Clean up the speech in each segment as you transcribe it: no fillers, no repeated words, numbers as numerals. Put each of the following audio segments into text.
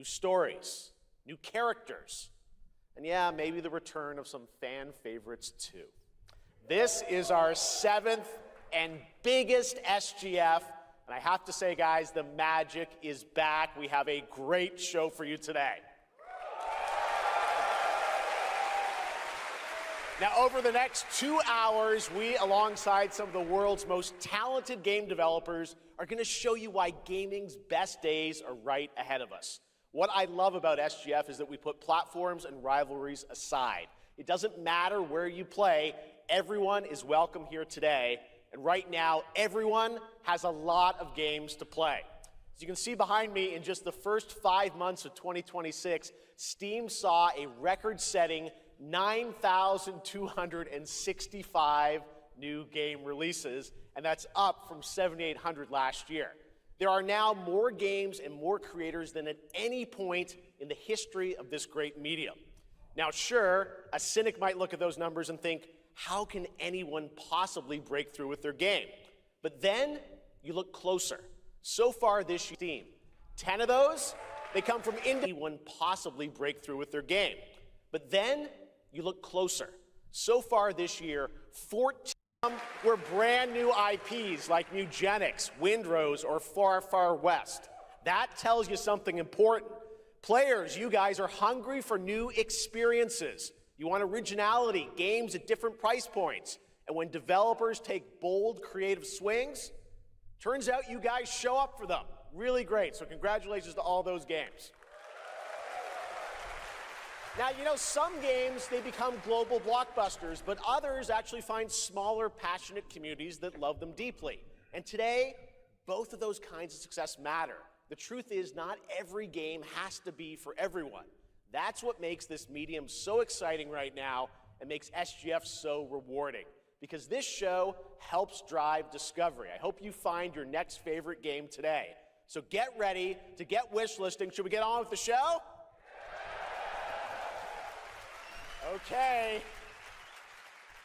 new stories, new characters, and yeah, maybe the return of some fan favorites too. This is our 7th and biggest SGF, and I have to say, guys, the magic is back. We have a great show for you today. Now, over the next 2 hours, we, alongside some of the world's most talented game developers, are going to show you why gaming's best days are right ahead of us. What I love about SGF is that we put platforms and rivalries aside. It doesn't matter where you play, everyone is welcome here today, and right now, everyone has a lot of games to play. As you can see behind me, in just the first 5 months of 2026, Steam saw a record-setting 9,265 new game releases, and that's up from 7,800 last year. There are now more games and more creators than at any point in the history of this great medium. Now, sure, a cynic might look at those numbers and think, how can anyone possibly break through with their game? But then you look closer. So far this year, Steam, 10 of those, they come from anyone possibly break through with their game. But then you look closer. So far this year, 14 were brand new IPs like Mugenics, Windrose, or Far Far West. That tells you something important. Players, you guys are hungry for new experiences. You want originality, games at different price points. And when developers take bold, creative swings, turns out you guys show up for them. Really great. So congratulations to all those games. Now, you know, some games, they become global blockbusters, but others actually find smaller, passionate communities that love them deeply. And today, both of those kinds of success matter. The truth is, not every game has to be for everyone. That's what makes this medium so exciting right now and makes SGF so rewarding, because this show helps drive discovery. I hope you find your next favorite game today. So get ready to get wishlisting. Should we get on with the show? Okay,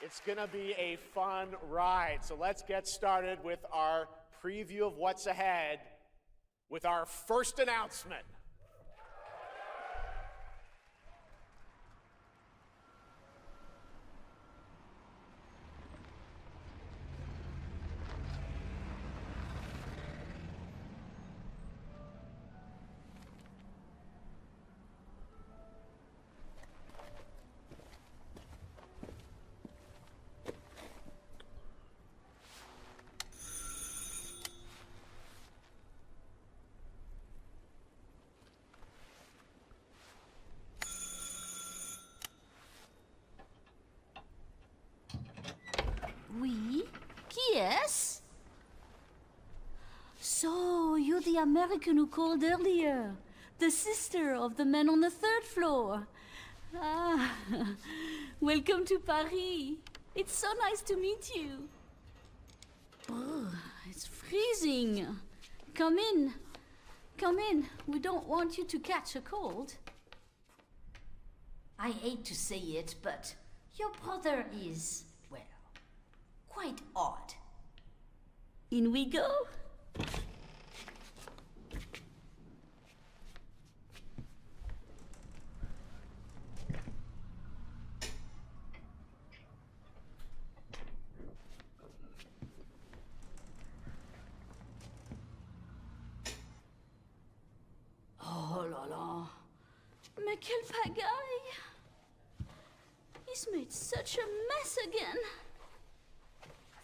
it's gonna be a fun ride. So let's get started with our preview of what's ahead with our first announcement. Oui? Qui est-ce? So, you're the American who called earlier. The sister of the man on the 3rd floor. Ah, welcome to Paris. It's so nice to meet you. Brr, it's freezing. Come in. Come in. We don't want you to catch a cold. I hate to say it, but your brother is, well, quite odd. In we go. Oh là là. Mais quelle pagaille! He's made such a mess again.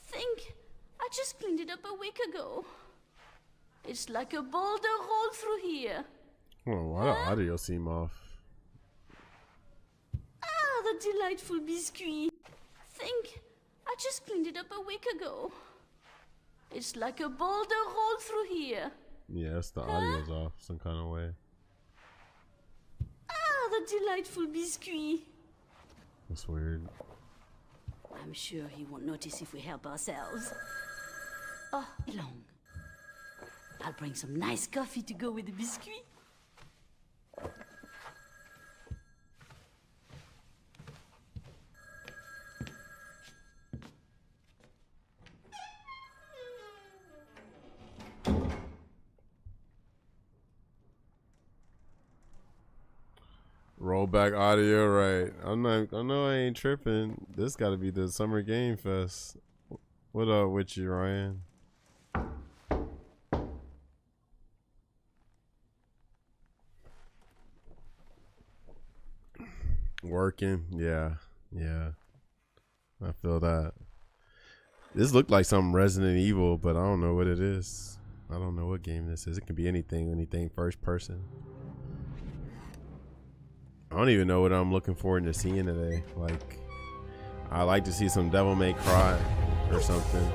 Think, I just cleaned it up a week ago. It's like a boulder rolled through here. Oh, why the audio seem off? Ah, the delightful biscuit. Think, I just cleaned it up a week ago. It's like a boulder rolled through here. Yes, the audio's off some kind of way. Ah, the delightful biscuit. That's weird. I'm sure he won't notice if we help ourselves. Oh, long. I'll bring some nice coffee to go with the biscuit. Rollback audio, right? I know I ain't tripping. This got to be the Summer Game Fest. What up with you, Ryan? Working, yeah. I feel that. This looked like some Resident Evil, but I don't know what it is. I don't know what game this is. It could be anything first person. I don't even know what I'm looking forward to seeing today. Like, I like to see some Devil May Cry or something.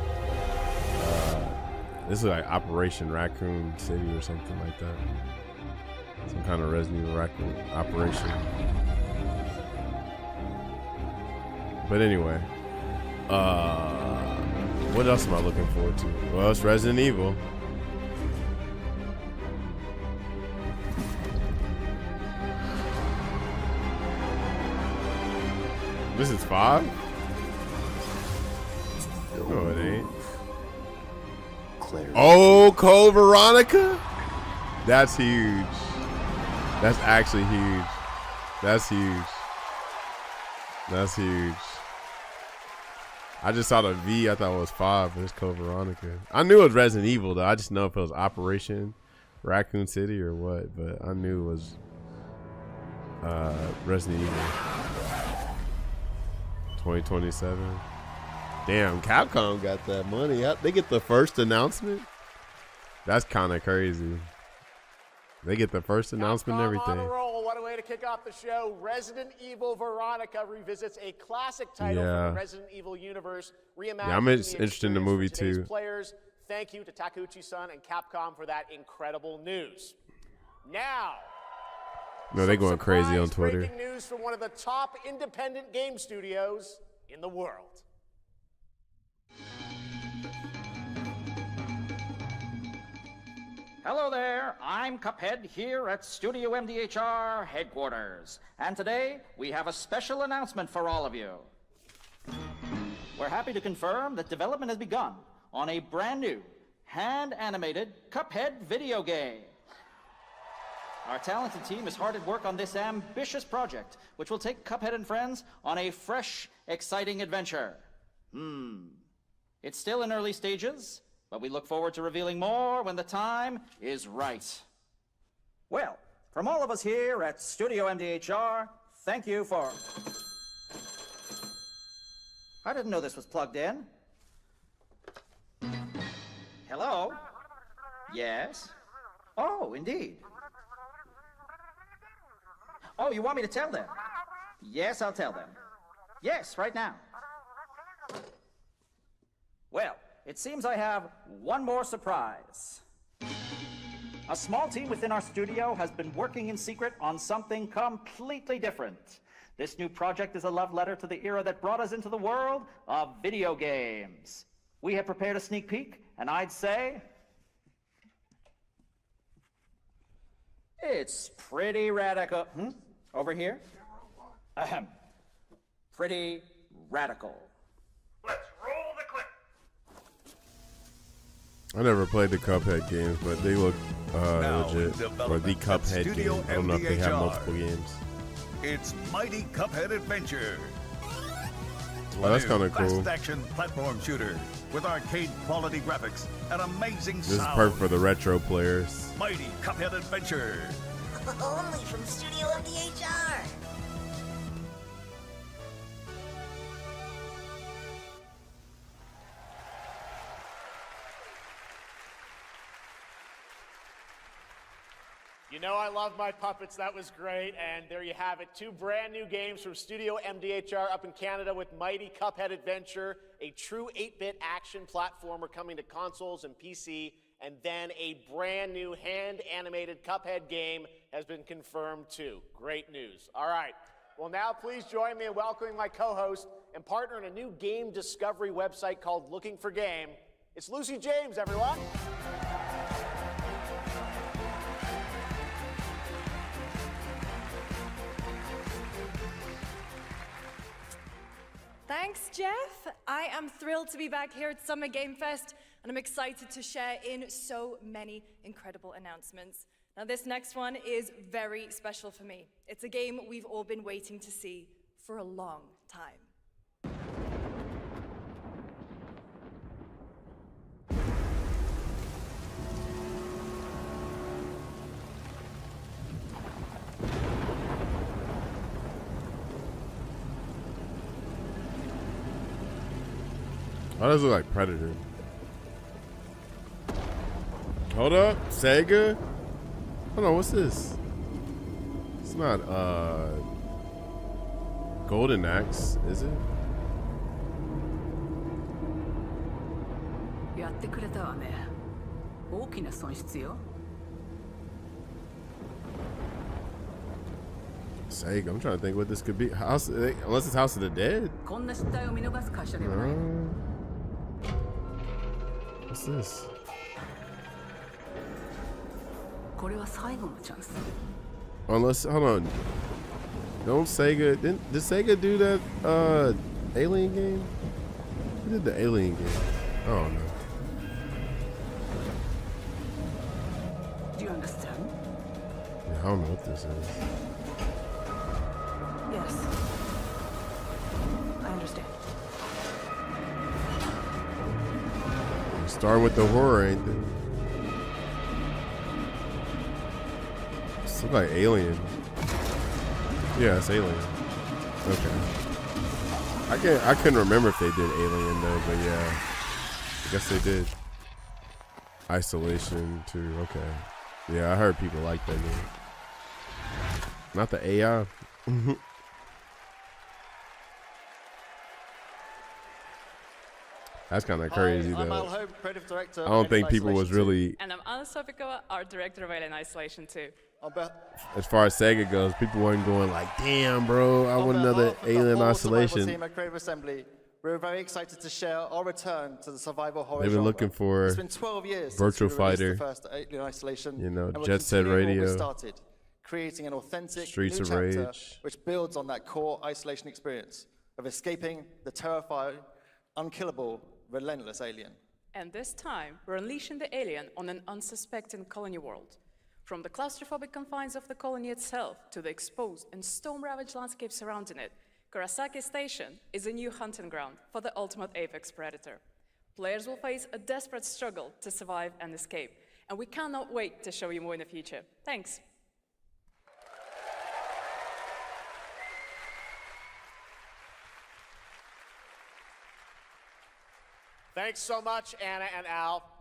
This is like Operation Raccoon City or something like that. Some kind of Resident Evil Raccoon operation. But anyway, what else am I looking forward to? Well, it's Resident Evil. This is 5? No, it ain't. Oh, Code Veronica? That's huge. That's actually huge. That's huge. That's huge. I just saw the V. I thought it was 5, but it's Code Veronica. I knew it was Resident Evil, though. I just know if it was Operation Raccoon City or what, but I knew it was Resident Evil. 2027. Damn, Capcom got that money. They get the first announcement? That's kind of crazy. They get the first announcement and everything. On a roll. What a way to kick off the show. Resident Evil Veronica revisits a classic title from the Resident Evil universe. Reimagined I'm interested in the movie too. Players. Thank you to Takeuchi-san and Capcom for that incredible news. Now, no, they're going crazy on Twitter. Breaking news from one of the top independent game studios in the world. Hello there, I'm Cuphead here at Studio MDHR headquarters. And today, we have a special announcement for all of you. We're happy to confirm that development has begun on a brand new, hand-animated Cuphead video game. Our talented team is hard at work on this ambitious project, which will take Cuphead and friends on a fresh, exciting adventure. It's still in early stages, but we look forward to revealing more when the time is right. Well, from all of us here at Studio MDHR, thank you for... I didn't know this was plugged in. Hello? Yes? Oh, indeed. Oh, you want me to tell them? Yes, I'll tell them. Yes, right now. Well, it seems I have one more surprise. A small team within our studio has been working in secret on something completely different. This new project is a love letter to the era that brought us into the world of video games. We have prepared a sneak peek, and I'd say... it's pretty radical. Over here? Ahem. Pretty radical. Let's roll the clip. I never played the Cuphead games, but they look legit. Or the Cuphead game. I don't know if they have multiple games. It's Mighty Cuphead Adventure. Well, that's kind of cool. Fast-action platform shooter with arcade quality graphics and amazing This is sound. perfect for the retro players. Mighty Cuphead Adventure. Only from Studio MDHR. You know I love my puppets. That was great. And there you have it. 2 brand new games from Studio MDHR up in Canada with Mighty Cuphead Adventure, a true 8-bit action platformer coming to consoles and PC, and then a brand new hand-animated Cuphead game has been confirmed too. Great news. All right. Well, now please join me in welcoming my co-host and partner in a new game discovery website called Looking for Game. It's Lucy James, everyone. Thanks, Jeff. I am thrilled to be back here at Summer Game Fest, and I'm excited to share in so many incredible announcements. Now, this next one is very special for me. It's a game we've all been waiting to see for a long time. Why does it look like Predator? Hold up, Sega? Hold on, what's this? It's not Golden Axe, is it? やってくれたわね。大きな損失よ。 Sega, I'm trying to think what this could be. House, unless it's House of the Dead. こんな失態を見逃す会社ではない。 What's this? これは最後のチャンス。 Unless, hold on. Don't Sega, did Sega do that Alien game? Who did the Alien game? I don't know. Do you understand? Yeah, I don't know what this is. Yes. I understand. Start with the horror, ain't it? This look like Alien. Yeah, it's Alien. Okay. I couldn't remember if they did Alien though, but yeah. I guess they did. Isolation too, okay. Yeah, I heard people like that game. Not the AI. That's kind of crazy I'm though. Al Hope, creative director. I don't of think people was Isolation really, And I'm Anna Sopikova, art director of Alien Isolation 2. 2. On be- as far as Sega goes, people weren't going like, damn bro, I on want another behalf of the Alien whole survival Isolation. team at Creative Assembly, we're very excited to share our return to the survival horror They've been genre. looking for It's been 12 years Virtual since we released Fighter, the first Alien Isolation, you know, and we're Jet Set continuing what we Radio, started, creating an authentic Streets new of chapter Rage. which builds on that core isolation experience of escaping the terrifying, unkillable, relentless alien. And this time, we're unleashing the alien on an unsuspecting colony world. From the claustrophobic confines of the colony itself to the exposed and storm-ravaged landscape surrounding it, Kurosaki Station is a new hunting ground for the ultimate apex predator. Players will face a desperate struggle to survive and escape, and we cannot wait to show you more in the future. Thanks. Thanks so much, Anna and Al.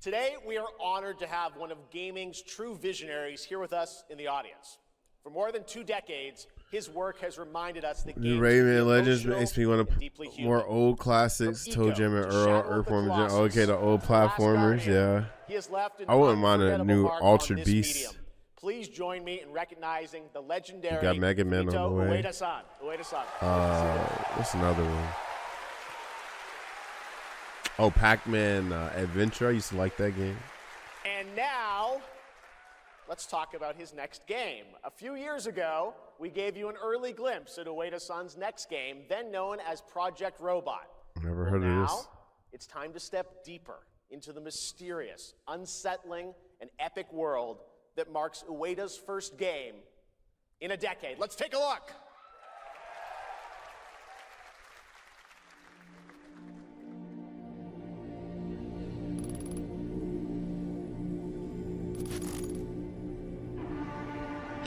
Today, we are honored to have one of gaming's true visionaries here with us in the audience. For more than 2 decades, his work has reminded us that New games Rayman can be Legends emotional makes me want and to deeply human. more old classics, From Toe Eco Jam and to Earl, Shadow of the Earthworm Jim. Colossus, Okay, the old to Last platformers, Guardian, yeah. He has left an I wouldn't mind a unforgettable new mark Altered on this Beast. medium. Please join me in recognizing the legendary We got Mega Man on Fumito the way. Ueda-san. Ueda-san. What's another one? Oh, Pac-Man Adventure. I used to like that game. And now, let's talk about his next game. A few years ago, we gave you an early glimpse at Ueda-san's next game, then known as Project Robot. Never heard of this. Now, it's time to step deeper into the mysterious, unsettling, and epic world that marks Ueda's first game in a decade. Let's take a look.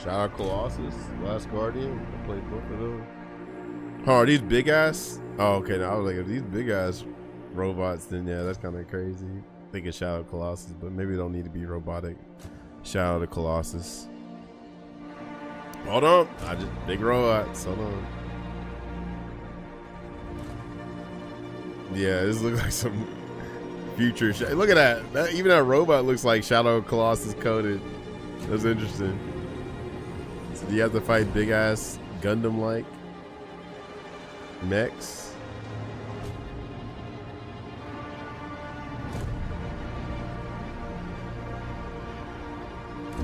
Shadow Colossus, Last Guardian. I played both of those. Oh, are these big ass? Oh, okay. Now I was like, if these big ass robots, then yeah, that's kind of crazy. Think of Shadow Colossus, but maybe it don't need to be robotic. Shadow the Colossus. Hold on, I just big robots. Hold on. Yeah, this looks like some future. Look at that. Even that robot looks like Shadow Colossus coded. That's interesting. So do you have to fight big ass Gundam like mechs?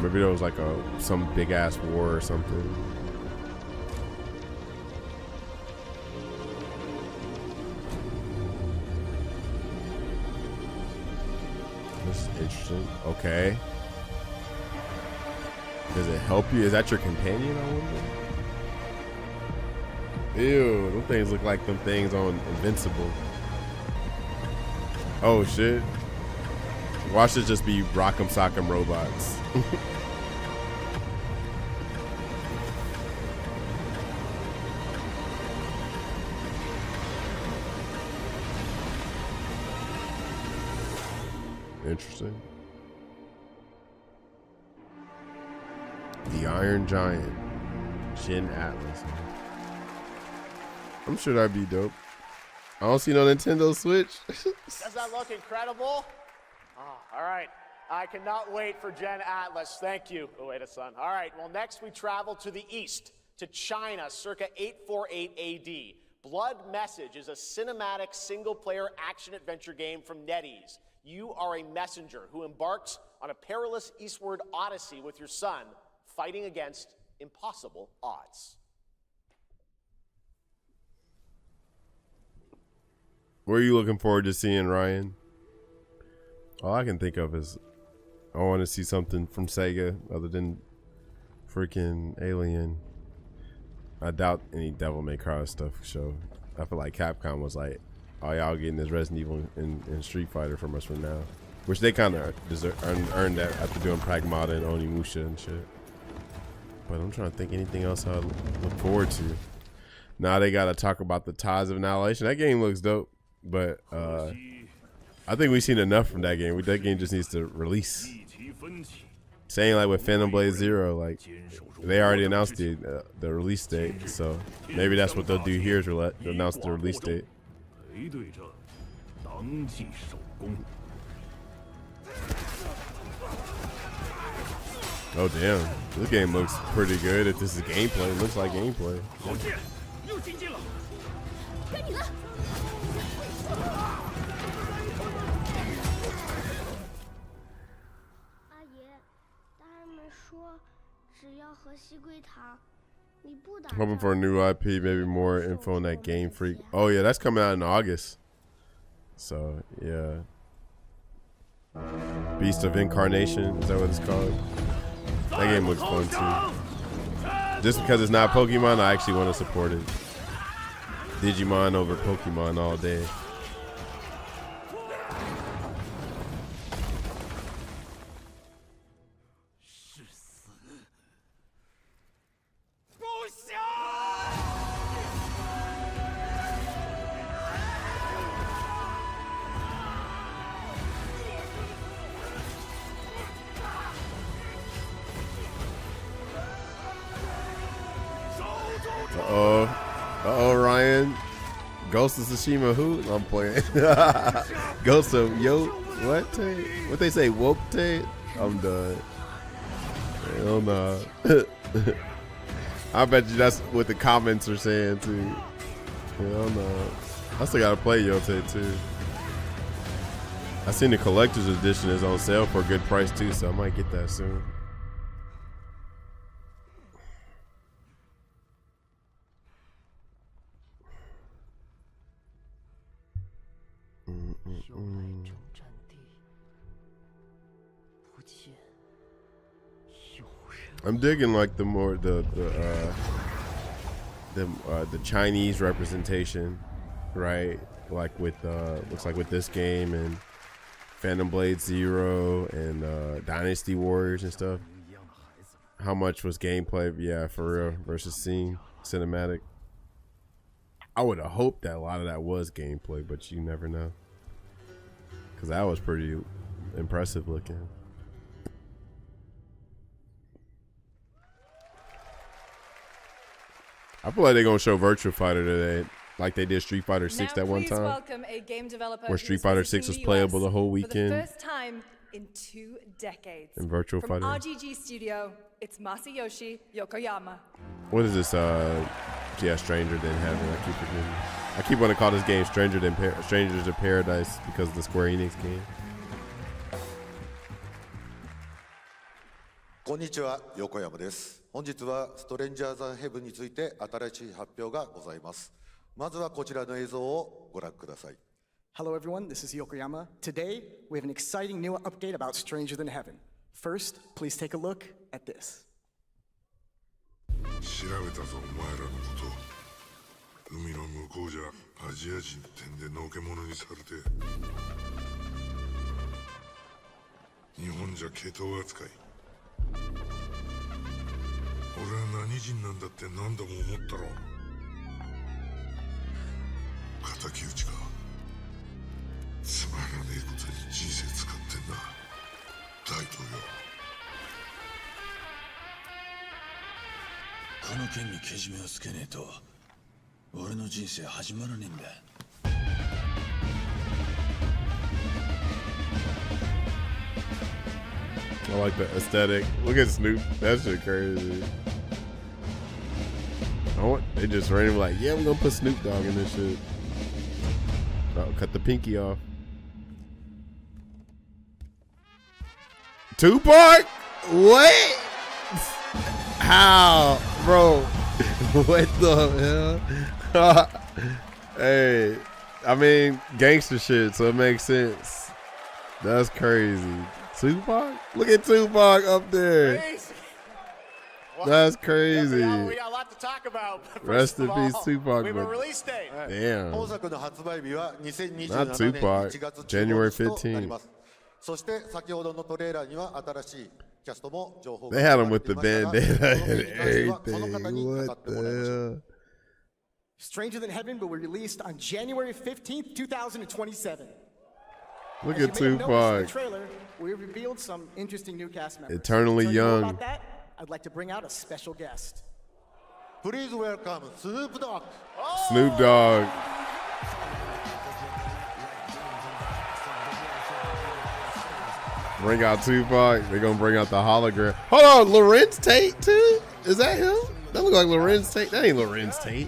Maybe there was like some big ass war or something. This is interesting. Okay. Does it help you? Is that your companion, I wonder? Ew, them things look like them things on Invincible. Oh shit. Watch it just be Rock'em Sock'em robots. Interesting. The Iron Giant. Shin Atlas. I'm sure that'd be dope. I don't see no Nintendo Switch. Does that look incredible? Oh, all right. I cannot wait for Gen Atlas. Thank you, Ueda-san. All right, well, next we travel to the east, to China, circa 848 AD. Blood Message is a cinematic single-player action-adventure game from NetEase. You are a messenger who embarks on a perilous eastward odyssey with your son, fighting against impossible odds. What are you looking forward to seeing, Ryan? All I can think of is I want to see something from Sega other than freaking Alien. I doubt any Devil May Cry stuff show. I feel like Capcom was like, oh, y'all getting this Resident Evil and Street Fighter from us from now. Which they kind of earned that after doing Pragmata and Onimusha and shit. But I'm trying to think anything else I look forward to. Now they got to talk about the Ties of Annihilation. That game looks dope. But I think we've seen enough from that game. That game just needs to release. Saying like with Phantom Blade Zero, like they already announced the release date, so maybe that's what they'll do here is announce the release date. Oh damn, this game looks pretty good. If this is gameplay, it looks like gameplay. Hoping for a new IP, maybe more info on that Game Freak. Oh yeah, that's coming out in August. So yeah, Beast of Incarnation, is that what it's called? That game looks fun too. Just because it's not Pokemon, I actually want to support it. Digimon over Pokemon all day. Uh-oh, Ryan. Ghost of Tsushima who? I'm playing. Ghost of what? What they say? Woke Tate? I'm done. Hell no. I bet you that's what the comments are saying too. Hell no. I still gotta play Yote too. I seen the collector's edition is on sale for a good price too, so I might get that soon. I'm digging like the Chinese representation, right? Like with looks like with this game and Phantom Blade Zero and Dynasty Warriors and stuff. How much was gameplay? Yeah, for real versus scene cinematic. I would have hoped that a lot of that was gameplay, but you never know. Cause that was pretty impressive looking. I feel like they're gonna show Virtua Fighter today, like they did Street Fighter 6 that one time. Welcome a game developer where Street Fighter 6 was playable the whole weekend. For the first time in 2 decades. In Virtua From Fighter. RGG Studio, it's Masayoshi Yokoyama. What is this? Yeah, Stranger Than Heaven. I keep forgetting. I keep wanting to call this game Strangers in Paradise because of the Square Enix game. こんにちは、横山です。本日はストレンジャーズ・ヘブンについて新しい発表がございます。まずはこちらの映像をご覧ください。Hello everyone, this is Yokoyama. Today, we have an exciting new update about Stranger Than Heaven. First, please take a look at this. 調べたぞお前らのこと。海の向こうじゃアジア人ってんでのけ者にされて、日本じゃ毛頭扱い。俺は何人なんだって何度も思ったろ。敵討ちか。つまらねえことに人生使ってんな大統領。この件にけじめをつけねえと俺の人生始まらねえんだ。I like the aesthetic. Look at Snoop. That shit crazy. They just randomly like, yeah, we're gonna put Snoop Dogg in this shit. Oh, cut the pinky off. Tupac? What? How? Bro. What the hell? Hey, I mean, gangster shit, so it makes sense. That's crazy. Tupac? Look at Tupac up there. Crazy. That's crazy. We got a lot to talk about. Rest in peace, Tupac. We have a release date. Damn. 本作の発売日は Not 2027年 Tupac. 1月 January 15日となり 15th. ます。そして先ほどのトレーラーには新しいキャストも情報が They had him with the 出ていました bandana が、 and この件に関してはこの方に everything. 語って What もらいましょ the う。 hell? Stranger Than Heaven will be released on January 15th, 2027. Look As you at may have noticed in the Tupac. trailer, we revealed some interesting new cast members. Eternally To tell you more young. about that, I'd like to bring out a special guest. Please welcome Snoop Dogg. Snoop Dogg. Bring out Tupac. They're gonna bring out the hologram. Hold on, Lorenz Tate too? Is that him? That look like Lorenz Tate. That ain't Lorenz Tate.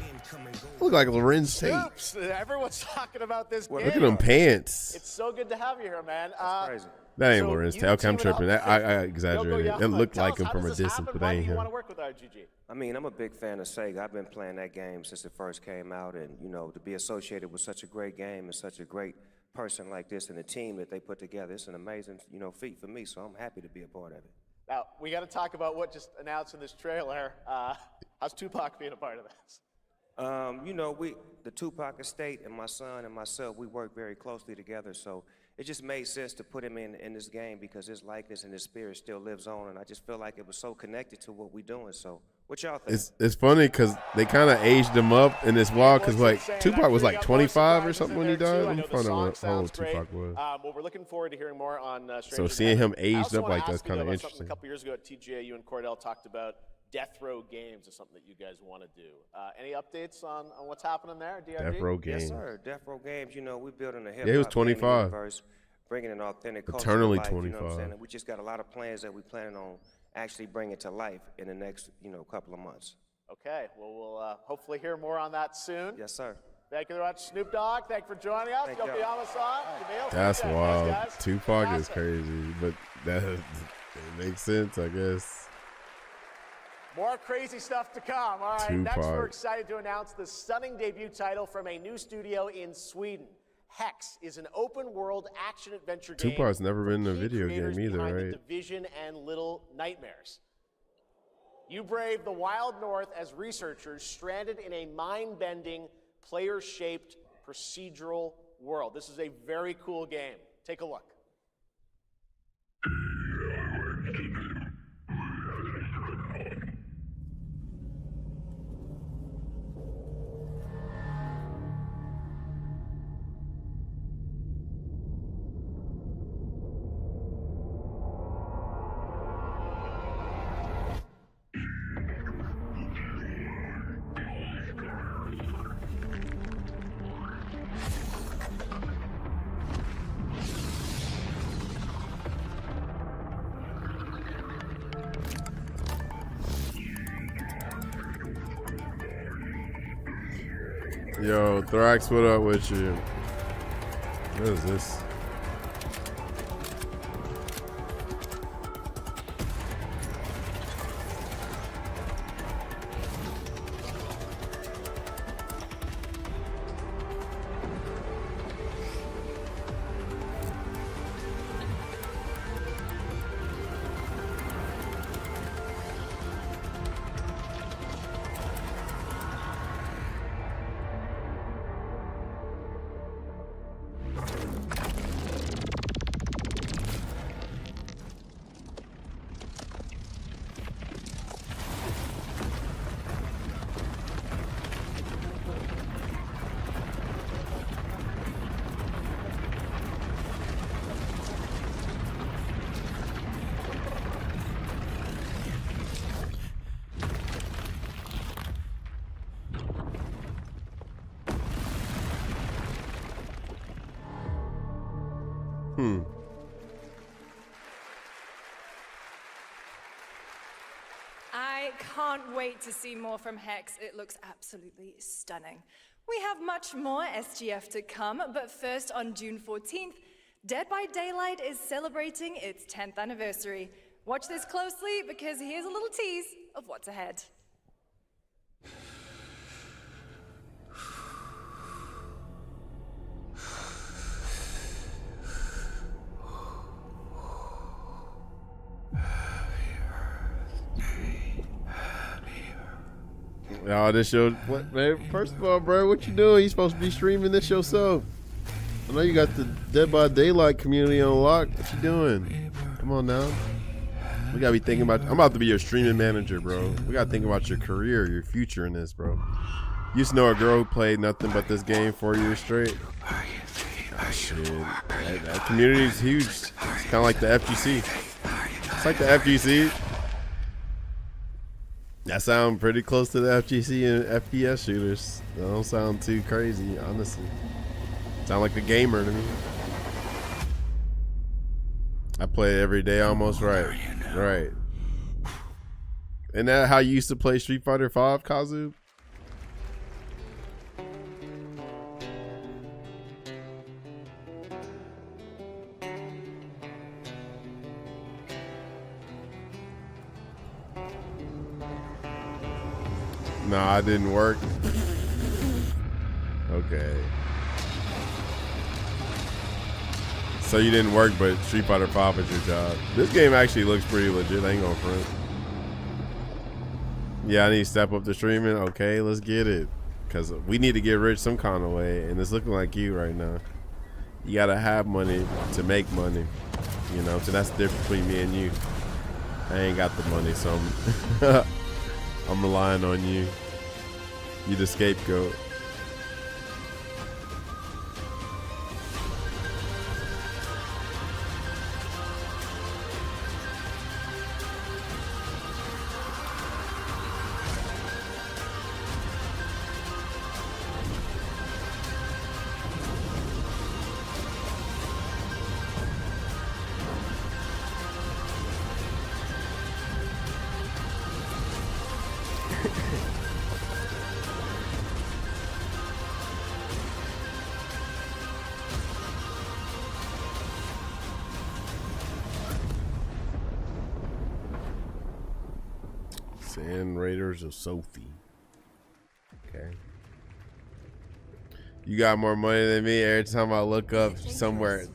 Look like Lorenz Tate. Oops, everyone's talking about this game. Look at them pants. It's so good to have you here, man. Crazy. That ain't so Lorenz you Tate. Okay, I'm teaming tripping. up I with exaggerated. Yoko It looked Yama. like Tell him us, from how a does this distance, happen? but Why that do ain't you him. want to work with RGG? I mean, I'm a big fan of Sega. I've been playing that game since it first came out, and you know, to be associated with such a great game and such a great person like this and the team that they put together, it's an amazing, you know, feat for me. So I'm happy to be a part of it. Now, we got to talk about what just announced in this trailer. How's Tupac being a part of this? You know, the Tupac estate and my son and myself, we work very closely together. So it just made sense to put him in this game because his likeness and his spirit still lives on. And I just feel like it was so connected to what we're doing. So what y'all think? It's funny because they kind of aged him up in this walk because like Tupac was like 25 or something when he died. I'm finding out how old Tupac was. Well, we're looking forward to hearing more on So seeing him aged up like that's kind of A interesting. couple years ago at TGA, you and Cordell talked about Death Row Games is something that you guys want to do. Any updates on what's happening there, DRG? Death Row Games. Yes, sir. Death Row Games. You know, we're building a hip-hop Yeah, he was gaming 25. universe, bringing an authentic culture Eternally to life, 25. You know what I'm saying? And we just got a lot of plans that we're planning on actually bringing to life in the next, you know, couple of months. Okay, well, we'll hopefully hear more on that soon. Yes, sir. Thank you very much, Snoop Dogg. Thank you for joining us. Thank y'all. Yokoyama-san, Jamil. That's Okay, wild. thanks, guys. Tupac is Awesome. crazy, but that it makes sense, I guess. More crazy stuff to come. All right, next we're Tupac. excited to announce the stunning debut title from a new studio in Sweden. Hex is an open-world action-adventure game. Tupac's never been in a key video creators game either, behind right? The Division and Little Nightmares. You brave the wild north as researchers stranded in a mind-bending, player-shaped procedural world. This is a very cool game. Take a look. Yo, Thrax, what up with you? What is this? I can't wait to see more from Hex. It looks absolutely stunning. We have much more SGF to come, but first on June 14th, Dead by Daylight is celebrating its 10th anniversary. Watch this closely because here's a little tease of what's ahead. Oh, this show. What, man? First of all, bro, what you doing? You supposed to be streaming this yourself. I know you got the Dead by Daylight community on lock. What you doing? Come on now. We gotta be thinking about. I'm about to be your streaming manager, bro. We gotta think about your career, your future in this, bro. You used to know a girl who played nothing but this game 4 years straight. Oh, shit. That community is huge. It's kind of like the FGC. It's like the FGC. That sound pretty close to the FGC and FPS shooters. That don't sound too crazy, honestly. Sound like a gamer to me. I play it every day almost, right? Right. Isn't that how you used to play Street Fighter 5, Kazu? Nah, it didn't work. Okay. So you didn't work, but Street Fighter 5 is your job. This game actually looks pretty legit. I ain't gonna front. Yeah, I need to step up the streaming. Okay, let's get it. Because we need to get rich some kind of way. And it's looking like you right now. You gotta have money to make money. You know, so that's the difference between me and you. I ain't got the money, so I'm relying on you. You the scapegoat. Sand Raiders of Sophie. Okay. You got more money than me. Every time I look up somewhere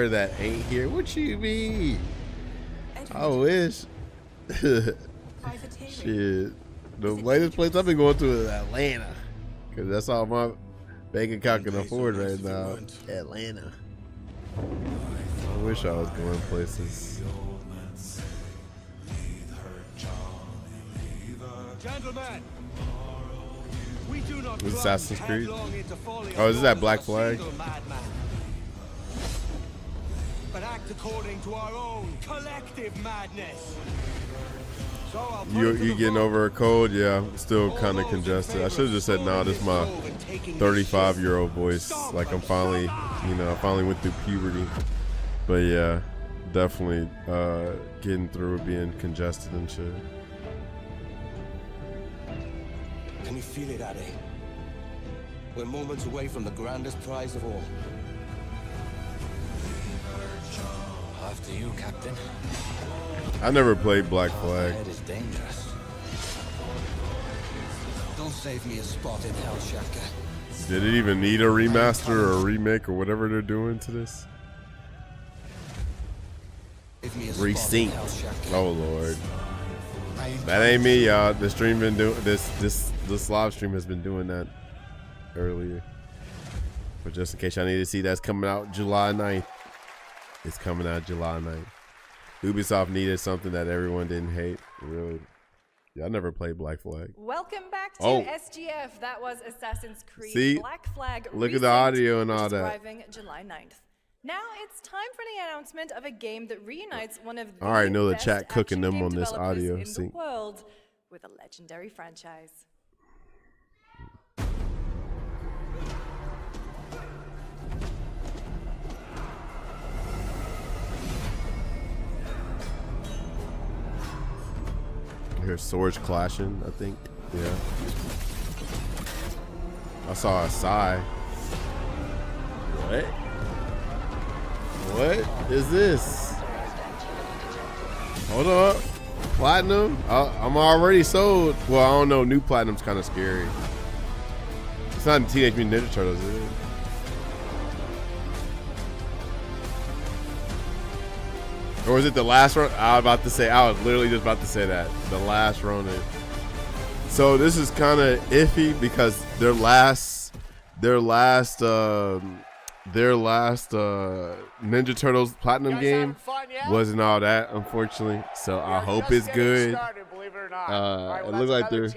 that ain't here. What you mean? I wish. Shit. The latest place I've been going to is Atlanta. Because that's all my bank account can afford right now. Atlanta. I wish I was going places. Gentlemen, we do not Assassin's Creed. Oh, is this that Black Flag? But act according to our own collective madness. So You getting over a cold? Yeah, I'm still kind of congested. I should have just said, nah, this is my 35-year-old voice. Like I'm finally, I finally went through puberty. But yeah, definitely getting through it, being congested and shit. Can you feel it, Addy? We're moments away from the grandest prize of all. After you, Captain. I never played Black Flag. It is dangerous. Don't save me a spot in Hell Shaker. Did it even need a remaster or a remake or whatever they're doing to this? Resync. Oh Lord. That ain't me, y'all. The stream been doing this live stream has been doing that earlier. But just in case y'all need to see, that's coming out July 9th. It's coming out July 9th. Ubisoft needed something that everyone didn't hate. Really. Yeah, I never played Black Flag. Welcome back to SGF. That was Assassin's Creed See? Black Flag. Look at the audio and all that. Arriving July 9th. Now it's time for the announcement of a game that reunites one of the I already know the best chat cooking action them game on this developers audio in sync. the world with a legendary franchise. hear swords clashing, I think. Yeah. I saw a sigh. What? What is this? Hold up. Platinum? I'm already sold. Well, I don't know. New Platinum's kind of scary. It's not in Teenage Mutant Ninja Turtles, is it? Or is it the last one? I was literally just about to say that. The last Ronin. So this is kind of iffy because their last Ninja Turtles Platinum game wasn't all that, unfortunately. So I hope it's good. It looks like they're,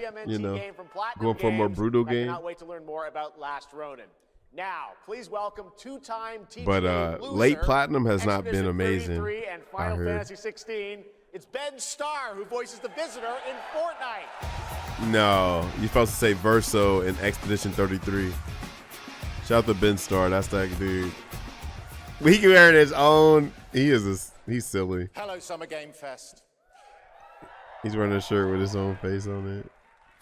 going for a more brutal game. I cannot wait to learn more about Last Ronin. Now, please welcome two-time TGA But loser, late Platinum has not been Expedition amazing. 33 and Final Fantasy 16. It's Ben Starr who voices the Visitor in Fortnite. No, you're supposed to say Verso in Expedition 33. Shout out to Ben Starr. That's that dude. He can wear his own. He's silly. Hello, Summer Game Fest. He's wearing a shirt with his own face on it.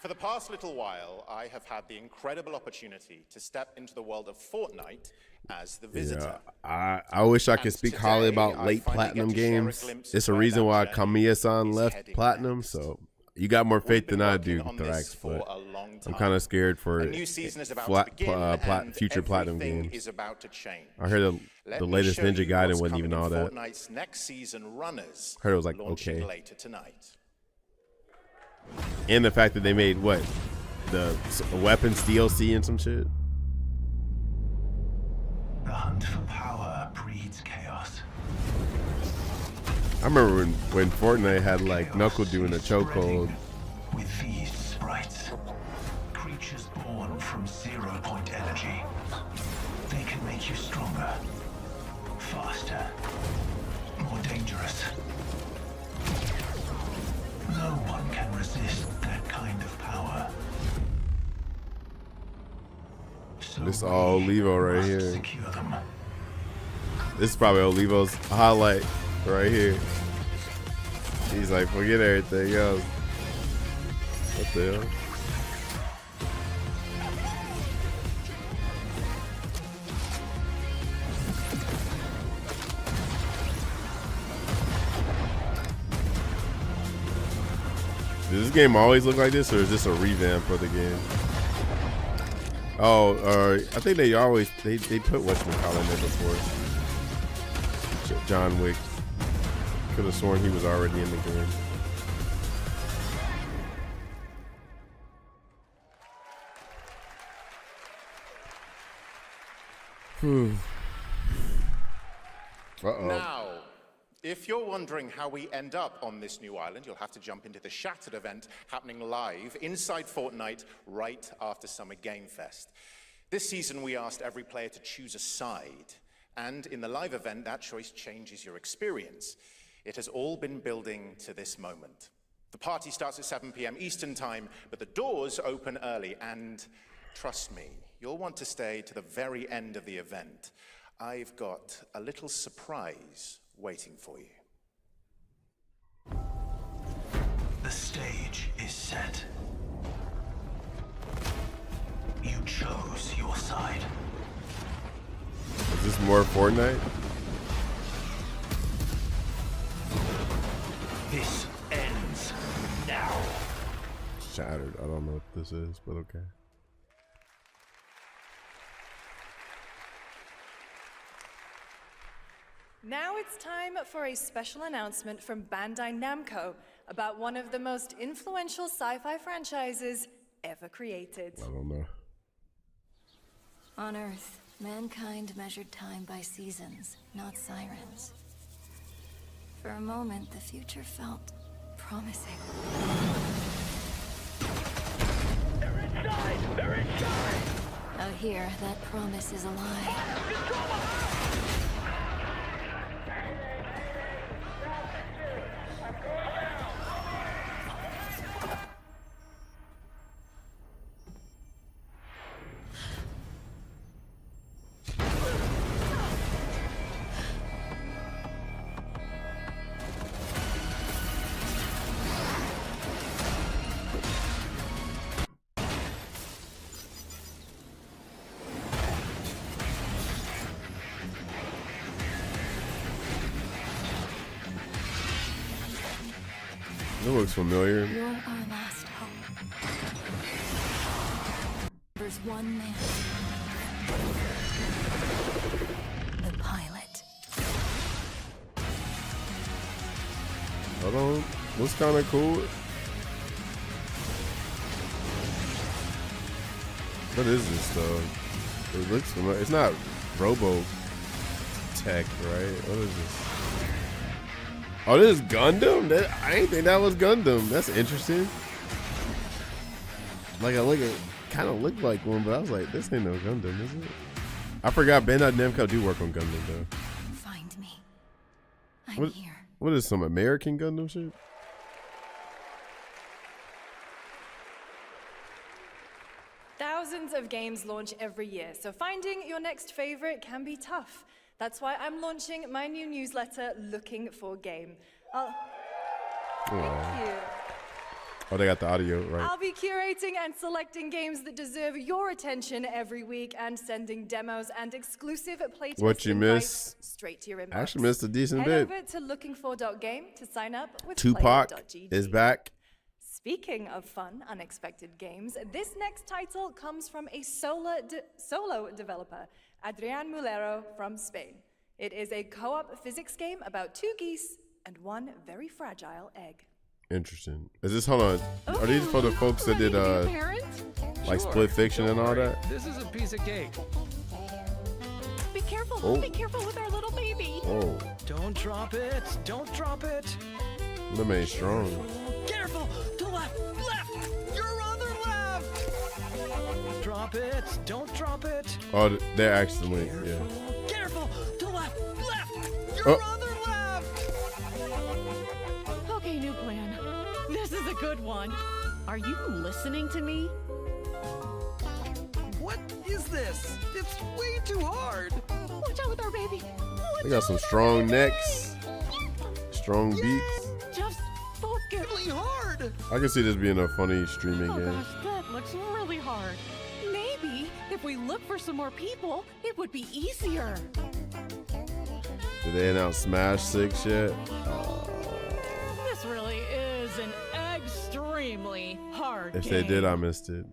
For the past little while, I have had the incredible opportunity to step into the world of Fortnite as the Visitor. Yeah, I wish I could speak highly about late Platinum games. It's a reason why Kamiya-san left Platinum, so you got more faith than I do, Thrax, but I'm kind of scared for future Platinum games. I heard the latest Ninja Gaiden wasn't even all that. Fortnite's next season runners I heard it was like launching okay. later tonight. And the fact that they made the weapons DLC and some shit. The hunt for power breeds chaos. I remember when Fortnite had like Knuckle doing a chokehold. With these sprites, creatures born from 0-point energy, they can make you stronger, faster, more dangerous. No one can resist that kind of power. This is all Olivo right here. This is probably Olivo's highlight right here. He's like, forget everything else. What the hell? Does this game always look like this, or is this a revamp for the game? Oh, I think they put whatchamacallit in there before. John Wick. Could have sworn he was already in the game. Uh-oh. Now, if you're wondering how we end up on this new island, you'll have to jump into the Shattered event happening live inside Fortnite right after Summer Game Fest. This season, we asked every player to choose a side, and in the live event, that choice changes your experience. It has all been building to this moment. The party starts at 7 p.m. Eastern Time, but the doors open early, and trust me, you'll want to stay to the very end of the event. I've got a little surprise waiting for you. The stage is set. You chose your side. Is this more Fortnite? This ends now. Shattered. I don't know what this is, but okay. Now it's time for a special announcement from Bandai Namco about one of the most influential sci-fi franchises ever created. I don't know. On Earth, mankind measured time by seasons, not sirens. For a moment, the future felt promising. They're inside! They're inside! Out here, that promise is a lie. looks familiar. You're our last hope. There's one man. The pilot. Hold on. Looks kind of cool. What is this stuff? It looks familiar. It's not Robo Tech, right? What is this? Oh, this is Gundam? I didn't think that was Gundam. That's interesting. Like, kind of looked like one, but I was like, this ain't no Gundam, is it? I forgot Bandai Namco do work on Gundam, though. Find me. I'm here. What is some American Gundam shit? Thousands of games launch every year, so finding your next favorite can be tough. That's why I'm launching my new newsletter, Looking for Game. Thank you. Oh, they got the audio, right? I'll be curating and selecting games that deserve your attention every week and sending demos and exclusive playtest What you miss? straight to your inbox. I actually missed a decent Head bit. over to lookingfor.game to sign up with Tupac player.gg. is back. Speaking of fun, unexpected games, this next title comes from a solo developer, Adrian Mulero from Spain. It is a co-op physics game about two geese and one very fragile egg. Interesting. Is this, hold on, are these for the folks that did like Split Fiction and all that? This is a piece of cake. Be careful. Oh. Be careful with our little baby. Oh, Don't drop it. Don't drop it. that man's strong. Careful. To left. Left. Your other left. Drop it. Don't drop it. Oh, they're actually, yeah. Careful. To left. Left. Your Oh. other left. Okay, new plan. This is a good one. Are you listening to me? What is this? It's way too hard. Watch out with our baby. They got some strong necks, strong beaks. Just focus. Really hard. I can see this being a funny streaming Oh game. gosh, that looks really hard. Maybe if we look for some more people, it would be easier. Did they announce Smash 6 yet? This really is an extremely hard If game. they did, I missed it.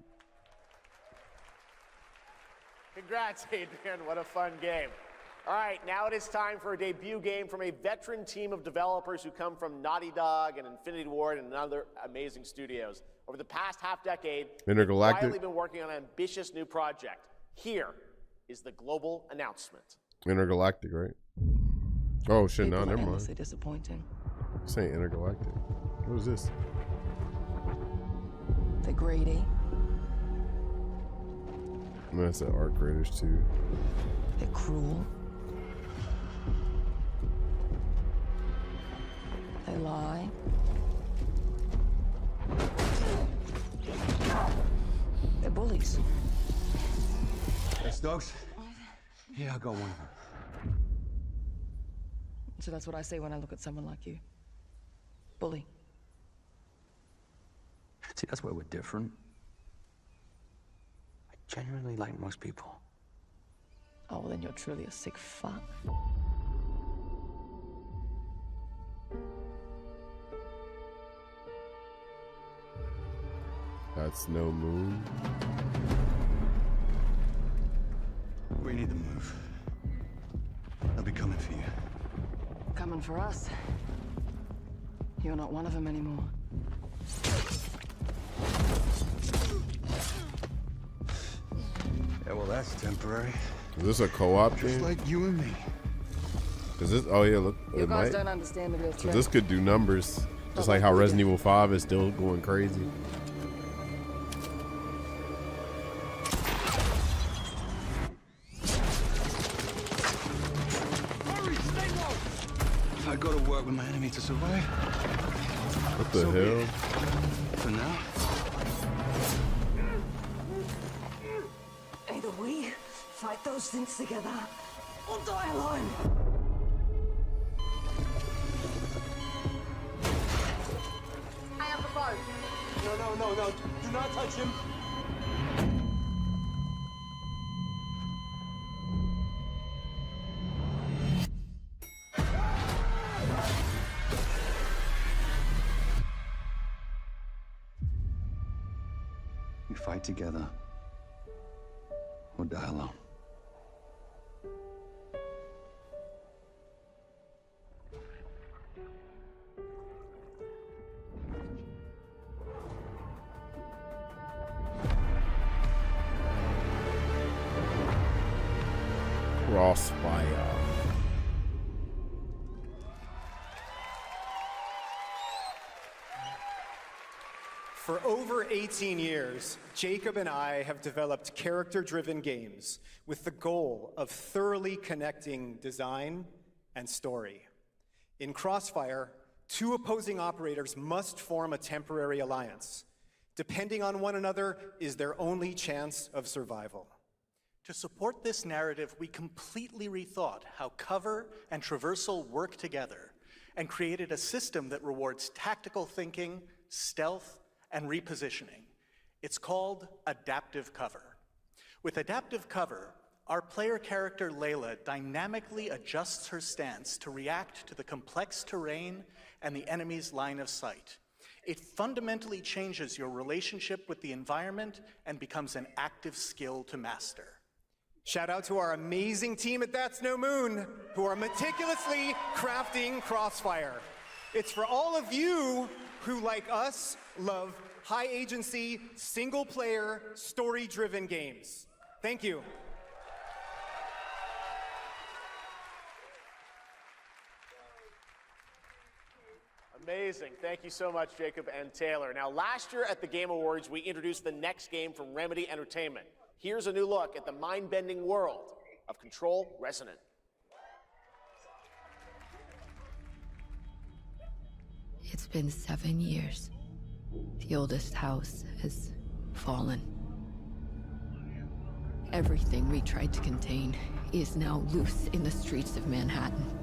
Congrats, Adrian. What a fun game. All right, now it is time for a debut game from a veteran team of developers who come from Naughty Dog and Infinity Ward and other amazing studios. Over the past half-decade, Intergalactic? they've quietly been working on an ambitious new project. Here is the global announcement. Intergalactic, right? Oh shit, no, never mind. Endlessly disappointing. This ain't Intergalactic. What is this? They're greedy. No, that's the art creators too. They're cruel. They lie. They're bullies. Yes, dogs? Yeah, I got one of them. So that's what I say when I look at someone like you. Bully. See, that's where we're different. I genuinely like most people. Oh, well, then you're truly a sick fuck. That's no moon. We need to move. They'll be coming for you. Coming for us. You're not one of them anymore. Yeah, well, that's temporary. Is this a co-op Just game? like you and me. Is this? Oh yeah, look. You It guys might. don't understand the real So threat. this could do numbers, just like how Resident Evil 5 is still going crazy. Hurry, stay low! I gotta work with my enemy to survive. What the So be hell? it. For now. Either we fight those things together, or die alone. I have the boat. No. Do not touch him. We fight together or die alone. Crossfire. For over 18 years, Jacob and I have developed character-driven games with the goal of thoroughly connecting design and story. In Crossfire, two opposing operators must form a temporary alliance. Depending on one another is their only chance of survival. To support this narrative, we completely rethought how cover and traversal work together and created a system that rewards tactical thinking, stealth, and repositioning. It's called adaptive cover. With adaptive cover, our player character Layla dynamically adjusts her stance to react to the complex terrain and the enemy's line of sight. It fundamentally changes your relationship with the environment and becomes an active skill to master. Shout out to our amazing team at That's No Moon, who are meticulously crafting Crossfire. It's for all of you who, like us, love high-agency, single-player, story-driven games. Thank you. Amazing. Thank you so much, Jacob and Taylor. Now, last year at the Game Awards, we introduced the next game from Remedy Entertainment. Here's a new look at the mind-bending world of Control Resonant. It's been 7 years. The oldest house has fallen. Everything we tried to contain is now loose in the streets of Manhattan.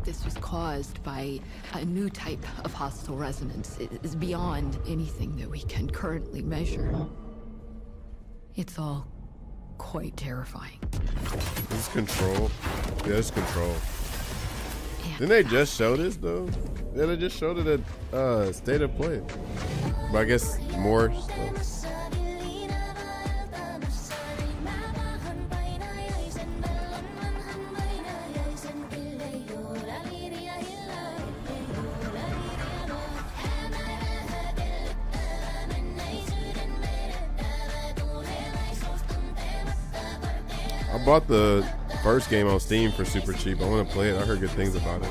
This was caused by a new type of hostile resonance. It is beyond anything that we can currently measure. It's all quite terrifying. This is Control. Yeah, it's Control. Didn't they just show this though? Yeah, they just showed it at State of Play. But I guess more stuff. I bought the first game on Steam for super cheap. I want to play it. I heard good things about it.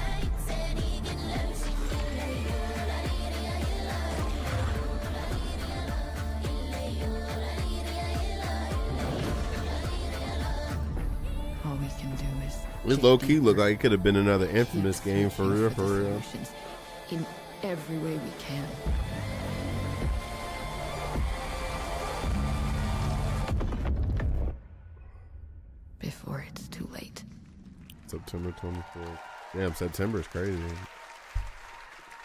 All we can do is... This low-key look like it could have been another Infamous game for real, for real. In every way we can. Before it's too late. September 24th. Damn, September is crazy.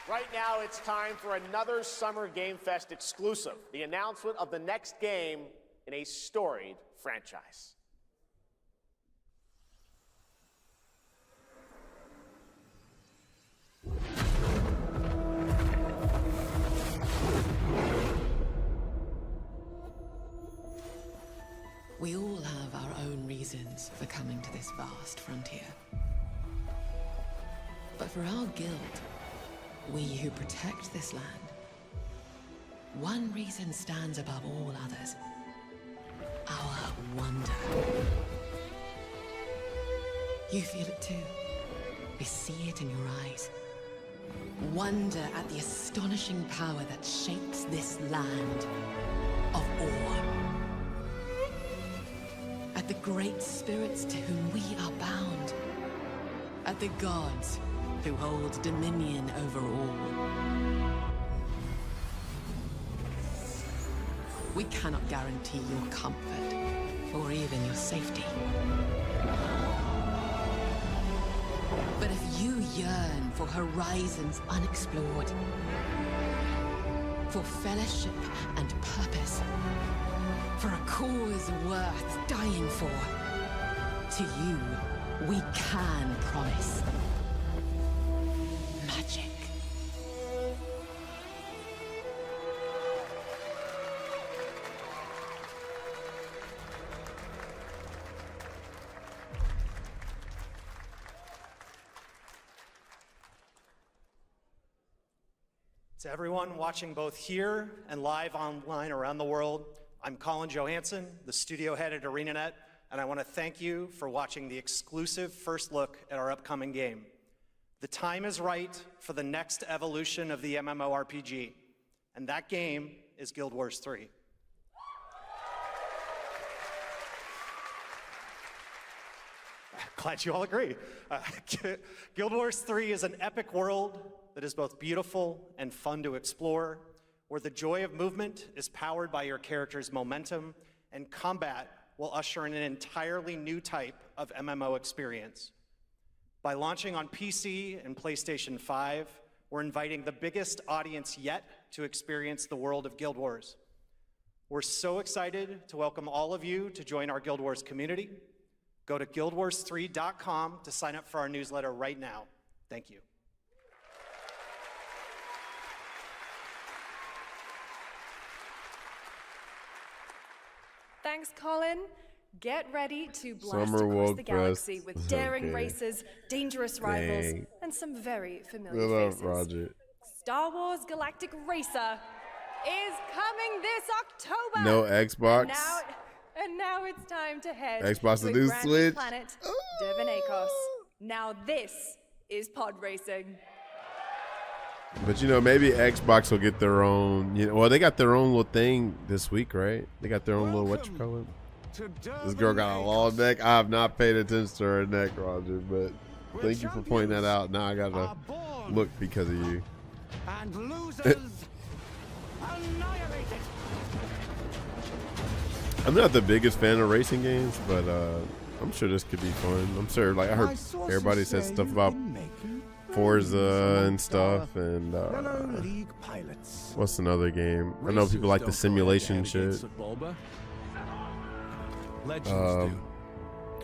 Right now, it's time for another Summer Game Fest exclusive, the announcement of the next game in a storied franchise. We all have our own reasons for coming to this vast frontier. But for our guild, we who protect this land, one reason stands above all others. Our wonder. You feel it too. We see it in your eyes. Wonder at the astonishing power that shapes this land of awe. At the great spirits to whom we are bound. At the gods who hold dominion over all. We cannot guarantee your comfort, or even your safety. But if you yearn for horizons unexplored, for fellowship and purpose, for a cause worth dying for, to you, we can promise magic. To everyone watching both here and live online around the world, I'm Colin Johansson, the studio head at ArenaNet, and I want to thank you for watching the exclusive first look at our upcoming game. The time is right for the next evolution of the MMORPG, and that game is Guild Wars 3. Glad you all agree. Guild Wars 3 is an epic world that is both beautiful and fun to explore, where the joy of movement is powered by your character's momentum, and combat will usher in an entirely new type of MMO experience. By launching on PC and PlayStation 5, we're inviting the biggest audience yet to experience the world of Guild Wars. We're so excited to welcome all of you to join our Guild Wars community. Go to guildwars3.com to sign up for our newsletter right now. Thank you. Thanks, Colin. Get ready to blast Summer across Walk the galaxy Fest. with daring Okay. races, dangerous rivals, Dang. and some very familiar Good up, faces. Roger. Star Wars Galactic Racer is coming this October. No Xbox. And now it's time to head Xbox to to a do brand new Switch. planet, Devanakos. Now this is pod racing. But you know, maybe Xbox will get their own. You know, well, they got their own little thing this week, right? They got their own little what you call it. This girl got a long neck. I have not paid attention to her neck, Roger, but thank you for pointing that out. Now I gotta look because of you. And losers annihilated. I'm not the biggest fan of racing games, but I'm sure this could be fun. I'm sure, like I heard everybody said stuff about Forza and stuff, and what's another game? I know people like the simulation shit. I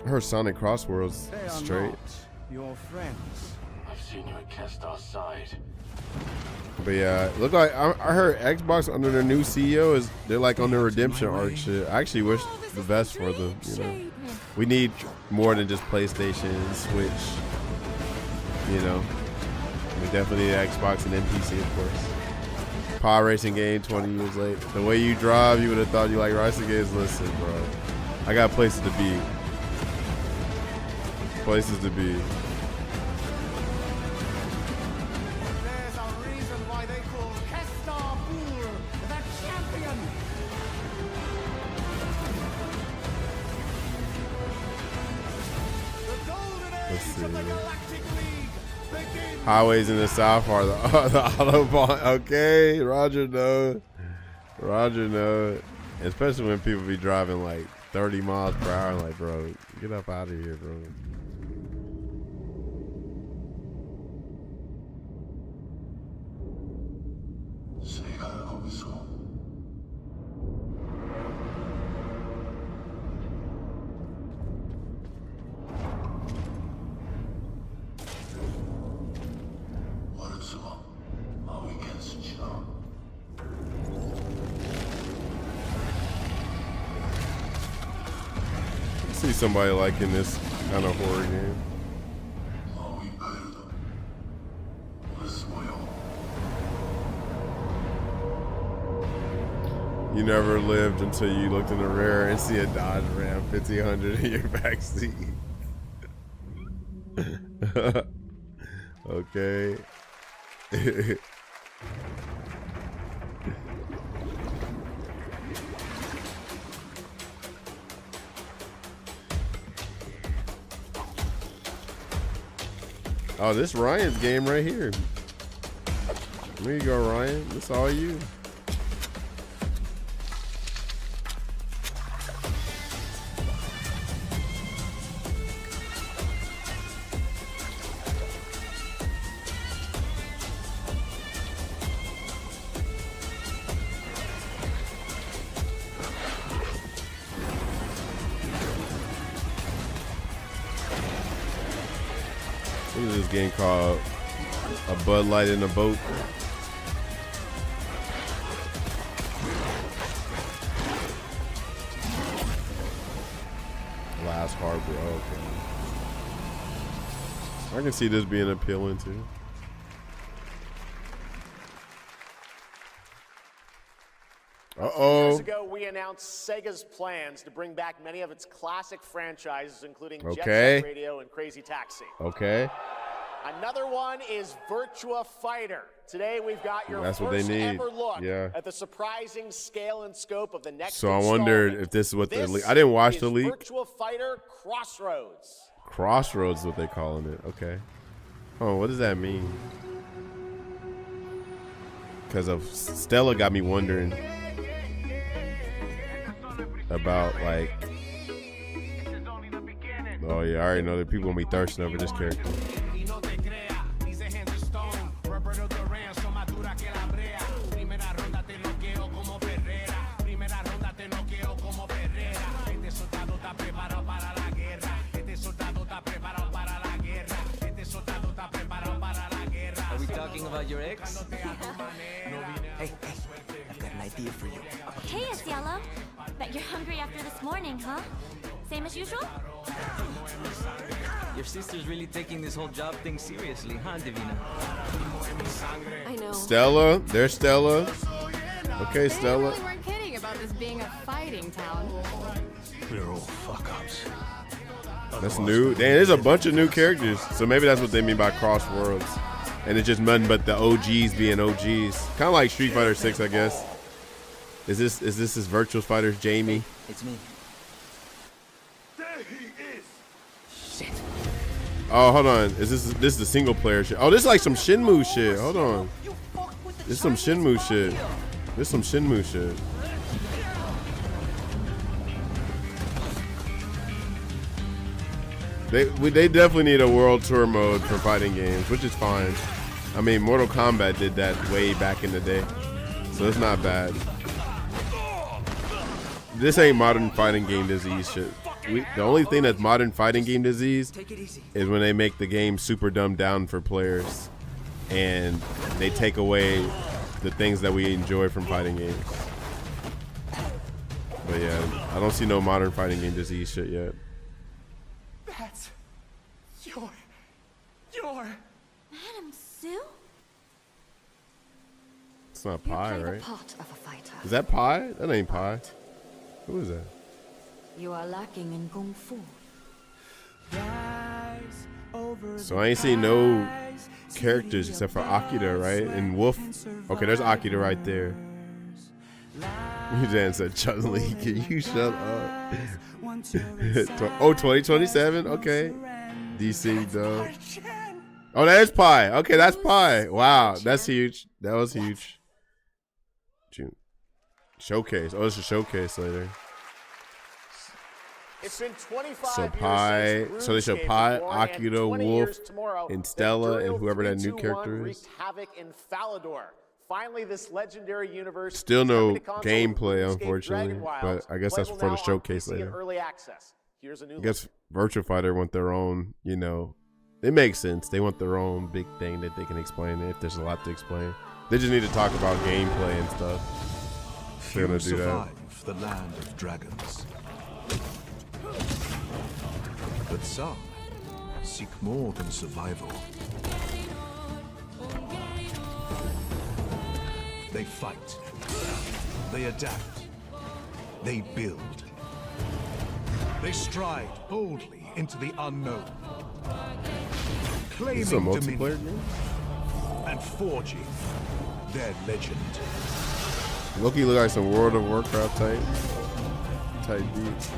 heard Sonic Crossworld's straight. Your friends. I've seen you at Kestar's side. But yeah, look like I heard Xbox under their new CEO is they're like on their redemption arc shit. I actually wish the best for them. You know, we need more than just PlayStation, Switch. You know, we definitely need Xbox and NPC, of course. Pod racing game 20 years late. The way you drive, you would have thought you like racing games. Listen, bro, I got places to be. Places to be. Let's see. Highways in the south are the Autobahn. Okay, Roger knows. Roger knows. Especially when people be driving like 30 miles per hour. Like, bro, get up out of here, bro. See somebody liking this kind of horror game. You never lived until you looked in the rear and see a Dodge Ram 1500 in your backseat. Okay. Oh, this Ryan's game right here. There you go, Ryan. That's all you. What is this game called? A Bud Light in a Boat. Last Harbor. Oh, okay. I can see this being appealing too. Uh-oh. Years ago, we announced Sega's plans to bring back many of its classic franchises, including Jet Okay. Set Radio and Crazy Taxi. Okay. Another one is Virtua Fighter. Today, we've got your That's first what they need. ever look Yeah. at the surprising scale and scope of the next So I wondered installment. if this is what the This leak. I didn't watch is the leak. Virtua Fighter Crossroads. Crossroads is what they calling it. Okay. Oh, what does that mean? Because of Stella got me wondering about like. Oh yeah, I already know that people gonna be thirsting over this character. Are we talking about your ex? Hey, I've got an idea for you. Hey, Asiello. Bet you're hungry after this morning, huh? Same as usual? Your sister's really taking this whole job thing seriously, huh, Divina? I know. Stella, there's Stella. Okay, They Stella. really weren't kidding about this being a fighting town. We're all fuck-ups. That's new. Damn, there's a bunch of new characters. So maybe that's what they mean by cross worlds. And it's just nothing but the OGs being OGs. Kind of like Street Fighter 6, I guess. Is this his Virtual Fighter's Jamie? It's me. Oh, hold on. Is this the single player shit? Oh, this is like some Shenmue shit. Hold on. This is some Shenmue shit. This is some Shenmue shit. They definitely need a world tour mode for fighting games, which is fine. I mean, Mortal Kombat did that way back in the day, so it's not bad. This ain't modern fighting game disease shit. The only thing that's modern fighting game disease is when they make the game super dumbed down for players, and they take away the things that we enjoy from fighting games. But yeah, I don't see no modern fighting game disease shit yet. That's your... Madam Sue? It's not You Pi, play the right? part of a fighter. Is that Pi? That ain't Pi. Who is that? You are lacking in kung fu. So I ain't seen no characters except for Akira, right? And Wolf. Okay, there's Akira right there. You Dan said, Chun-Li, can you shut up? Oh, 2027? Okay. DC, though. Oh, that is Pi. Okay, that's Pi. Wow, that's huge. That was huge. June. Showcase. Oh, it's a showcase later. It's been 25 So years Pi, since so they show RuneScape Pi, was born, and Akira, 20 Wolf, years tomorrow, and the Stella, and Imperial whoever that new 321 character is. wreaked havoc in Falador. Finally, this legendary universe Still is no coming to console with gameplay, RuneScape unfortunately, Dragon but Wilds, I guess that's playable for the now on showcase PC in later. early access. Here's a new I guess Virtua Fighter want their own, you know, it makes sense. They want their own big thing that they can explain if there's a lot to explain. They just need to talk about gameplay and stuff. They're gonna Few do that. survive the land of dragons. But some seek more than survival. They fight. They adapt. They build. They stride boldly into the unknown, claiming This is a multiplayer dominion game? and forging their legend. Loki look like some World of Warcraft type beats.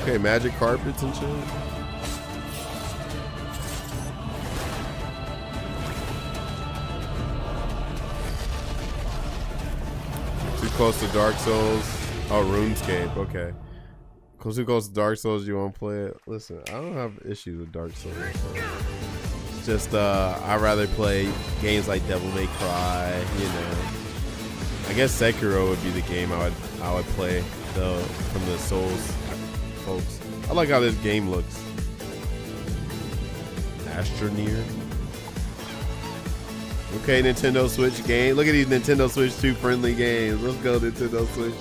Okay, magic carpets and shit. Too close to Dark Souls. Oh, RuneScape. Okay. Too close to Dark Souls. You won't play it. Listen, I don't have issues with Dark Souls. It's just I'd rather play games like Devil May Cry. You know. I guess Sekiro would be the game I would play though from the Souls folks. I like how this game looks. Astroneer. Okay, Nintendo Switch game. Look at these Nintendo Switch 2 friendly games. Let's go, Nintendo Switch.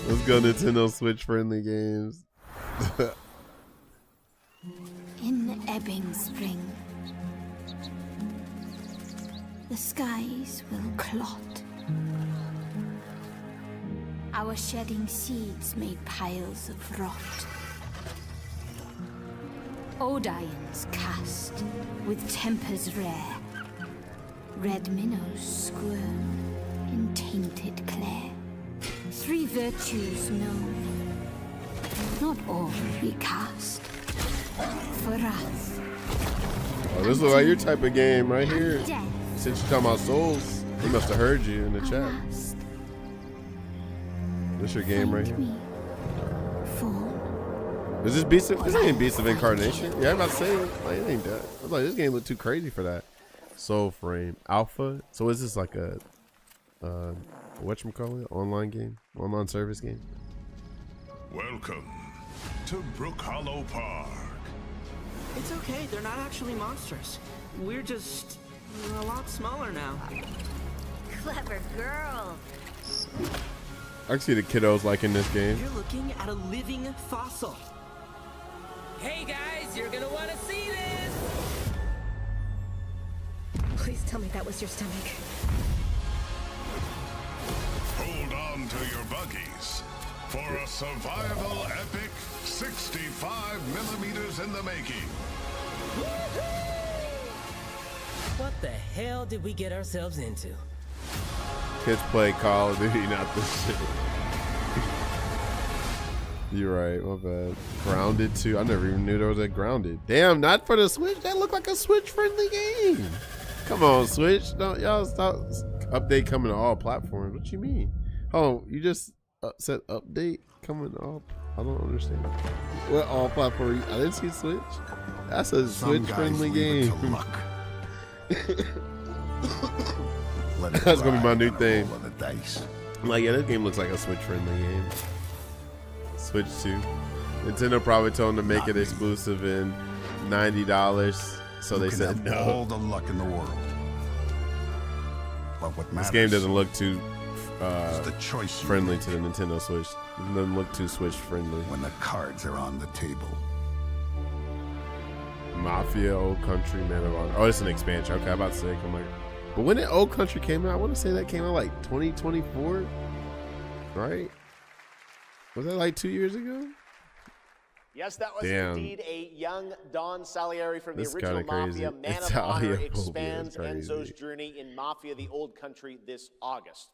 Let's go, Nintendo Switch friendly games. In Ebbing Spring. the skies will clot. Our shedding seeds made piles of rot. Odions cast with tempers rare. Red minnows squirm in tainted clay. 3 virtues known, not all we cast. For us. Oh, this looks like your type of game right here. Since you're talking about souls, he must have heard you in the chat. This your game right here. Is this Beast of, this ain't Beast of Incarnation? Yeah, I'm about to say like, it ain't that. I was like, this game look too crazy for that. Soul Frame Alpha. So is this like a whatchamacallit, online game, online service game? Welcome to Brook Hollow Park. It's okay, they're not actually monsters. We're just a lot smaller now. Clever girl. I can see the kiddos liking this game. You're looking at a living fossil. Hey guys, you're gonna want to see this! Please tell me that was your stomach. Hold on to your buggies for a survival epic 65 millimeters in the making. What the hell did we get ourselves into? Kids play Call of Duty, not this shit. You're right, my bad. Grounded 2. I never even knew there was a Grounded. Damn, not for the Switch. That looked like a Switch-friendly game. Come on, Switch. Don't y'all stop. Update coming to all platforms. What you mean? Oh, you just said update coming to all. I don't understand. What all platforms? I didn't see Switch. That's a Switch-friendly game. That's gonna be my new thing. Like, yeah, this game looks like a Switch-friendly game. Switch 2. Nintendo probably told them to make it exclusive in $90, so they said no. All the luck in the world. But what matters, this game doesn't look too the choice friendly to the Nintendo Switch. It doesn't look too Switch friendly. When the cards are on the table. Mafia, Old Country, Man of Honor. Oh, it's an expansion. Okay, I'm about to say, I'm like, but when did Old Country came out? I want to say that came out like 2024, right? Was that like 2 years ago? Yes, that was Damn. indeed a young Don Salieri from the This original kinda crazy. Mafia. Man It's of Honor audiophobia, expands it's crazy. Enzo's journey in Mafia, the Old Country this August.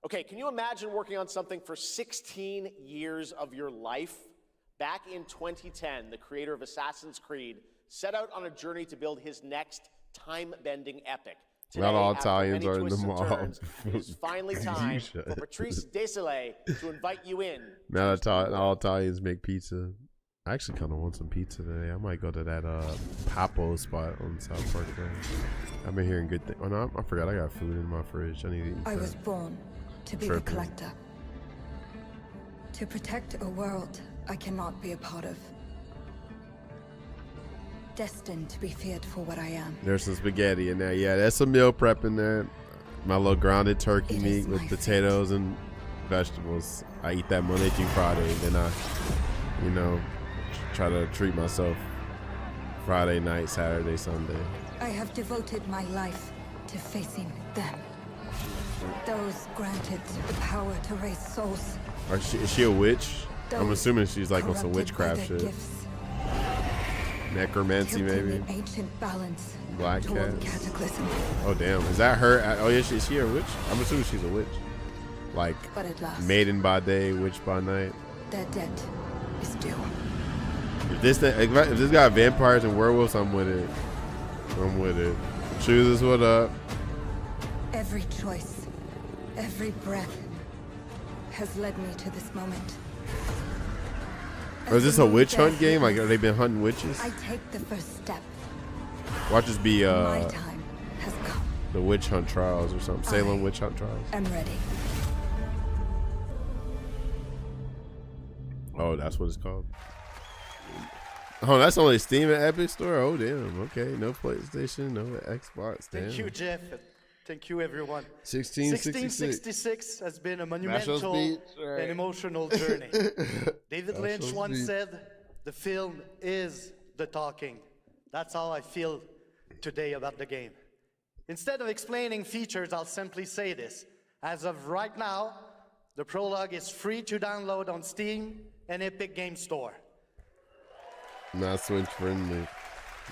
Okay, can you imagine working on something for 16 years of your life? Back in 2010, the creator of Assassin's Creed set out on a journey to build his next time-bending epic. Today, Not all after Italians many are in the twists and mob. turns, it is finally time You for should. Patrice Desilets to invite you in. Now that all Italians make pizza. I actually kind of want some pizza today. I might go to that Papo spot on South Park there. I've been hearing good things. Oh no, I forgot I got food in my fridge. I need to eat I that. was born to be the collector. To protect a world I cannot be a part of. Destined to be feared for what I am. There's some spaghetti in there. Yeah, there's some meal prep in there. My little grounded turkey meat with potatoes and vegetables. I eat that Monday through Friday. Then I, you know, try to treat myself Friday night, Saturday, Sunday. I have devoted my life to facing them. Those granted the power to raise souls. Is she a witch? I'm Those assuming she's like on some corrupted by witchcraft their shit. gifts. Necromancy, Tilting maybe. the ancient balance Black toward Cat. cataclysm. Oh damn, is that her? Oh yeah, is she a witch? I'm assuming she's a witch. Like But at last, maiden by day, witch by night. their debt is due. If this got vampires and werewolves, I'm with it. I'm with it. Choose what up. Every choice, every breath has led me to this moment. Or is this a witch hunt game? Like, have they been hunting witches? I take the first step. Watch this be My time has come. the witch hunt trials or something. Salem witch hunt trials. I'm ready. Oh, that's what it's called. Oh, that's only Steam and Epic Store. Oh damn. Okay, no PlayStation, no Xbox. Damn. Thank you, Jeff. Thank you, everyone. 1666 has been a National monumental speech, right. and emotional journey. David National Lynch once speech. said, "The film is the talking." That's how I feel today about the game. Instead of explaining features, I'll simply say this. As of right now, the prologue is free to download on Steam and Epic Game Store. Not Switch friendly.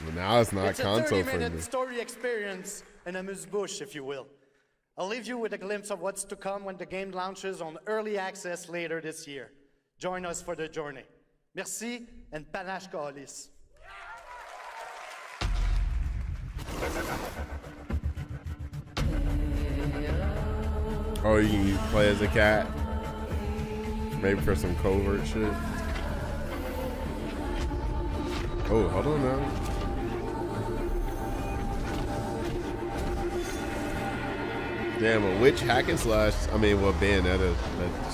But now it's not console It's a 30-minute friendly. story experience and amuse-bouche, if you will. I'll leave you with a glimpse of what's to come when the game launches on early access later this year. Join us for the journey. Merci and panache kalis. Oh, you can play as a cat? Maybe for some covert shit. Oh, hold on now. Damn, a witch hack and slash. I mean, well, Bayonetta,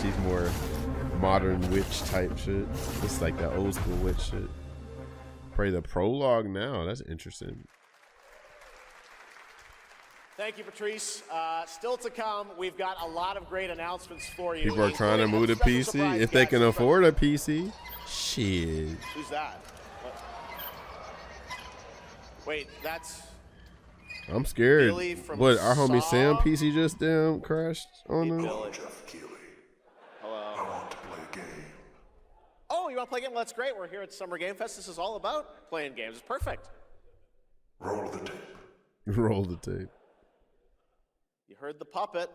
she's more modern witch type shit. It's like that old school witch shit. Play the prologue now. That's interesting. Thank you, Patrice. Still to come, we've got a lot of great announcements for you. People are trying to move to PC if they can afford a PC. Shit. Who's that? What? Wait, that's... I'm scared. Billy from What, our homie Saw? Sam PC just damn crashed on him? Hello. Oh, you want to play a game? Well, that's great. We're here at Summer Game Fest. This is all about playing games. It's perfect. Roll the tape. Roll the tape. You heard the puppet.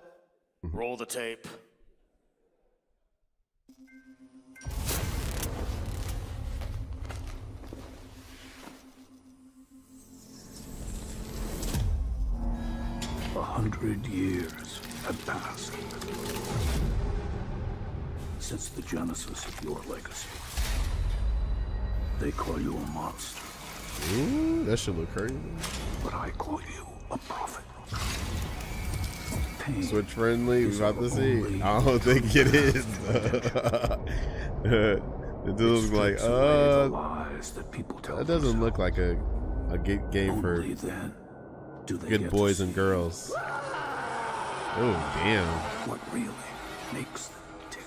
Roll the tape. A 100 years have passed since the genesis of your legacy. They call you a monster. Ooh, that should look crazy. But I call you a prophet. Switch friendly, we about to see. I don't think it is. It does look like, that doesn't look like a game for good boys and girls. Oh, damn. What really makes them tick?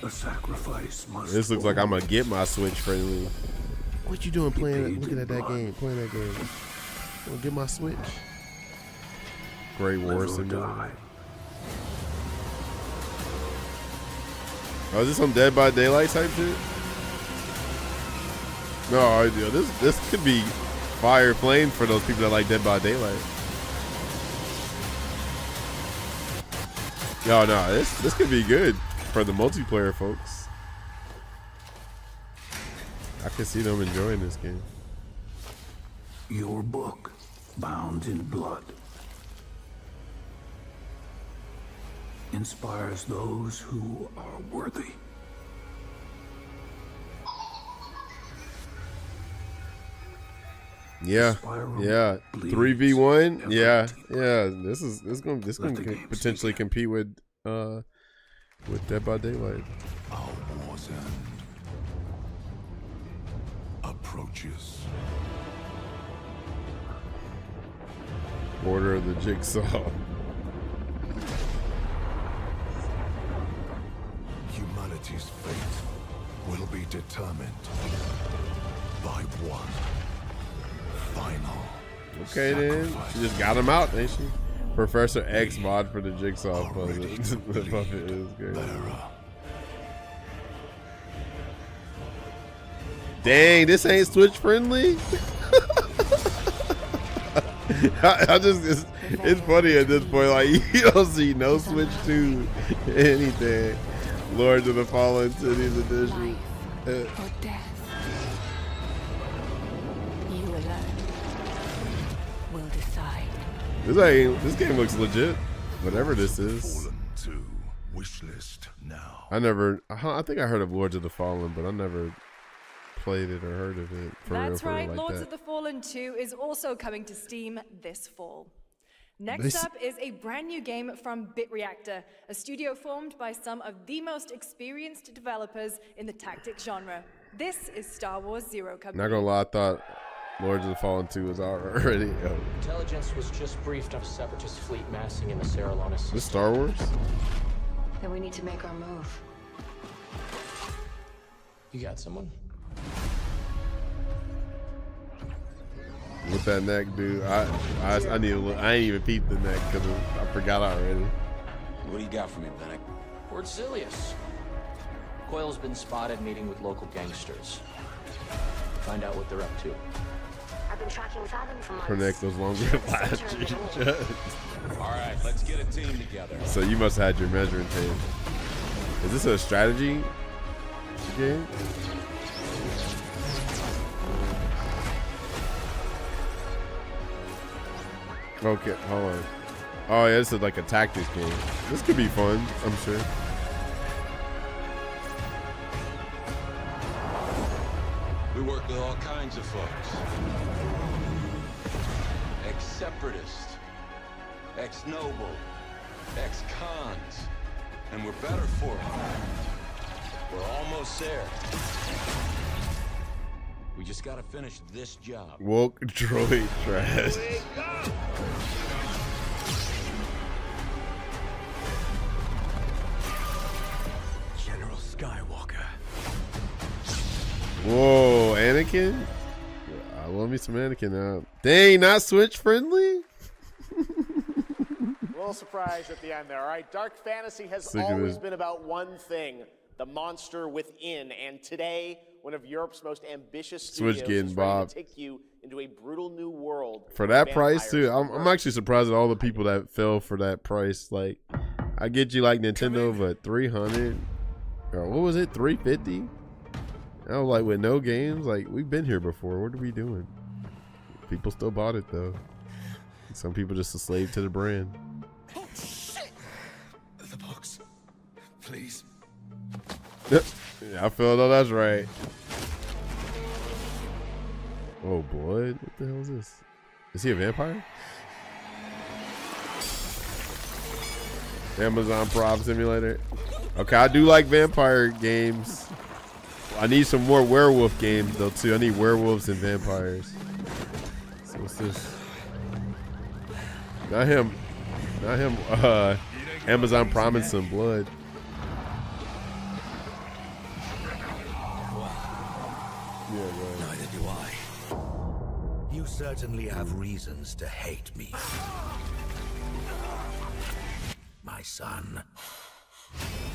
A sacrifice must. This looks like I'm gonna get my Switch friendly. What you doing playing? Looking at that game, playing that game. I'm gonna get my Switch. Great War Simulator. Oh, is this some Dead by Daylight type shit? No idea. This could be fire flame for those people that like Dead by Daylight. Yo, no, this could be good for the multiplayer folks. I can see them enjoying this game. Your book, bound in blood, inspires those who are worthy. Yeah, yeah. 3v1. Yeah, yeah. This gonna potentially compete with Dead by Daylight. Our war's end approaches. Order of the Jigsaw. Humanity's fate will be determined by one final. Okay then, she just got him out, ain't she? Professor X mod for the Jigsaw puzzle. The puppet is good. Dang, this ain't Switch friendly. It's funny at this point. Like you don't see no Switch 2 anything. Lords of the Fallen Cities edition. Or death. You alone will decide. This game looks legit. Whatever this is. Fallen 2 wish list now. I think I heard of Lords of the Fallen, but I never played it or heard of it. That's right, like Lords that. of the Fallen 2 is also coming to Steam this fall. Next up is a brand new game from BitReactor, a studio formed by some of the most experienced developers in the tactics genre. This is Star Wars Zero Company. Not gonna lie, I thought Lords of the Fallen 2 was already. Intelligence was just briefed of a separatist fleet massing in the Saralona system. This Star Wars? Then we need to make our move. You got someone? with that neck, dude. I need to look. I ain't even peeped the neck because I forgot already. What do you got for me, Bennick? Port Silius. Coil's been spotted meeting with local gangsters. Find out what they're up to. I've been tracking Fathom for months. Her neck was longer than last year. All right, let's get a team together. So you must have had your measuring tape. Is this a strategy game? Okay, hold on. Oh yeah, this is like a tactics game. This could be fun, I'm sure. We work with all kinds of folks. Ex-separatists, ex-noble, ex-cons, and we're better for it. We're almost there. We just gotta finish this job. Woke droid trash. General Skywalker. Whoa, Anakin? I love me some Anakin now. Dang, not Switch friendly? A little surprise at the end there. All right, dark fantasy has always been about one thing, the monster within. And today, one of Europe's most ambitious studios is ready to take you into a brutal new world. For that price, too. I'm actually surprised at all the people that fell for that price. Like, I get you like Nintendo, but 300 or what was it, 350? I was like, with no games, like we've been here before. What are we doing? People still bought it though. Some people just a slave to the brand. Oh shit! The books, please. Yep. Yeah, I feel though that's right. Oh boy, what the hell is this? Is he a vampire? Amazon Prop Simulator. Okay, I do like vampire games. I need some more werewolf games though too. I need werewolves and vampires. So what's this? Not him. Not him. Amazon promised some blood. Yeah, right. Neither do I. You certainly have reasons to hate me. My son,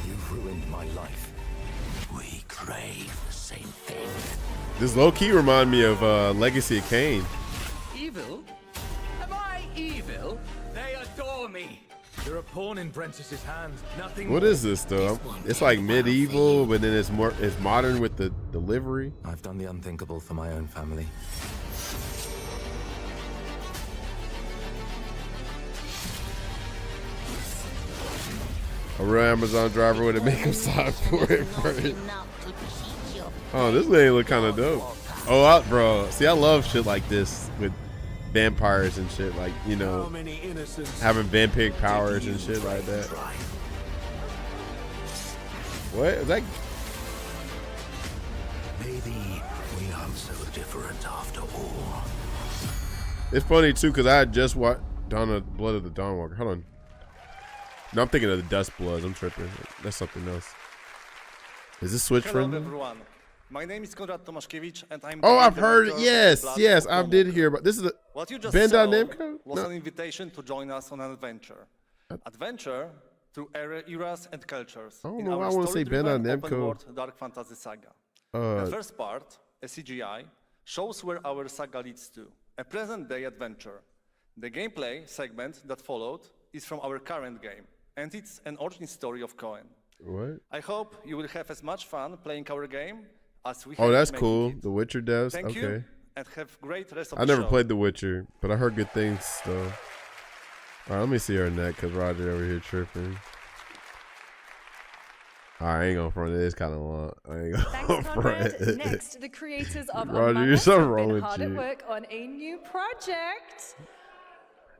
you've ruined my life. We crave the same thing. This low-key remind me of Legacy of Kain. Evil? Am I evil? They adore me. You're a pawn in Brentice's hand. Nothing. What is this though? It's like medieval, but then it's modern with the delivery. I've done the unthinkable for my own family. A real Amazon driver would have made him sign for it first. Oh, this thing look kind of dope. Oh, bro. See, I love shit like this with vampires and shit. Like, you know, having vampiric powers and shit like that. What? Is that? Maybe we aren't so different after all. It's funny, too, because I had just watched Dawn of Blood of the Dawnwalker. Hold on. No, I'm thinking of the Dust Bloods. I'm tripping. That's something else. Is this Switch friendly? Hello everyone. My name is Konrad Tomaszkiewicz and I'm Oh, I've heard it. Yes, yes, I did hear about this. Is a What you just Bandai saw Namco? was No. an invitation to join us on an adventure. Adventure through eras and cultures. I don't in know why our I wanna say story-driven Bandai open Namco. world dark fantasy saga. The first part, a CGI, shows where our saga leads to. A present-day adventure. The gameplay segment that followed is from our current game, and it's an origin story of Cohen. What? I hope you will have as much fun playing our game as we Oh, had that's making cool. it. The Witcher devs. Thank Okay. you, and have great rest of I the never show. played The Witcher, but I heard good things though. All right, let me see her neck because Roger over here tripping. All right, I ain't gonna front it. It's kind of long. I ain't gonna Thanks, front Conrad. it. Next, the creators of Roger, Among you're Us so have wrong been with hard you. at work on a new project.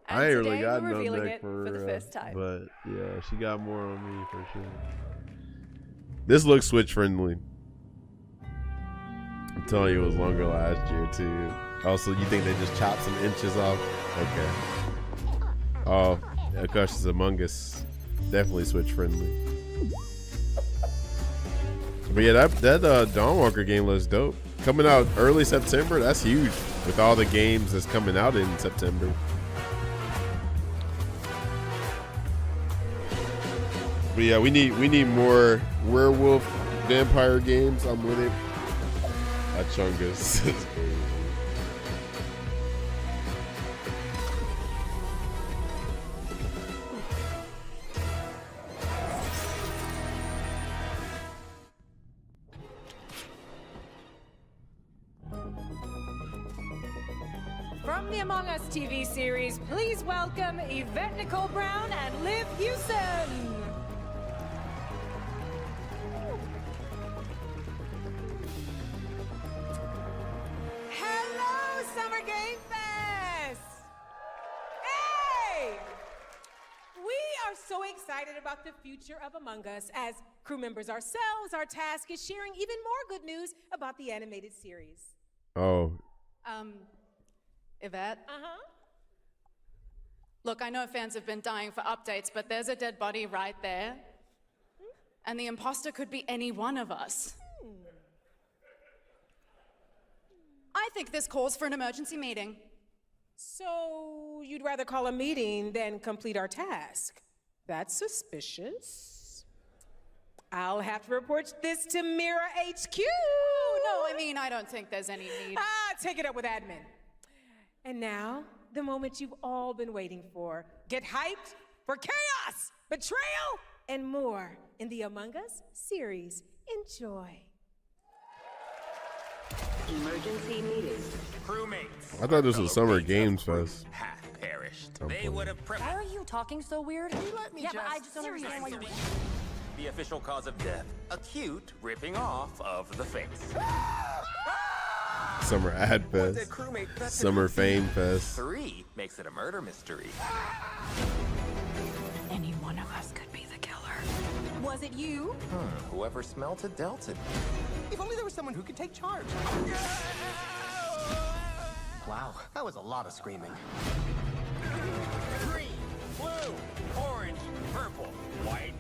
I ain't really today got we're no revealing neck it for the first time. But yeah, she got more on me for sure. This looks Switch friendly. I'm telling you, it was longer last year too. Also, you think they just chopped some inches off? Okay. Oh, of course, it's Among Us. Definitely Switch friendly. But yeah, that Dawnwalker game looks dope. coming out early September. That's huge with all the games that's coming out in September. But yeah, we need more werewolf vampire games. I'm with it. Chungus is crazy. From the Among Us TV series, please welcome Yvette Nicole Brown and Liv Hewson. Hello, Summer Game Fest! Hey! We are so excited about the future of Among Us. As crew members ourselves, our task is sharing even more good news about the animated series. Oh. Yvette? Look, I know fans have been dying for updates, but there's a dead body right there. And the imposter could be any one of us. I think this calls for an emergency meeting. So you'd rather call a meeting than complete our task? That's suspicious. I'll have to report this to Mira HQ. Oh, no, I mean, I don't think there's any need. Take it up with admin. And now, the moment you've all been waiting for. Get hyped for chaos, betrayal, and more in the Among Us series. Enjoy. Emergency meeting. I thought this was Summer Games Fest. Half perished. They would have Why are you talking so weird? Let me yeah, but I just don't understand why you're... The official cause of death: acute ripping off of the face. Summer Ad Fest. Summer Fame Fest. 3 makes it a murder mystery. Any one of us could be the killer. Was it you? Whoever smelt it dealt it. If only there was someone who could take charge. Wow, that was a lot of screaming. Green, blue, orange, purple, white,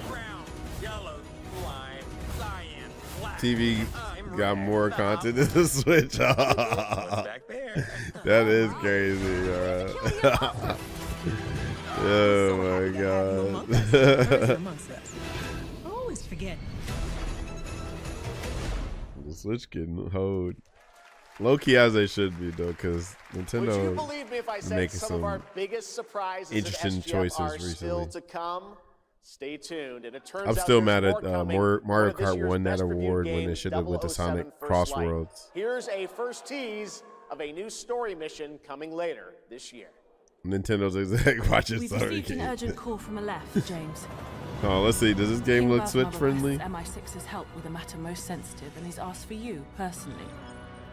brown, yellow, lime, cyan, black. TV got more content than the Switch. Back there. That is crazy. Oh my god. Always forget. The Switch getting hoed. Low key as they should be though, because Nintendo. Would you believe me if I said making some of our biggest surprises interesting at SGF choices are recently. still to come? Stay tuned. And it turns I'm out still there's mad more at coming. Mario One of this Kart year's won that best reviewed award when game, they should have went to 007 Sonic First Light. Crossroads. Here's a first tease of a new story mission coming later this year. Nintendo's exec watches We've Summer received an Games. urgent call from Aleph, James. Oh, let's see. Does this game look Switch friendly? MI6's help with a matter most sensitive, and he's asked for you personally.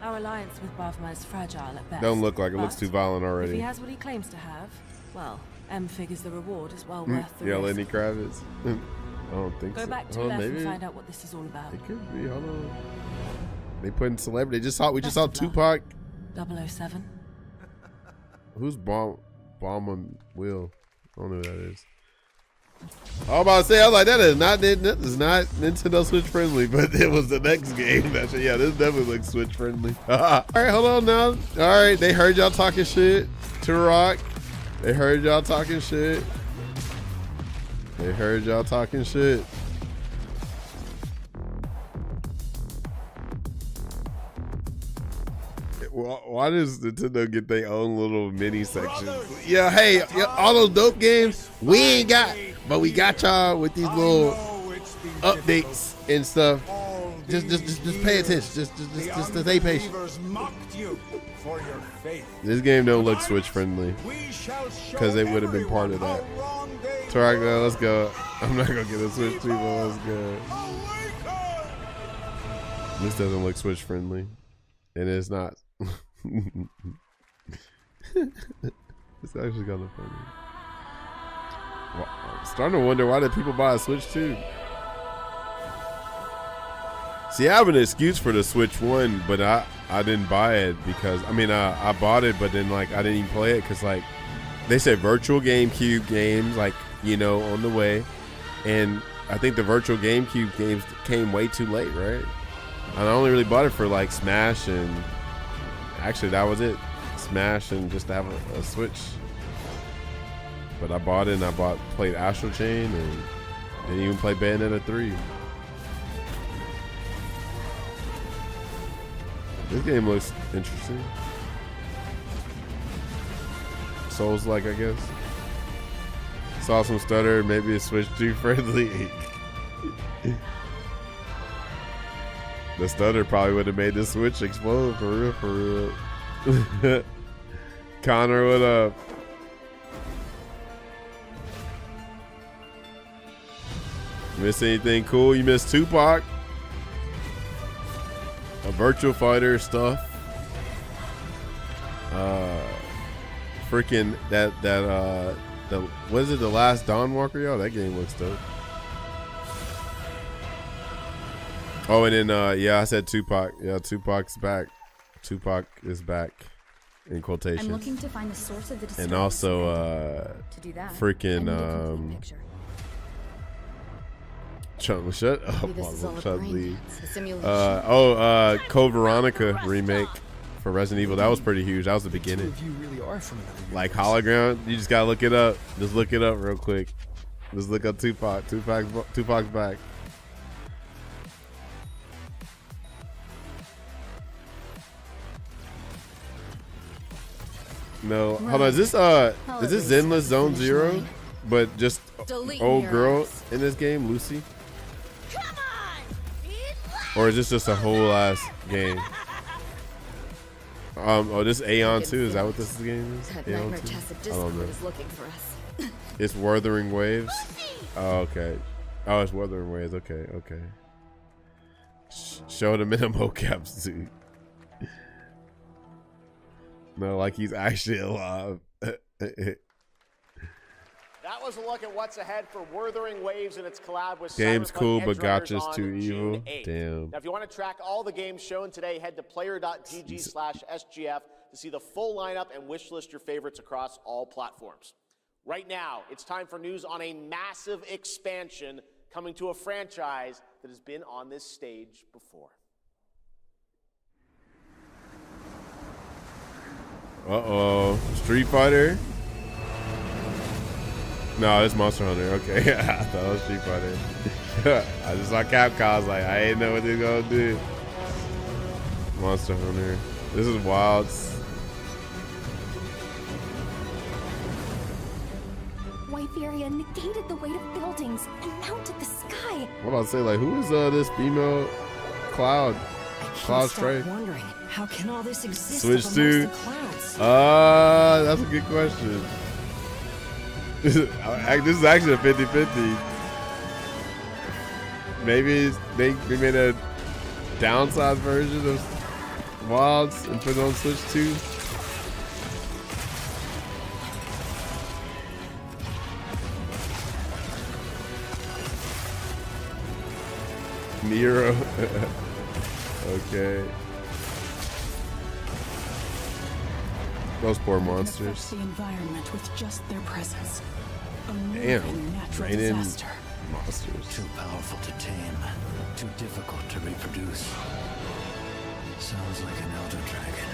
Our alliance with Bavma is fragile at best. Don't look like it looks too violent If already. he has what he claims to have, well, M figures the reward is well worth the Yeah, risk. Lenny Kravitz. I don't think Go so. back to Oh, Aleph maybe and find out what this is all about. it could be. Hold on. They putting celebrity. We just saw Tupac. 007. Who's Bomb and Will? I don't know who that is. I was about to say, I was like, that is not Nintendo Switch friendly, but it was the next game. Yeah, this definitely looks Switch friendly. All right, hold on now. All right, they heard y'all talking shit. Turok. They heard y'all talking shit. They heard y'all talking shit. Why does Nintendo get their own little mini sections? Yeah, hey, all those dope games we ain't got, but we got y'all with these little updates and stuff. Just pay attention. Just stay patient. This game don't look Switch friendly because they would have been part of that. Turok, let's go. I'm not gonna get a Switch, people. Let's go. This doesn't look Switch friendly, and it's not. It's actually kind of funny. Well, I'm starting to wonder, why did people buy a Switch 2? See, I have an excuse for the Switch 1, but I didn't buy it because, I bought it, but then, like, I didn't even play it because, like, they said virtual GameCube games, like, on the way. And I think the virtual GameCube games came way too late, right? And I only really bought it for like Smash, and actually that was it. Smash and just to have a Switch. But I bought it, and played Astral Chain, and didn't even play Bayonetta 3. This game looks interesting. Souls-like, I guess. Saw some stutter, maybe a Switch 2 friendly. The stutter probably would have made the Switch explode, for real, for real. Connor, what up? Miss anything cool? You missed Tupac. A Virtual Fighter stuff. Freaking what is it? The Last Dawn Walker, yo. That game looks dope. Oh, and then yeah, I said Tupac. Yeah, Tupac's back. Tupac is back in quotations. I'm looking to find the source of the disturbance. And also to do that, freaking shut up, Code Veronica remake for Resident Evil. That was pretty huge. That was the beginning. You really are from like hologram. You just gotta look it up. Just look it up real quick. Just look up Tupac. Tupac's back. No, hold on. Is this Zenless Zone Zero, but just old girl in this game, Lucy? Or is this just a whole ass game? Oh, this Aeon 2. Is that what this game is? Aeon 2? I don't know. It's Wuthering Waves. Oh, okay. Oh, it's Wuthering Waves. Okay, okay. Show them in a mocap suit. No, like he's actually alive. That was a look at what's ahead for Wuthering Waves and its collab with Game's Cyberpunk cool, but Edgerunners gotcha's on too evil. June 8th. Damn. Now, if you want to track all the games shown today, head to player.gg/SGF to see the full lineup and wish list your favorites across all platforms. Right now, it's time for news on a massive expansion coming to a franchise that has been on this stage before. Uh-oh. Street Fighter? No, it's Monster Hunter. Okay. I thought it was Street Fighter. I just saw Capcom. I was like, I ain't know what they're gonna do. Monster Hunter. This is wild. White Furia negated the weight of buildings and mounted the sky. I'm about to say, like, who is this female Cloud? Cloud Stray? Wondering, how can all this exist Switch amongst 2? the clouds? That's a good question. This is actually a 50-50. Maybe they made a downside version of Wilds and put it on Switch 2. Nero. Okay. Those poor monsters. The environment with just their presence. Damn. Natural Raining disaster. monsters. Too powerful to tame. Too difficult to reproduce. Sounds like an elder dragon.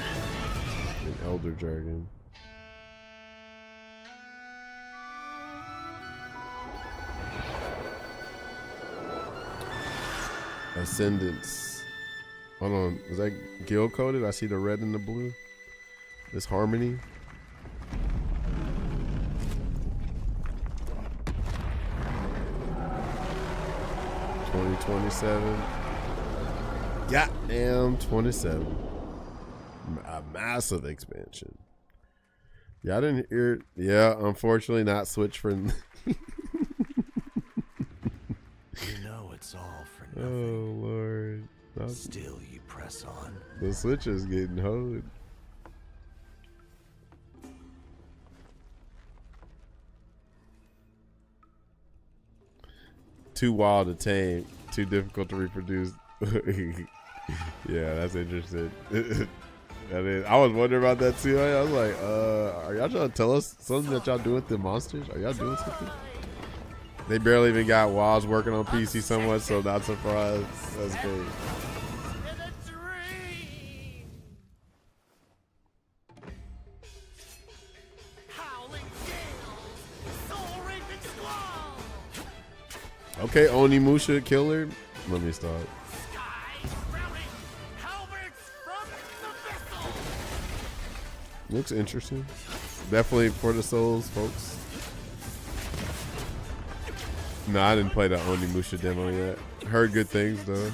An elder dragon. Ascendance. Hold on. Is that guild coded? I see the red and the blue. This Harmony. $2027. Goddamn 27. A massive expansion. Yeah, I didn't hear it. Yeah, unfortunately not Switch friendly. You know it's all for nothing. Oh Lord. Still you press on. The Switch is getting hoed. Too wild to tame, too difficult to reproduce. Yeah, that's interesting. I was wondering about that too. I was like, are y'all trying to tell us something that y'all doing with the monsters? Are y'all doing something? They barely even got Wilds working on PC somewhat, so not surprised. That's great. Okay, Onimusha killer. Let me stop. Looks interesting. Definitely for the souls, folks. No, I didn't play the Onimusha demo yet. Heard good things though.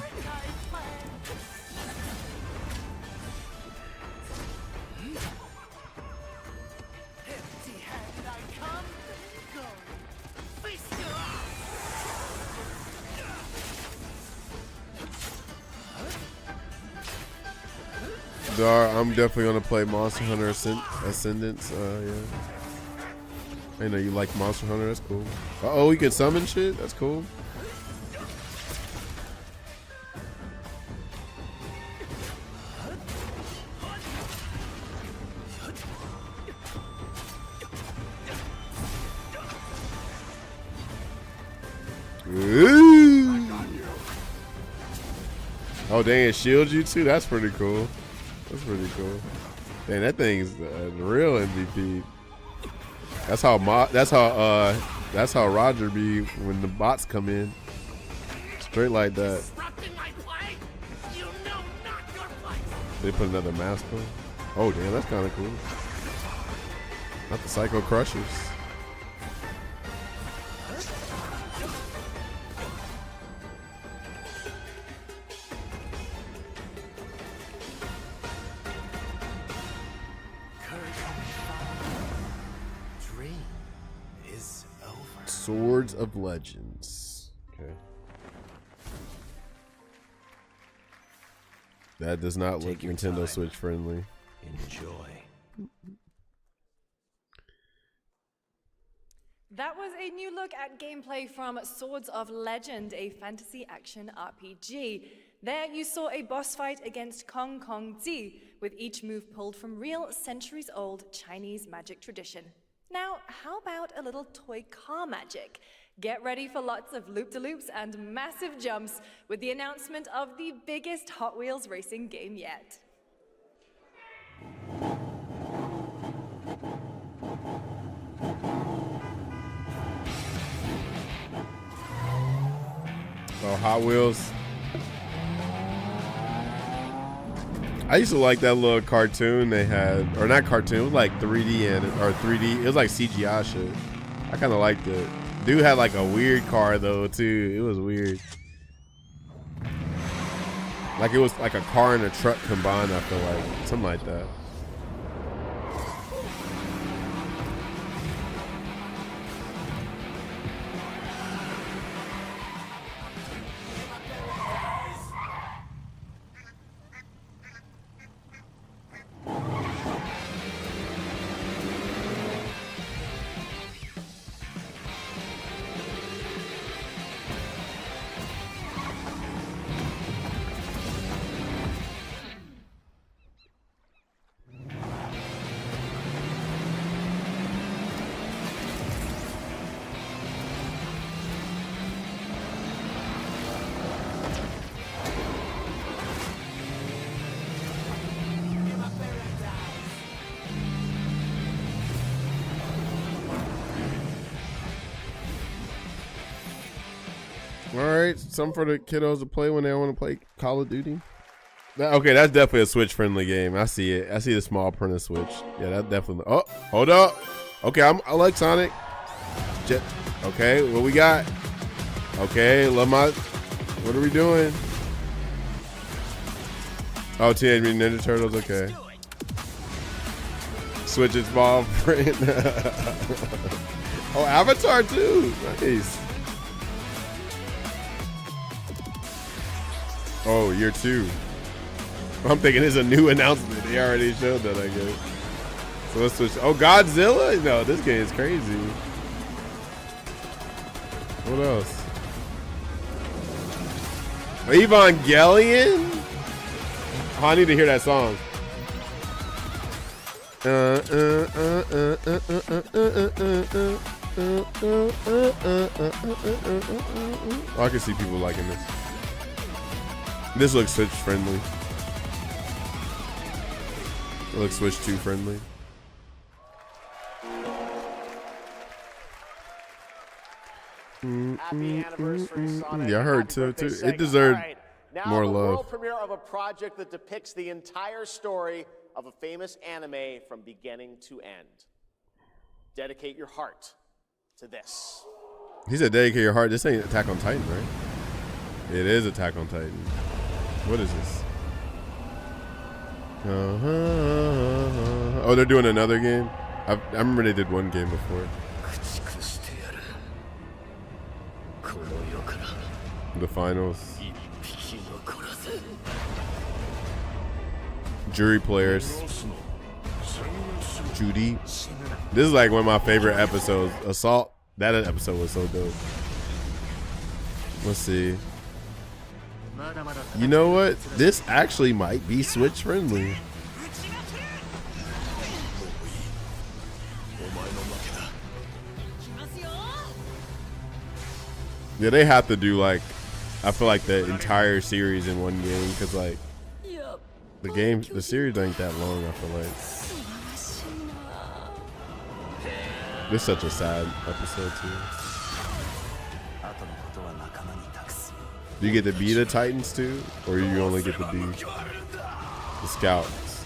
I'm definitely gonna play Monster Hunter Ascendance. Yeah. I know you like Monster Hunter. That's cool. Oh, you can summon shit. That's cool. Ooh. Oh, dang! It shields you too. That's pretty cool. That's pretty cool. Dang, that thing's a real MVP. That's how Roger be when the bots come in. Straight like that. They put another mask on. Oh damn, that's kind of cool. Not the Psycho Crushers. Swords of Legends. Okay. That does not look Nintendo Switch friendly. Enjoy. That was a new look at gameplay from Swords of Legend, a fantasy action RPG. There you saw a boss fight against Kong Kong Zi, with each move pulled from real centuries-old Chinese magic tradition. Now, how about a little toy car magic? Get ready for lots of loop-de-loops and massive jumps with the announcement of the biggest Hot Wheels racing game yet. Oh, Hot Wheels. I used to like that little cartoon they had, or not cartoon, it was like 3D or 3D. It was like CGI shit. I kind of liked it. Dude had like a weird car though too. It was weird. Like it was like a car and a truck combined. I feel like something like that. Alright, something for the kiddos to play when they want to play Call of Duty. Okay, that's definitely a Switch-friendly game. I see it. I see the small print of Switch. Yeah, that definitely. Oh, hold up. Okay, I like Sonic. Okay, what we got? Okay, what are we doing? Oh, Teenage Mutant Ninja Turtles. Okay. Switch is small print. Oh, Avatar too. Nice. Oh, year 2. I'm thinking it's a new announcement. They already showed that, I guess. So let's switch. Oh, Godzilla? No, this game is crazy. What else? Evangelion? Oh, I need to hear that song. Oh, I can see people liking this. This looks Switch friendly. It looks Switch 2 friendly. Happy anniversary, Sonic. Yeah, I heard Happy too. birthday, It Sega. deserved All right, now more the love. world premiere of a project that depicts the entire story of a famous anime from beginning to end. Dedicate your heart to this. He said, "Dedicate your heart." This ain't Attack on Titan, right? It is Attack on Titan. What is this? Oh, they're doing another game. I remember they did one game before. The finals. Jury players. Judy. This is like one of my favorite episodes. Assault. That episode was so dope. Let's see. You know what? This actually might be Switch friendly. Yeah, they have to do like, I feel like the entire series in one game because like the series ain't that long. I feel like this is such a sad episode too. Do you get to be the Titans too, or you only get to be the Scouts?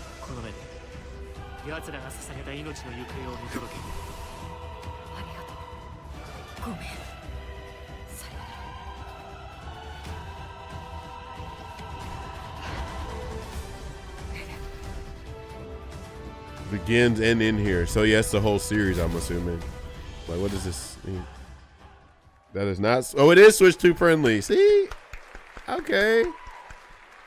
Begins and in here. So yes, the whole series, I'm assuming. Like, what does this mean? That is not. Oh, it is Switch 2 friendly. See? Okay.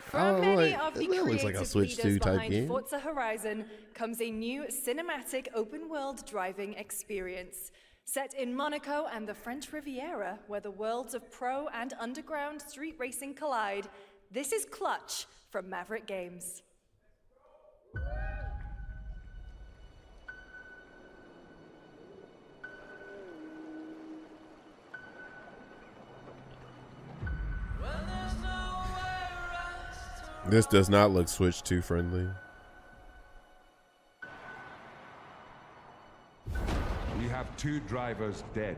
From many of the that looks like a creative Switch 2 leaders type behind game. Forza Horizon comes a new cinematic open-world driving experience. Set in Monaco and the French Riviera, where the worlds of pro and underground street racing collide, this is Clutch from Maverick Games. This does not look Switch 2 friendly. We have 2 drivers dead.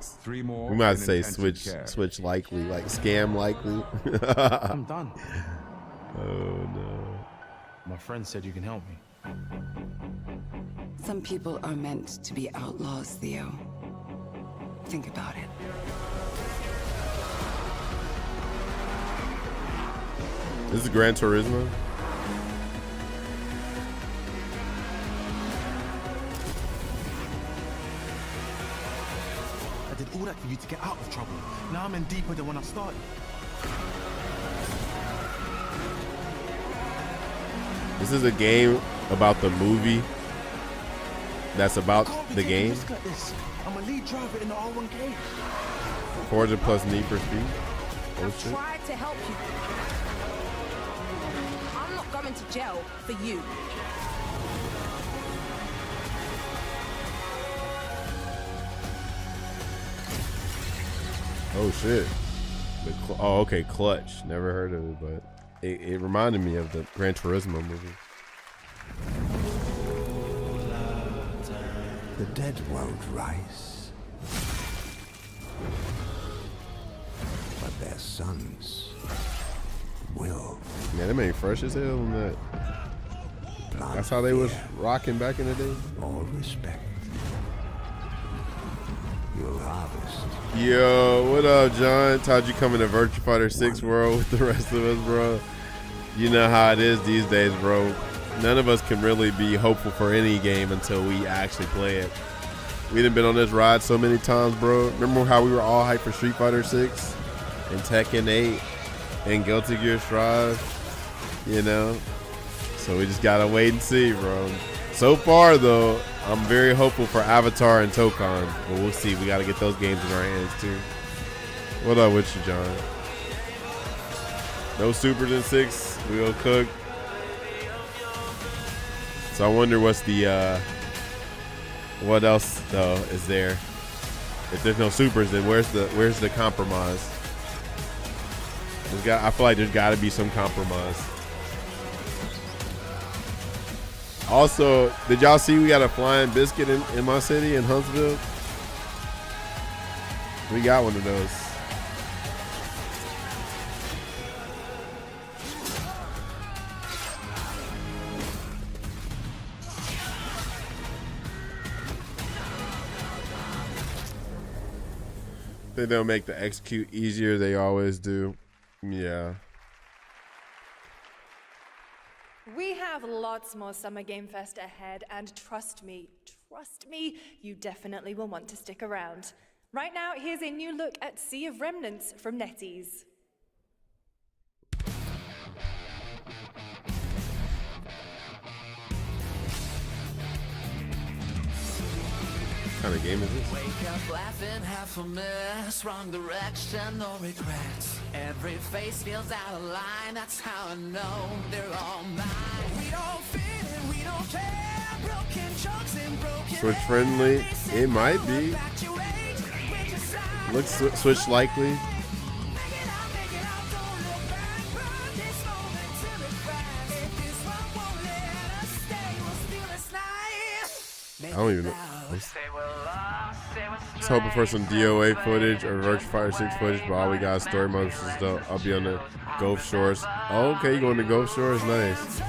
3 more. We might in say intensive care. Switch likely, like scam likely. I'm done. Oh no. My friend said you can help me. Some people are meant to be outlaws, Theo. Think about it. This is Gran Turismo. I did all that for you to get out of trouble. Now I'm in deeper than when I started. This is a game about the movie that's about the game. Risk at this. I'm a lead driver in the R1K. Forza plus Need for Speed. Oh I've shit. tried to help you. I'm not going to jail for you. Oh shit. Oh, okay, Clutch. Never heard of it, but it reminded me of the Gran Turismo movie. The dead won't rise, but their sons will. Man, them ain't fresh as hell on that. That's how they was rocking back in the day. All respect. You'll harvest. Yo, what up, John? How'd you come in the Virtua Fighter 6 world with the rest of us, bro? You know how it is these days, bro. None of us can really be hopeful for any game until we actually play it. We done been on this ride so many times, bro. Remember how we were all hyped for Street Fighter 6 and Tekken 8 and Guilty Gear Strive, you know? So we just gotta wait and see, bro. So far, though, I'm very hopeful for Avatar and Tokon, but we'll see. We gotta get those games in our hands, too. What up with you, John? No Supers in 6. We gonna cook. So I wonder what's the, what else, though, is there? If there's no Supers, then where's the compromise? I feel like there's gotta be some compromise. Also, did y'all see we got a flying biscuit in my city in Huntsville? We got one of those. They don't make the execute easier. They always do. Yeah. We have lots more Summer Game Fest ahead, and trust me, you definitely will want to stick around. Right now, here's a new look at Sea of Remnants from NetEase. What kind of game is this? Wake up laughing, half a mess, wrong direction, no regrets. Every face feels out of line, that's how I know they're all mine. We don't fit and we don't care, broken jokes and broken Switch friendly? It might be. Looks Switch likely. I don't even know. I was hoping for some DOA footage or Virtua Fighter 6 footage, but all we got is story modes and stuff. I'll be on the Gulf Shores. Oh, okay, you going to Gulf Shores? Nice.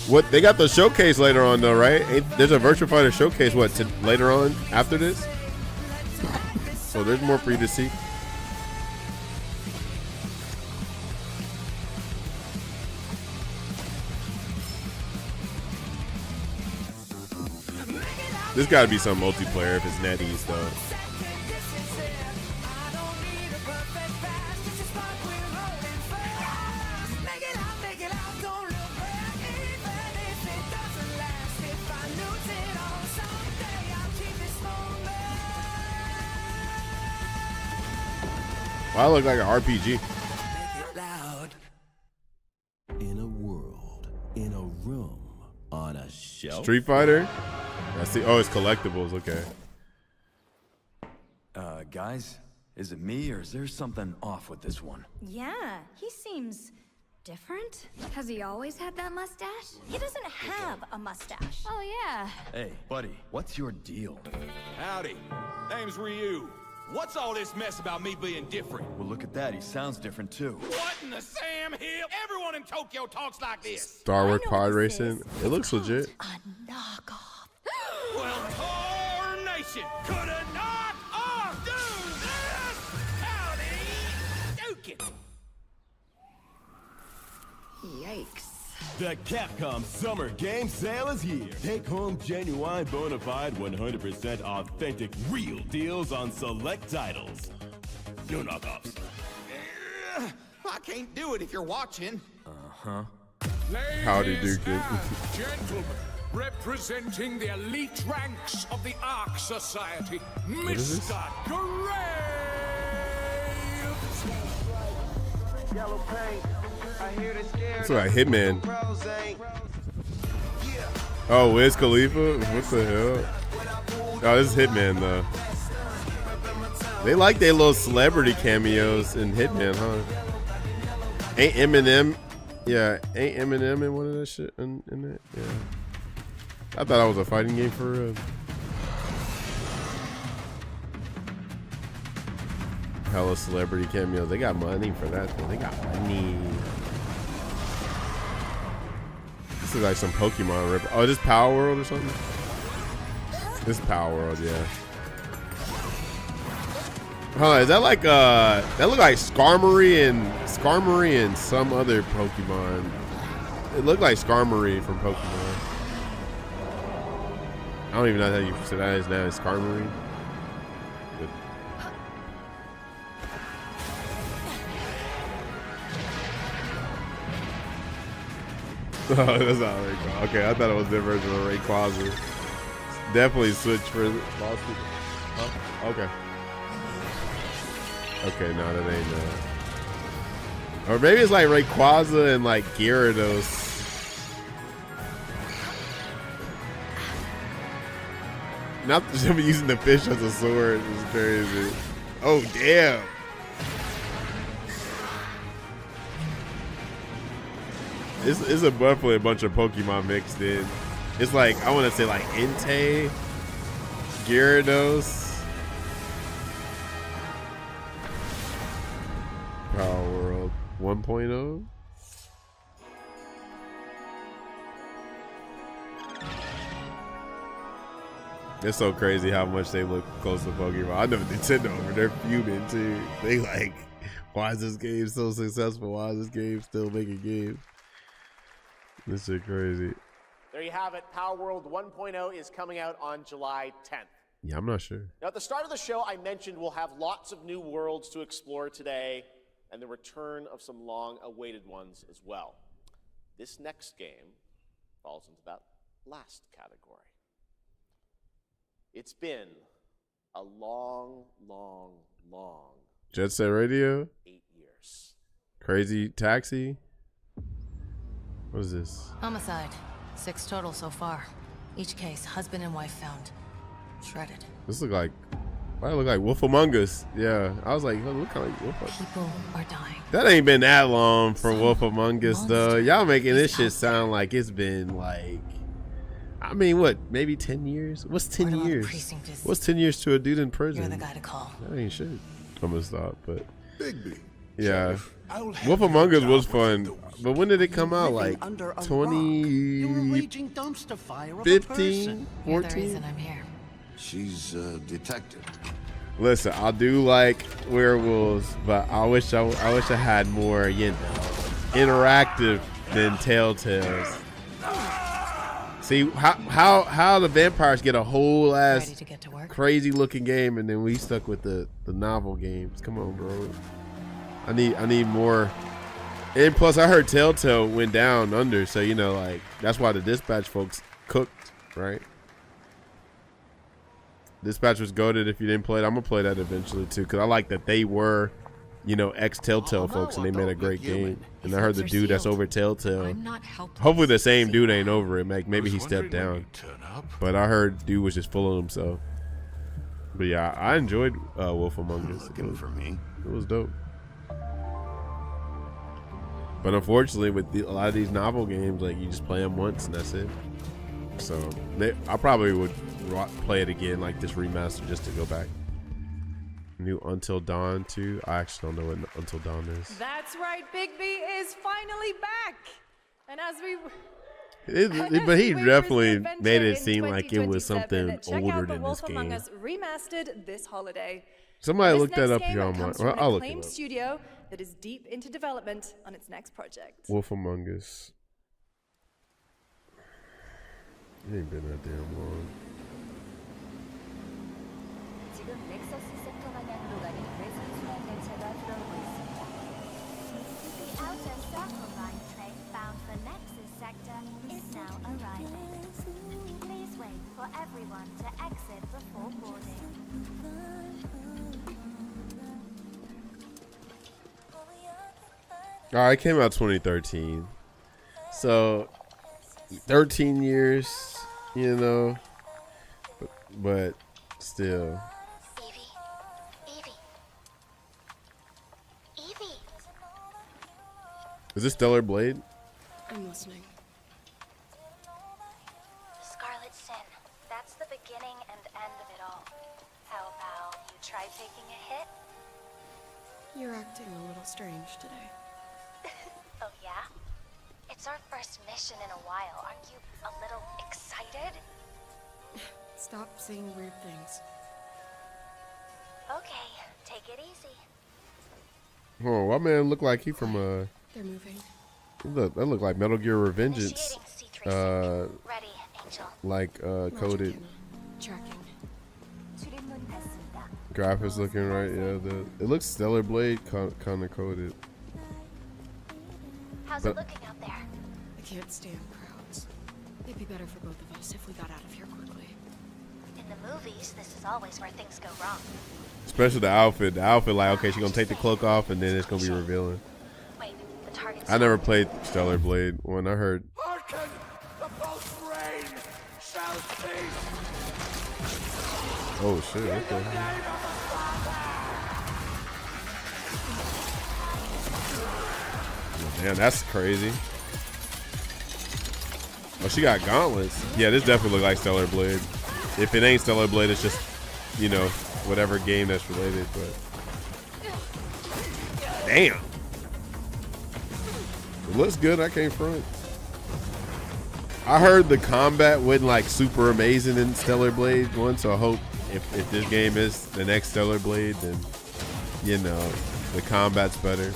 What they got the showcase later on though, right? There's a Virtua Fighter showcase. What later on after this? So there's more for you to see. This got to be some multiplayer if it's NetEase though. Wow, I look like an RPG. In a world, in a room, on a shelf. Street Fighter? I see. Oh, it's collectibles. Okay. Guys, is it me or is there something off with this one? Yeah, he seems different. Has he always had that mustache? He doesn't have a mustache. Oh, yeah. Hey, buddy, what's your deal? Howdy. Name's Ryu. What's all this mess about me being different? Well, look at that. He sounds different too. What in the Sam Hill? Everyone in Tokyo talks like this. Star Wars Pod Racing. It looks legit. Well, Tarnation could have knocked off. Do this. Howdy. Duke it. Yikes. The Capcom Summer Game Sale is here. Take home genuine, bona fide, 100% authentic, real deals on select titles. No knockoffs. I can't do it if you're watching. Uh-huh. Howdy, Duke. Gentlemen, representing the elite ranks of the Ark Society, is this? Mr. Graves! Yellow paint. I hear the scared. That's like Hitman. Oh, Wiz Khalifa? What the hell? Oh, this is Hitman though. They like their little celebrity cameos in Hitman, huh? Ain't Eminem? Yeah, ain't Eminem in one of that shit in it? Yeah. I thought that was a fighting game for real. Hella celebrity cameos. They got money for that. They got money. This is like some Pokemon rip. Oh, this Power World or something? This Power World, yeah. Huh, is that like that look like Skarmory and some other Pokemon. It looked like Skarmory from Pokemon. I don't even know how you say that is now. It's Skarmory. Good. Oh, that's not Rayquaza. Okay, I thought it was their version of Rayquaza. Definitely switch for Lost People. Oh, okay. Okay, no, that ain't Or maybe it's like Rayquaza and like Gyarados. Not him using the fish as a sword is crazy. Oh, damn. It's a definitely a bunch of Pokemon mixed in. It's like, I want to say like Entei, Gyarados. 1.0. It's so crazy how much they look close to Pokemon. I know Nintendo over there fuming too. They like, why is this game so successful? Why is this game still making games? This shit crazy. There you have it. Power World 1.0 is coming out on July 10th. Yeah, I'm not sure. Now, at the start of the show, I mentioned we'll have lots of new worlds to explore today and the return of some long-awaited ones as well. This next game falls into that last category. It's been a long, long, long Jet Set Radio? 8 years. Crazy Taxi? What is this? Homicide. 6 total so far. Each case, husband and wife found. Shredded. This look like, why it look like Wolf Among Us? Yeah, I was like, oh, look kind of like Wolf Among Us. People are dying. That ain't been that long for Wolf Among Us though. Y'all making this shit sound like it's been like, I mean, what, maybe 10 years? What's 10 years? What's 10 years to a dude in prison? You're the guy to call. That ain't shit. I'm gonna stop, but Bigby. yeah. Wolf Among Us was fun, but when did it come out? Like 2015, 14? You're the reason I'm here. She's a detective. Listen, I do like werewolves, but I wish I had more, you know, interactive than Telltales. See how the vampires get a whole ass crazy looking game, and then we stuck with the novel games. Come on, bro. I need more. And plus, I heard Telltale went down under, so you know, like that's why the Dispatch folks cooked, right? Dispatch was goated. If you didn't play it, I'm gonna play that eventually too, because I like that they were, you know, ex-Telltale folks, and they made a great game. And I heard the dude that's over Telltale, hopefully the same dude ain't over it. Maybe he stepped down. But I heard dude was just full of himself. But yeah, I enjoyed Wolf Among Us. It was dope. But unfortunately, with a lot of these novel games, like you just play them once and that's it. So I probably would play it again, like this remaster, just to go back. New Until Dawn 2. I actually don't know what Until Dawn is. That's right, Bigby is finally back. And as we but he definitely made it seem like it was something older than this game. Among Us remastered this holiday. Somebody This look that next up game here on comes my. from I'll an look it acclaimed up. studio that is deep into development on its next project. Wolf Among Us. It ain't been that damn long. 지금 넥서스 섹터만 향으로 가는 외선 순환 열차가 들어오고 있습니다. The outer circle line train bound for Nexus sector is now arriving. Please wait for everyone to exit before boarding. All right, it came out 2013. So 13 years, you know, but still. Evie! Is this Stellar Blade? I'm listening. Scarlet Sin. That's the beginning and end of it all. How about you try taking a hit? You're acting a little strange today. Oh yeah? It's our first mission in a while. Aren't you a little excited? Stop saying weird things. Okay, take it easy. Oh, why man look like he from They're moving. That look like Metal Gear Revengeance. Ready, Angel. Like coded. Tracking. Graphics looking right, yeah. It looks Stellar Blade kind of coded. How's it looking out there? I can't stand crowds. It'd be better for both of us if we got out of here quickly. In the movies, this is always where things go wrong. Especially the outfit. The outfit, like, okay, she's gonna take the cloak off and then it's gonna be revealing. Wait, the target's I never played Stellar Blade when I heard. Hearken! The pulse rain shall cease! Oh shit, okay. Damn, that's crazy. Oh, she got gauntlets. Yeah, this definitely look like Stellar Blade. If it ain't Stellar Blade, it's just, you know, whatever game that's related, but. Damn. It looks good. I can't front. I heard the combat wasn't like super amazing in Stellar Blade 1, so I hope if this game is the next Stellar Blade, then you know the combat's better.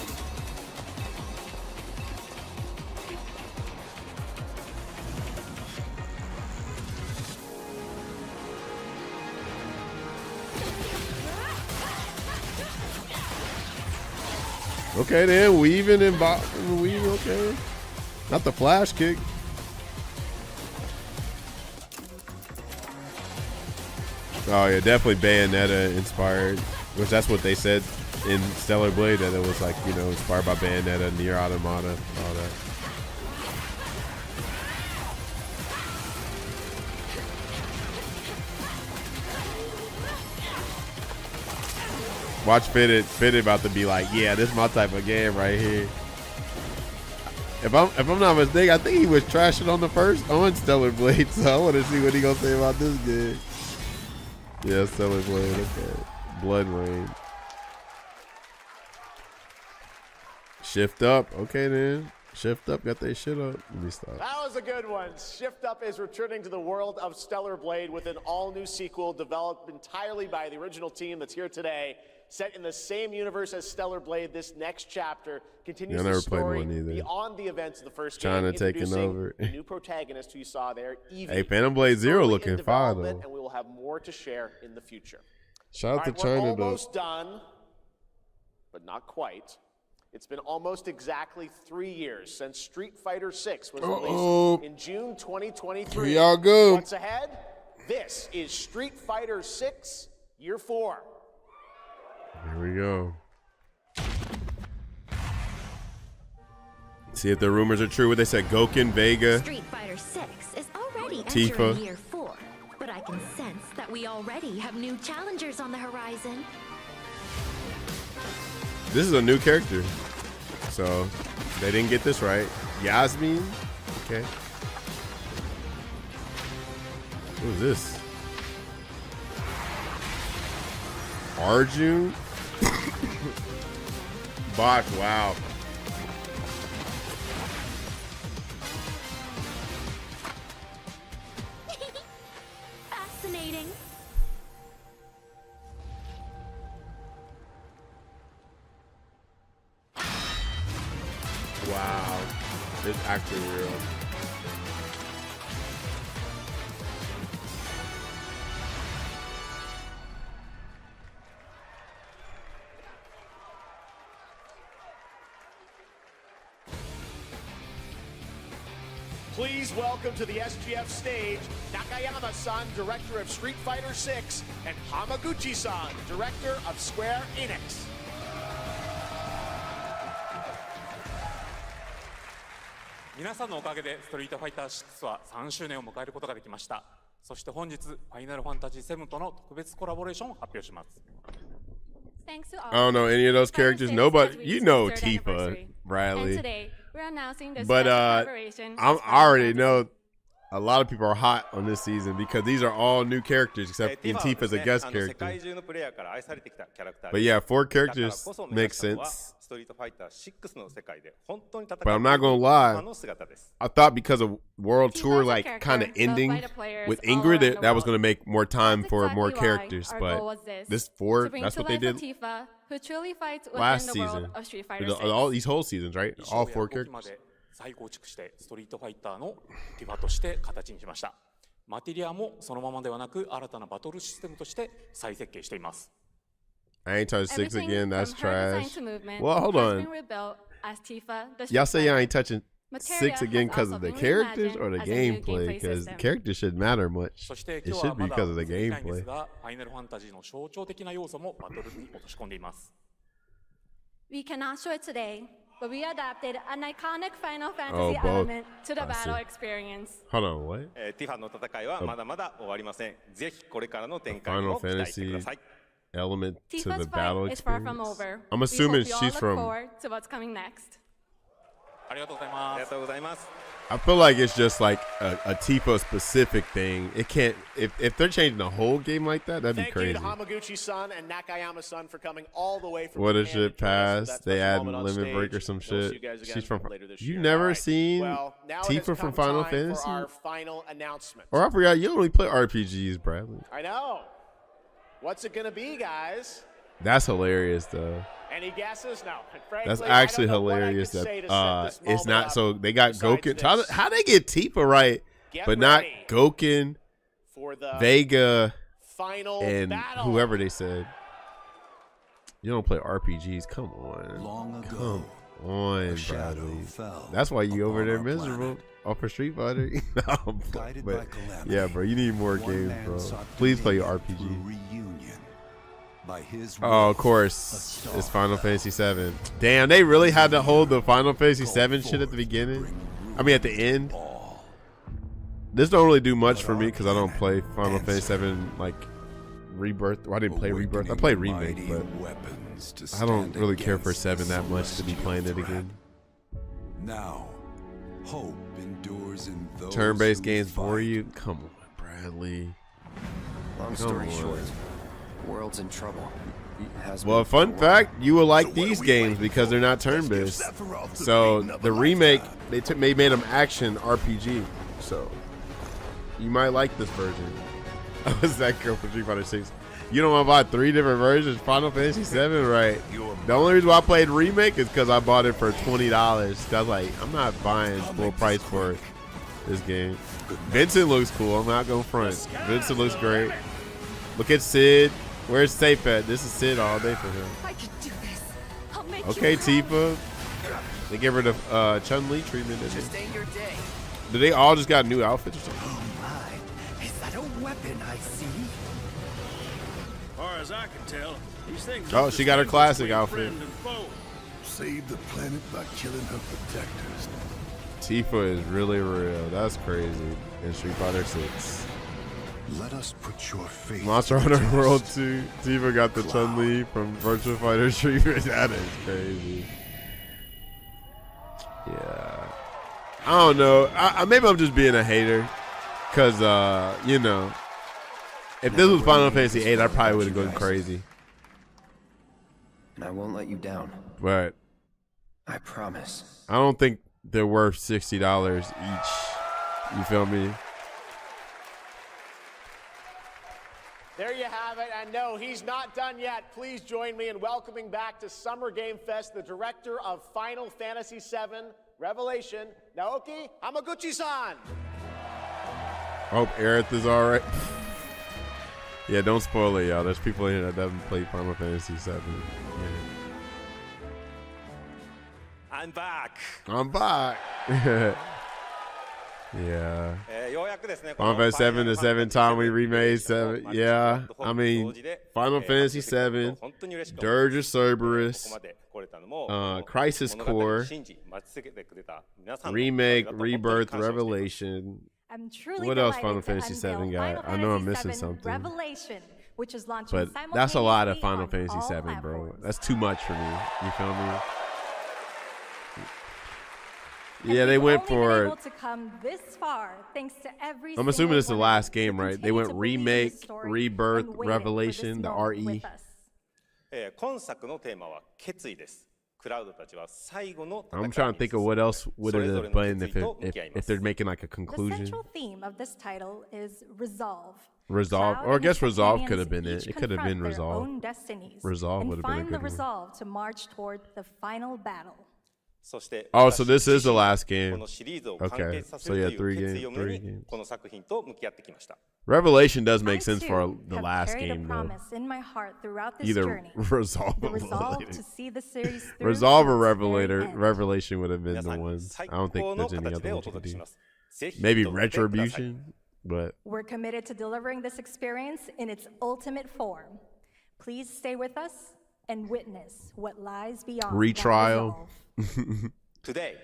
Okay, then weaving and weaving. Okay, not the flash kick. Oh yeah, definitely Bayonetta inspired, which that's what they said in Stellar Blade, that it was like, you know, inspired by Bayonetta, Nier Automata, all that. Watch Fitted about to be like, yeah, this is my type of game right here. If I'm not mistaken, I think he was trashing on Stellar Blade, so I want to see what he gonna say about this game. Yeah, Stellar Blade, okay. Blood Rain. Shift Up, okay then. Shift Up, got their shit up. Let me stop. That was a good one. Shift Up is returning to the world of Stellar Blade with an all-new sequel developed entirely by the original team that's here today. Set in the same universe as Stellar Blade, this next chapter continues the story beyond the events of the first game, China taking over. The new protagonist who you saw there, Evie. Hey, Phantom Blade Zero looking fine though. And we will have more to share in the future. Shout out to China though. We're almost done, but not quite. It's been almost exactly 3 years since Street Fighter 6 was released in June 2023. Here y'all go. What's ahead? This is Street Fighter 6 Year 4. Here we go. See if the rumors are true. What they said, Goken, Vega. Street Fighter 6 is already Tifa. entering Year 4, but I can sense that we already have new challengers on the horizon. This is a new character, so they didn't get this right. Yasmin, okay. Who is this? Arjun? Bach, wow. Fascinating. Wow. It's actually real. Please welcome to the SGF stage, Nakayama-san, director of Street Fighter 6, and Hamaguchi-san, director of Square Enix. 皆さんのおかげでストリートファイター6は3周年を迎えることができました。そして本日、ファイナルファンタジー7との特別コラボレーションを発表します。I don't know any of those characters. Nobody, you know Tifa, Bradley. But I already know a lot of people are hot on this season because these are all new characters except in Tifa's a guest character. But yeah, 4 characters make sense. But I'm not gonna lie, I thought because of World Tour like kind of ending with Ingrid that was gonna make more time for more characters. But this 4, that's what they did last season. All these whole seasons, right? All 4 characters. 再構築してストリートファイターのティファとして形にしました。マテリアもそのままではなく新たなバトルシステムとして再設計しています。I ain't touched 6 again. That's trash. Well, hold on. Y'all say y'all ain't touching 6 again because of the characters or the gameplay? Because the characters shouldn't matter much. It should be because of the gameplay. ファイナルファンタジーの象徴的な要素もバトルに落とし込んでいます。We cannot show it today, but we adapted an iconic Final Fantasy element to the battle experience. Hold on, what? ティファの戦いはまだまだ終わりません。ぜひこれからの展開も期待してください。 Element to the battle is far experience. from over. I'm assuming we hope you all she's look from. forward to what's coming next. ありがとうございます。ありがとうございます。I feel like it's just like a Tifa specific thing. It can't if they're changing the whole game like that, that'd be crazy. Thank you to Hamaguchi-san and Nakayama-san for coming all the way from What a Japan shit to join us for pass. that They special add moment on Limit stage. Break or some We'll see shit. you guys again She's from later this You year. never All right. seen Well, now it has Tifa come from Final time Fantasy? for our final announcement. Or I forgot you only play RPGs, Bradley. I know. What's it gonna be, guys? That's hilarious though. Any guesses? No. Frankly, That's actually I don't know what I hilarious could say that to set this it's moment not up so they got besides Goken. this. How they get Tifa right, Get but not ready Goken, for the Vega, final and battle. whoever they said. You don't play RPGs. Come on. Come on, Bradley. That's why you over there miserable off of Street Fighter. No, but yeah, bro, you need more games, bro. Please play your RPG. Oh, of course, it's Final Fantasy VII. Damn, they really had to hold the Final Fantasy VII shit at the beginning. I mean, at the end. This don't really do much for me because I don't play Final Fantasy VII like Rebirth. Well, I didn't play Rebirth. I played Remake, but I don't really care for 7 that much to be playing it again. Now, hope endures in those Turn-based who games fight. bore you? Come on, Bradley. Long story short, world's in trouble. Well, fun fact, you will like these games because they're not turn-based. So the remake, they made them action RPG. So you might like this version. I was that girl from Street Fighter 6. You don't want to buy 3 different versions, Final Fantasy 7, right? The only reason why I played remake is because I bought it for $20. I was like, I'm not buying full price for this game. Vincent looks cool. I'm not going front. Vincent looks great. Look at Sid. Where's Safe at? This is Sid all day for him. I can do this. I'll make Okay, you Tifa. They give her the Chun-Li treatment. Didn't Just they? ain't your day. Do they all just got new outfits or something? Oh my, is that a weapon I see? Far as I can tell, these things Oh, she got her classic outfit. Save the planet by killing her protectors. Tifa is really real. That's crazy. In Street Fighter 6. Let us put your faith. Monster Hunter World 2. Tifa got the Chun-Li from Virtua Fighter treatment. That is crazy. Yeah. I don't know. Maybe I'm just being a hater. Because, you know, if this was Final Fantasy 8, I probably would have gone crazy. And I won't let you down. But I promise. I don't think they're worth $60 each. You feel me? There you have it, and no, he's not done yet. Please join me in welcoming back to Summer Game Fest the director of Final Fantasy VII Revelation, Naoki Hamaguchi-san. Hope Aerith is alright. Yeah, don't spoil it, y'all. There's people in here that haven't played Final Fantasy VII. Yeah. I'm back. I'm back. Yeah. Final Fantasy 7, the 7th time we remade 7. Yeah. I mean, Final Fantasy 7, Dirge of Cerberus, Crisis Core, Remake, Rebirth, Revelation. I'm truly What else delighted Final to Fantasy 7 unveil got? Final I know I'm Fantasy missing VII something. Revelation, which is launching But that's a lot of simultaneously Final on Fantasy all 7, bro. platforms. That's too much for me. You feel me? And Yeah, they we've went only been for. able to come this far thanks to every I'm assuming single this is the one of last you who game, right? They continue went to believe in the Remake, story Rebirth, and waited for Revelation, this the moment RE. with us. 今作のテーマは決意です。クラウドたちは最後の戦い I'm に trying to think of what else would it have been if they're making like a The conclusion. central theme of this title is resolve. Resolve, Cloud or I and guess his Resolve companions could have been it. each It could have been confront their Resolve. own destinies Resolve and would have been a find the good one. resolve to march toward the final battle. そして Oh, so this is the last こ game. のシリーズを完結させ Okay, so る yeah, という three 決意を games. 胸 Three に games. この作品と向き合ってきました。 Revelation does make sense I, for too, the have last carried a game, though. promise in my heart throughout this Either journey. Resolve The or resolve Revelation. to see the series through Resolve to or its very Revelator, end. Revelation would have been 皆 the さんに ones. 最 I don't 高 think の there's any 形で other お ones you 届 could けし do. ます。ぜひ Maybe 見てください。 Retribution, but We're committed to delivering this experience in its ultimate form. Please stay with us and witness what lies beyond that retrial. resolve. Today,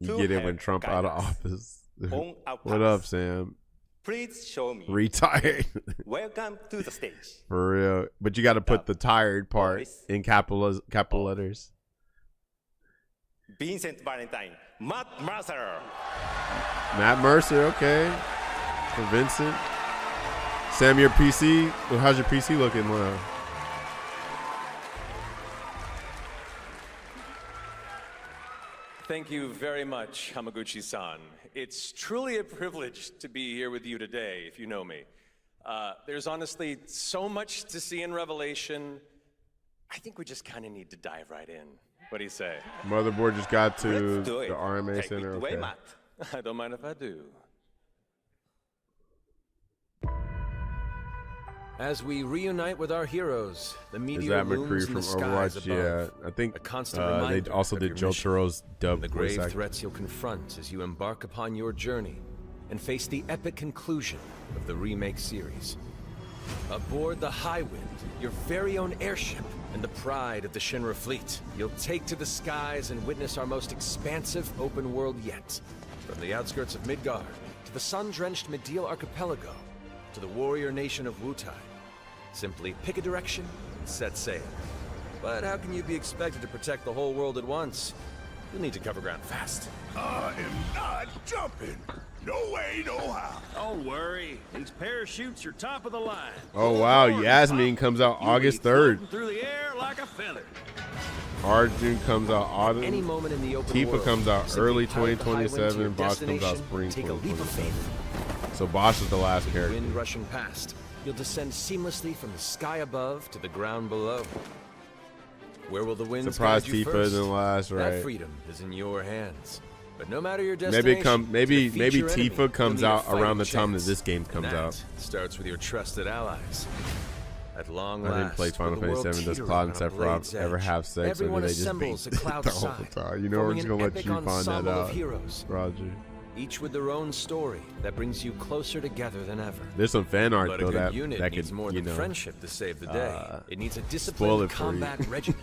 You get it when Trump out of office. on our What path. up, Sam? Please show me. Retired. Welcome to the stage. For real. But you got to put the tired part in capital letters. Vincent Valentine, Matt Mercer. Matt Mercer, okay. For Vincent. Sam, your PC, well, how's your PC looking now? Thank you very much, Hamaguchi-san. It's truly a privilege to be here with you today, if you know me. There's honestly so much to see in Revelation. I think we just kind of need to dive right in. What do you say? Motherboard just got to Let's do it. the RMA Take Center. it away, Okay. Matt. I don't mind if I do. As we reunite with our heroes, the Is meteor that looms McCree in from the skies Overwatch? above. Yeah, I think A constant they reminder also of did your Jotaro's mission, dub and the voice grave acting. threats you'll confront as you embark upon your journey and face the epic conclusion of the remake series. Aboard the Highwind, your very own airship and the pride of the Shinra fleet, you'll take to the skies and witness our most expansive open world yet. From the outskirts of Midgard, to the sun-drenched Medial Archipelago, to the warrior nation of Wutai. Simply pick a direction and set sail. But how can you be expected to protect the whole world at once? You'll need to cover ground fast. I am not jumping. No way, no how. Don't worry. These parachutes are top of the line. Oh wow, Yasmin comes out August 3rd. Through the air like a feather. Arjun comes out autumn. Any moment in the open Tifa world, comes out simply early pilot the Highwind to your 2027. Bosch comes out destination, spring take a leap of 2027. So Bosch is the last character. Wind rushing past, you'll descend seamlessly from the sky above to the ground below. Where will the winds Surprise guide you Tifa first? isn't last, right? That freedom is in your hands. But no matter your Maybe destination, maybe to defeat your enemy, Tifa comes you'll need a out around the fighting time that chance. this game And comes that out. starts with your trusted allies. At long I last, didn't play Final with the world Fantasy VII. Does teetering Cloud and on a blade's Sephiroth ever edge, have sex, or do everyone they just assembles beat at Cloud's the whole side, time? You know, we're forming just an gonna let epic you find that ensemble of out, heroes, Roger. each with their own story that brings you closer together than ever. There's some fan art But though a good that unit needs could, more you than know, friendship to save the day. It needs a spoil disciplined it for you. combat regimen.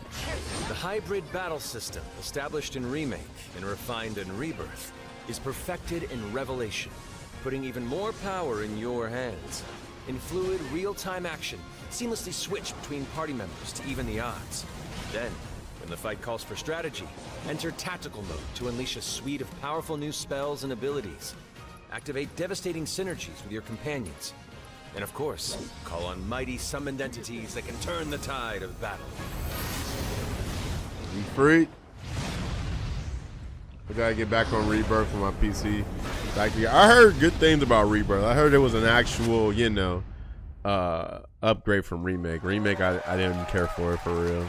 The hybrid battle system, established in Remake and refined in Rebirth, is perfected in Revelation, putting even more power in your hands. In fluid, real-time action, seamlessly switch between party members to even the odds. Then, when the fight calls for strategy, enter tactical mode to unleash a suite of powerful new spells and abilities. Activate devastating synergies with your companions. And of course, call on mighty summoned entities that can turn the tide of battle. You free? I gotta get back on Rebirth for my PC. Back here. I heard good things about Rebirth. I heard it was an actual, you know, upgrade from Remake. Remake, I didn't care for it for real.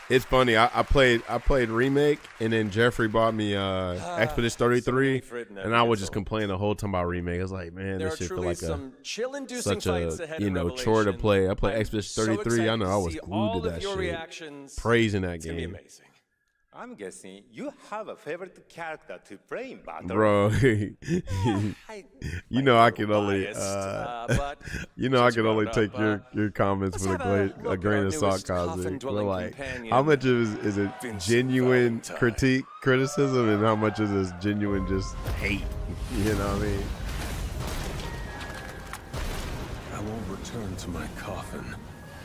It's funny. I played Remake, and then Jeffrey bought me Expedition 33, and I would just complain the whole time about Remake. I was like, man, this shit feel like such a, you know, chore to play. I played Expedition 33. I know I was glued to that shit, praising that game. I'm guessing you have a favorite character to play in battle. Bro, you know I can only, you know I can only take your comments with a grain of salt, Cosmic. But like, how much of is it genuine criticism, and how much is this genuine just hate? You know what I mean? I won't return to my coffin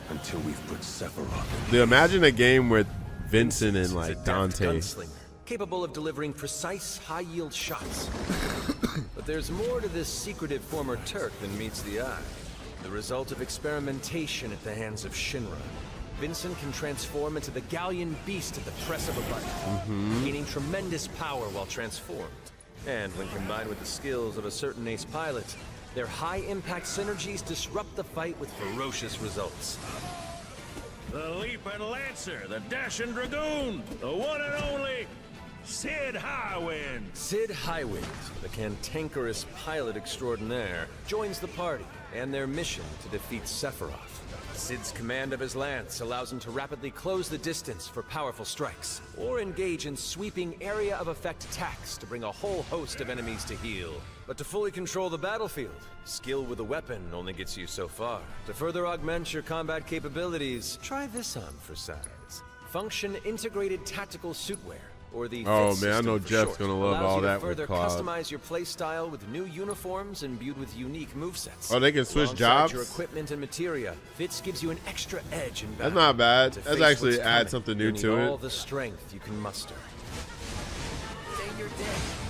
until we've put Sephiroth in. Dude, imagine a game with Vincent and like Dante. Gunslinger, capable of delivering precise, high-yield shots. But there's more to this secretive former Turk than meets the eye. The result of experimentation at the hands of Shinra. Vincent can transform into the Galleon beast at the press of a button, gaining tremendous power while transformed. And when combined with the skills of a certain ace pilot, their high-impact synergies disrupt the fight with ferocious results. The Leaping Lancer, the Dashing Dragoon, the one and only Sid Highwind. Sid Highwind, the cantankerous pilot extraordinaire, joins the party and their mission to defeat Sephiroth. Sid's command of his lance allows him to rapidly close the distance for powerful strikes, or engage in sweeping area of effect attacks to bring a whole host of enemies to heel. But to fully control the battlefield, skill with a weapon only gets you so far. To further augment your combat capabilities, try this on for size. Function Integrated Tactical Suitwear, or the Oh Fit man, I system know for Jeff's short, gonna love allows all you to that with further Cloud. customize your playstyle with new uniforms imbued with unique movesets. Oh, they can switch Alongside jobs? your equipment and materia, Fits gives you an extra edge in battle. That's not bad. To That's face actually what's add coming, something new you need to all it. the strength you can muster. you're dead.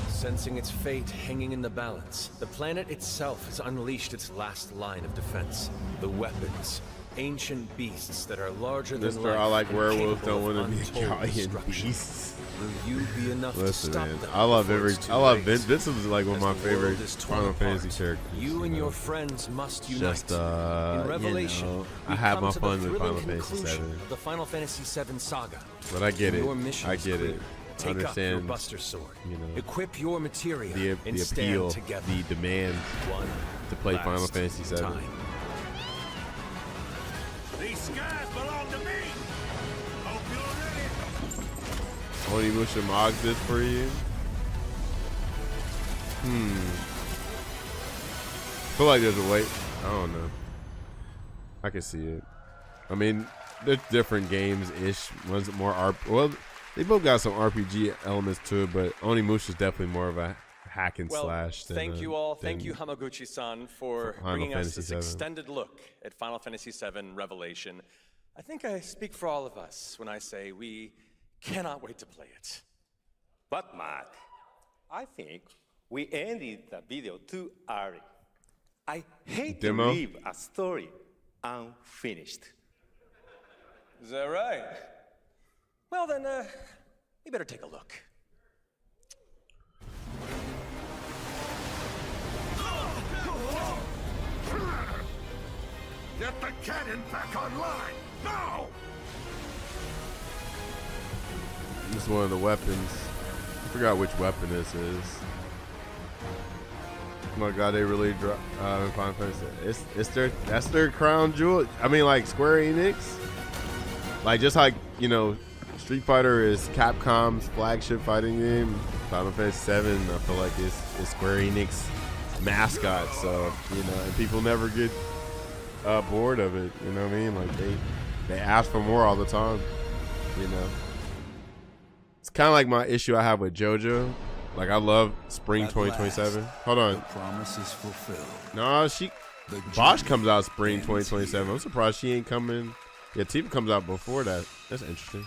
Sensing its fate hanging in the balance, the planet itself has unleashed its last line of defense. The weapons, ancient beasts that are larger than Mr. life. I like and werewolves, capable don't of want to be untold giant destruction. beasts. Will you be enough Listen, to stop man, them I love before every. it's too I love late? Vince. This is like one of As my the favorite world is torn Final apart, Fantasy characters. You and know? your friends must unite. Just In Revelation, you know, we I have come my to the fun with thrilling Final Fantasy conclusion 7. of the Final Fantasy VII saga. But I get And it. your mission I is get clear. it. Take I up your understand. Buster Sword. You know, Equip your materia the and appeal, stand together. the demand to play Final last Fantasy 7. time. These skies belong to me. Hope you're ready. Onimusha mogs this for you. Feel like there's a wait. I don't know. I can see it. I mean, they're different games ish. One's more well, they both got some RPG elements to it, but Onimusha is definitely more of a hack and slash. Than thank you all. Thank you, Hamaguchi-san, for Final bringing us Fantasy this 7. extended look at Final Fantasy VII Revelation. I think I speak for all of us when I say we cannot wait to play it. But Mark, I think we ended the video too early. I hate Demo? to leave a story unfinished. Is that right? Well then, we better take a look. Get the cannon back online, now! This is one of the weapons. I forgot which weapon this is. Oh my god, they really dropped Final Fantasy. That's their crown jewel. I mean, like Square Enix, like just like, you know, Street Fighter is Capcom's flagship fighting game. Final Fantasy 7, I feel like it's Square Enix mascot. So, you know, and people never get bored of it. You know what I mean? Like they ask for more all the time. You know, it's kind of like my issue I have with JoJo. Like I love Spring 2027. Hold on. The promise is fulfilled. No, Bosch comes out Spring 2027. I'm surprised she ain't coming. Yeah, Tifa comes out before that. That's interesting.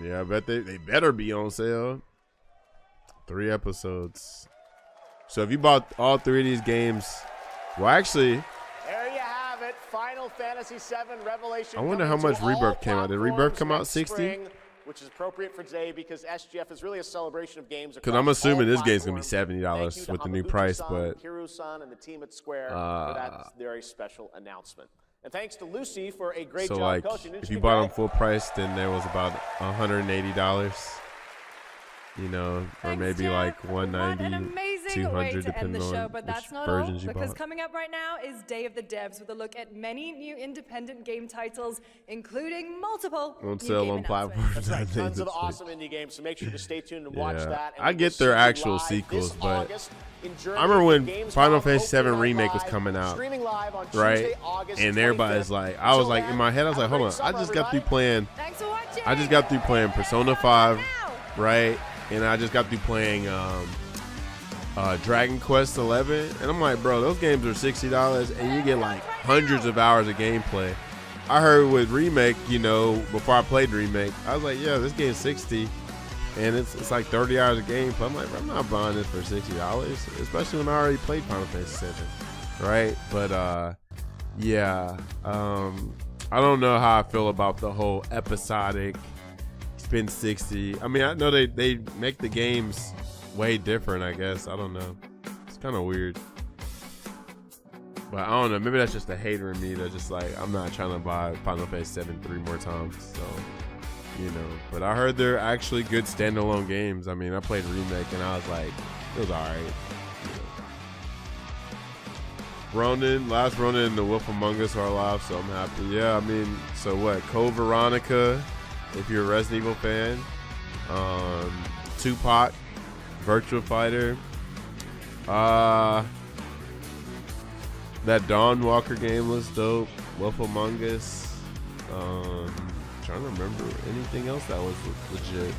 Yeah, I bet they better be on sale. 3 episodes. So if you bought all 3 of these games, well, actually, There you have it. Final Fantasy VII Revelation. I wonder how coming much to Rebirth all came out. Did Rebirth platforms come out next 60? spring, which is appropriate for today because SGF is really a celebration of games. Because I'm assuming all this game's gonna be platforms. $70 Thank you with to the new Hamaguchi-san, price, but Kiru-san and the team at Square for that very special announcement. And thanks to Lucy for a great so job like coaching. Didn't if you you think, bought Greg? them full price, then there was about $180. You know, or maybe like What an 190, amazing way 200, to end depending the show, on but which that's not all, versions you because bought. coming up right now is Day of the Devs with a look at many new independent game titles, including multiple Won't new sell game on platforms. That's right, I think tons of this week. awesome indie games, so make sure to stay tuned and watch Yeah. that. And I we get will their see you actual live sequels, this but August in Germany I remember when for Gamescom Final Fantasy VII Open Night Remake was Live, coming out, streaming live on right? Tuesday, August And everybody's 25th. like, I was Until like, then, in my head, I was like, have a hold on, great I summer, just got through everybody. playing. Thanks for watching. I just got through playing Persona 5, right? And I just got through playing Dragon Quest 11, and I'm like, bro, those games are $60, and you get like hundreds of hours of gameplay. I heard with Remake, you know, before I played Remake, I was like, yeah, this game's 60, and it's like 30 hours of gameplay. I'm like, bro, I'm not buying this for $60, especially when I already played Final Fantasy 7, right? But yeah, I don't know how I feel about the whole episodic spend 60. I mean, I know they make the games way different, I guess. I don't know. It's kind of weird. But I don't know. Maybe that's just a hater in me that's just like, I'm not trying to buy Final Fantasy 7 3 more times. So, you know. But I heard they're actually good standalone games. I mean, I played Remake and I was like, it was alright. You know. Ronin, last Ronin and the Wolf Among Us are alive, so I'm happy. Yeah, I mean, so what? Code Veronica, if you're a Resident Evil fan. Tupac, Virtua Fighter. That Dawn Walker game was dope. Wolf Among Us. Trying to remember anything else that was legit.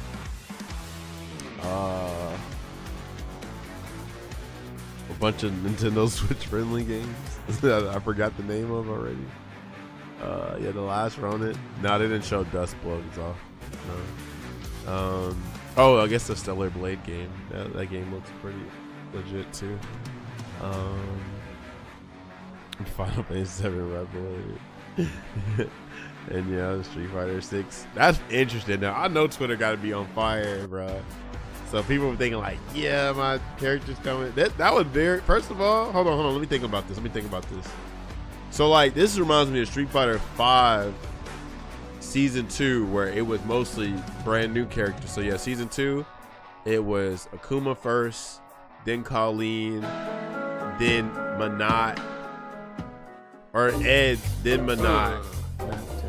A bunch of Nintendo Switch friendly games that I forgot the name of already. Yeah, the last Ronin. No, they didn't show Dust Blows off. No. Oh, I guess the Stellar Blade game. That game looks pretty legit too. Final Fantasy 7 Revelator. And yeah, Street Fighter 6. That's interesting. Now I know Twitter got to be on fire, bro. So people were thinking like, yeah, my character's coming. That was very. First of all, hold on. Let me think about this. So like, this reminds me of Street Fighter 5 Season 2, where it was mostly brand new characters. So yeah, Season 2, it was Akuma first, then Colleen, then Manat, or Ed, then Manat,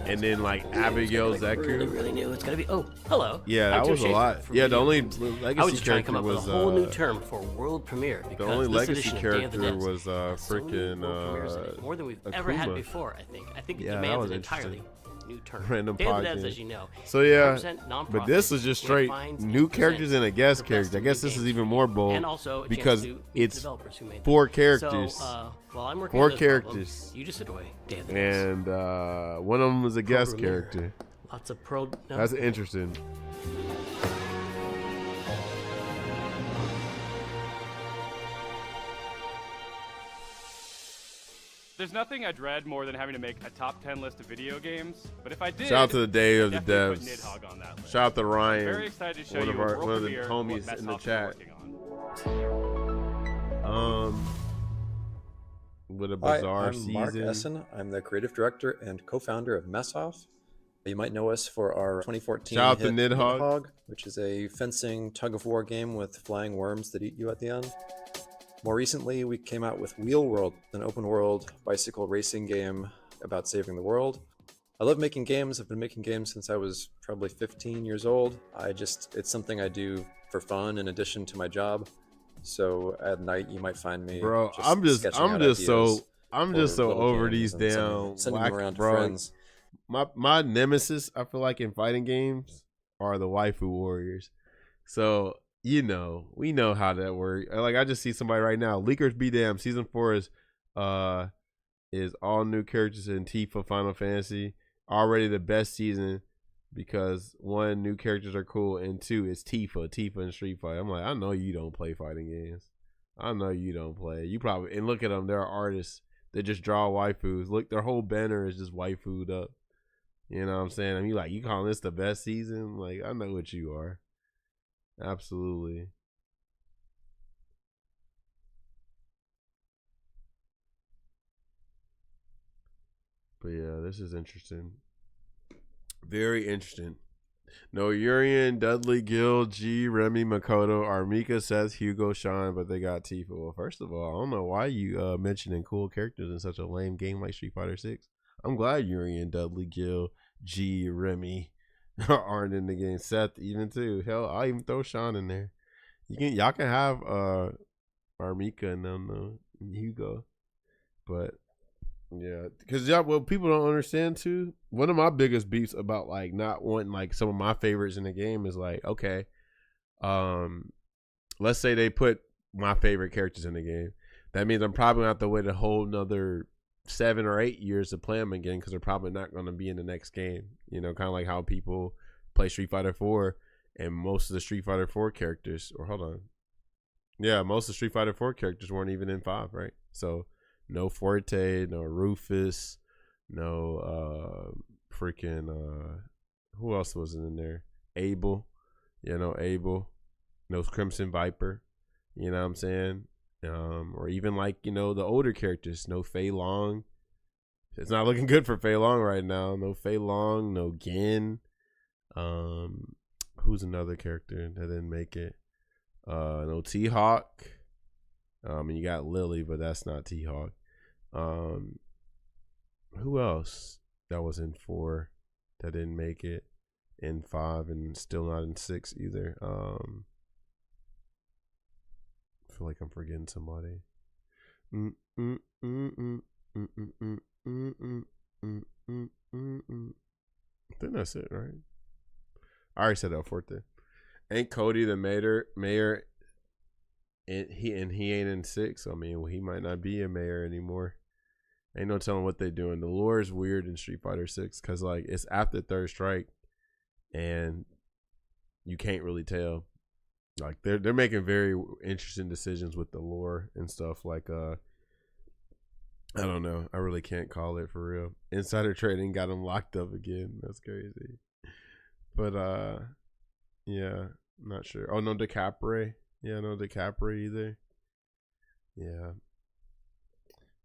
and then like Abigail Zeku. Really new. It's gonna be. Oh, hello. Yeah, that was a lot. Yeah, the only legacy I was just trying to come character up with was a whole new term for world premiere. the only Because this legacy edition of Day of the character Dead was has so many freaking world premieres in it, more than we've ever had before. I think it Yeah, that demands was an entirely interesting. new term. Random Day of the podcast. Dead, as you know. So yeah, 100% nonprofit. but this is just It straight finds new and characters and a guest character. I guess this is even more bold and also a chance because to meet it's developers who made them. 4 characters. So, while I'm working 4 on this problem, characters. you just sit away. Day of the Dead. And one of them was a guest Premiere. character. Lots of pro. No. That's interesting. There's nothing I dread more than having to make a top 10 list of video games, but if I did, Shout out to the Day of the definitely put Devs. Nidhogg on that list. Shout out to Ryan. Very excited to show one you of our a world one of the premiere of homies what in the Messhoff's chat. working What a Hi, bizarre I'm season. Mark Essen. I'm the creative director and co-founder of Messoff. You might know us for our 2014 Shout out to hit Nidhogg. which is a fencing tug-of-war game with flying worms that eat you at the end. More recently, we came out with Wheel World, an open-world bicycle racing game about saving the world. I love making games. I've been making games since I was probably 15 years old. It's something I do for fun in addition to my job. So at night you might find me. Bro, just I'm just sketching out so ideas for over little these games and damn sending whack them around to bro. friends. My nemesis, I feel like in fighting games, are the waifu warriors. So we know how that works. Like I just see somebody right now. Leakers be damn. Season 4 is all new characters in Tifa Final Fantasy. Already the best season because 1, new characters are cool, and 2, it's Tifa and Street Fighter. I'm like, I know you don't play fighting games. I know you don't play. You probably, and look at them. There are artists that just draw waifus. Look, their whole banner is just waifu'd up. You know what I'm saying? I mean, like, you calling this the best season? Like, I know what you are. Absolutely. But yeah, this is interesting. Very interesting. No Urian, Dudley, Gil, G, Remy, Makoto, Armika, Seth, Hugo, Sean, but they got Tifa. Well, first of all, I don't know why you mentioning cool characters in such a lame game like Street Fighter 6. I'm glad Urian, Dudley, Gil, G, Remy aren't in the game. Seth even too. Hell, I'll even throw Sean in there. Y'all can have Armika and them though, and Hugo. But yeah, because what people don't understand too, one of my biggest beefs about like not wanting like some of my favorites in the game is like, okay, let's say they put my favorite characters in the game. That means I'm probably gonna have to wait a whole another 7 or 8 years to play them again because they're probably not going to be in the next game. You know, kind of like how people play Street Fighter 4 and most of the Street Fighter 4 characters, or hold on. Yeah, most of the Street Fighter 4 characters weren't even in 5, right? So no Forte, no Rufus, no who else was in there? Abel. Yeah, no Abel. No Crimson Viper. You know what I'm saying? Or even like, the older characters, no Fei Long. It's not looking good for Fei Long right now. No Fei Long, no Gin. Who's another character that didn't make it? No T-Hawk. You got Lily, but that's not T-Hawk. Who else that was in 4 that didn't make it in 5 and still not in 6 either? I feel like I'm forgetting somebody. I think that's it, right? I already said El Forte. Ain't Cody the mayor? And he ain't in 6. I mean, he might not be a mayor anymore. Ain't no telling what they doing. The lore is weird in Street Fighter 6 because like it's after Third Strike, and you can't really tell. Like they're making very interesting decisions with the lore and stuff. Like I don't know. I really can't call it for real. Insider trading got him locked up again. That's crazy. But yeah, not sure. Oh no, DiCaprio. Yeah, no DiCaprio either. Yeah.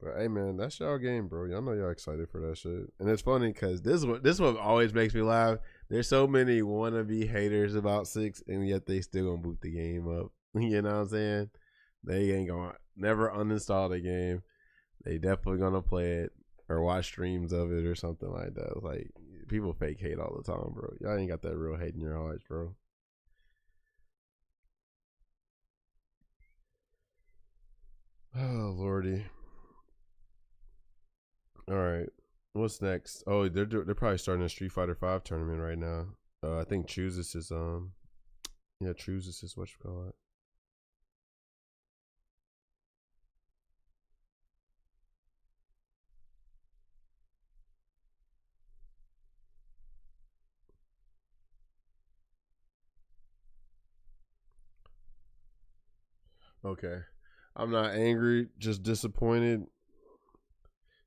But hey man, that's y'all game, bro. Y'all know y'all excited for that shit. And it's funny because this one always makes me laugh. There's so many wannabe haters about 6, and yet they still gonna boot the game up. You know what I'm saying? They ain't gonna never uninstall the game. They definitely gonna play it or watch streams of it or something like that. Like people fake hate all the time, bro. Y'all ain't got that real hate in your hearts, bro. Oh lordy. All right, what's next? Oh, they're probably starting a Street Fighter 5 tournament right now. I think Choose This is yeah, Choose This is what you call it. Okay, I'm not angry, just disappointed.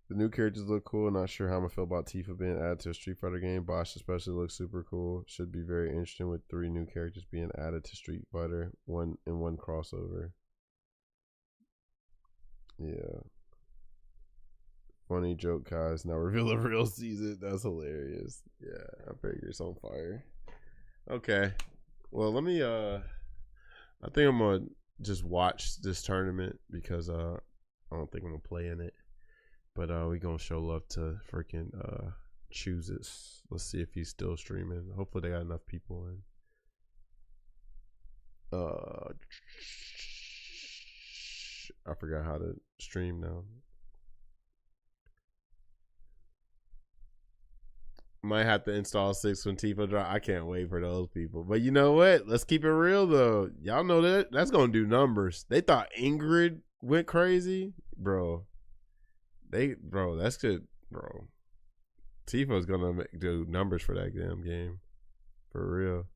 The new characters look cool. Not sure how I'm gonna feel about Tifa being added to a Street Fighter game. Bosch especially looks super cool. Should be very interesting with 3 new characters being added to Street Fighter, one crossover. Yeah. Funny joke, guys. Now reveal the real season. That's hilarious. Yeah, I figure it's on fire. Okay. Well, let me I think I'm gonna just watch this tournament because I don't think I'm gonna play in it. But we gonna show love to freaking Choose It. Let's see if he's still streaming. Hopefully they got enough people in. I forgot how to stream now. Might have to install 6 when Tifa drop. I can't wait for those people. But you know what? Let's keep it real though. Y'all know that's gonna do numbers. They thought Ingrid went crazy, bro. That's good, bro. Tifa's gonna do numbers for that damn game, for real.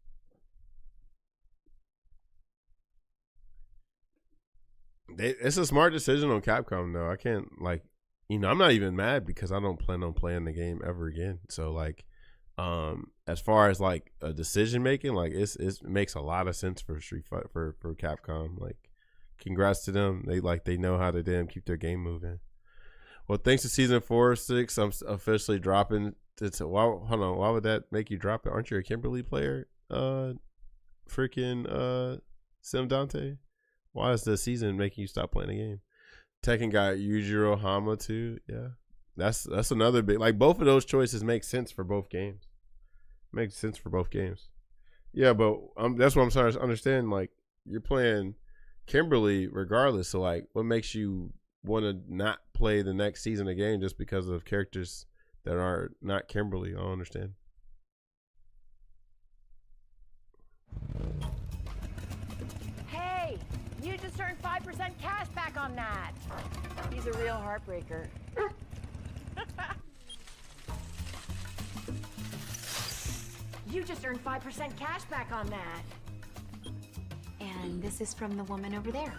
It's a smart decision on Capcom though. I can't I'm not even mad because I don't plan on playing the game ever again. So as far as like a decision making, like it makes a lot of sense for Street Fighter for Capcom. Like, congrats to them. They know how to damn keep their game moving. Well, thanks to season 4 or 6, I'm officially dropping. Hold on, why would that make you drop it? Aren't you a Kimberly player? Freaking Sim Dante. Why is the season making you stop playing the game? Tekken got Yujiro Hama too. Yeah, that's another big. Like both of those choices make sense for both games. Makes sense for both games. Yeah, but that's what I'm trying to understand. Like you're playing Kimberly regardless. So like, what makes you want to not play the next season of game just because of characters that are not Kimberly? I don't understand. Hey, you just earned 5% cash back on that. He's a real heartbreaker. You just earned 5% cash back on that. And this is from the woman over there.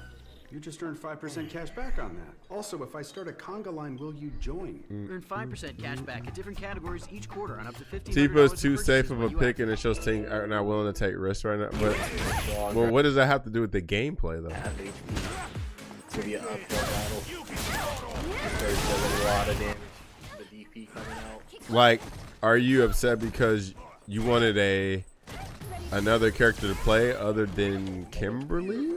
You just earned 5% cash back on that. Also, if I start a conga line, will you join? Earn 5% cash back at different categories each quarter on up to $1,500. Tifa's too safe of a pick, and it shows teams are not willing to take risks right now. But well, what does that have to do with the gameplay, though? To be an uphill battle. There's a lot of damage. The DP coming out. Like, are you upset because you wanted another character to play other than Kimberly?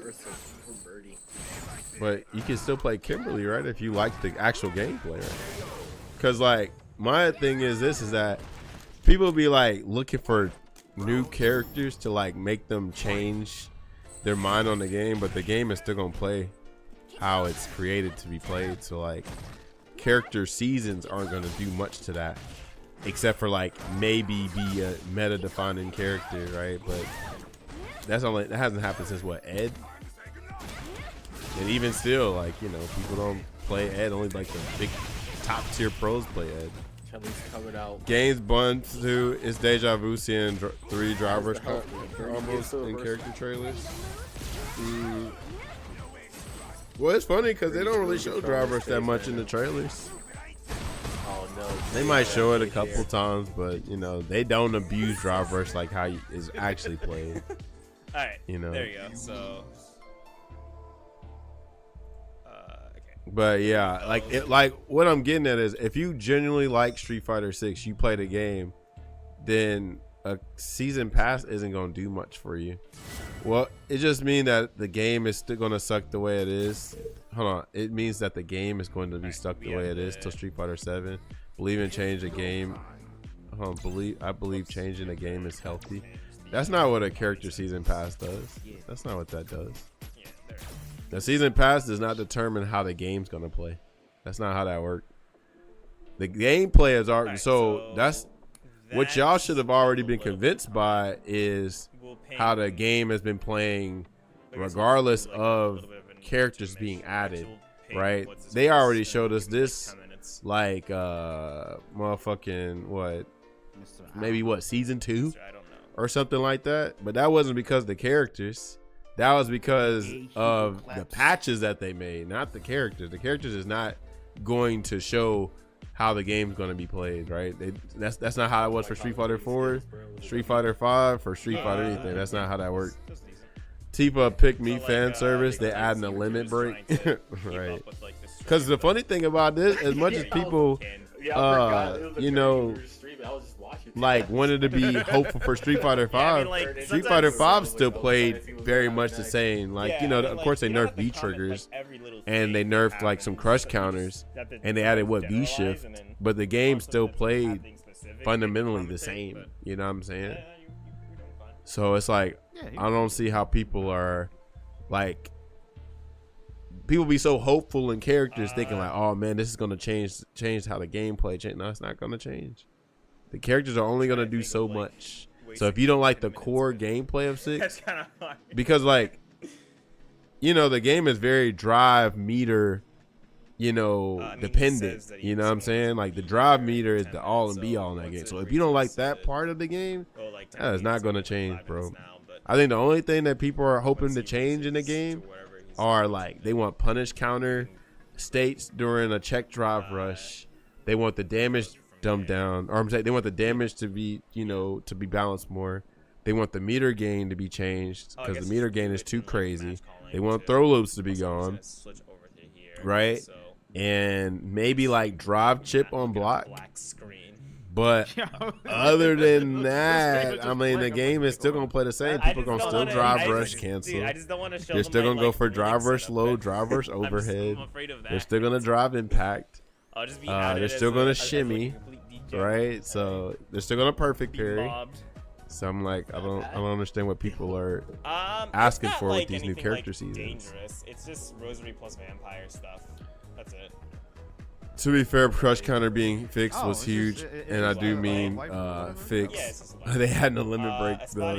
But you can still play Kimberly, right? If you like the actual gameplay, right? Because like my thing is that people be like looking for new characters to like make them change their mind on the game, but the game is still gonna play how it's created to be played. So like character seasons aren't gonna do much to that, except for like maybe be a meta defining character, right? But that hasn't happened since what, Ed? And even still, like, you know, people don't play Ed. Only like the big top tier pros play Ed. Chun-Li's covered out. Games Bun 2 is deja vu seeing 3 drivers almost in character trailers. Well, it's funny because they don't really show drivers that much in the trailers. Oh no. They might show it a couple times, but you know they don't abuse drivers like how is actually played. All right, you know. There you go. So, But yeah, like what I'm getting at is if you genuinely like Street Fighter 6, you play the game, then a season pass isn't gonna do much for you. Well, it just means that the game is still gonna suck the way it is. Hold on, it means that the game is going to be stuck the way it is till Street Fighter 7. Believe in change the game. I believe changing the game is healthy. That's not what a character season pass does. That's not what that does. The season pass does not determine how the game's gonna play. That's not how that works. The gameplay is already so that's what y'all should have already been convinced by is how the game has been playing regardless of characters being added, right? They already showed us this like motherfucking what, maybe what, season 2 or something like that, but that wasn't because of the characters. That was because of the patches that they made, not the characters. The characters is not going to show how the game's going to be played, right? That's not how it was for Street Fighter 4, Street Fighter 5, for Street Fighter anything. That's not how that worked. Tifa Pick Me fan service, they adding a limit break, right? Because the funny thing about this, as much as people, you know, like wanted to be hopeful for Street Fighter 5, Street Fighter 5 still played very much the same. Like, you know, of course they nerfed V triggers and they nerfed like some crush counters and they added what, V shift, but the game still played fundamentally the same. You know what I'm saying? So it's like, I don't see how people are like, people be so hopeful in characters thinking like, oh man, this is gonna change how the gameplay change. No, it's not gonna change. The characters are only gonna do so much. So if you don't like the core gameplay of 6, because like, you know, the game is very drive meter, you know, dependent. You know what I'm saying? Like the drive meter is the all and be all in that game. So if you don't like that part of the game, that is not gonna change, bro. I think the only thing that people are hoping to change in the game are like they want punish counter states during a check drive rush. They want the damage dumbed down, or I'm saying they want the damage to be, you know, to be balanced more. They want the meter gain to be changed because the meter gain is too crazy. They want throw loops to be gone, right? And maybe like drive chip on block. But other than that, I mean, the game is still gonna play the same. People gonna still drive rush cancel. They're still gonna go for drive rush low, drive rush overhead. They're still gonna drive impact. They're still gonna shimmy, right? So they're still gonna perfect parry. So I'm like, I don't understand what people are asking for with these new character seasons. It's just Rosary plus vampire stuff. That's it. To be fair, crush counter being fixed was huge, and I do mean fixed. They had no limit break though.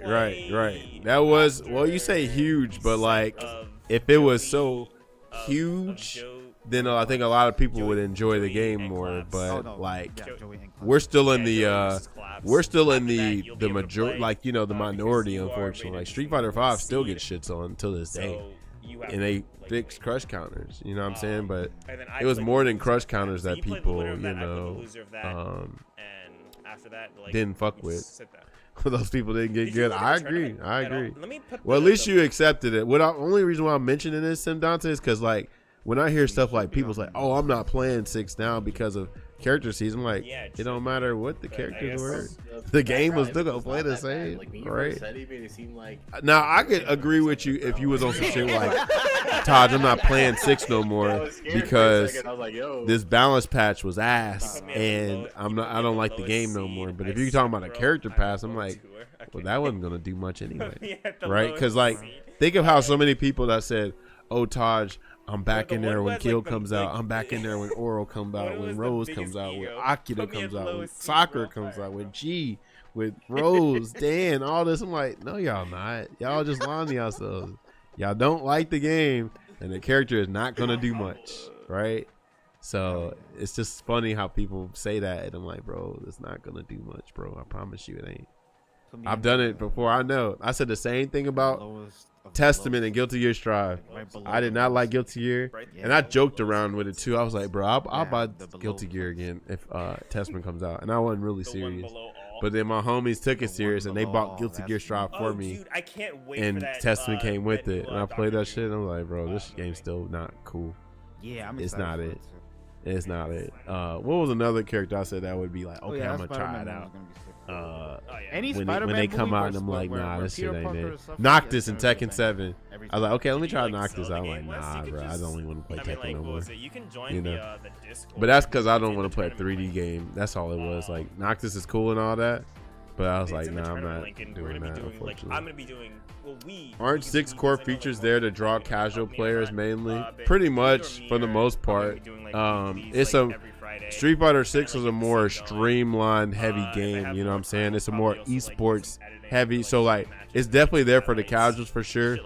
Right. That was, well, you say huge, but like if it was so huge, then I think a lot of people would enjoy the game more. But like, we're still in the majority, like, you know, the minority. Unfortunately, like Street Fighter 5 still gets shits on until this day, and they fixed crush counters. You know what I'm saying? But it was more than crush counters that people, you know, didn't fuck with. Those people didn't get good. I agree. Well, at least you accepted it. Only reason why I'm mentioning this, Sim Dante, is because like, when I hear stuff like people's like, oh, I'm not playing 6 now because of character season, I'm like, it don't matter what the characters were. The game was still gonna play the same, right? Now I could agree with you if you was on some shit like, Todd, I'm not playing 6 no more because this balance patch was ass, and I don't like the game no more. But if you're talking about a character pass, I'm like, well, that wasn't gonna do much anyway, right? Because like, think of how so many people that said, oh, Taj, I'm back in there when Kill comes out. I'm back in there when Oro comes out, when Rose comes out, when Akira comes out, when Sakura comes out, with G, with Rose, Dan, all this. I'm like, no, y'all not. Y'all just lying to yourselves. Y'all don't like the game, and the character is not going to do much, right? So it's just funny how people say that, and I'm like, bro, it's not gonna do much, bro. I promise you, it ain't. I've done it before. I know. I said the same thing about Testament and Guilty Gear Strive. I did not like Guilty Gear, and I joked around with it too. I was like, bro, I'll buy Guilty Gear again if Testament comes out, and I wasn't really serious. But then my homies took it serious, and they bought Guilty Gear Strive for me. Dude, I can't wait and for that, Testament came with it, and I played that shit. And I'm like, bro, this game's still not cool. Yeah, I'm it's not it. It's not it. What was another character I said that would be like, okay, I'm gonna try it out. Any when Spider-Man they come movie out and I'm like, where nah, this shit Peter ain't Parker it. is suffering, Noctis yeah, and it's gonna be Tekken bad. 7. Every I was like, okay, let me try like Noctis. Zelda I'm like, game was, nah, you could bro, I just- don't even want to play I mean, Tekken like, no what more. was it? You can join You know? the Discord. But that's because I don't want to play a 3D game. That's all it was. Like, Noctis is cool and all that. But I was like, nah, I'm not doing that, unfortunately. I'm gonna be doing. Well, Aren't 6 core features there to draw casual players mainly? Pretty much, for the most part. It's a Street Fighter 6 is a more streamlined, heavy game. You know what I'm saying? It's a more esports heavy. So like, it's definitely there for the casuals for sure.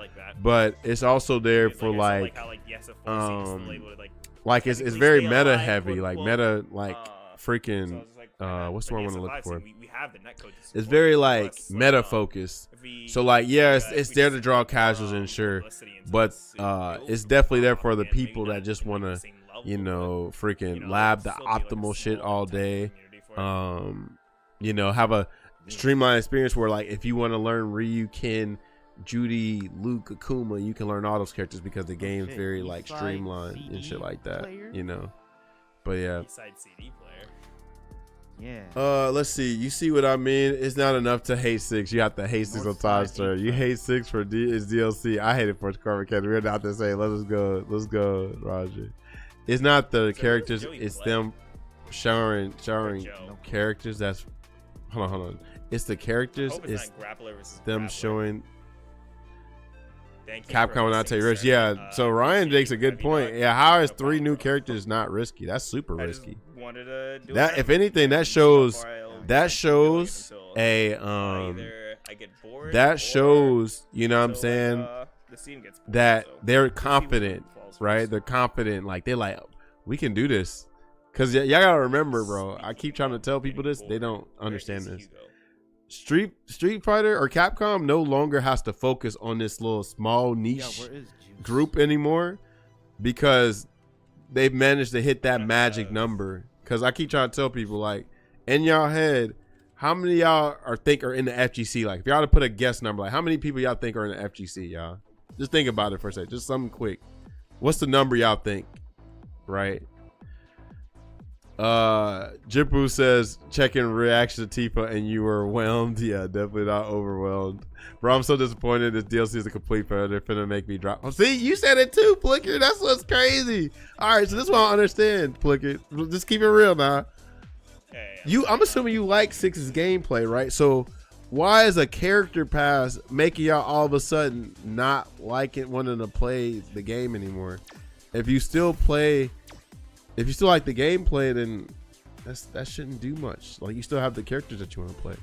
But it's also there for like it's very meta heavy, like meta like freaking. What's the one I want to look for? It's very like meta focused. So like, yeah, it's there to draw casuals and sure, but it's definitely there for the people that just want to, you know, freaking lab the optimal shit all day. You know, have a streamlined experience where like if you want to learn Ryu, Ken, Judy, Luke, Akuma, you can learn all those characters because the game's very like streamlined and shit like that. You know, but yeah. Yeah. Let's see. You see what I mean? It's not enough to hate 6. You have to hate 6 on Todd Star. You hate 6 for it's DLC. I hate it for Carver Academy. We're not to say. Let's go, Roger. It's not the characters. It's them showing characters. That's hold on. It's the characters. It's them showing. Capcom and not take risks. Yeah. So Ryan makes a good point. Yeah. How is 3 new characters not risky? That's super risky. That if anything, that shows a that shows, you know what I'm saying, that they're confident, right? They're confident, like they're like, we can do this. Cause y'all gotta remember, bro. I keep trying to tell people this, they don't understand this. Street Fighter or Capcom no longer has to focus on this little small niche group anymore because they've managed to hit that magic number. Because I keep trying to tell people, like, in y'all head, how many y'all are in the FGC? Like, if y'all to put a guess number, like, how many people y'all think are in the FGC, y'all? Just think about it for a second. Just something quick. What's the number y'all think? Right? Jipu says, checking reaction to Tifa and you were overwhelmed. Yeah, definitely not overwhelmed. Bro, I'm so disappointed this DLC is a complete failure. They're finna make me drop. Oh, see, you said it too, Flicker. That's what's crazy. All right, so this is what I understand, Flicker. Just keep it real now. I'm assuming you like 6's gameplay, right? So why is a character pass making y'all all of a sudden not wanting to play the game anymore? If you still like the gameplay, then that shouldn't do much. Like, you still have the characters that you want to play.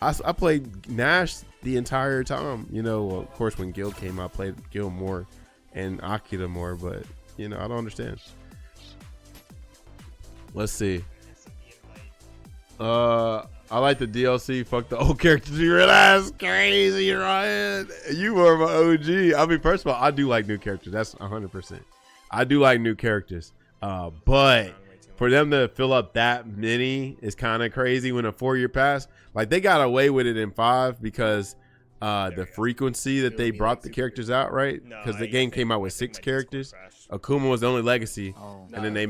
I played Nash the entire time. You know, well, of course, when Guild came out, I played Guild more and Akira more, but, you know, I don't understand. Let's see. I like the DLC. Fuck the old characters. You realize crazy, Ryan. You were my OG. I mean, first of all, I do like new characters. That's 100%. I do like new characters. But for them to fill up that many is kind of crazy when a 4-year pass. Like, they got away with it in 5 because the frequency that they brought the characters out, right? Because the game came out with 6 characters. Akuma was the only legacy, and then they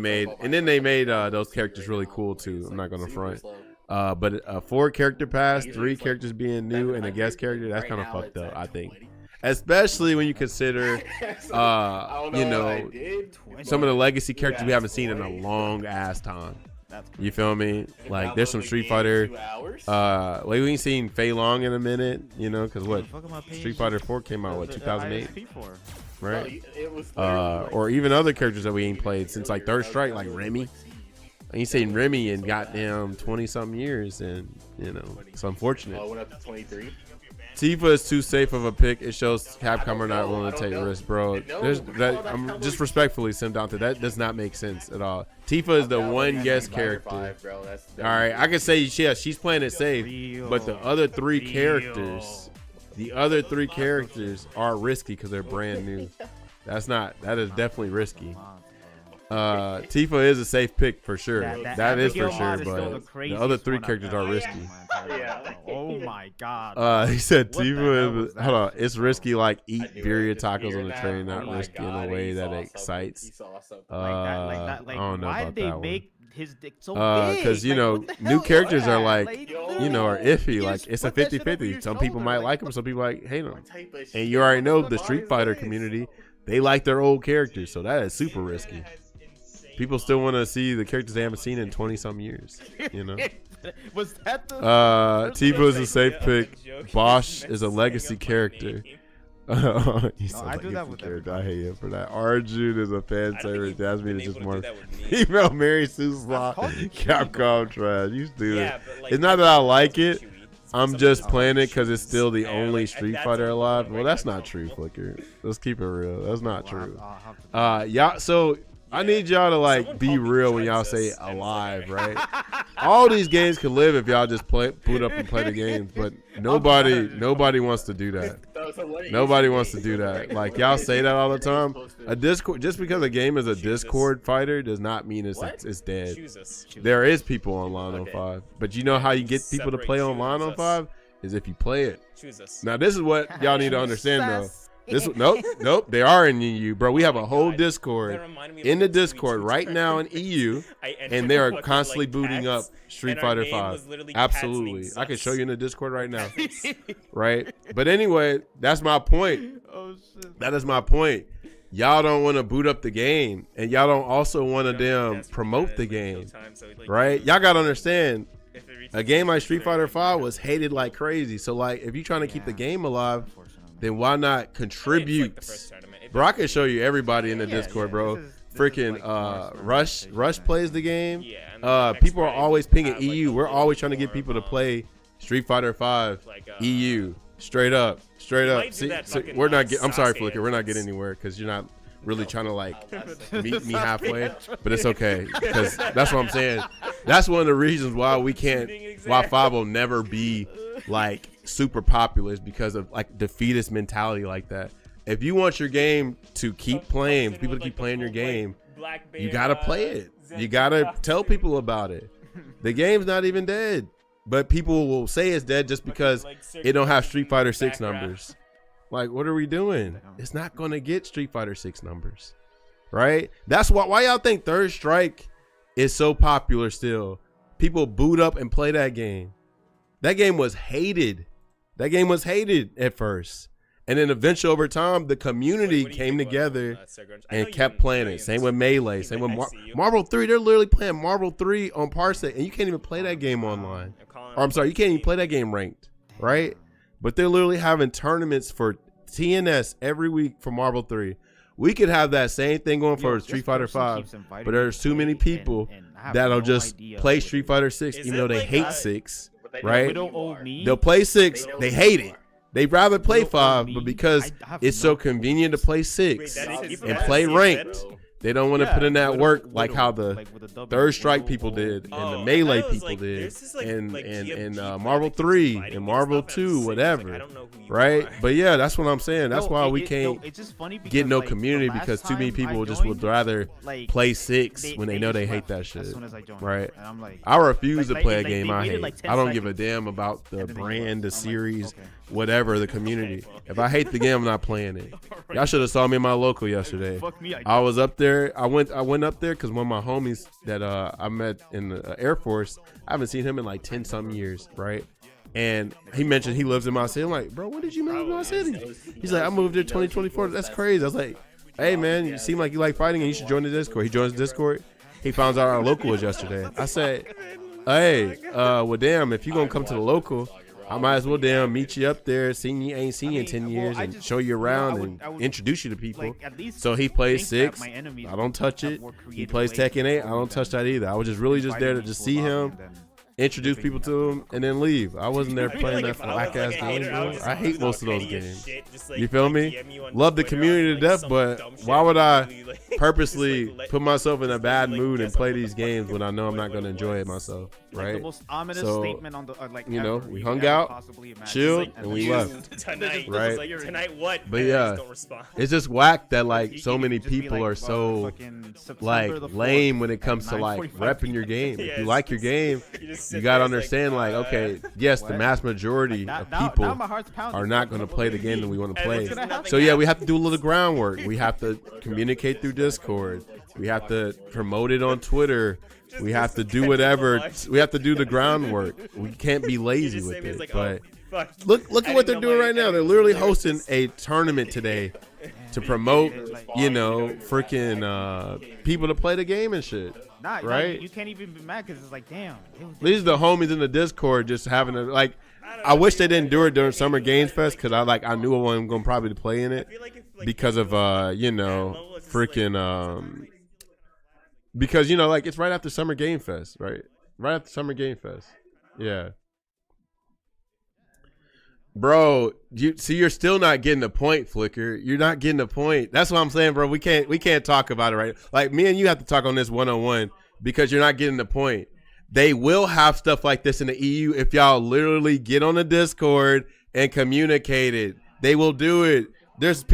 made those characters really cool too. I'm not gonna front. But a 4 character pass, 3 characters being new, and a guest character, that's kind of fucked up, I think. Especially when you consider, you know, some of the legacy characters we haven't seen in a long ass time. You feel me? Like, there's some Street Fighter. Like, we ain't seen Fei Long in a minute, you know, because what? Street Fighter 4 came out, what, 2008? Right? Or even other characters that we ain't played since, like, Third Strike, like Remy. I ain't seen Remy in goddamn 20-something years, and, you know, it's unfortunate. Oh, went up to 23? Tifa is too safe of a pick. It shows Capcom are not willing to take risks, bro. There's that. I'm just respectfully, Sim Dante. That does not make sense at all. Tifa is the one yes character. All right, I can say yeah, she's playing it safe, but the other three characters, are risky because they're brand new. That is definitely risky. Tifa is a safe pick for sure. That is for sure, but the other three characters are risky. Oh my god. He said Tifa is, hold on, it's risky like eat birria tacos on the train, not risky in a way that excites. I don't know why about did they that make his dick so big? Because new characters are like, are iffy. Like it's a 50-50. Some people might like them, some people hate them. And you already know the Street Fighter community, they like their old characters, so that is super risky. People still want to see the characters they haven't seen in 20-some years, Was that the Tifa is a safe pick. Bosch is a legacy character. He's a legacy character. I hate him for that. Arjun is a fan favorite. Jasmine is just more female Mary Sue Slot. Capcom trash. You stupid. It's not that I like it. I'm just playing it because it's still the only Street Fighter alive. Well, that's not true, Flicker. Let's keep it real. That's not true. Yeah. So I need y'all to like be real when y'all say alive, right? All these games can live if y'all just boot up and play the games, but nobody wants to do that. Nobody wants to do that. Like y'all say that all the time. A Discord, just because a game is a Discord fighter does not mean it's dead. There is people online on 5, but you know how you get people to play online on 5 is if you play it. Now this is what y'all need to understand though. Nope. They are in EU, bro. We have a whole Discord in the Discord right now in EU, and they are constantly booting up Street Fighter 5. Absolutely, I can show you in the Discord right now. Right, but anyway, that's my point. That is my point. Y'all don't want to boot up the game, and y'all don't also want to damn promote the game, right? Y'all gotta understand. A game like Street Fighter 5 was hated like crazy. So like, if you're trying to keep the game alive, then why not contribute? Bro, I can show you everybody in the Discord, bro. Freaking Rush plays the game. People are always pinging EU. We're always trying to get people to play Street Fighter 5 EU. Straight up. See, we're not I'm sorry, Flicker. We're not getting anywhere because you're not really trying to like meet me halfway, but it's okay because that's what I'm saying. That's one of the reasons why why 5 will never be like super popular is because of like defeatist mentality like that. If you want your game to keep playing, people to keep playing your game, you gotta play it. You gotta tell people about it. The game's not even dead, but people will say it's dead just because it don't have Street Fighter 6 numbers. Like, what are we doing? It's not gonna get Street Fighter 6 numbers, right? That's why y'all think Third Strike is so popular still. People boot up and play that game. That game was hated. That game was hated at first. And then eventually over time, the community came together and kept playing it. Same with Melee. Same with Marvel 3. They're literally playing Marvel 3 on Parsec, and you can't even play that game online. Or I'm sorry, you can't even play that game ranked, right? But they're literally having tournaments for TNS every week for Marvel 3. We could have that same thing going for Street Fighter 5, but there's too many people that'll just play Street Fighter 6 even though they hate 6, right? They'll play 6, they hate it. They'd rather play 5, but because it's so convenient to play 6 and play ranked, they don't want to put in that work like how the Third Strike people did and the Melee people did and Marvel 3 and Marvel 2, whatever, right? But yeah, that's what I'm saying. That's why we can't get no community because too many people just would rather play 6 when they know they hate that shit, right? I refuse to play a game I hate. I don't give a damn about the brand, the series, whatever, the community. If I hate the game, I'm not playing it. Y'all should have saw me in my local yesterday. I was up there. I went up there because one of my homies that I met in the Air Force, I haven't seen him in like 10-some years, right? And he mentioned he lives in my city. I'm like, bro, when did you move to my city? He's like, I moved there 2024. That's crazy. I was like, hey, man, you seem like you like fighting and you should join the Discord. He joins the Discord. He found out our local was yesterday. I said, hey, well, damn, if you're going to come to the local, I might as well damn meet you up there, ain't seen you in 10 years, and show you around and introduce you to people. So he plays 6. I don't touch it. He plays Tekken 8. I don't touch that either. I was just really just there to just see him introduce people to them, and then leave. I wasn't there playing that whack ass game, bro. I hate most of those games. You feel me? Love the community to death, but why would I purposely put myself in a bad mood and play these games when I know I'm not going to enjoy it myself, right? The most ominous So, statement on the like. you know, ever we you hung could ever out, possibly imagine. chilled, Like, and we left. Tonight, right? like, tonight what? But And yeah, just don't respond. it's just whack that like so You many could just be people like, are so fucking September like the 4th lame when it at comes to like 9:45 repping your game. Yeah, If you it's like your just- game, you just you sit gotta there, it's understand like, okay, yes, the What? mass majority Like, of now people my heart's pounding. are not going to play the game that we want to And play. it's just nothing So yeah, we have to do a little groundwork. We have to communicate through Discord. We have to promote it on Twitter. We have to do whatever. We have to do the groundwork. We can't be lazy just with say me, it's it. like, But fuck. look I at what didn't they're know doing my right now. They're editing literally was there. hosting a tournament today to promote, you know, freaking people to play the game and shit. Nah, right? you can't even be mad because it's like, damn. These are the homies in the Discord just having a like. I wish they didn't do it during Summer Games Fest because I knew I wasn't gonna probably play in it because of you know, freaking because you know, like it's right after Summer Game Fest, right? Right after Summer Game Fest, yeah. Bro, you're still not getting the point, Flicker. You're not getting the point. That's what I'm saying, bro. We can't talk about it, right? Like me and you have to talk on this one-on-one because you're not getting the point. They will have stuff like this in the EU if y'all literally get on the Discord and communicate it. They will do it. There's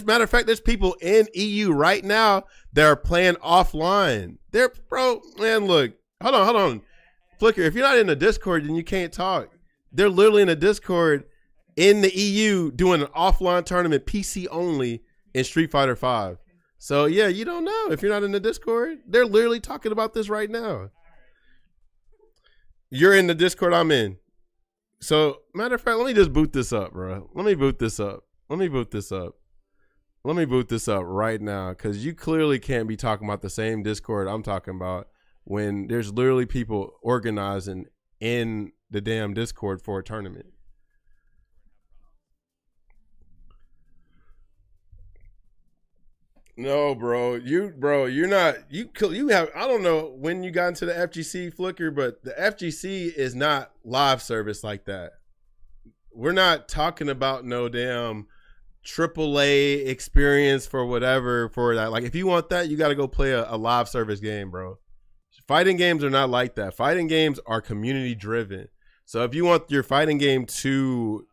matter of fact, there's people in EU right now that are playing offline. Bro, man, look, hold on. Flicker, if you're not in the Discord, then you can't talk. They're literally in the Discord in the EU doing an offline tournament, PC only, in Street Fighter V. So yeah, you don't know if you're not in the Discord. They're literally talking about this right now. You're in the Discord I'm in. So, matter of fact, let me just boot this up, bro. Let me boot this up right now because you clearly can't be talking about the same Discord I'm talking about when there's literally people organizing in the damn Discord for a tournament. No, you're not. You have. I don't know when you got into the FGC, Flicker, but the FGC is not live service like that. We're not talking about no damn AAA experience for whatever for that. Like, if you want that, you got to go play a live service game, bro. Fighting games are not like that. Fighting games are community driven. So if you want your fighting game to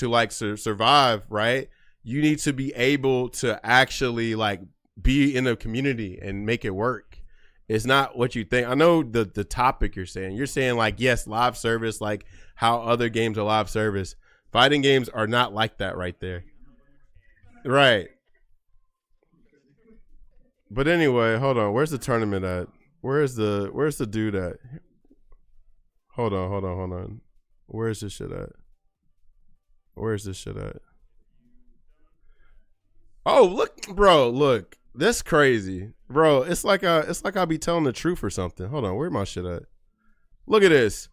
like survive, right? You need to be able to actually like be in a community and make it work. It's not what you think. I know the topic you're saying. You're saying like, yes, live service, like how other games are live service. Fighting games are not like that right there. Right. But anyway, hold on. Where's the tournament at? Where's the dude at? Hold on. Where's this shit at? Oh, look, bro, look. That's crazy. Bro, it's like I be telling the truth or something. Hold on, where my shit at? Look at this.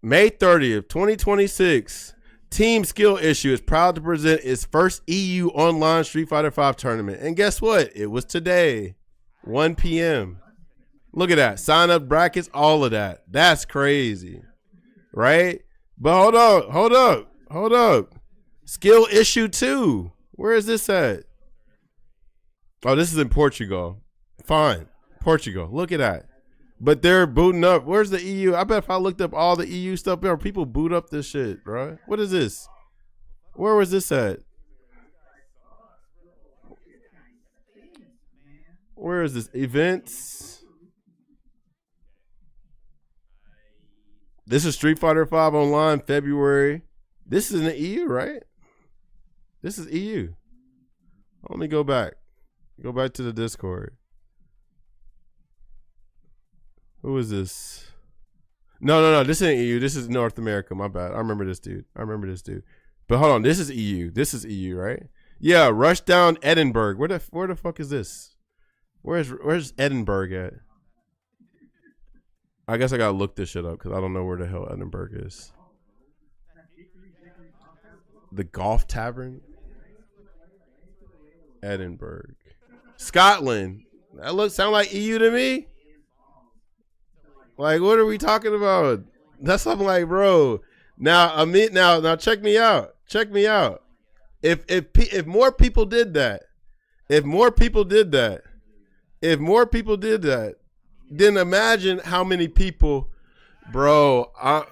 May 30th, 2026. Team Skill Issue is proud to present its first EU online Street Fighter V tournament. And guess what? It was today, 1 p.m. Look at that. Sign up brackets, all of that. That's crazy. Right? But hold up. Skill Issue 2. Where is this at? Oh, this is in Portugal. Fine. Portugal. Look at that. But they're booting up. Where's the EU? I bet if I looked up all the EU stuff, there people boot up this shit, bro. What is this? Where was this at? Where is this? Events. This is Street Fighter V Online, February. This is in the EU, right? This is EU. Let me go back. Go back to the Discord. Who is this? No. This isn't EU. This is North America. My bad. I remember this dude. But hold on. This is EU, right? Yeah. Rushdown Edinburgh. Where the fuck is this? Where's Edinburgh at? I guess I gotta look this shit up because I don't know where the hell Edinburgh is. The Golf Tavern? Edinburgh. Scotland. That sound like EU to me. Like, what are we talking about? That's something like, bro. Now, now check me out. Check me out. If more people did that, then imagine how many people, bro. I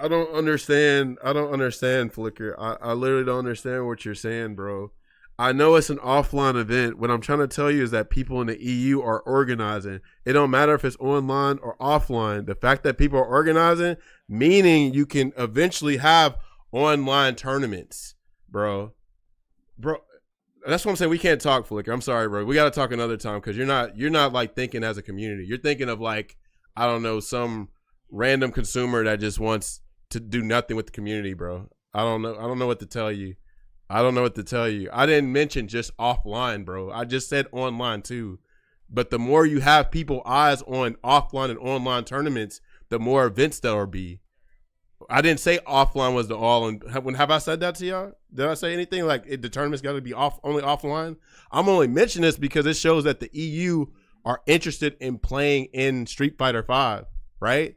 don't understand. I don't understand, Flicker. I literally don't understand what you're saying, bro. I know it's an offline event. What I'm trying to tell you is that people in the EU are organizing. It don't matter if it's online or offline. The fact that people are organizing, meaning you can eventually have online tournaments, bro. That's what I'm saying. We can't talk, Flicker. I'm sorry, bro. We got to talk another time because you're not like thinking as a community. You're thinking of like, I don't know, some random consumer that just wants to do nothing with the community, bro. I don't know what to tell you. I didn't mention just offline, bro. I just said online too. But the more you have people eyes on offline and online tournaments, the more events there'll be. I didn't say offline was the all. And have I said that to y'all? Did I say anything like the tournament's got to be only offline? I'm only mentioning this because it shows that the EU are interested in playing in Street Fighter V, right?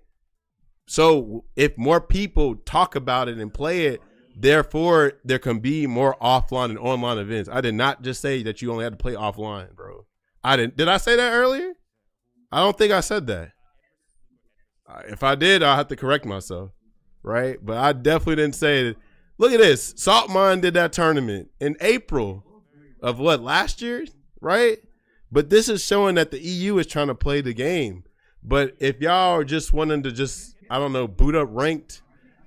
So if more people talk about it and play it, therefore there can be more offline and online events. I did not just say that you only had to play offline, bro. Did I say that earlier? I don't think I said that. If I did, I'll have to correct myself, right? But I definitely didn't say it. Look at this. Salt Mine did that tournament in April of last year, right? But this is showing that the EU is trying to play the game. But if y'all are just wanting to just, I don't know, boot up ranked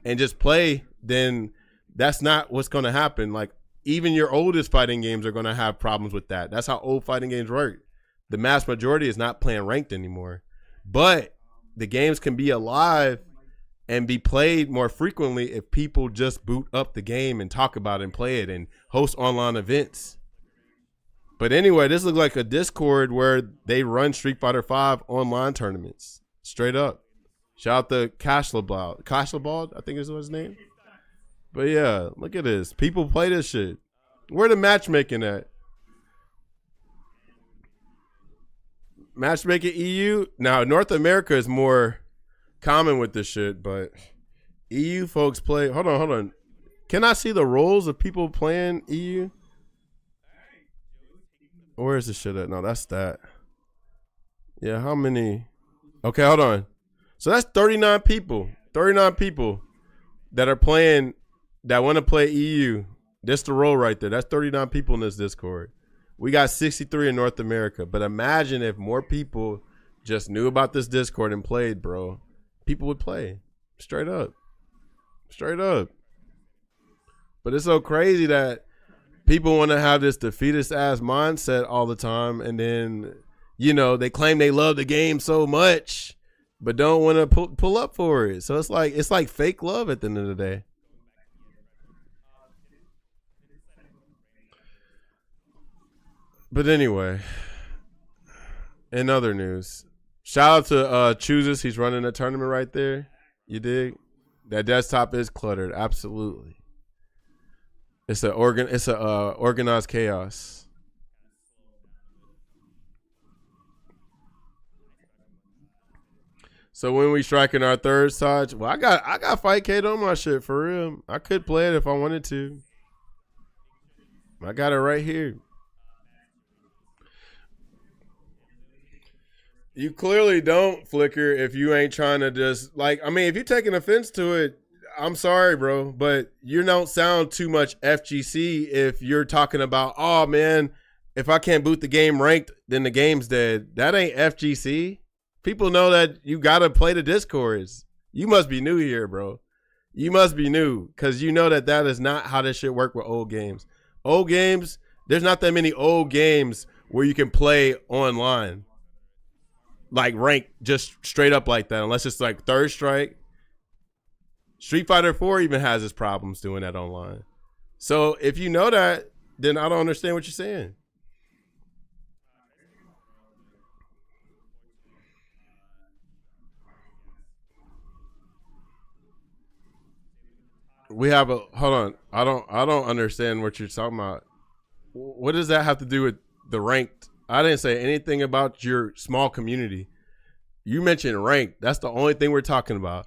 and just play, then that's not what's going to happen. Like, even your oldest fighting games are going to have problems with that. That's how old fighting games work. The mass majority is not playing ranked anymore. But the games can be alive and be played more frequently if people just boot up the game and talk about it and play it and host online events. But anyway, this looks like a Discord where they run Street Fighter V online tournaments. Straight up. Shout out to Cashlabald. Cashlabald, I think is what his name. But yeah, look at this. People play this shit. Where the matchmaking at? Matchmaking EU? Now, North America is more common with this shit, but EU folks play. Hold on. Can I see the roles of people playing EU? Where is this shit at? No, that's that. Yeah, how many? Okay, hold on. So that's 39 people. 39 people that are playing, that want to play EU. That's the role right there. That's 39 people in this Discord. We got 63 in North America. But imagine if more people just knew about this Discord and played, bro. People would play. Straight up. Straight up. But it's so crazy that people want to have this defeatist ass mindset all the time. And then, you know, they claim they love the game so much, but don't want to pull up for it. So it's like fake love at the end of the day. But anyway, in other news, shout out to Chooses. He's running a tournament right there. You dig? That desktop is cluttered. Absolutely. It's a organized chaos. So when we striking our third side, well, I got Fight Kate on my shit for real. I could play it if I wanted to. I got it right here. You clearly don't, Flicker, if you ain't trying to just, like, I mean, if you're taking offense to it, I'm sorry, bro, but you don't sound too much FGC if you're talking about, oh, man, if I can't boot the game ranked, then the game's dead. That ain't FGC. People know that you got to play the Discords. You must be new here, bro. You must be new because you know that is not how this shit work with old games. Old games, there's not that many old games where you can play online. Like ranked just straight up like that, unless it's like Third Strike. Street Fighter 4 even has its problems doing that online. So if you know that, then I don't understand what you're saying. We have a hold on. I don't understand what you're talking about. What does that have to do with the ranked? I didn't say anything about your small community. You mentioned ranked. That's the only thing we're talking about.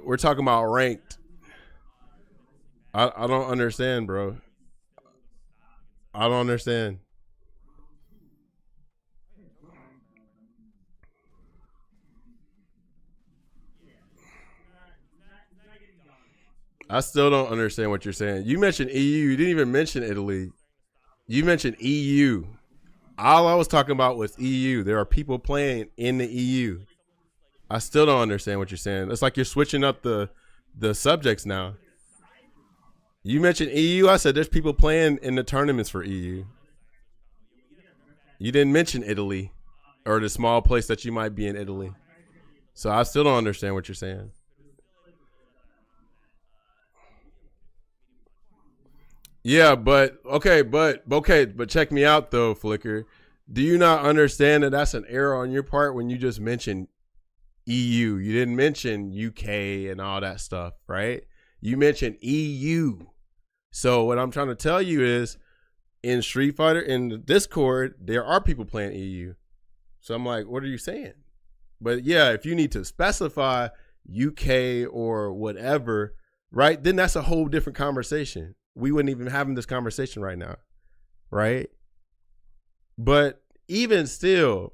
We're talking about ranked. I don't understand, bro. I don't understand. I still don't understand what you're saying. You mentioned EU. You didn't even mention Italy. You mentioned EU. All I was talking about was EU. There are people playing in the EU. I still don't understand what you're saying. It's like you're switching up the subjects now. You mentioned EU. I said there's people playing in the tournaments for EU. You didn't mention Italy or the small place that you might be in Italy. So I still don't understand what you're saying. Yeah, but check me out though, Flicker. Do you not understand that that's an error on your part when you just mentioned EU? You didn't mention UK and all that stuff, right? You mentioned EU. So what I'm trying to tell you is in Street Fighter, in the Discord, there are people playing EU. So I'm like, what are you saying? But yeah, if you need to specify UK or whatever, right, then that's a whole different conversation. We wouldn't even having this conversation right now, right? But even still,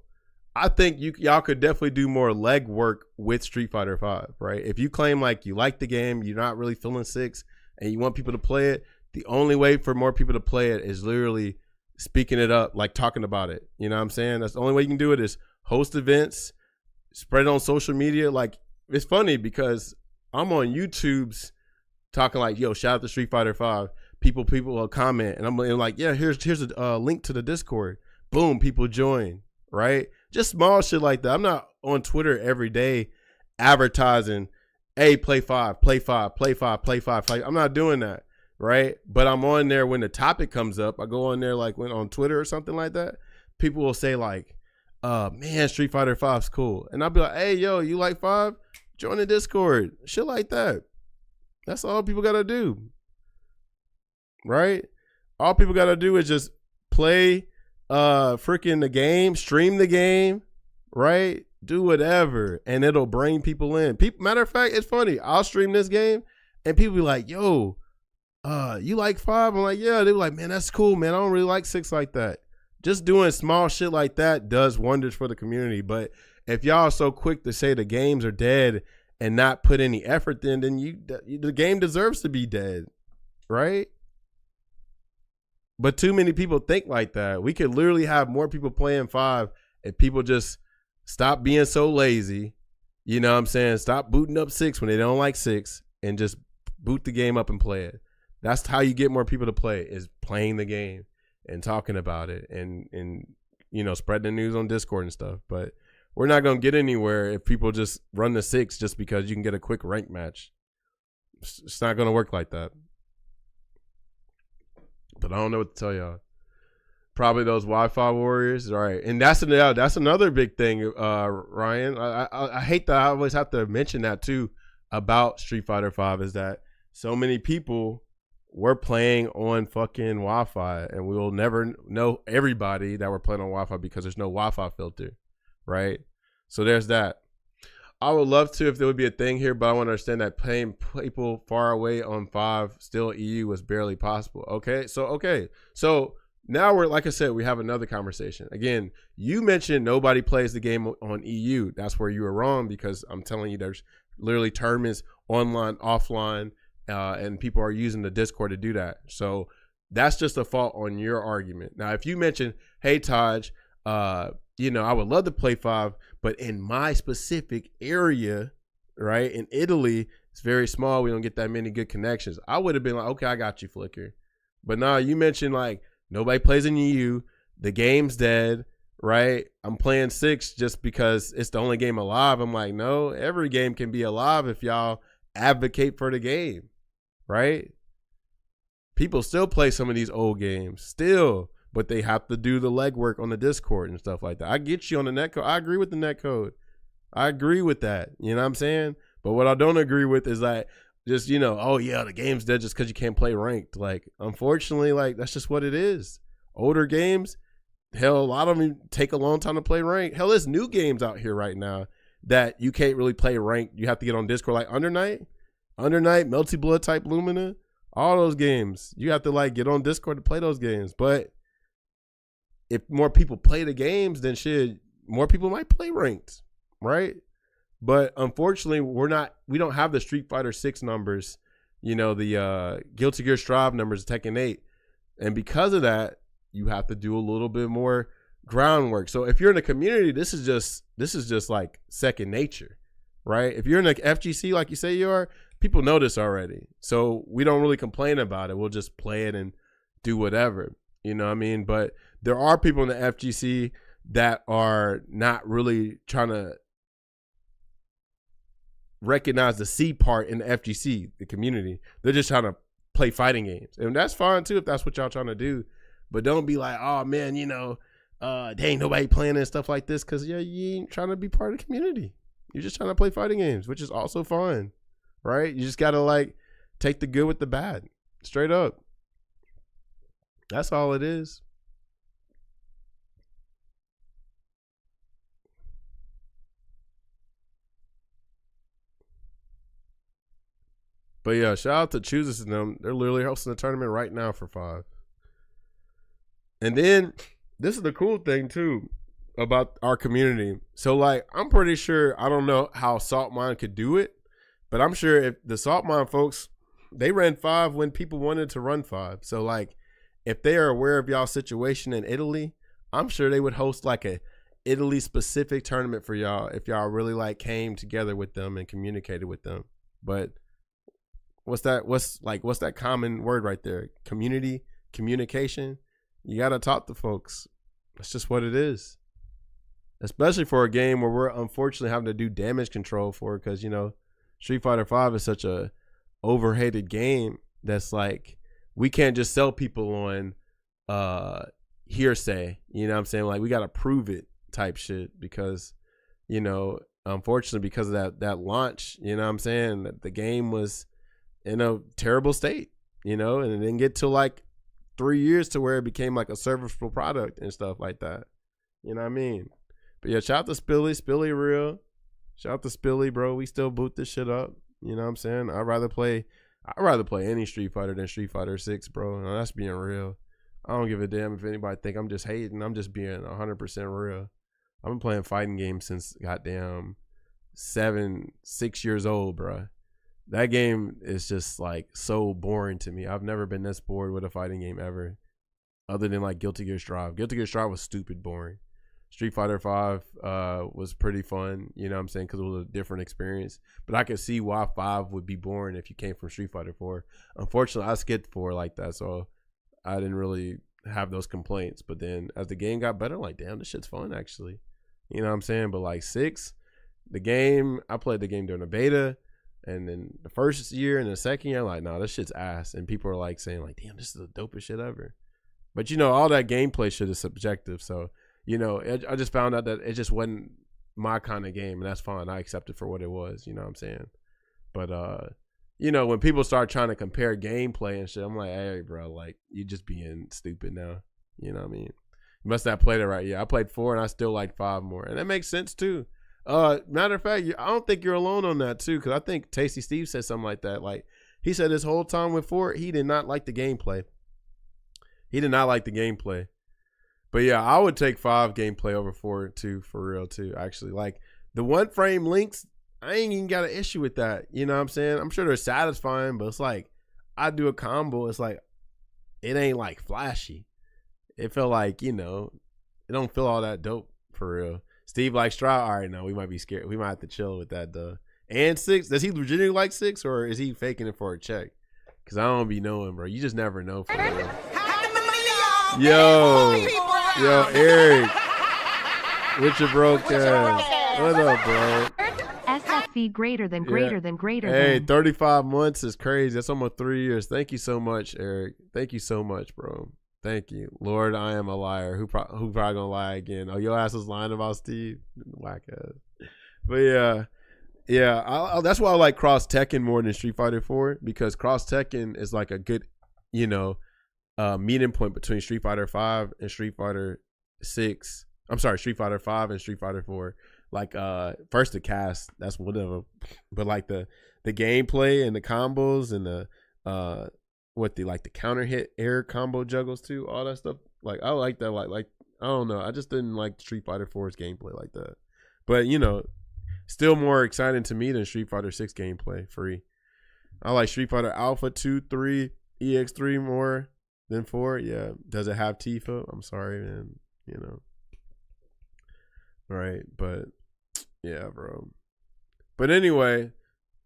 I think y'all could definitely do more leg work with Street Fighter 5, right? If you claim like you like the game, you're not really feeling 6, and you want people to play it, the only way for more people to play it is literally speaking it up, like talking about it. You know what I'm saying? That's the only way you can do it is host events, spread it on social media. Like, it's funny because I'm on YouTube's talking like, yo, shout out to Street Fighter 5. People will comment, and I'm like, yeah, here's a link to the Discord. Boom, people join, right? Just small shit like that. I'm not on Twitter every day advertising, hey, play 5, play 5, play 5, play 5, play. I'm not doing that, right? But I'm on there when the topic comes up. I go on there like when on Twitter or something like that. People will say like, man, Street Fighter 5's cool. And I'll be like, hey, yo, you like 5? Join the Discord. Shit like that. That's all people got to do, right? All people got to do is just play freaking the game, stream the game, right? Do whatever, and it'll bring people in. Matter of fact, it's funny. I'll stream this game, and people be like, yo, you like 5? I'm like, yeah. They be like, man, that's cool, man. I don't really like 6 like that. Just doing small shit like that does wonders for the community. But if y'all are so quick to say the games are dead and not put any effort in, then the game deserves to be dead, right? But too many people think like that. We could literally have more people playing 5 if people just stop being so lazy. You know what I'm saying? Stop booting up 6 when they don't like 6 and just boot the game up and play it. That's how you get more people to play, is playing the game and talking about it and you know, spreading the news on Discord and stuff. But we're not going to get anywhere if people just run the 6 just because you can get a quick rank match. It's not going to work like that. But I don't know what to tell y'all. Probably those Wi-Fi warriors, right? And that's another big thing, Ryan. I hate that I always have to mention that too about Street Fighter 5 is that so many people were playing on fucking Wi-Fi, and we will never know everybody that were playing on Wi-Fi because there's no Wi-Fi filter, right? So there's that. I would love to if there would be a thing here, but I want to understand that playing people far away on 5 still EU was barely possible. Okay, so now we're, like I said, we have another conversation. Again, you mentioned nobody plays the game on EU. That's where you were wrong, because I'm telling you there's literally tournaments online, offline, and people are using the Discord to do that. So that's just a fault on your argument. Now, if you mention, hey, Taj, you know, I would love to play 5, but in my specific area, right, in Italy, it's very small. We don't get that many good connections. I would have been like, okay, I got you, Flicker. But now you mentioned like nobody plays in EU. The game's dead, right? I'm playing 6 just because it's the only game alive. I'm like, no, every game can be alive if y'all advocate for the game, right? People still play some of these old games, still. But they have to do the legwork on the Discord and stuff like that. I get you on the netcode. I agree with the netcode. I agree with that. You know what I'm saying? But what I don't agree with is like, just, you know, oh yeah, the game's dead just because you can't play ranked. Like, unfortunately, like, that's just what it is. Older games, Hell, a lot of them take a long time to play ranked. Hell, there's new games out here right now that you can't really play ranked. You have to get on Discord, like Under Night, Melty Blood type Lumina, all those games. You have to like get on Discord to play those games. But if more people play the games, then shit, more people might play ranked, right? But unfortunately, we don't have the Street Fighter 6 numbers, you know, the Guilty Gear Strive numbers, Tekken 8. And because of that, you have to do a little bit more groundwork. So if you're in a community, this is just like second nature, right? If you're in like FGC, like you say you are, people know this already. So we don't really complain about it. We'll just play it and do whatever, you know what I mean? But there are people in the FGC that are not really trying to recognize the C part in the FGC, the community. They're just trying to play fighting games. And that's fine too if that's what y'all trying to do. But don't be like, oh man, you know, dang, nobody playing and stuff like this, because yeah, you ain't trying to be part of the community. You're just trying to play fighting games, which is also fun, right? You just gotta like take the good with the bad, straight up. That's all it is. But yeah, shout out to Chooses and them. They're literally hosting a tournament right now for 5. And then this is the cool thing too about our community. So like, I'm pretty sure, I don't know how Salt Mine could do it, but I'm sure if the Salt Mine folks, they ran 5 when people wanted to run 5. So like, if they are aware of y'all situation in Italy, I'm sure they would host like a Italy specific tournament for y'all if y'all really like came together with them and communicated with them. But what's that common word right there? Communication. You got to talk to folks. That's just what it is. Especially for a game where we're unfortunately having to do damage control for, because, you know, Street Fighter 5 is such a overhated game that's like, we can't just sell people on hearsay. You know what I'm saying? Like, we got to prove it type shit because, you know, unfortunately because of that launch, you know what I'm saying? The game was in a terrible state, you know, and it didn't get to like 3 years to where it became like a serviceable product and stuff like that. You know what I mean? But yeah, shout out to Spilly real. Shout out to Spilly, bro. We still boot this shit up. You know what I'm saying? I'd rather play any Street Fighter than Street Fighter 6, bro. No, that's being real. I don't give a damn if anybody think I'm just hating. I'm just being 100% real. I've been playing fighting games since goddamn 6 years old, bro. That game is just like so boring to me. I've never been this bored with a fighting game ever, other than like Guilty Gear Strive. Guilty Gear Strive was stupid boring. Street Fighter 5 was pretty fun, you know what I'm saying, because it was a different experience. But I could see why 5 would be boring if you came from Street Fighter 4. Unfortunately, I skipped 4 like that, so I didn't really have those complaints. But then as the game got better, I'm like, damn, this shit's fun actually. You know what I'm saying? But like 6, I played the game during the beta. And then the first year and the second year, I'm like, nah, this shit's ass. And people are like saying like, damn, this is the dopest shit ever. But you know, all that gameplay shit is subjective. So, you know, I just found out that it just wasn't my kind of game, and that's fine. I accept it for what it was, you know what I'm saying? But, you know, when people start trying to compare gameplay and shit, I'm like, hey, bro, like, you just being stupid now. You know what I mean? You must not have played it right. Yeah, I played 4 and I still like 5 more. And that makes sense too. Matter of fact, I don't think you're alone on that too, because I think Tasty Steve said something like that. Like, he said this whole time with 4, he did not like the gameplay. He did not like the gameplay. But yeah, I would take 5 gameplay over 4 too, for real too, actually. Like, the 1 frame links, I ain't even got an issue with that. You know what I'm saying? I'm sure they're satisfying, but it's like, I do a combo, it's like, it ain't like flashy. It felt like, you know, it don't feel all that dope for real. Steve likes Strive. All right, no, we might be scared. We might have to chill with that though. And 6, does he legitimately like 6, or is he faking it for a check? Because I don't be knowing, bro. You just never know for real. Yo, Eric. With your broke ass. What up, bro? SFV greater than greater than greater Hey, than. 35 months is crazy. That's almost 3 years. Thank you so much, Eric. Thank you so much, bro. Thank you. Lord, I am a liar. Who probably gonna lie again? Oh, your ass was lying about Steve? Whack ass. But yeah. That's why I like Cross Tekken more than Street Fighter 4, because Cross Tekken is like a good, you know, meeting point between Street Fighter 5 and Street Fighter 6. I'm sorry, Street Fighter 5 and Street Fighter 4. Like first the cast, that's one of them. But like the gameplay and the combos and the the counter hit air combo juggles too, all that stuff. Like I like that. Like I don't know, I just didn't like Street Fighter 4's gameplay like that. But still more exciting to me than Street Fighter 6 gameplay free. I like Street Fighter Alpha 2, 3, EX3 more than 4. Yeah. Does it have Tifa? I'm sorry, man. Right. But yeah, bro. But anyway,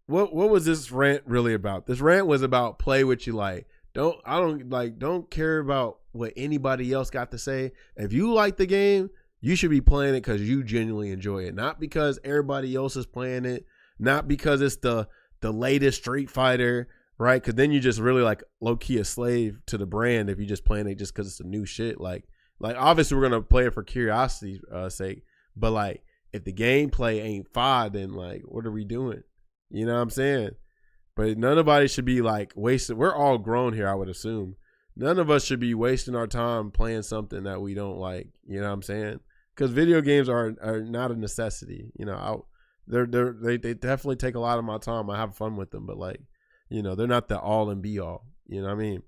what was this rant really about? This rant was about play what you like. Don't care about what anybody else got to say. If you like the game, you should be playing it because you genuinely enjoy it, not because everybody else is playing it, not because it's the latest Street Fighter, right? Because then you just really like low key a slave to the brand if you just playing it just because it's a new shit. Like obviously we're gonna play it for curiosity's sake, but like if the gameplay ain't fire, then like what are we doing? You know what I'm saying? But nobody should be like wasting. We're all grown here, I would assume. None of us should be wasting our time playing something that we don't like. You know what I'm saying? Because video games are not a necessity. They definitely take a lot of my time. I have fun with them, but like, they're not the all and be all. You know what I mean?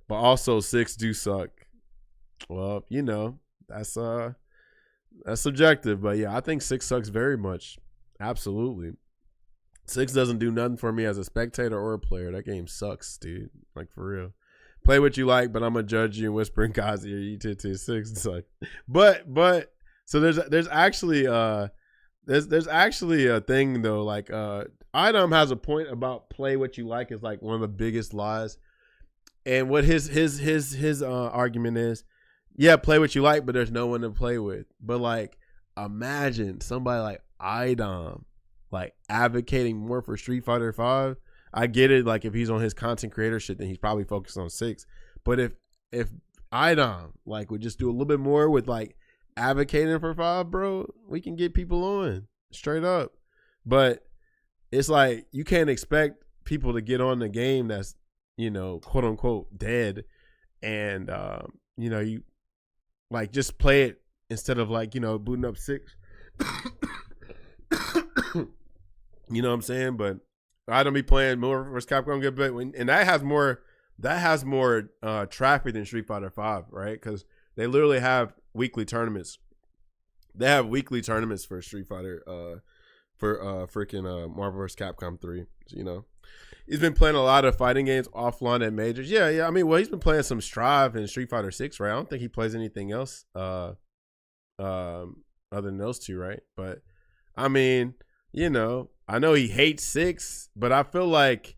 But also 6 do suck. Well, that's subjective, but yeah, I think 6 sucks very much. Absolutely. 6 doesn't do nothing for me as a spectator or a player. That game sucks, dude. Like for real. Play what you like, but I'm gonna judge you and whisper in God's ear. You did 6. It's like, but so there's actually there's actually a thing though. Like Idom has a point about play what you like is like one of the biggest lies. And what his argument is, yeah, play what you like, but there's no one to play with. But like, imagine somebody like Idom like advocating more for Street Fighter 5. I get it. Like if he's on his content creator shit, then he's probably focused on 6. But if Idom like would just do a little bit more with like advocating for 5, bro, we can get people on straight up. But it's like you can't expect people to get on the game that's quote unquote dead, and you like just play it instead of like booting up 6. You know what I'm saying? But I don't be playing more versus Capcom get better, and that has more traffic than Street Fighter 5, right? Because they literally have weekly tournaments. They have weekly tournaments for Street Fighter, for freaking Marvel vs. Capcom 3. He's been playing a lot of fighting games offline at majors. Yeah. I mean, well, he's been playing some Strive and Street Fighter 6, right? I don't think he plays anything else other than those two, right? But I mean, I know he hates 6, but I feel like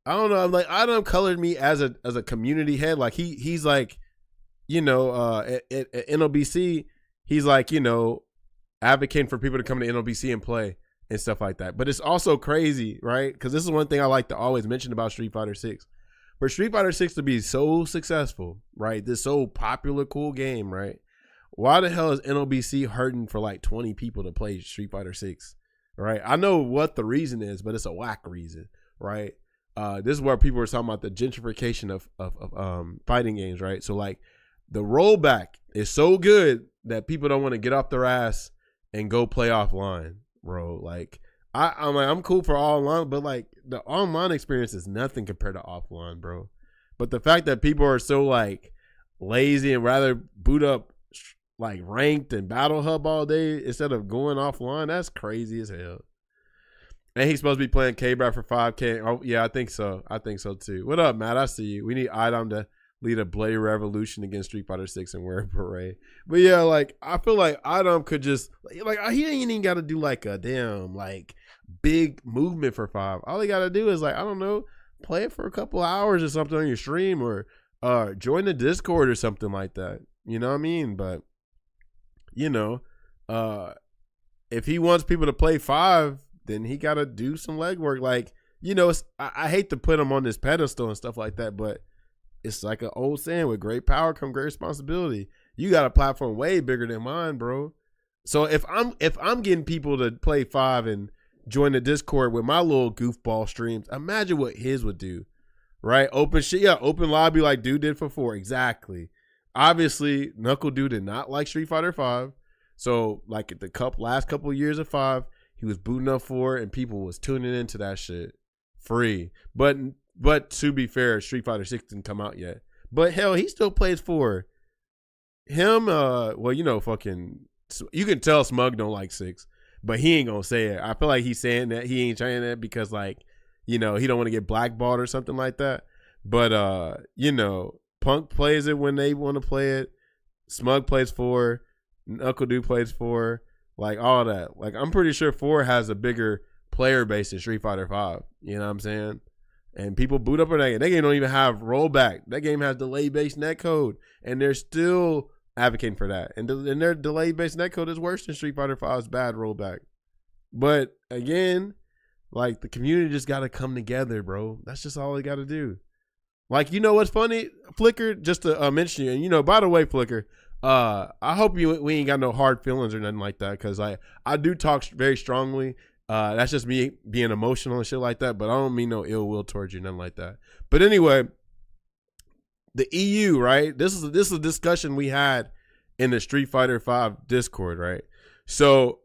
I don't know. I'm like Idom colored me as a community head. Like he's like, at NOBC, he's like advocating for people to come to NOBC and play and stuff like that. But it's also crazy, right? Because this is one thing I like to always mention about Street Fighter 6. For Street Fighter 6 to be so successful, right? This so popular, cool game, right? Why the hell is NOBC hurting for like 20 people to play Street Fighter 6? Right? I know what the reason is, but it's a whack reason, right? This is where people are talking about the gentrification of fighting games, right? So like the rollback is so good that people don't want to get off their ass and go play offline, bro. Like I'm cool for online, but like the online experience is nothing compared to offline, bro. But the fact that people are so like lazy and rather boot up like ranked and battle hub all day instead of going offline, that's crazy as hell. And he's supposed to be playing K-Brad for 5K. Oh yeah, I think so. I think so too. What up, Matt? I see you. We need Idom to lead a bloody revolution against Street Fighter 6 and wear a beret. But yeah, like I feel like Idom could just like he ain't even got to do like a damn like big movement for 5. All he got to do is like I don't know, play it for a couple hours or something on your stream or join the Discord or something like that. You know what I mean? But if he wants people to play 5, then he got to do some legwork. Like, I hate to put him on this pedestal and stuff like that, but it's like an old saying, with great power come great responsibility. You got a platform way bigger than mine, bro. So if I'm getting people to play 5 and join the Discord with my little goofball streams, imagine what his would do, right? Open shit, yeah, open lobby like dude did for 4, exactly. obviously Knuckle Dude did not like Street Fighter 5. So like at the last couple of years of 5, he was booting up 4 and people was tuning into that shit free. But to be fair, Street Fighter 6 didn't come out yet. But hell, he still plays 4. Him, well, you know, fucking, you can tell Smug don't like 6, but he ain't gonna say it. I feel like he's saying that he ain't saying that because, like, you know, he don't want to get blackballed or something like that. But you know, Punk plays it when they want to play it. Smug plays 4. Knuckle Dude plays 4. Like all that. Like I'm pretty sure 4 has a bigger player base than Street Fighter 5. You know what I'm saying? And people boot up on that game. That game don't even have rollback. That game has delay-based netcode, and they're still advocating for that. And their delay-based netcode is worse than Street Fighter 5's bad rollback. But again, like the community just got to come together, bro. That's just all they got to do. Like, you know what's funny, Flicker? Just to mention you, and you know, by the way, Flicker, I hope we ain't got no hard feelings or nothing like that, because I do talk very strongly. That's just me being emotional and shit like that, but I don't mean no ill will towards you, nothing like that. But anyway, the EU, right? This is a discussion we had in the Street Fighter 5 Discord, right? So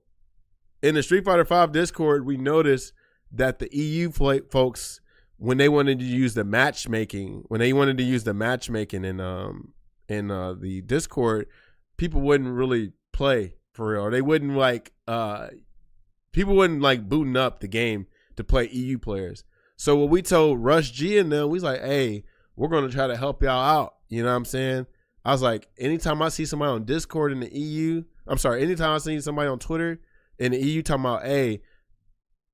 in the Street Fighter 5 Discord, we noticed that the EU folks, when they wanted to use the matchmaking, in the Discord, people wouldn't really play for real, or they wouldn't like people wouldn't like booting up the game to play EU players. So what we told Rush G and them, we was like, hey, we're going to try to help y'all out. You know what I'm saying? I was like, anytime I see somebody on Discord in the EU, anytime I see somebody on Twitter in the EU talking about, hey,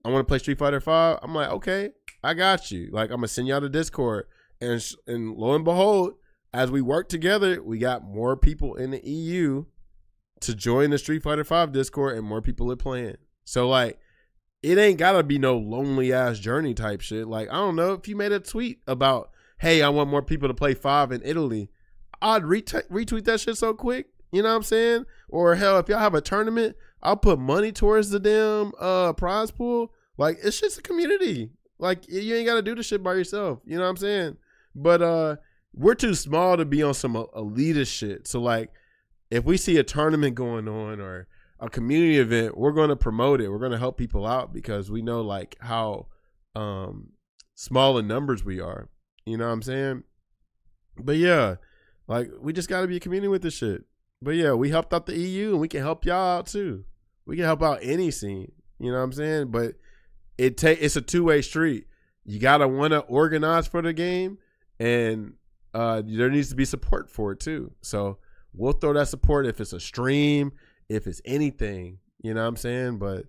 I want to play Street Fighter 5, I'm like, okay, I got you. Like, I'm going to send y'all to Discord. And lo and behold, as we work together, we got more people in the EU to join the Street Fighter 5 Discord, and more people are playing. So, like, it ain't got to be no lonely-ass journey type shit. Like, I don't know, if you made a tweet about, hey, I want more people to play 5 in Italy, I'd retweet that shit so quick. You know what I'm saying? Or, hell, if y'all have a tournament, I'll put money towards the damn prize pool. Like, it's just a community. Like, you ain't got to do this shit by yourself. You know what I'm saying? But we're too small to be on some elitist shit. So, like, if we see a tournament going on or a community event, we're going to promote it. We're going to help people out because we know, like, how small in numbers we are. You know what I'm saying? But, yeah, like, we just got to be a community with this shit. But, yeah, we helped out the EU, and we can help y'all out, too. We can help out any scene. You know what I'm saying? But it's a two-way street. You got to want to organize for the game, and there needs to be support for it, too. So we'll throw that support if it's a stream, if it's anything, you know what I'm saying? But,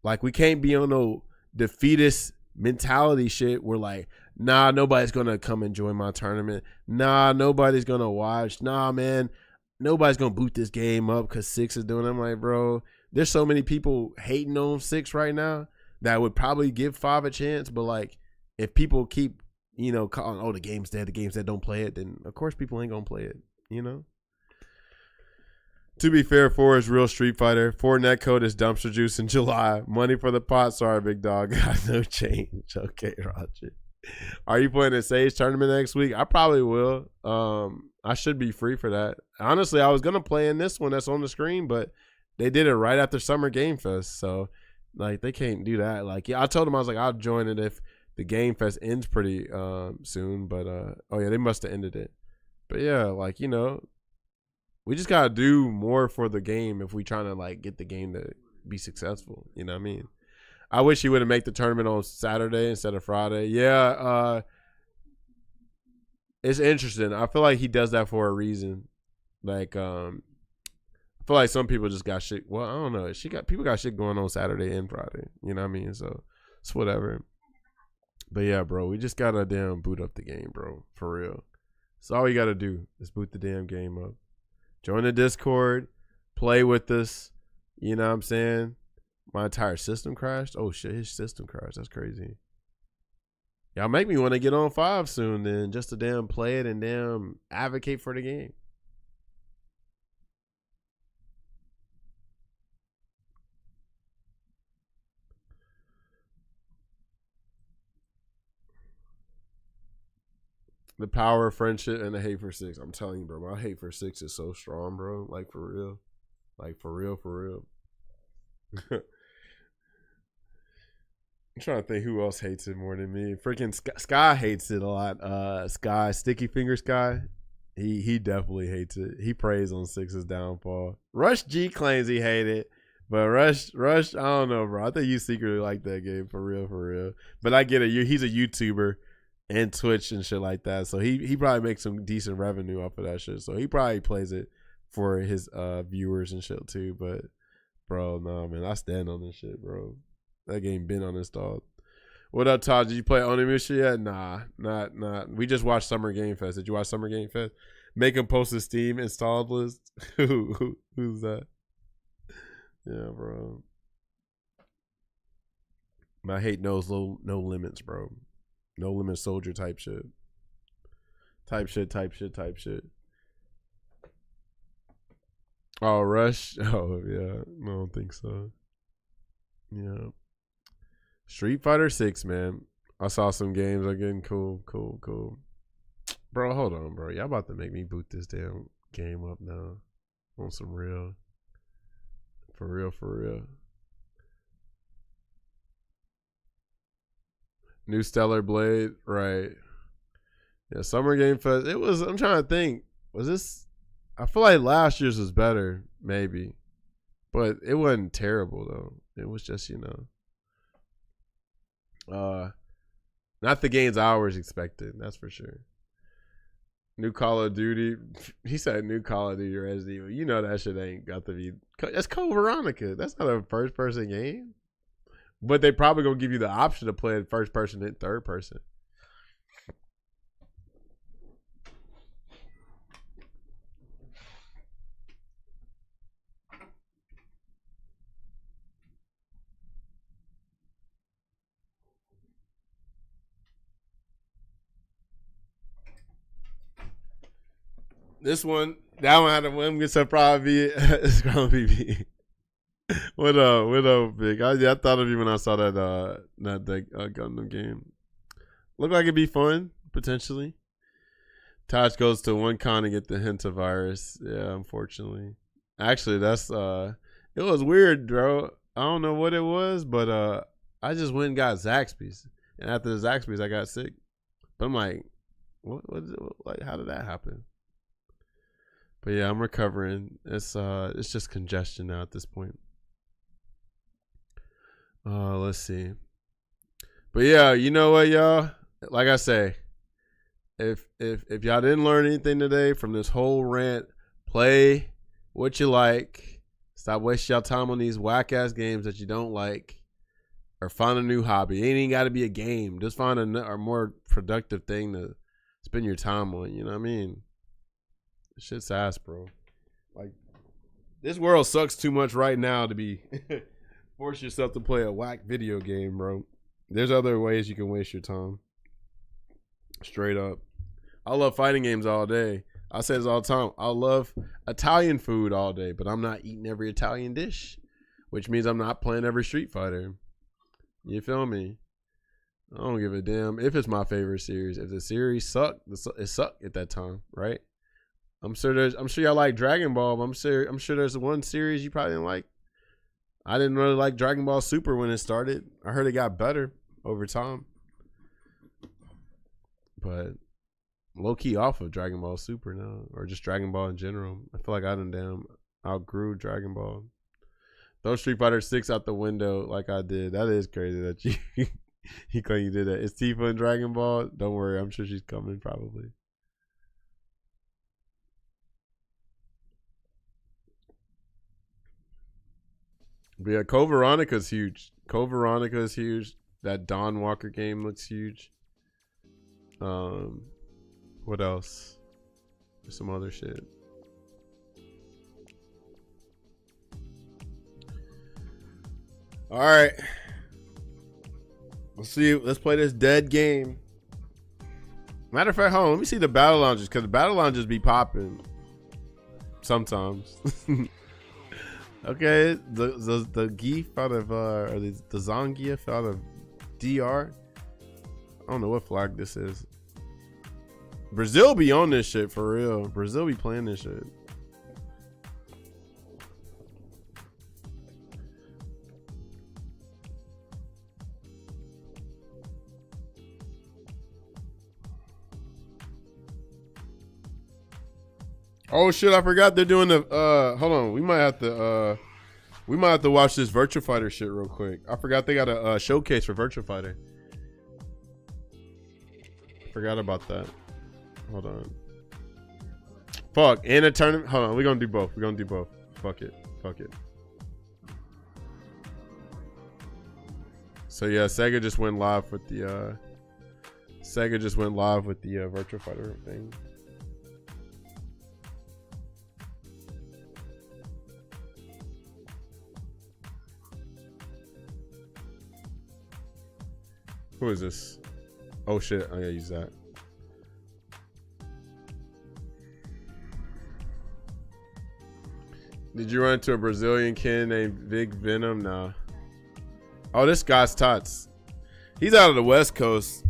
like, we can't be on no defeatist mentality shit. We're like, nah, nobody's going to come and join my tournament. Nah, nobody's going to watch. Nah, man, nobody's going to boot this game up because 6 is doing it. I'm like, bro, there's so many people hating on 6 right now that would probably give 5 a chance. But, like, if people keep, you know, calling, oh, the game's dead, don't play it, then, of course, people ain't going to play it, you know? To be fair, 4 is real Street Fighter. 4 netcode is dumpster juice in July. Money for the pot. Sorry, big dog. Got no change. Okay, Roger. Are you playing a Sage tournament next week? I probably will. I should be free for that. Honestly, I was going to play in this one that's on the screen, but they did it right after Summer Game Fest. So, like, they can't do that. Like, yeah, I told them, I was like, I'll join it if the Game Fest ends pretty soon. But, oh, yeah, they must have ended it. But, yeah, like, you know, we just got to do more for the game if we trying to, like, get the game to be successful. You know what I mean? I wish he would have made the tournament on Saturday instead of Friday. Yeah, it's interesting. I feel like he does that for a reason. Like, I feel like some people just got shit. Well, I don't know. People got shit going on Saturday and Friday. You know what I mean? So it's whatever. But yeah, bro, we just gotta damn boot up the game, bro. For real. That's all you gotta do is boot the damn game up. Join the Discord, play with us. You know what I'm saying? My entire system crashed. Oh shit, his system crashed. That's crazy. Y'all make me want to get on 5 soon then, just to damn play it and damn advocate for the game. The power of friendship and the hate for 6. I'm telling you, bro. My hate for 6 is so strong, bro. Like, for real. Like, for real, for real. I'm trying to think who else hates it more than me. Freaking Sky hates it a lot. Sky, Sticky Finger Sky. He definitely hates it. He prays on 6's downfall. Rush G claims he hated it. But Rush, I don't know, bro. I think you secretly like that game, for real, for real. But I get it. He's a YouTuber and Twitch and shit like that. So he probably makes some decent revenue off of that shit. So he probably plays it for his viewers and shit too. But bro, no, man, I stand on this shit, bro. That game been uninstalled. What up, Todd? Did you play Onimusha yet? Nah, not. We just watched Summer Game Fest. Did you watch Summer Game Fest? Make him post a Steam installed list. Who's that? Yeah, bro. My hate knows no limits, bro. No limit soldier type shit. Type shit. Oh, Rush? Oh, yeah. I don't think so. Yeah. Street Fighter 6, man. I saw some games are getting cool. Bro, hold on, bro. Y'all about to make me boot this damn game up now. On some real. For real. New Stellar Blade, right. Yeah, Summer Game Fest. It was, I'm trying to think. Was this, I feel like last year's was better, maybe. But it wasn't terrible, though. It was just, not the games I was expecting, that's for sure. New Call of Duty. He said new Call of Duty Resident Evil. You know that shit ain't got to be. That's Code Veronica. That's not a first person game. But they probably gonna give you the option to play it first person and third person. This one, that one had to win. It's probably it's gonna be me. What up, Big? I thought of you when I saw that Gundam game. Look like it'd be fun potentially. Taj goes to one con to get the Henta virus. Yeah, unfortunately. Actually, that's it was weird, bro. I don't know what it was, but I just went and got Zaxby's, and after the Zaxby's, I got sick. But I'm like, what like, how did that happen? But yeah, I'm recovering. It's just congestion now at this point. Let's see. But yeah, you know what, y'all? Like I say, if y'all didn't learn anything today from this whole rant, play what you like. Stop wasting y'all time on these whack ass games that you don't like, or find a new hobby. It ain't even got to be a game. Just find a more productive thing to spend your time on. You know what I mean? Shit's ass, bro. Like, this world sucks too much right now to be force yourself to play a whack video game, bro. There's other ways you can waste your time. Straight up. I love fighting games all day. I say this all the time. I love Italian food all day, but I'm not eating every Italian dish, which means I'm not playing every Street Fighter. You feel me? I don't give a damn if it's my favorite series. If the series sucked, it sucked at that time, right? I'm sure y'all like Dragon Ball, but I'm sure there's one series you probably didn't like. I didn't really like Dragon Ball Super when it started. I heard it got better over time. But low-key off of Dragon Ball Super now, or just Dragon Ball in general. I feel like I done outgrew Dragon Ball. Throw Street Fighter 6 out the window like I did. That is crazy that you claim you did that. Is Tifa in Dragon Ball? Don't worry, I'm sure she's coming probably. But yeah, Code Veronica's huge. Code Veronica is huge. That Dawn Walker game looks huge. What else? There's some other shit. All right. Let's see. Let's play this dead game. Matter of fact, hold on. Let me see the battle lounges, because the battle lounges be popping sometimes. Okay, the Geef out of or the Zangief out of DR. I don't know what flag this is. Brazil be on this shit for real. Brazil be playing this shit. Oh shit, I forgot they're doing the hold on. We might have to watch this Virtua Fighter shit real quick. I forgot they got a showcase for Virtua Fighter. Forgot about that. Hold on. Fuck, and a tournament. Hold on, we're gonna do both. We're gonna do both. Fuck it. Fuck it. So yeah, Sega just went live with the Virtua Fighter thing. Who is this? Oh shit, I gotta use that. Did you run into a Brazilian kid named Big Venom? Nah. Oh, this guy's Tots. He's out of the West Coast.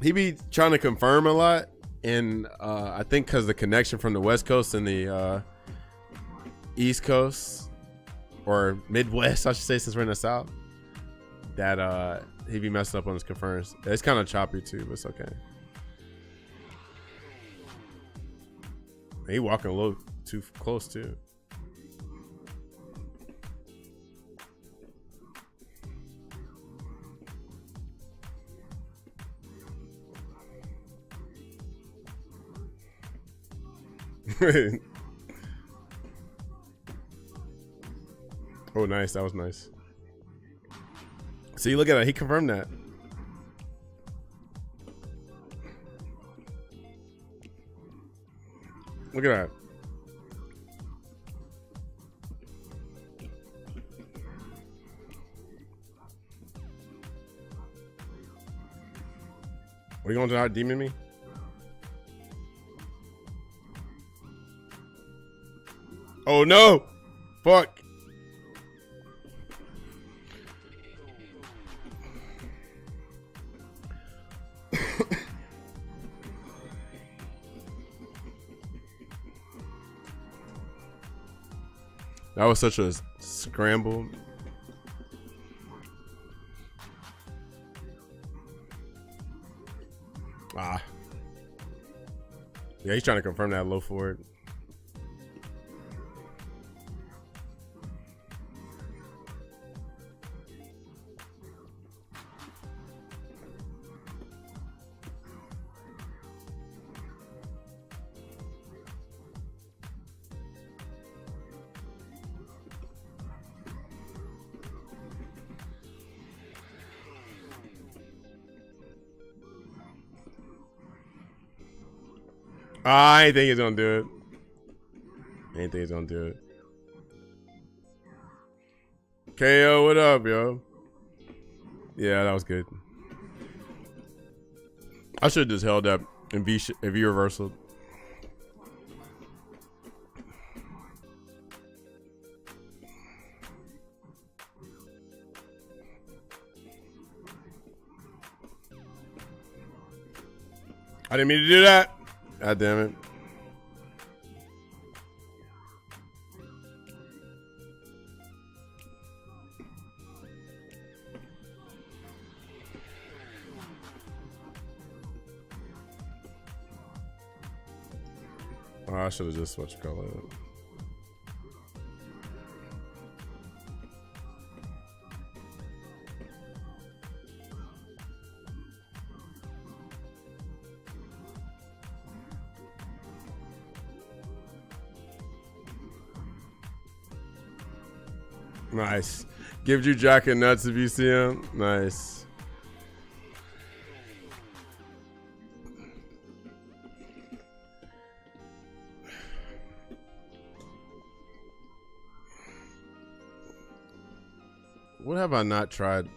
He be trying to confirm a lot. And I think because the connection from the West Coast and the East Coast, or Midwest, I should say, since we're in the South, that he be messing up on his confirms. It's kind of choppy too, but it's okay. He walking a little too close too. Oh, nice. That was nice. See, look at that. He confirmed that. Look at that. Are you going to out demon me? Oh no! Fuck! That was such a scramble. Ah. Yeah, he's trying to confirm that low forward. I ain't think he's gonna do it. I ain't think he's gonna do it. KO, what up, yo? Yeah, that was good. I should have just held up and V reversal. I didn't mean to do that. God damn it. Oh, I should have just switched color. Nice. Gives you Jack and nuts if you see him. Nice. What have I not tried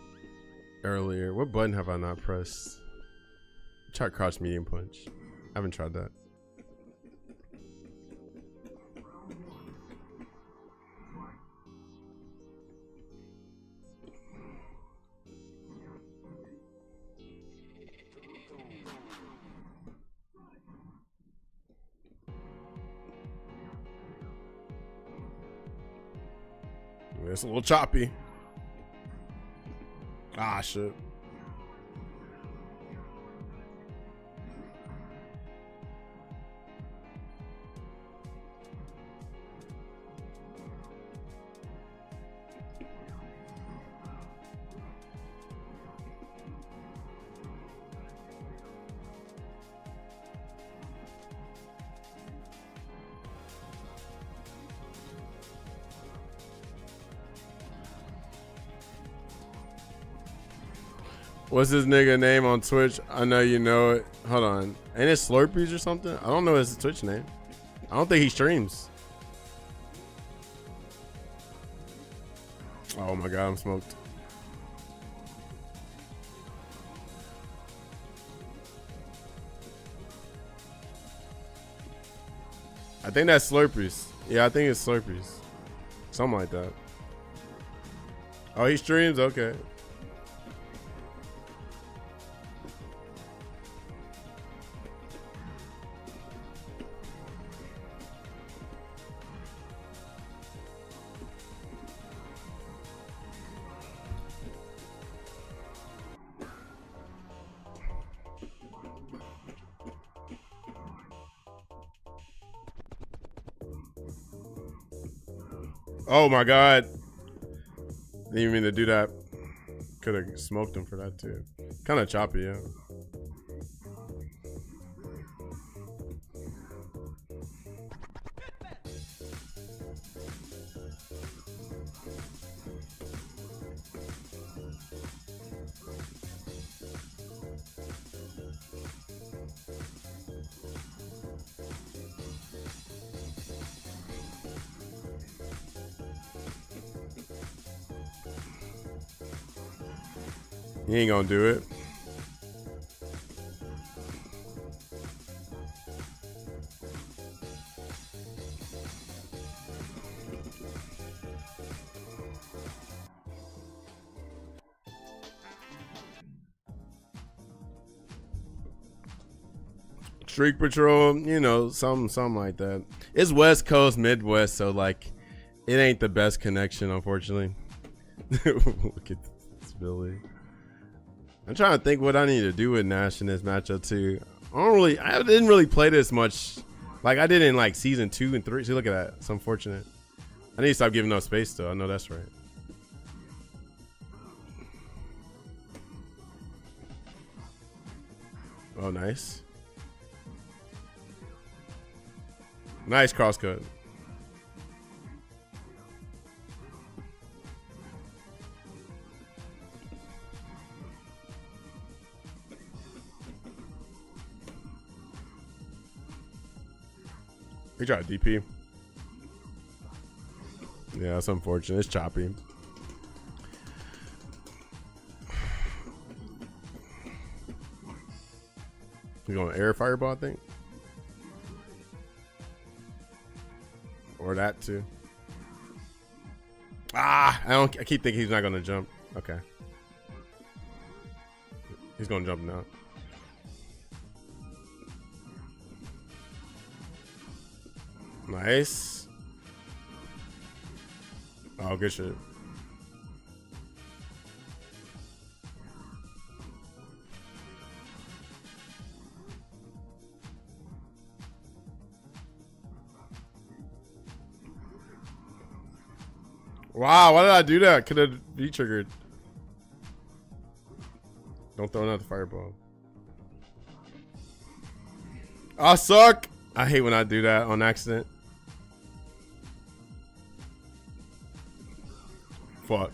earlier? What button have I not pressed? Try crouch medium punch. I haven't tried that. It's a little choppy. Ah, shit. What's his nigga name on Twitch? I know you know it. Hold on. Ain't it Slurpees or something? I don't know his Twitch name. I don't think he streams. Oh my god, I'm smoked. I think that's Slurpees. Yeah, I think it's Slurpees. Something like that. Oh, he streams? Okay. Oh my god. Didn't even mean to do that. Could have smoked him for that too. Kind of choppy, yeah. He ain't gonna do it. Streak Patrol, you know, something like that. It's West Coast, Midwest, so like it ain't the best connection, unfortunately. Look at this Billy. I'm trying to think what I need to do with Nash in this matchup too. I didn't really play this much. Like I did in like season 2 and 3. See, look at that. It's unfortunate. I need to stop giving up space though. I know that's right. Oh, nice. Nice crosscut. He tried DP. Yeah, that's unfortunate. It's choppy. You going air fireball, I think? Or that too. Ah, I keep thinking he's not gonna jump. Okay. He's gonna jump now. Nice. Oh, good shit. Wow, why did I do that? Could have V-triggered. Don't throw another fireball. I suck. I hate when I do that on accident. Fuck.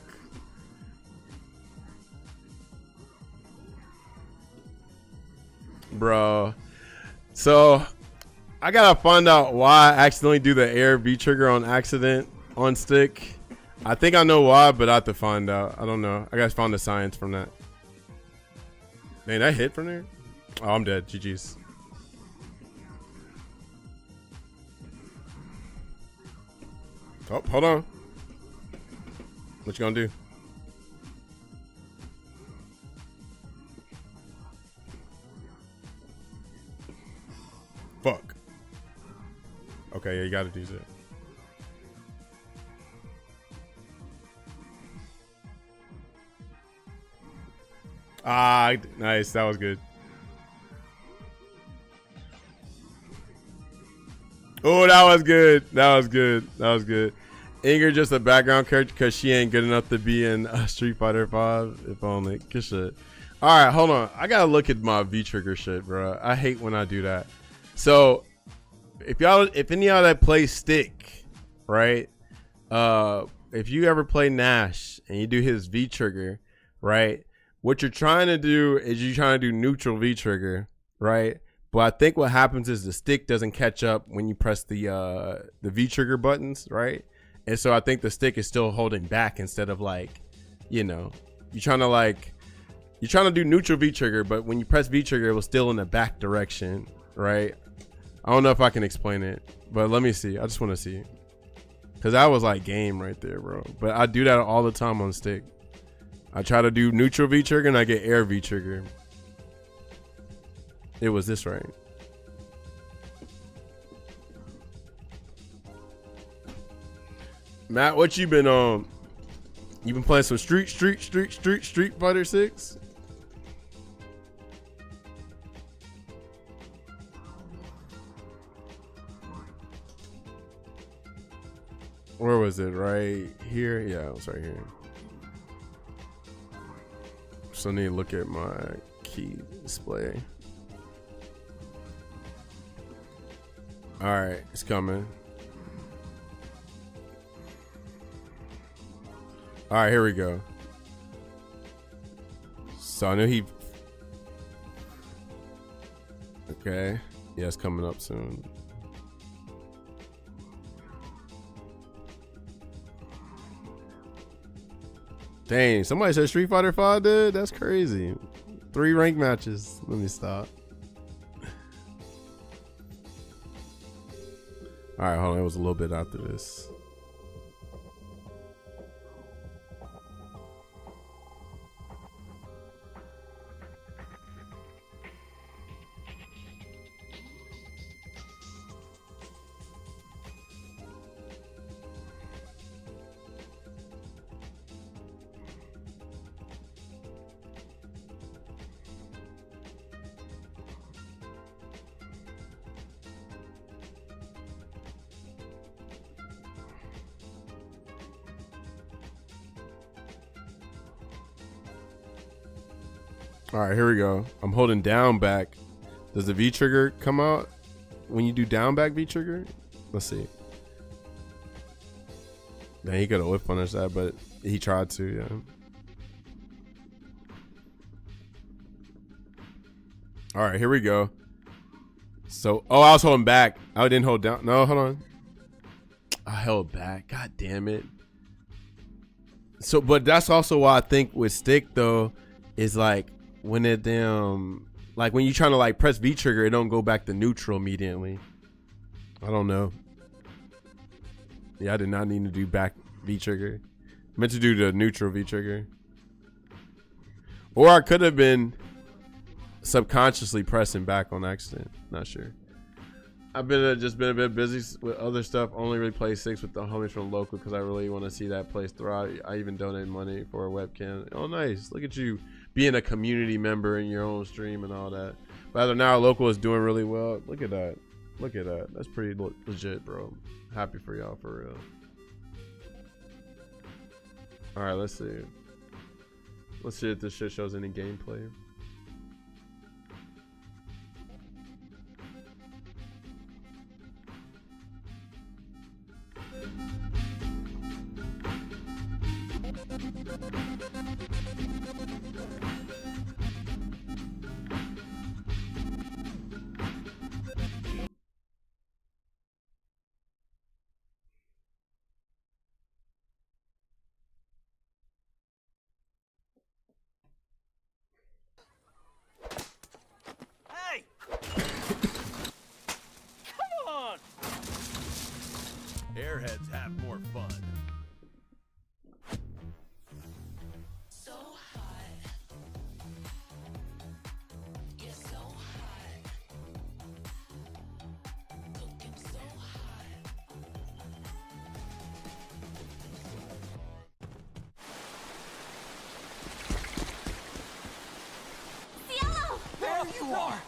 Bro. So, I gotta find out why I accidentally do the air V-trigger on accident on stick. I think I know why, but I have to find out. I don't know. I gotta find the science from that. Man, that hit from there? Oh, I'm dead. GG's. Oh, hold on. What you gonna do? Fuck. Okay, yeah, you gotta do that. Ah, nice. That was good. Oh, that was good. That was good. That was good. Inger just a background character because she ain't good enough to be in Street Fighter 5. If only. Good shit. All right, hold on. I gotta look at my V trigger shit, bro. I hate when I do that. So, if any of y'all that play stick, right? If you ever play Nash and you do his V trigger, right? What you're trying to do is you're trying to do neutral V trigger, right? But I think what happens is the stick doesn't catch up when you press the V trigger buttons, right? And so I think the stick is still holding back instead of like, you know, you're trying to do neutral V trigger, but when you press V trigger, it was still in the back direction, right? I don't know if I can explain it, but let me see. I just want to see. Cause that was like game right there, bro. But I do that all the time on stick. I try to do neutral V trigger and I get air V trigger. It was this, right? Matt, what you been on? You been playing some Street Fighter 6? Where was it? Right here? Yeah, it was right here. So I need to look at my key display. All right, it's coming. All right, here we go. So I knew he. Okay, yeah, it's coming up soon. Dang, somebody said Street Fighter 5, dude. That's crazy. 3 rank matches. Let me stop. All right, hold on. It was a little bit after this. All right, here we go. I'm holding down back. Does the V trigger come out when you do down back V trigger? Let's see. Man, he could have whip punished that, but he tried to, yeah. All right, here we go. So, oh, I was holding back. I didn't hold down. No, hold on. I held back. God damn it. So, but that's also why I think with stick though, is like, when it like when you're trying to like press V trigger, it don't go back to neutral immediately. I don't know. Yeah, I did not need to do back V trigger. I meant to do the neutral V trigger. Or I could have been subconsciously pressing back on accident. Not sure. I've been just been a bit busy with other stuff. Only really play 6 with the homies from local because I really want to see that place thrive. I even donated money for a webcam. Oh, nice. Look at you being a community member in your own stream and all that. But other now, our local is doing really well. Look at that. Look at that. That's pretty legit, bro. Happy for y'all, for real. All right, let's see. Let's see if this shit shows any gameplay. Hey! Come on! Airheads have more fun. So hot. You're so hot. Looking so hot. There you are!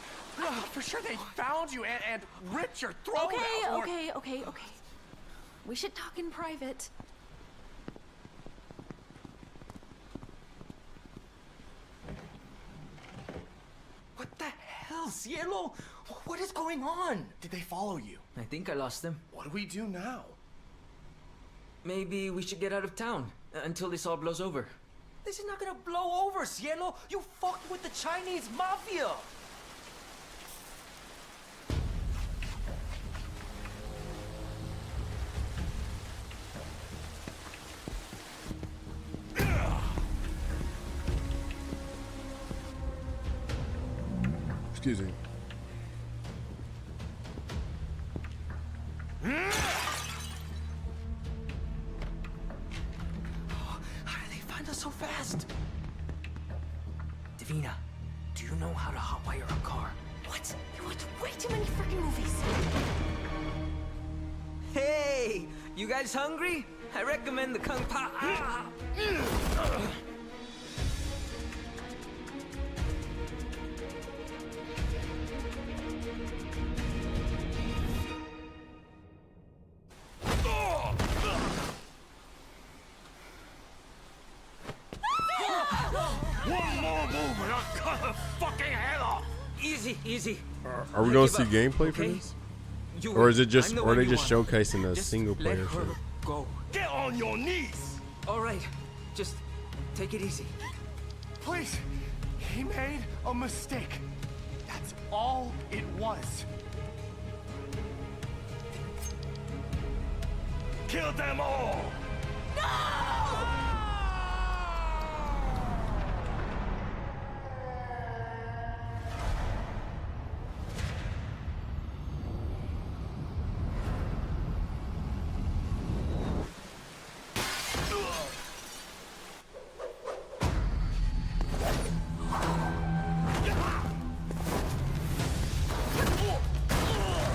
For sure they found you and ripped your throat out. Okay. We should talk in private. What the hell, Cielo? What is going on? Did they follow you? I think I lost them. What do we do now? Maybe we should get out of town until this all blows over. This is not gonna blow over, Cielo. You fucked with the Chinese mafia. Excuse me. How did they find us so fast? Davina, do you know how to hotwire a car? What? You watch way too many freaking movies. Hey, you guys hungry? I recommend the Kung Pao. One more move and I'll cut her fucking head off! Easy. Are we gonna see gameplay for this? Or is it just, or are they just showcasing a single player shit? Go. Get on your knees! All right, just take it easy. Please, he made a mistake. That's all it was. Kill them all!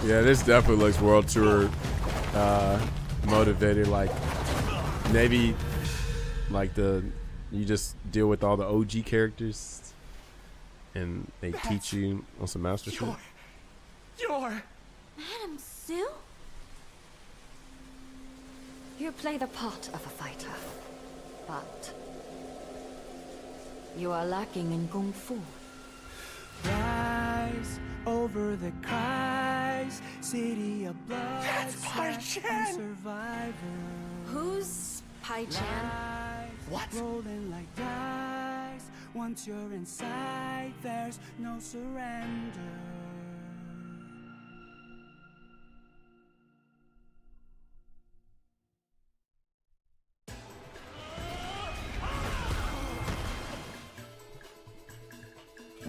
Yeah, this definitely looks World Tour motivated. Like maybe like you just deal with all the OG characters and they teach you on some master shit. You're Madam Sue? You play the part of a fighter, but you are lacking in kung fu. Rise over the cries, city of blood. That's Pai Chan! Survivor. Who's Pai Chan? What? Rolling like dice. Once you're inside, there's no surrender.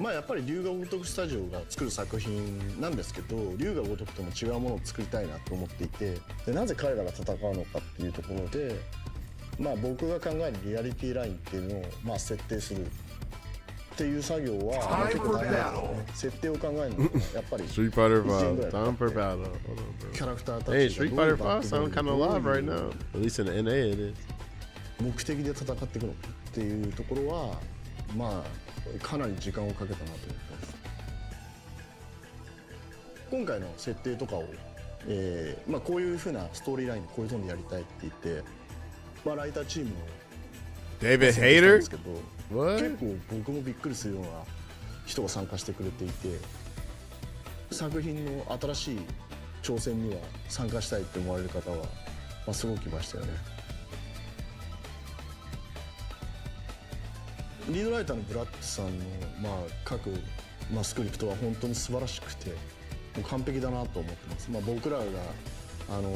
まあやっぱり龍が如くスタジオが作る作品なんですけど、龍が如くとも違うものを作りたいなと思っていて、でなぜ彼らが戦うのかっていうところで、まあ僕が考えるリアリティラインっていうのをまあ設定するっていう作業は結構大変なんですね。設定を考えるのがやっぱりStreet Fighter 5, time for battle. Hold on, bro. キャラクターたちが Hey, Street Fighter 5 sound kind of live right now. At least in the NA it is. 目的で戦っていくのかっていうところはまあかなり時間をかけたなと思ってます。今回の設定とかを、まあこういう風なストーリーラインでこういう風にやりたいって言って、まあライターチームの David Hayter? ですけど、結構僕もびっくりするような人が参加してくれていて、作品の新しい挑戦には参加したいって思われる方は、まあ、すごく来ましたよね。リードライターのブラッドさんの、まあ、書く、まあ、スクリプトは本当に素晴らしくてもう完璧だなと思ってます、まあ、僕らが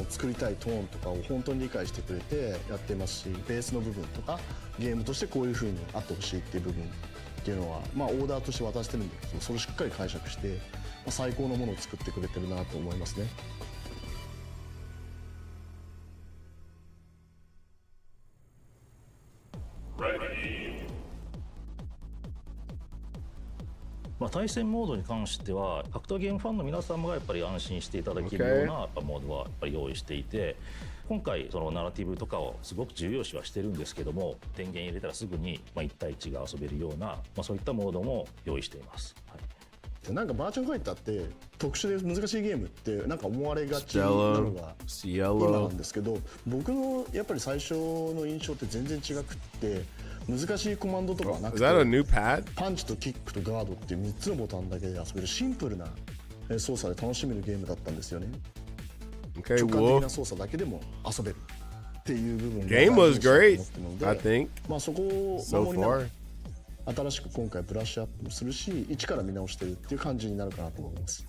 作りたいトーンとかを本当に理解してくれてやってますし、ベースの部分とかゲームとしてこういう風にあってほしいっていう部分っていうのは、まあ、オーダーとして渡してるんですけど、それをしっかり解釈して、まあ、最高のものを作ってくれてるなと思いますね。まあ、対戦モードに関しては格闘ゲームファンの皆様がやっぱり安心していただけるようなやっぱモードはやっぱり用意していて、今回そのナラティブとかをすごく重要視はしてるんですけども、電源入れたらすぐに1対1が遊べるような、そういったモードも用意しています。はい、て、なんかバーチャルファイターって特殊で難しいゲームってなんか思われがちなのが今なんですけど、僕のやっぱり最初の印象って全然違くって、難しいコマンドとかはなくて、パンチとキックとガードっていう3つのボタンだけで遊べるシンプルな操作で楽しめるゲームだったんですよね。直感的な操作だけでも遊べるっていう部分が Game was great, ので、 I think. まあそこを So 守りながら far. 新しく今回ブラッシュアップするし、一から見直してるっていう感じになるかなと思います。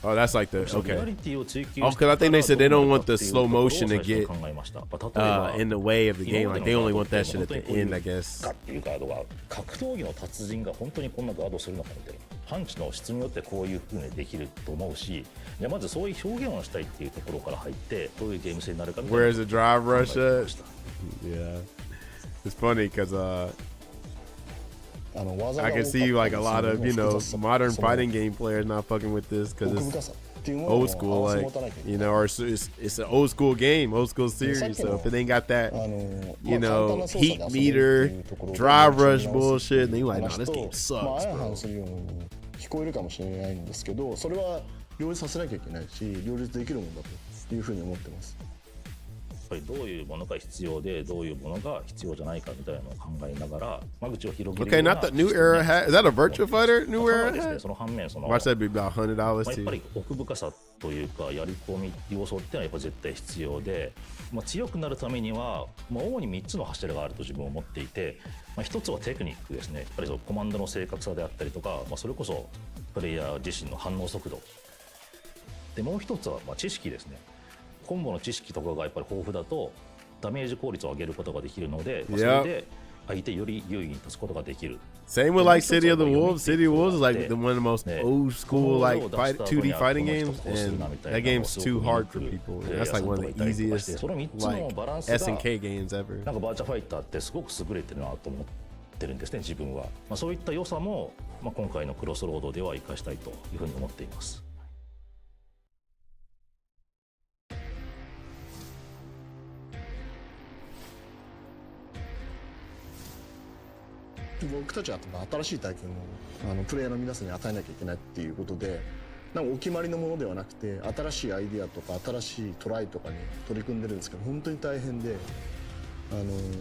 Oh, that's like the okay. リアリティを追求 Oh, して because I think they said they don't want the っていう slow ところを motion to 最初に get 考えました。例えば in the way of the game. 今ま Like で they の only ガード want って that shit 本 at 当に the こういう end, I guess. ガッっていうガードが格闘技の達人が本当にこんなガードするのかみたいな。パンチの質によってこういう風にできると思うし、じゃあまずそういう表現をしたいっていうところから入ってどういうゲーム性になるかみたいな。 Where's the drive rush at? Yeah, it's funny because I can see like a lot of, you know, modern fighting game players not fucking with this because it's old school, like, you know, or it's an old school game, old school series. So if it ain't got that, you know, heat meter, drive rush bullshit, then you like, nah, this game sucks, bro. 聞こえるかもしれないんですけど、それは両立させなきゃいけないし、両立できるもんだというふうに思ってます。やっぱりどういうものが必要でどういうものが必要じゃないかみたいなのを考えながら間口を広げる Okay, not the new era hat. Is that a Virtua Fighter new era hat? その反面その Watch that be about $100やっ too. ぱり奥深さというかやり込み要素っていうのはやっぱ絶対必要で、強くなるためには、主に3つの柱があると自分は思っていて、1つはテクニックですね。やっぱりそのコマンドの正確さであったりとか、それこそプレイヤー自身の反応速度で、もう1つは知識ですね。コンボの知識とかがやっぱり豊富だとダメージ効率を上げることができるので、それで相手より優位に立つことができる。 Same with like City of the Wolves. City of the Wolves is like one of the most old school like 2D fighting games, and that game's too hard for people. That's like one of the easiest like S&K games ever. なんかバーチャファイターってすごく優れてるなと思ってるんですね、自分は。そういった良さも、今回のクロスロードでは生かしたいというふうに思っています。僕たちは新しい体験をプレイヤーの皆さんに与えなきゃいけないっていうことで、なんかお決まりのものではなくて新しいアイディアとか新しいトライとかに取り組んでるんですけど、本当に大変で、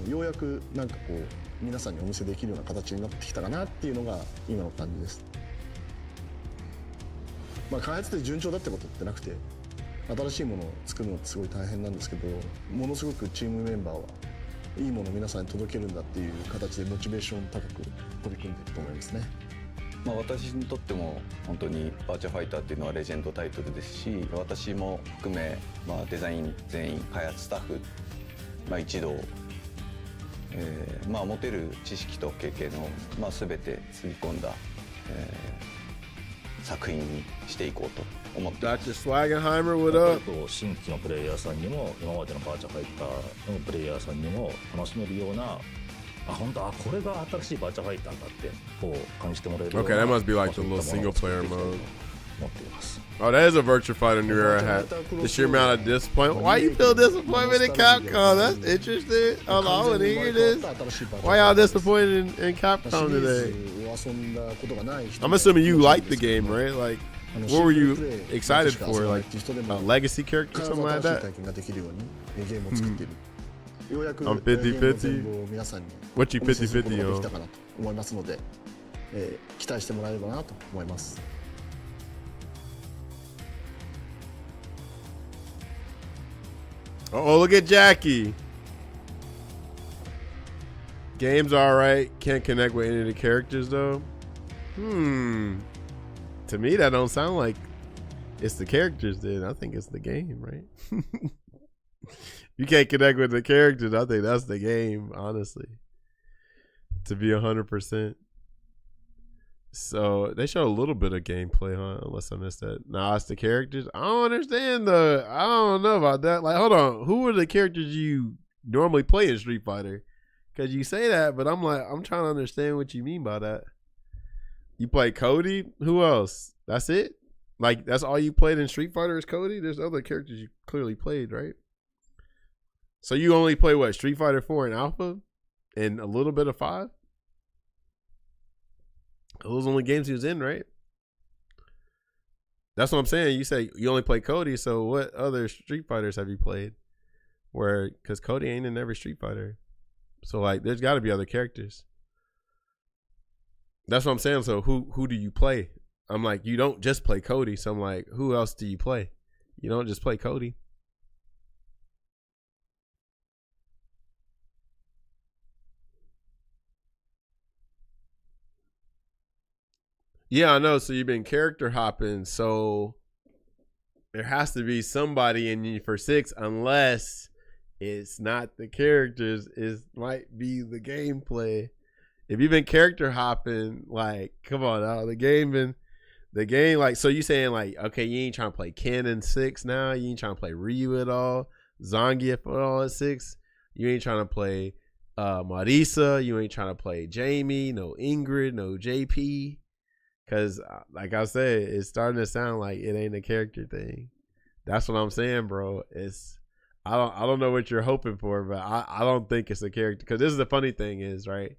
ようやくなんかこう皆さんにお見せできるような形になってきたかなっていうのが今の感じです。開発で順調だってことってなくて、新しいものを作るのってすごい大変なんですけど、ものすごくチームメンバーはいいものを皆さんに届けるんだっていう形でモチベーション高く取り組んでいると思いますね。私にとっても本当にバーチャファイターっていうのはレジェンドタイトルですし、私も含め、デザイン全員開発スタッフ、一同、持てる知識と経験を、全てつぎ込んだ、作品にしていこうと思っています。新規のプレイヤーさんにも今までのバーチャファイターのプレイヤーさんにも楽しめるような、本当これが新しいバーチャファイターだってこう感じてもらえるような。 Okay, that must be like the little single player mode. Oh, that is a Virtua Fighter new era hat. The sheer amount of disappointment. Why you feel disappointment in Capcom? That's interesting. I want to hear this. Why y'all disappointed in Capcom today? I'm assuming you liked the game, right? Like, what were you excited for? Like a legacy character or something like that? I'm 50-50. What you 50-50 on? 思いますので、期待してもらえればなと思います。Oh, look at Jackie. Game's alright. Can't connect with any of the characters though. To me, that don't sound like it's the characters then. I think it's the game, right? You can't connect with the characters. I think that's the game, honestly. To be 100%. So they show a little bit of gameplay, huh? Unless I missed that. Nah, it's the characters. I don't understand I don't know about that. Like, hold on. Who are the characters you normally play in Street Fighter? Because you say that, but I'm like, I'm trying to understand what you mean by that. You play Cody? Who else? That's it? Like, that's all you played in Street Fighter is Cody? There's other characters you clearly played, right? So you only play what? Street Fighter 4 and Alpha? and a little bit of 5. Those only games he was in, right? That's what I'm saying. You say you only play Cody, so what other Street Fighters have you played? Because Cody ain't in every Street Fighter. So, like, there's got to be other characters. That's what I'm saying. So, who do you play? I'm like, you don't just play Cody. So, I'm like, who else do you play? You don't just play Cody. Yeah, I know. So you've been character hopping. So there has to be somebody in you for 6, unless it's not the characters. It might be the gameplay. If you've been character hopping, like, come on now, the game, like, so you saying like, okay, you ain't trying to play Ken in 6 now. You ain't trying to play Ryu at all. Zangief at all at 6. You ain't trying to play Marisa. You ain't trying to play Jamie. No Ingrid. No JP. Because, like I said, it's starting to sound like it ain't a character thing. That's what I'm saying, bro. I don't know what you're hoping for, but I don't think it's a character. Because this is the funny thing is, right?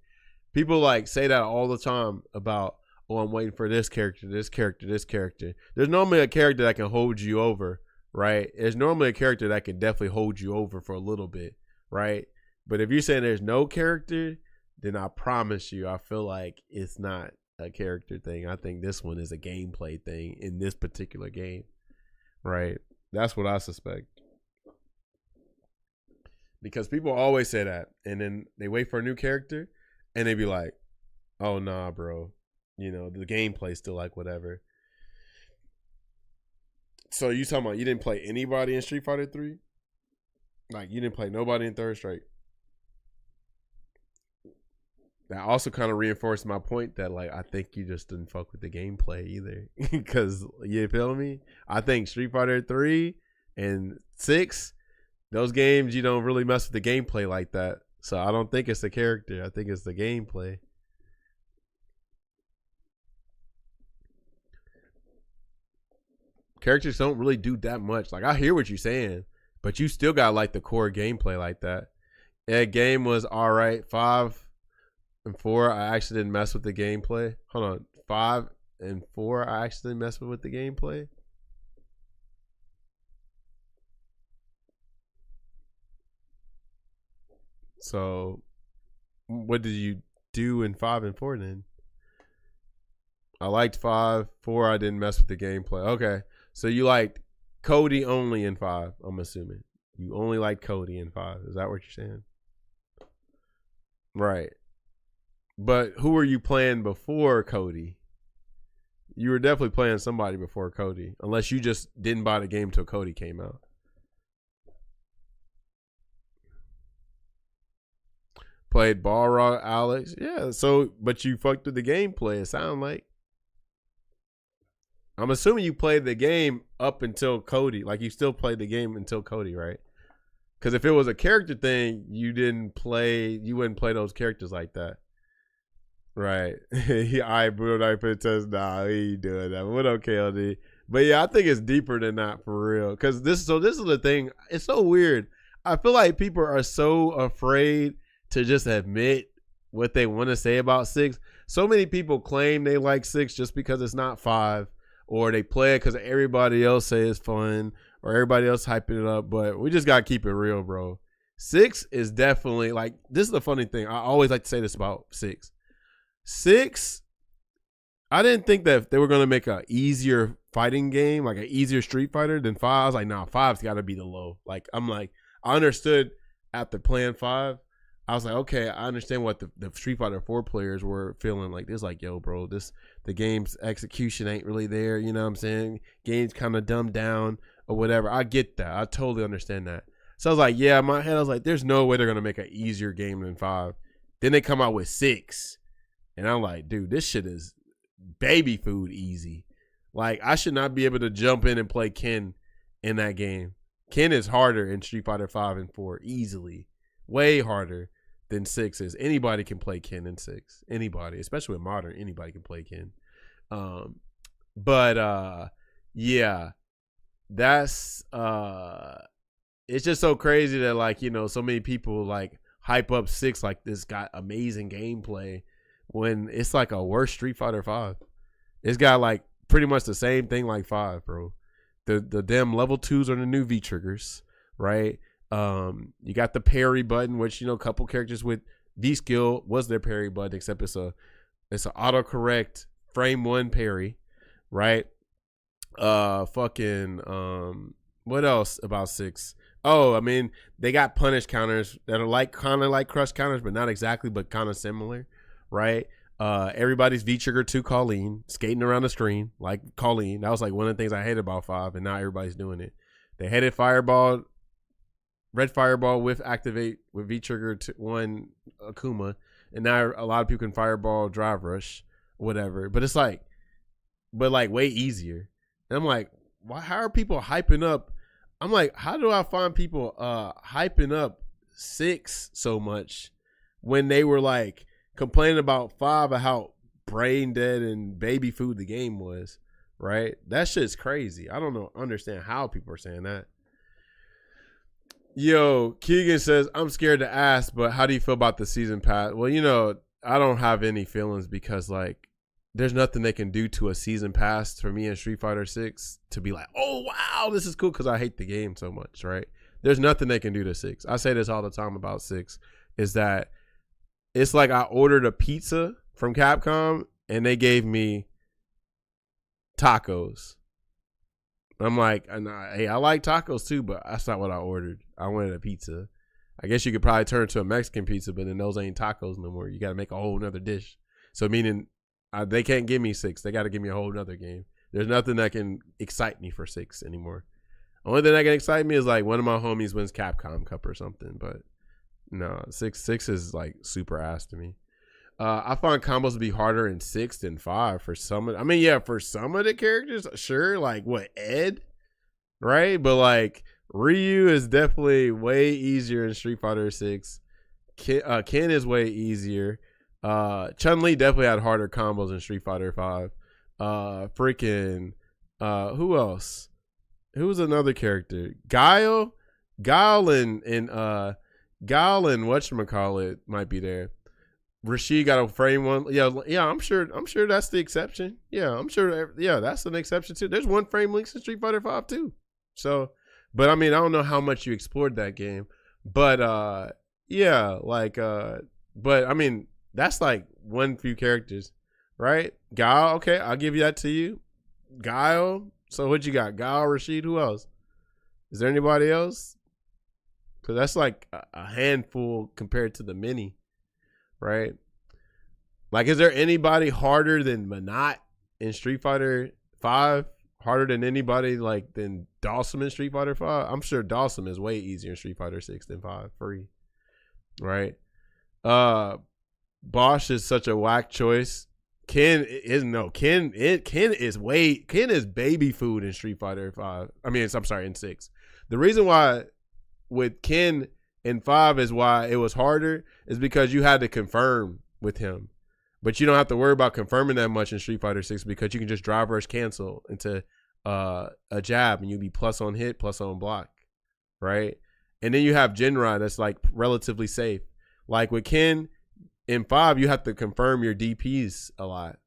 People like say that all the time about, oh, I'm waiting for this character, this character, this character. There's normally a character that can hold you over, right? There's normally a character that can definitely hold you over for a little bit, right? But if you're saying there's no character, then I promise you, I feel like it's not a character thing. I think this one is a gameplay thing in this particular game, right? That's what I suspect. Because people always say that, and then they wait for a new character, and they be like, oh, nah, bro. You know, the gameplay's still like whatever. So you talking about you didn't play anybody in Street Fighter 3? Like, you didn't play nobody in Third Strike? That also kind of reinforced my point that, like, I think you just didn't fuck with the gameplay either. Because, you feel me? I think Street Fighter 3 and 6, those games, you don't really mess with the gameplay like that. So I don't think it's the character. I think it's the gameplay. Characters don't really do that much. Like, I hear what you're saying, but you still got, like, the core gameplay like that. That game was all right. 5 and 4, I actually didn't mess with the gameplay. Hold on. 5 and 4, I actually didn't mess with the gameplay. So, what did you do in 5 and 4 then? I liked 5. 4, I didn't mess with the gameplay. Okay. So you liked Cody only in 5, I'm assuming. You only liked Cody in 5. Is that what you're saying? Right. But who were you playing before Cody? You were definitely playing somebody before Cody. Unless you just didn't buy the game until Cody came out. Played Balrog, Alex. Yeah, so, but you fucked with the gameplay, it sounded like. I'm assuming you played the game up until Cody. Like, you still played the game until Cody, right? Because if it was a character thing, you wouldn't play those characters like that. Right. I Bruno I put test. Nah, he ain't doing that. What up, KLD? But yeah, I think it's deeper than that for real. Because this is the thing. It's so weird. I feel like people are so afraid to just admit what they want to say about 6. So many people claim they like 6 just because it's not 5. Or they play it because everybody else say it's fun. Or everybody else hyping it up. But we just got to keep it real, bro. 6 is definitely, like, this is the funny thing. I always like to say this about 6. 6, I didn't think that they were going to make an easier fighting game, like an easier Street Fighter than 5. I was like, nah, 5's got to be the low. Like, I understood after playing 5. I was like, okay, I understand what the Street Fighter 4 players were feeling like. This, like, yo, bro, the game's execution ain't really there. You know what I'm saying? Game's kind of dumbed down or whatever. I get that. I totally understand that. So I was like, yeah, in my head, I was like, there's no way they're going to make an easier game than 5. Then they come out with 6. And I'm like, dude, this shit is baby food easy. Like, I should not be able to jump in and play Ken in that game. Ken is harder in Street Fighter 5 and 4 easily. Way harder than 6 is. Anybody can play Ken in 6. Anybody, especially with modern, anybody can play Ken. Yeah, that's it's just so crazy that, like, you know, so many people like hype up 6 like this got amazing gameplay when it's like a worse Street Fighter 5. It's got like pretty much the same thing like 5, bro. The damn level 2s are the new V triggers, right? You got the parry button, which, you know, a couple characters with V skill was their parry button, except it's a autocorrect frame 1 parry, right? What else about 6? Oh, I mean, they got punish counters that are like kind of like crush counters, but not exactly, but kind of similar, right? Everybody's V trigger to Colleen, skating around the screen like Colleen. That was like one of the things I hated about 5, and now everybody's doing it. They headed fireball, red fireball with activate with V trigger to 1 Akuma, and now a lot of people can fireball, drive rush, whatever. But it's like, way easier. And I'm like, why? How are people hyping up? I'm like, how do I find people hyping up 6 so much when they were like complaining about 5 of how brain dead and baby food the game was, right? That shit's crazy. I don't understand how people are saying that. Yo, Keegan says, I'm scared to ask, but how do you feel about the season pass? Well, you know, I don't have any feelings because like there's nothing they can do to a season pass for me in Street Fighter 6 to be like, oh wow, this is cool, because I hate the game so much, right? There's nothing they can do to 6. I say this all the time about 6, is that it's like I ordered a pizza from Capcom and they gave me tacos. I'm like, hey, I like tacos too, but that's not what I ordered. I wanted a pizza. I guess you could probably turn it to a Mexican pizza, but then those ain't tacos no more. You got to make a whole nother dish. So meaning they can't give me 6. They got to give me a whole nother game. There's nothing that can excite me for 6 anymore. Only thing that can excite me is like one of my homies wins Capcom Cup or something, but no, 6 is like super ass to me. I find combos to be harder in 6 than 5 for some of, I mean, yeah, for some of the characters, sure, like what, Ed, right? But like Ryu is definitely way easier in Street Fighter 6. Ken is way easier. Chun-Li definitely had harder combos in Street Fighter 5. Who else? Who was another character? Guile and whatchamacallit might be there. Rashid got a frame 1. Yeah, I'm sure that's the exception. Yeah, I'm sure. Yeah, that's an exception too. There's 1 frame links in Street Fighter 5 too. So, but I mean, I don't know how much you explored that game, but yeah, like but I mean, that's like one few characters, right? Guile, okay, I'll give you that to you. Guile. So what you got? Guile, Rashid, who else? Is there anybody else? Because that's like a handful compared to the many, right? Like, is there anybody harder than Manat in Street Fighter 5? Harder than anybody like than Dawson in Street Fighter 5? I'm sure Dawson is way easier in Street Fighter 6 than 5 free, right? Bosch is such a whack choice. Ken is baby food in Street Fighter 5. I mean, I'm sorry, in 6. The reason why with Ken in 5 is why it was harder is because you had to confirm with him. But you don't have to worry about confirming that much in Street Fighter 6 because you can just drive rush cancel into a jab and you'll be plus on hit, plus on block, right? And then you have Jinrai that's like relatively safe. Like with Ken in 5, you have to confirm your DPs a lot,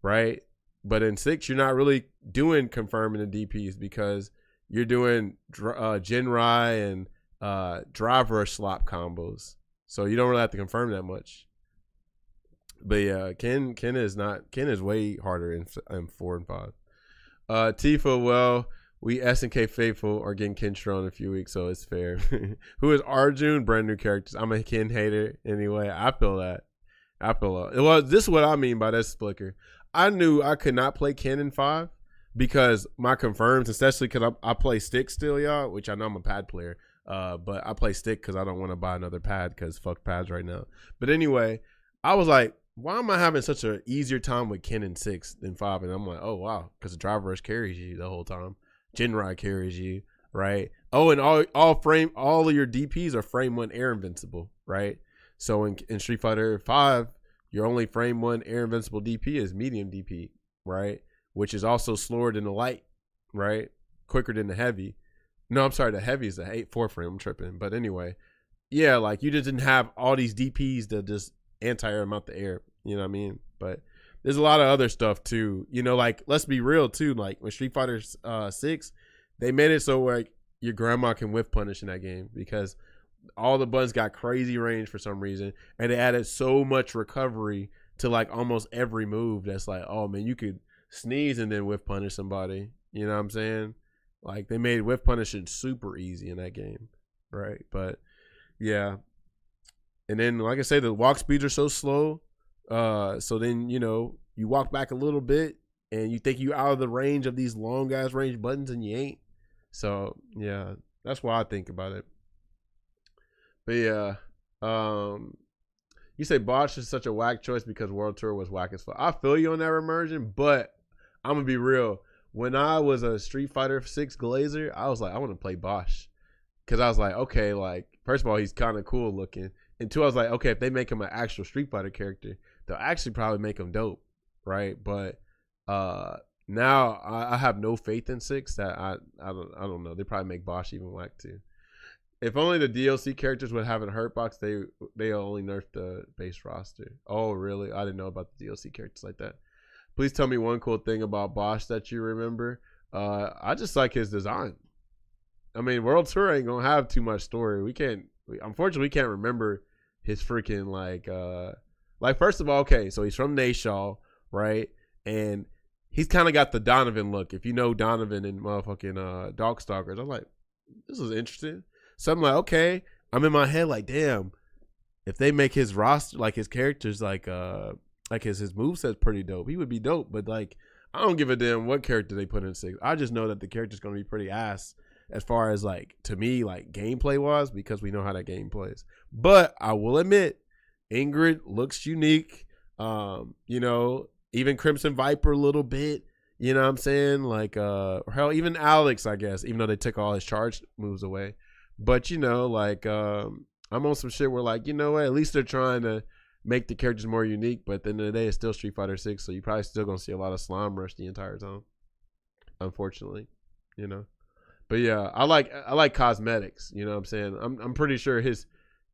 right? But in 6, you're not really doing confirming the DPs because you're doing Jinrai and drive rush slop combos. So you don't really have to confirm that much. But yeah, Ken is way harder in 4 and 5. Tifa, well, we SNK faithful are getting Kenshiro in a few weeks, so it's fair. Who is Arjun? Brand new characters. I'm a Ken hater anyway. I feel that. Well, this is what I mean by that splicker. I knew I could not play Ken in 5 because my confirms, especially because I play stick still, y'all, which I know I'm a pad player. But I play stick because I don't want to buy another pad because fuck pads right now. But anyway, I was like, why am I having such an easier time with Ken in 6 than 5? And I'm like, oh wow, because the driver rush carries you the whole time. Jinrai carries you, right? Oh, and all of your DPs are frame 1 air invincible, right? So in Street Fighter 5, your only frame 1 air invincible DP is medium DP, right? Which is also slower than the light, right? Quicker than the heavy. No, I'm sorry, the heavy is the 4 frame. I'm tripping. But anyway, yeah, like you just didn't have all these DPs that just anti-air them out the air. You know what I mean? But there's a lot of other stuff too. You know, like let's be real too. Like with Street Fighter 6, they made it so like your grandma can whiff punish in that game because all the buttons got crazy range for some reason, and they added so much recovery to like almost every move. That's like, oh man, you could sneeze and then whiff punish somebody. You know what I'm saying? Like they made whiff punishing super easy in that game, right? But yeah, and then like I say, the walk speeds are so slow. So then you know you walk back a little bit, and you think you out of the range of these long ass range buttons, and you ain't. So yeah, that's why I think about it. But yeah, you say Bosch is such a whack choice because World Tour was whack as fuck. I feel you on that immersion, but I'm gonna be real. When I was a Street Fighter 6 Glazer, I was like, I want to play Bosch, because I was like, okay, like first of all, he's kind of cool looking, and two, I was like, okay, if they make him an actual Street Fighter character, they'll actually probably make him dope, right? But now I have no faith in 6. That I don't know. They probably make Bosch even whack too. If only the DLC characters would have a hurt box, they only nerfed the base roster. Oh, really? I didn't know about the DLC characters like that. Please tell me one cool thing about Bosch that you remember. I just like his design. I mean, World Tour ain't gonna have too much story. Unfortunately, we can't remember his freaking like first of all, okay, so he's from Nayshaw, right? And he's kind of got the Donovan look. If you know Donovan in motherfucking Darkstalkers, I'm like, this is interesting. So I'm like, okay. I'm in my head like, damn, if they make his roster, like his characters, like his moveset's pretty dope, he would be dope. But like, I don't give a damn what character they put in 6. I just know that the character's gonna be pretty ass as far as like, to me, like gameplay was, because we know how that game plays. But I will admit, Ingrid looks unique. You know, even Crimson Viper a little bit. You know what I'm saying? Like, hell, even Alex, I guess, even though they took all his charge moves away. But, you know, like, I'm on some shit where, like, you know what? At least they're trying to make the characters more unique. But at the end of the day, it's still Street Fighter 6. So you're probably still going to see a lot of Slime Rush the entire time. Unfortunately, you know. But, yeah, I like cosmetics. You know what I'm saying? I'm pretty sure his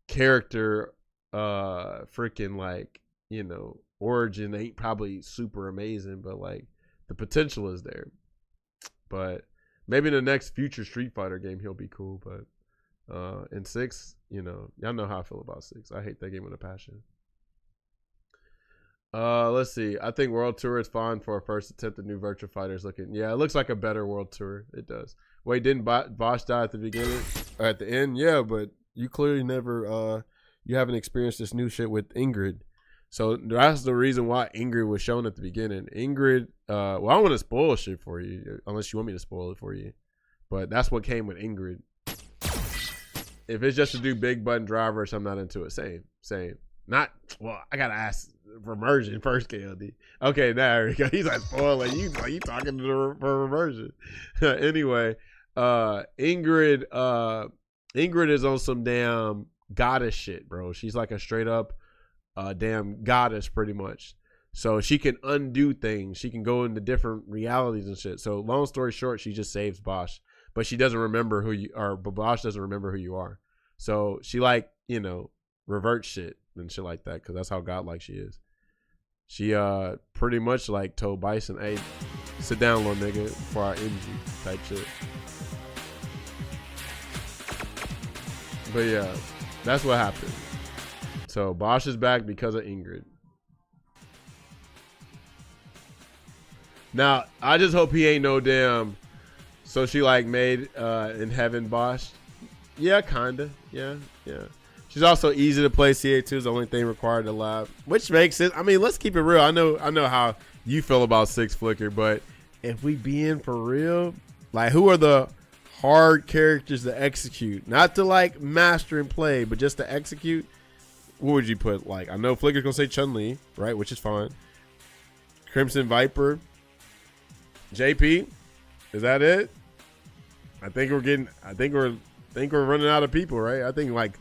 character, freaking, like, you know, origin ain't probably super amazing. But, like, the potential is there. But maybe in the next future Street Fighter game, he'll be cool. But in 6, you know, y'all know how I feel about 6. I hate that game with a passion. Let's see. I think World Tour is fine for a first attempt at new Virtua Fighters looking. Yeah, it looks like a better World Tour. It does. Wait, didn't Bosch die at the beginning or at the end? Yeah, but you clearly never you haven't experienced this new shit with Ingrid. So that's the reason why Ingrid was shown at the beginning. Ingrid, well, I don't want to spoil shit for you, unless you want me to spoil it for you. But that's what came with Ingrid. If it's just to do big button drivers, I'm not into it. Same. Not, well, I got to ask for immersion first, KLD. Okay, there we go. He's like spoiling. You talking to for immersion. Anyway, Ingrid is on some damn goddess shit, bro. She's like a straight up damn goddess pretty much. So she can undo things. She can go into different realities and shit. So long story short, she just saves Bosch, but she doesn't remember who you are. But Bosch doesn't remember who you are. So she, like, you know, reverts shit and shit like that, because that's how godlike she is. She pretty much like told Bison, hey, sit down, little nigga, before I end you, type shit. But yeah, that's what happened. So Bosch is back because of Ingrid. Now, I just hope he ain't no damn, so she like made in heaven Bosch. Yeah, kinda. Yeah. She's also easy to play. CA2 is the only thing required to lab, which makes sense. I mean, let's keep it real. I know how you feel about 6 Flicker, but if we being for real, like, who are the hard characters to execute? Not to like master and play, but just to execute. What would you put? Like, I know Flicker's gonna say Chun-Li, right? Which is fine. Crimson Viper. JP, is that it? I think we're running out of people, right? I think like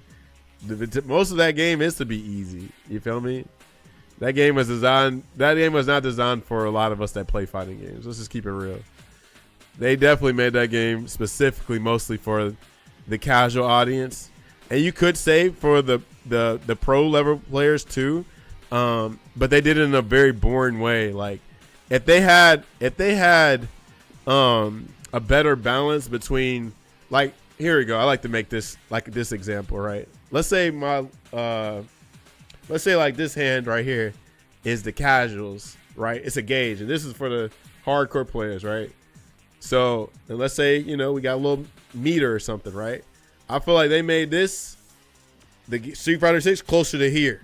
most of that game is to be easy. You feel me? That game was not designed for a lot of us that play fighting games. Let's just keep it real. They definitely made that game specifically mostly for the casual audience. and you could say for the pro level players too, but they did it in a very boring way. Like if they had a better balance between, like, here we go. I like to make this example, right? Let's say like this hand right here is the casuals, right? It's a gauge, and this is for the hardcore players, right? So, and let's say, you know, we got a little meter or something, right? I feel like they made this, the Street Fighter 6, closer to here.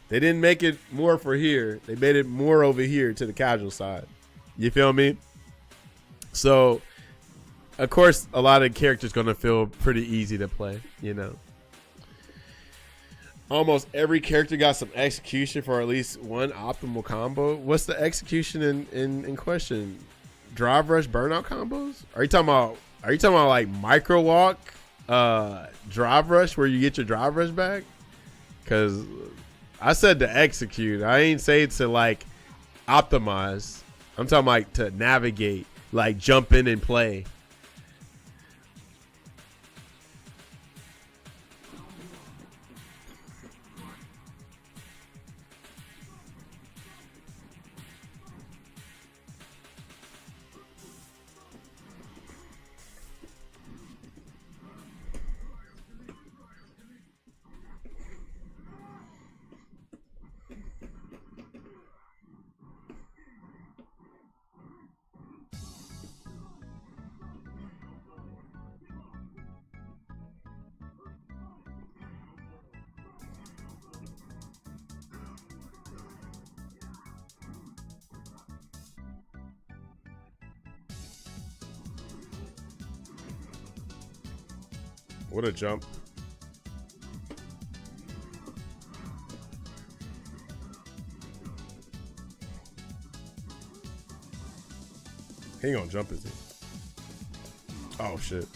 They didn't make it more for here. They made it more over here to the casual side. You feel me? So, of course, a lot of characters going to feel pretty easy to play, you know. Almost every character got some execution for at least one optimal combo. What's the execution in question? Drive rush burnout combos? Are you talking about like micro walk drive rush where you get your drive rush back? Because I said to execute. I ain't say to like optimize. I'm talking like to navigate, like jump in and play. What a jump. He ain't gonna jump, is he? Oh, shit.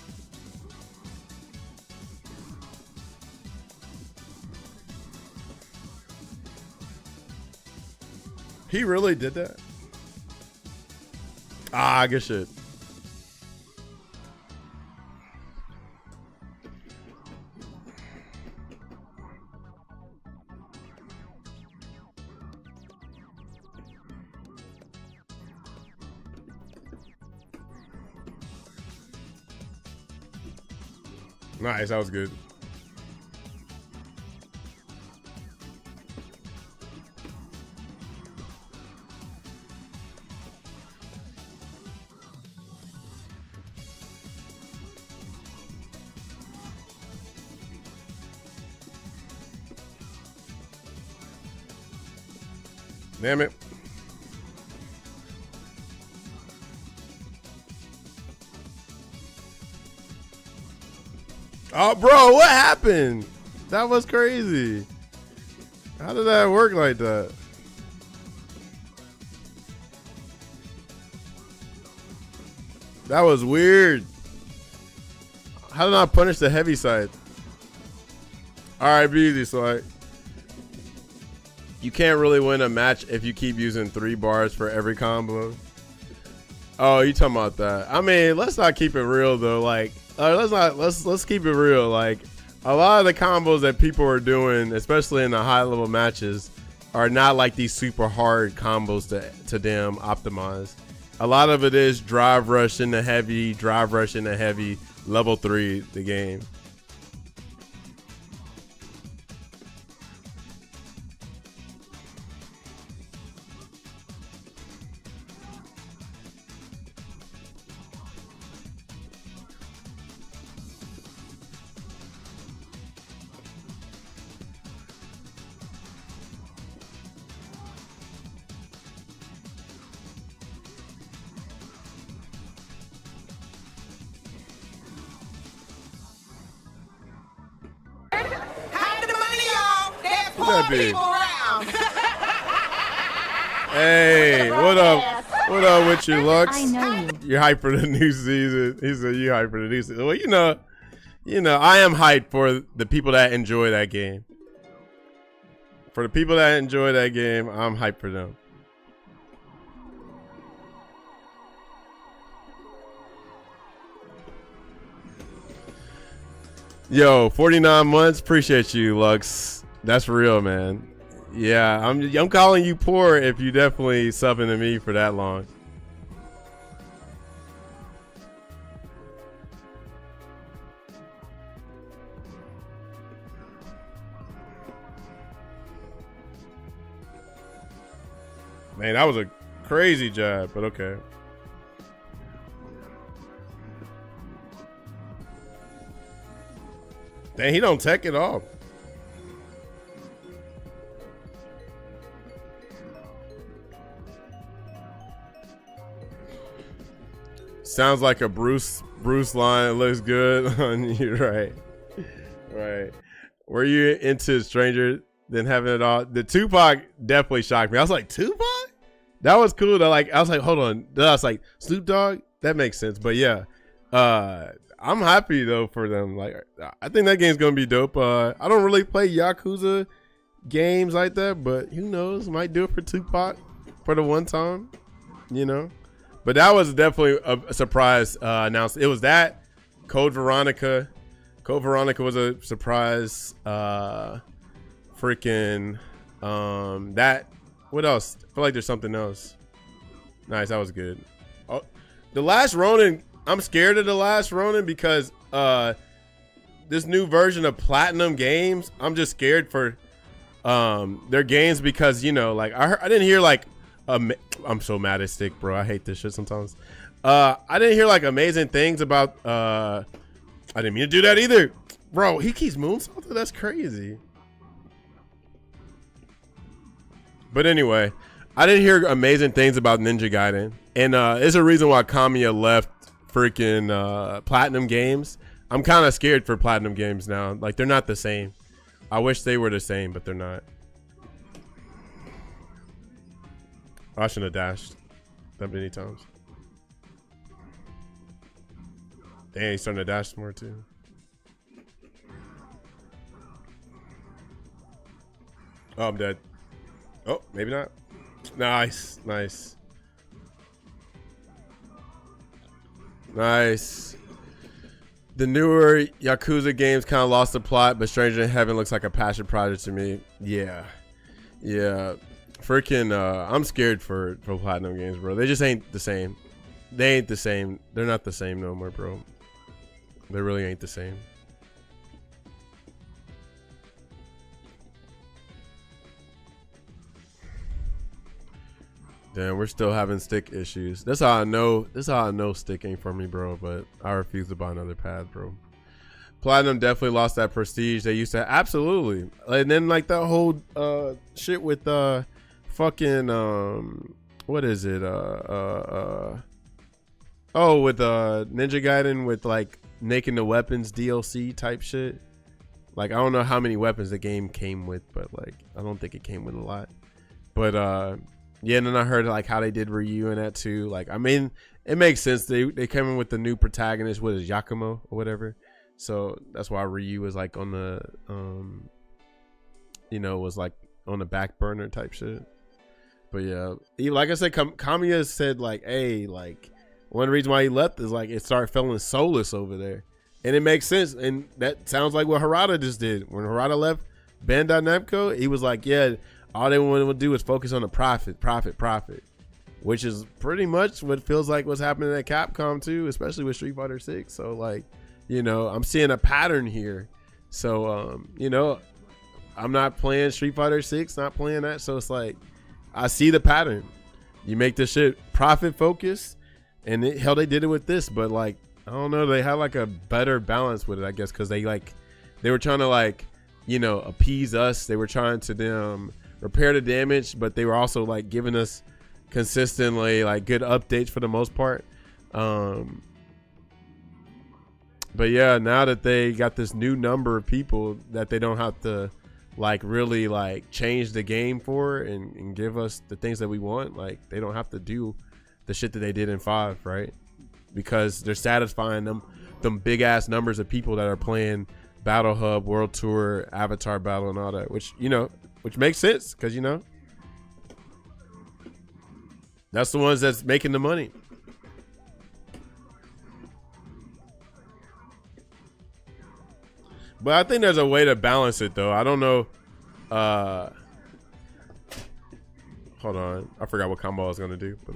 He really did that? Ah, good shit. Nice, that was good. Damn it. Oh, bro, what happened? That was crazy. How did that work like that? That was weird. How did I punish the heavy side? All right, be easy, so you can't really win a match if you keep using 3 bars for every combo. Oh, you talking about that? I mean, let's not keep it real though. Like, let's keep it real. Like, a lot of the combos that people are doing, especially in the high level matches, are not like these super hard combos to damn optimize. A lot of it is drive rush into heavy, level 3 the game. That be? Hey, what up? What up with you, Lux? I know you. You're hyped for the new season. He said you hyped for the new season. Well, you know, I am hyped for the people that enjoy that game. For the people that enjoy that game, I'm hyped for them. Yo, 49 months. Appreciate you, Lux. That's real, man. Yeah, I'm calling you poor if you definitely subbing to me for that long. Man, that was a crazy jab, but okay. Dang, he don't tech it off. Sounds like a Bruce line. It looks good on you, right? Right. Were you into Stranger Than Having It All? The Tupac definitely shocked me. I was like, Tupac? That was cool. Though. Like, I was like, hold on. Then I was like, Snoop Dogg? That makes sense. But yeah, I'm happy though for them. Like, I think that game's gonna be dope. I don't really play Yakuza games like that, but who knows? Might do it for Tupac for the one time, you know. But that was definitely a surprise announcement. It was that Code Veronica. Code Veronica was a surprise. Freaking that. What else? I feel like there's something else. Nice, that was good. Oh, the Last Ronin. I'm scared of the Last Ronin because this new version of Platinum Games. I'm just scared for their games because, you know, like I didn't hear like I'm so mad at Stick, bro. I hate this shit sometimes. I didn't hear like amazing things about I didn't mean to do that either, bro. He keeps moonsaulting. That's crazy. But anyway, I didn't hear amazing things about Ninja Gaiden, and it's a reason why Kamiya left freaking Platinum Games. I'm kind of scared for Platinum Games now. Like, they're not the same. I wish they were the same, but they're not. I shouldn't have dashed that many times. Dang, he's starting to dash more too. Oh, I'm dead. Oh, maybe not. Nice, nice. Nice. The newer Yakuza games kind of lost the plot, but Stranger Than Heaven looks like a passion project to me. Yeah. Yeah. Freaking, I'm scared for Platinum Games, bro. They just ain't the same. They ain't the same. They're not the same no more, bro. They really ain't the same. Damn, we're still having stick issues. That's how I know. This is how I know stick ain't for me, bro. But I refuse to buy another pad, bro. Platinum definitely lost that prestige they used to. Absolutely. And then like that whole shit with fucking what is it? Oh, with Ninja Gaiden with like making the weapons DLC type shit. Like I don't know how many weapons the game came with, but like I don't think it came with a lot. But yeah, and then I heard like how they did Ryu and that too. Like, I mean, it makes sense. They came in with the new protagonist, what is Yakumo or whatever. So that's why Ryu was like on the you know, was like on the back burner type shit. But yeah, like I said, Kamiya said like, hey, like one reason why he left is like it started feeling soulless over there, and it makes sense. And that sounds like what Harada just did when Harada left Bandai Namco. He was like, yeah. All they want to do is focus on the profit, which is pretty much what feels like what's happening at Capcom too, especially with Street Fighter 6. So like, you know, I'm seeing a pattern here. So, you know, I'm not playing Street Fighter 6, not playing that. So it's like, I see the pattern. You make this shit profit focused, and hell, they did it with this, but like, I don't know, they had like a better balance with it, I guess, because they were trying to like, you know, appease us. They were trying to repair the damage, but they were also like giving us consistently like good updates for the most part. But yeah, now that they got this new number of people that they don't have to like really like change the game for and give us the things that we want, like they don't have to do the shit that they did in 5, right? Because they're satisfying them big ass numbers of people that are playing Battle Hub, World Tour, Avatar Battle, and all that, which, you know, which makes sense because, you know, that's the ones that's making the money. But I think there's a way to balance it though. I don't know. Hold on. I forgot what combo I was gonna do, but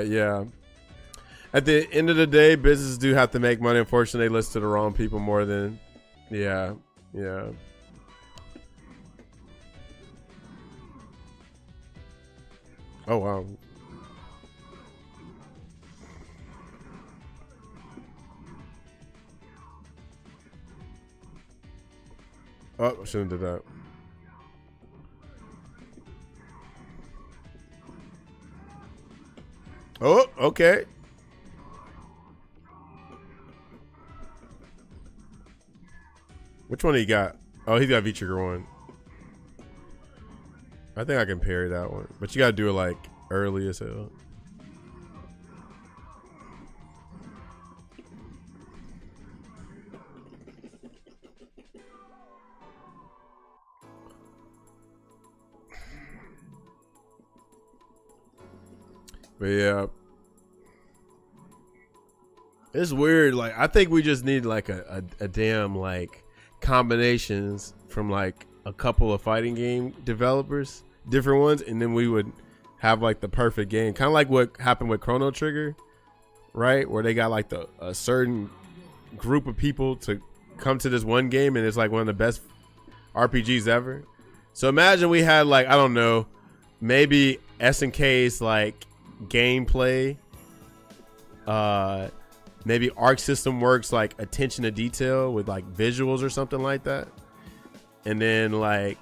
yeah. At the end of the day, businesses do have to make money. Unfortunately, they listen to the wrong people more than, yeah. Oh wow. Oh, I shouldn't do that. Oh, okay. Which one he got? Oh, he's got V-Trigger one. I think I can parry that one. But you gotta do it like early as hell. But yeah. It's weird. Like, I think we just need like a damn like combinations from like a couple of fighting game developers, different ones, and then we would have like the perfect game. Kind of like what happened with Chrono Trigger, right? Where they got like a certain group of people to come to this one game, and it's like one of the best RPGs ever. So imagine we had like, I don't know, maybe SNK's like gameplay, maybe Arc System Works like attention to detail with like visuals or something like that. And then like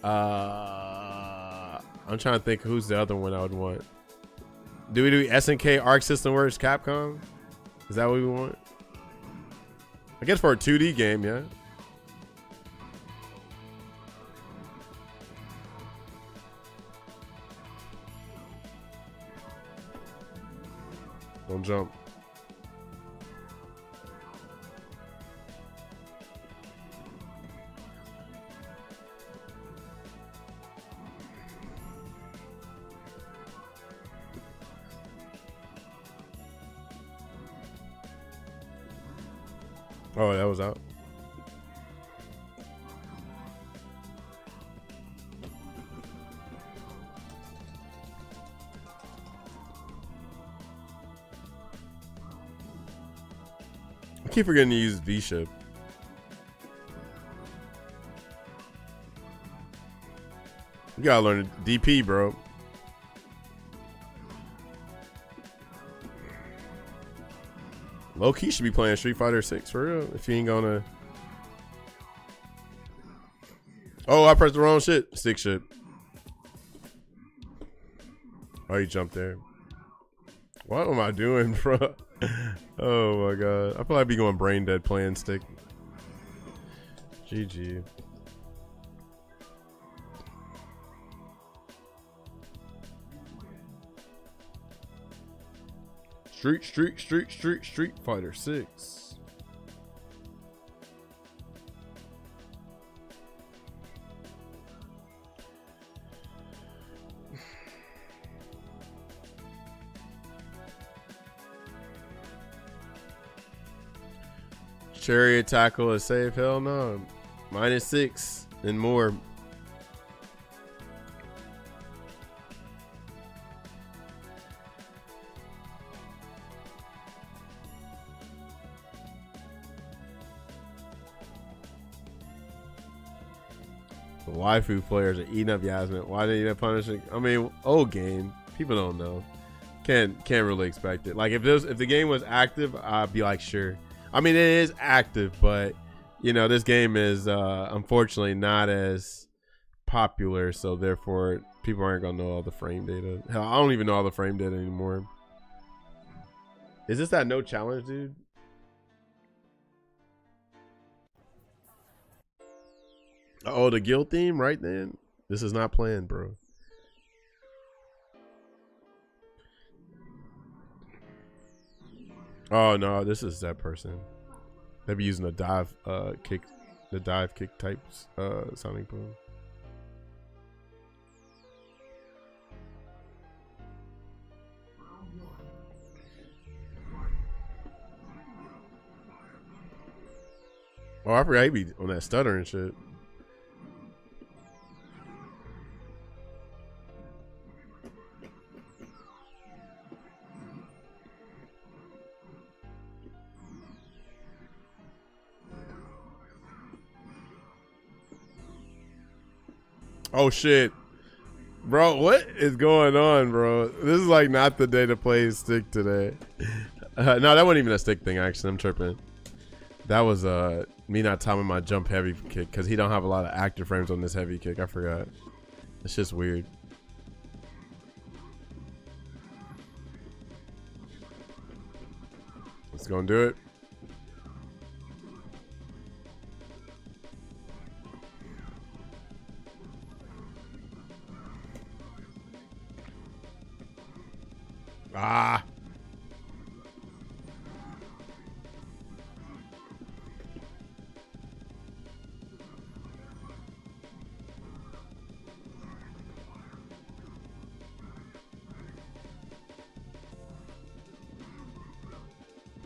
I'm trying to think who's the other one I would want. Do we do SNK, Arc System Works, Capcom? Is that what we want? I guess for a 2D game, yeah. Don't jump. Oh, that was out. I keep forgetting to use V-Ship. You gotta learn DP, bro. Low-key should be playing Street Fighter 6 for real. If you ain't gonna... Oh, I pressed the wrong shit. Stick shit. Oh, you jumped there. What am I doing, bro? Oh my god. I feel like I'd be going brain dead playing stick. GG. Street Fighter 6. Chariot tackle is safe? Hell no. -6 and more. The waifu players are eating up Yasmin. Why did they punish it? I mean, old game. People don't know. Can't really expect it. Like if the game was active, I'd be like, sure. I mean, it is active, but you know, this game is unfortunately not as popular, so therefore people aren't gonna know all the frame data. Hell, I don't even know all the frame data anymore. Is this that no challenge, dude? Oh, the guild theme right then? This is not planned, bro. Oh no, this is that person. They be using the dive kick types Sonic Boom. Oh, I forgot he be on that stutter and shit. Oh shit. Bro, what is going on, bro? This is like not the day to play stick today. No, that wasn't even a stick thing, actually. I'm tripping. That was me not timing my jump heavy kick because he don't have a lot of active frames on this heavy kick. I forgot. It's just weird. Let's go and do it. Ah.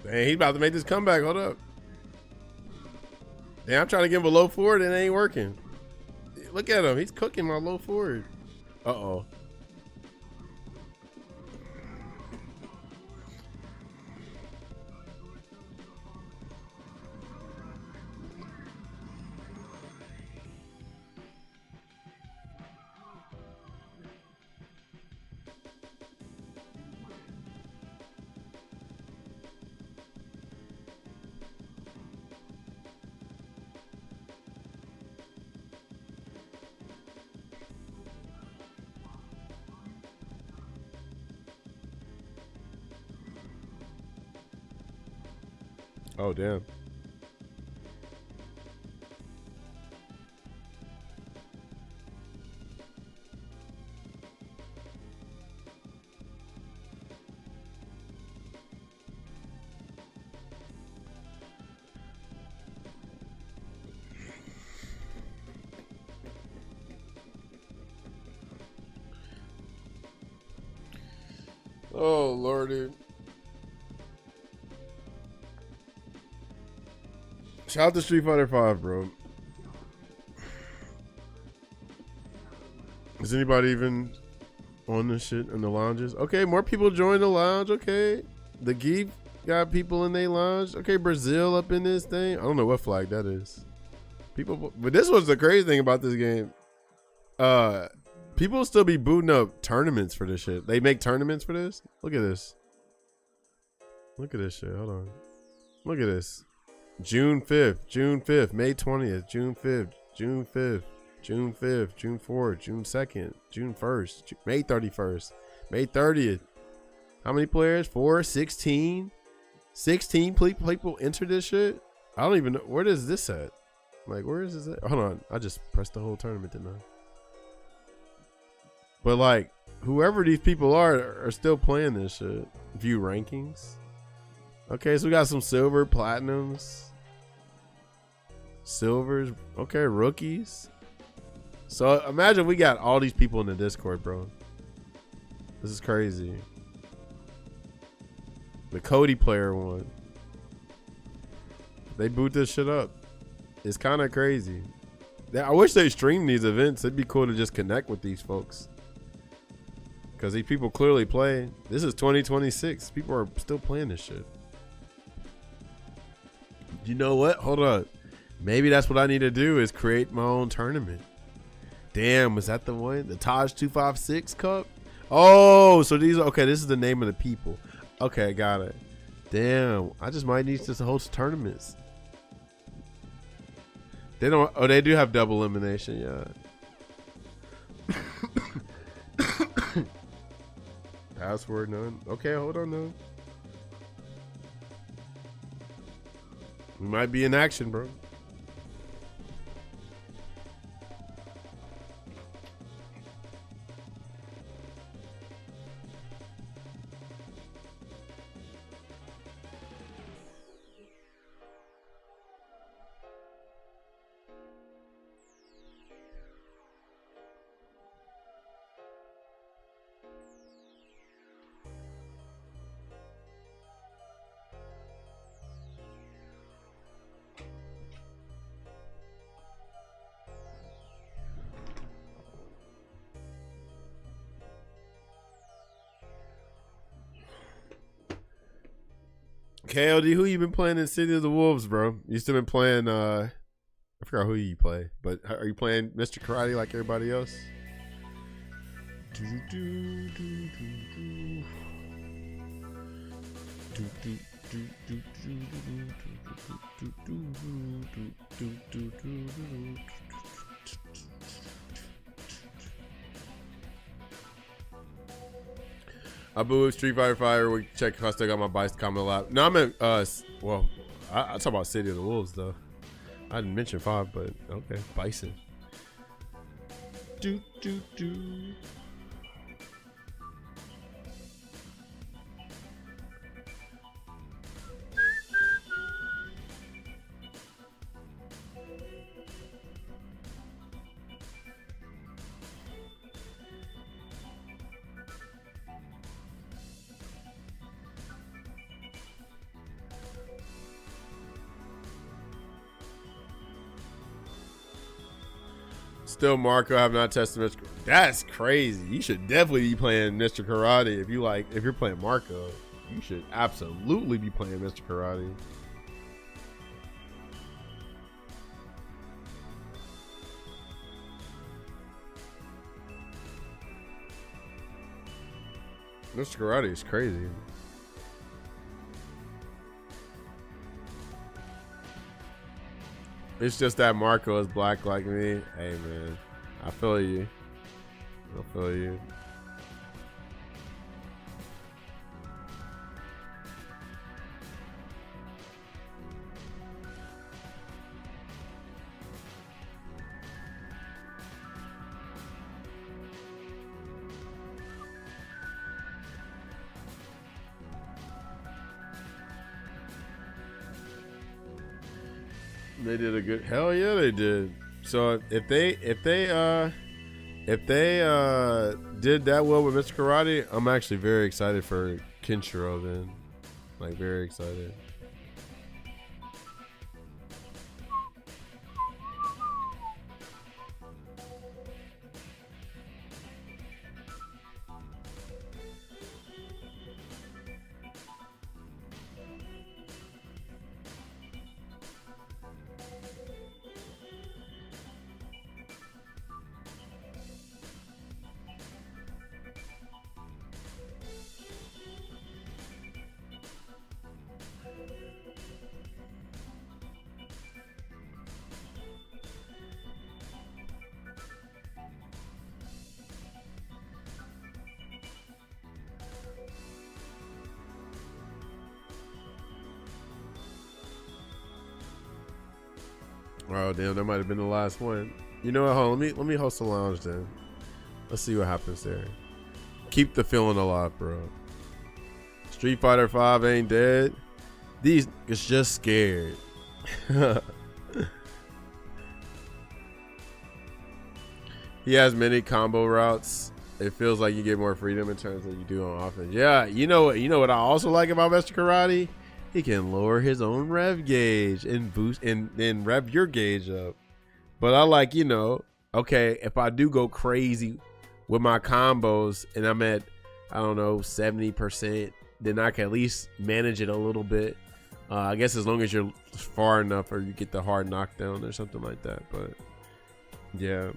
Dang, he's about to make this comeback. Hold up. Damn, I'm trying to get him a low forward and it ain't working. Look at him. He's cooking my low forward. Uh-oh. Oh, damn. Oh, Lordy. Shout out to Street Fighter 5, bro. Is anybody even on this shit in the lounges? Okay, more people join the lounge. Okay. The Geek got people in their lounge. Okay, Brazil up in this thing. I don't know what flag that is. People, but this was the crazy thing about this game. People still be booting up tournaments for this shit. They make tournaments for this. Look at this. Look at this shit. Hold on. Look at this. June 5th, June 5th, May 20th, June 5th, June 5th, June 5th, June 4th, June 2nd, June 1st, May 31st, May 30th. How many players? 4, 16? 16 people enter this shit? I don't even know. Where is this at? Like, where is this at? Hold on. I just pressed the whole tournament, didn't I? But, like, whoever these people are still playing this shit. View rankings. Okay, so we got some silver, platinums, silvers. Okay, rookies. So imagine we got all these people in the Discord, bro. This is crazy. The Cody player one. They boot this shit up. It's kind of crazy. I wish they streamed these events. It'd be cool to just connect with these folks. Because these people clearly play. This is 2026. People are still playing this shit. You know what? Hold on. Maybe that's what I need to do is create my own tournament. Damn, was that the one? The Taj 256 Cup? Oh, so these, okay, this is the name of the people. Okay, got it. Damn, I just might need to host tournaments. They don't, oh, they do have double elimination, yeah. Password none. Okay, hold on though. We might be in action, bro. KLD, who you been playing in City of the Wolves, bro? You still been playing, I forgot who you play, but are you playing Mr. Karate like everybody else? Abu, Street Fighter Fire, we check if I still got my bikes comment a lot. No, I'm in, well, I talk about City of the Wolves, though. I didn't mention 5, but okay, Bison. Still, Marco, I have not tested Mr. That's crazy. You should definitely be playing Mr. Karate if you're playing Marco. You should absolutely be playing Mr. Karate. Mr. Karate is crazy. It's just that Marco is black like me. Hey, man. I feel you. I feel you. They did a good, hell yeah, they did. So if they did that well with Mr. Karate, I'm actually very excited for Kenshiro then. Like, very excited. Oh damn, that might have been the last one. You know what? Hold on, let me host a lounge then. Let's see what happens there. Keep the feeling alive, bro. Street Fighter 5 ain't dead. These niggas just scared. He has many combo routes. It feels like you get more freedom in terms of what you do on offense. Yeah, you know what I also like about Mr. Karate? He can lower his own rev gauge and boost and then rev your gauge up. But I like, okay, if I do go crazy with my combos and I'm at, I don't know, 70%, then I can at least manage it a little bit. I guess as long as you're far enough or you get the hard knockdown or something like that. But yeah.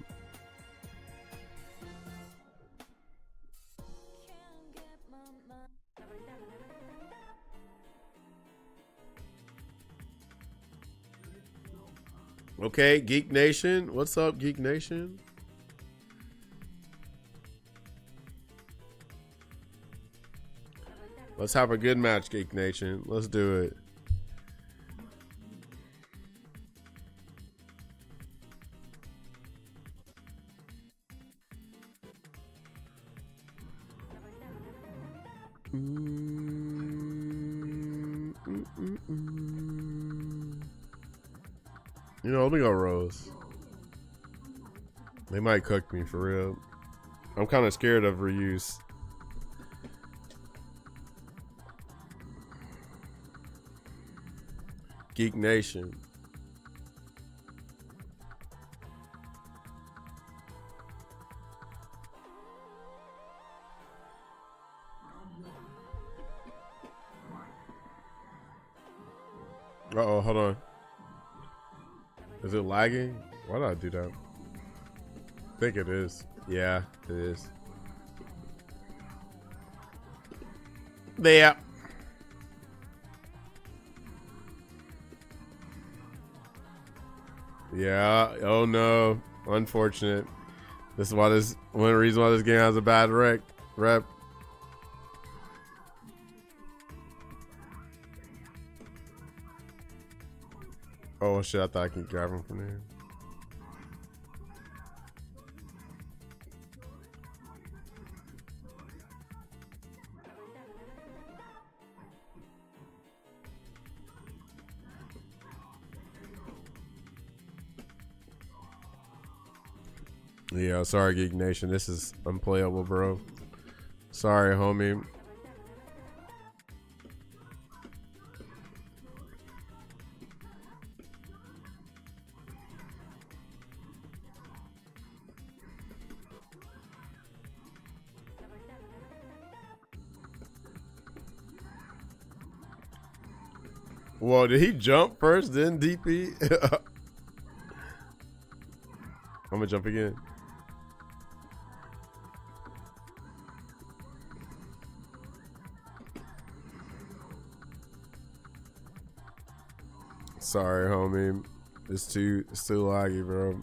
Okay, Geek Nation. What's up, Geek Nation? Let's have a good match, Geek Nation. Let's do it. Let me go Rose. They might cook me for real. I'm kind of scared of reuse. Geek Nation. Uh-oh, hold on. Is it lagging? Why did I do that? I think it is. Yeah, it is. There. Yeah. Oh no. Unfortunate. This is why this one reason why this game has a bad rep. Oh shit! I thought I could grab him from there. Yeah, sorry, Geek Nation. This is unplayable, bro. Sorry, homie. Whoa, did he jump first, then DP? I'm gonna jump again. Sorry, homie. It's too laggy, bro.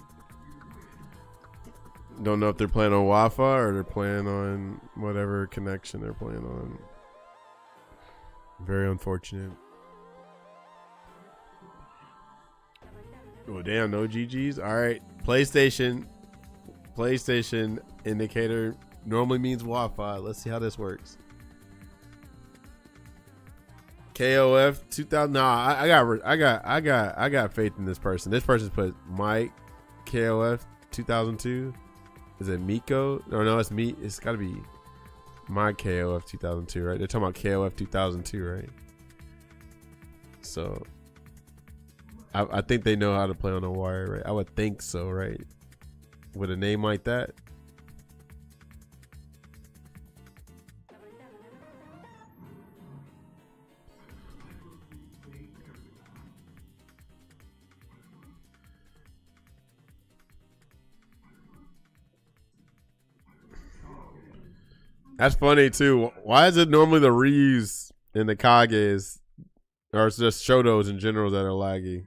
Don't know if they're playing on Wi-Fi or they're playing on whatever connection they're playing on. Very unfortunate. Oh damn, no GGs. All right, PlayStation indicator normally means Wi-Fi. Let's see how this works. KOF 2000. Nah, I got faith in this person. This person's put Mike KOF 2002. Is it Miko? No, it's me. It's got to be my KOF 2002, right? They're talking about KOF 2002, right? So I think they know how to play on the wire, right? I would think so, right? With a name like that. That's funny too. Why is it normally the Ryus and the Kages, or it's just Shotos in general that are laggy?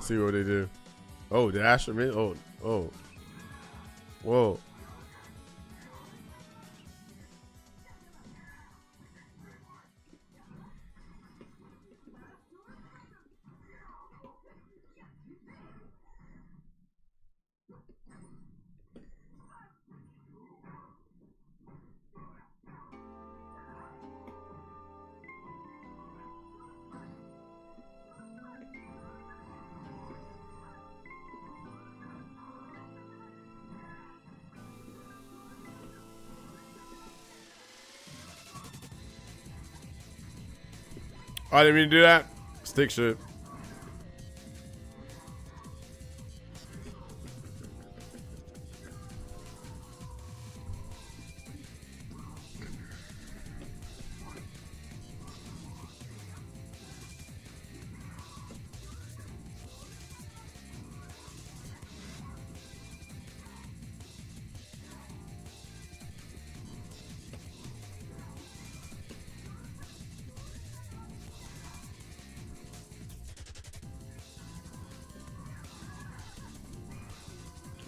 See what they do. Oh, the Asherman. Oh. Whoa. Oh, I didn't mean to do that. Stick shit.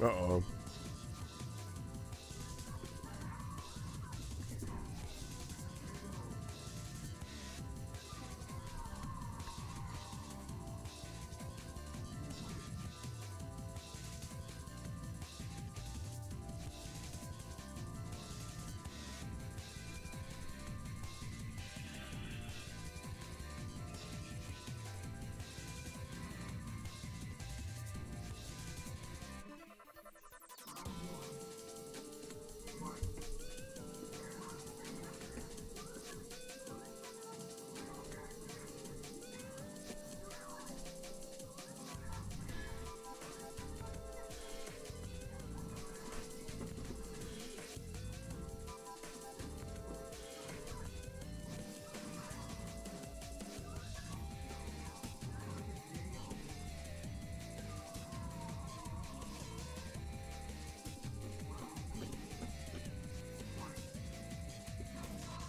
Uh-oh. Thank you. 「 Thank you. 「 」 .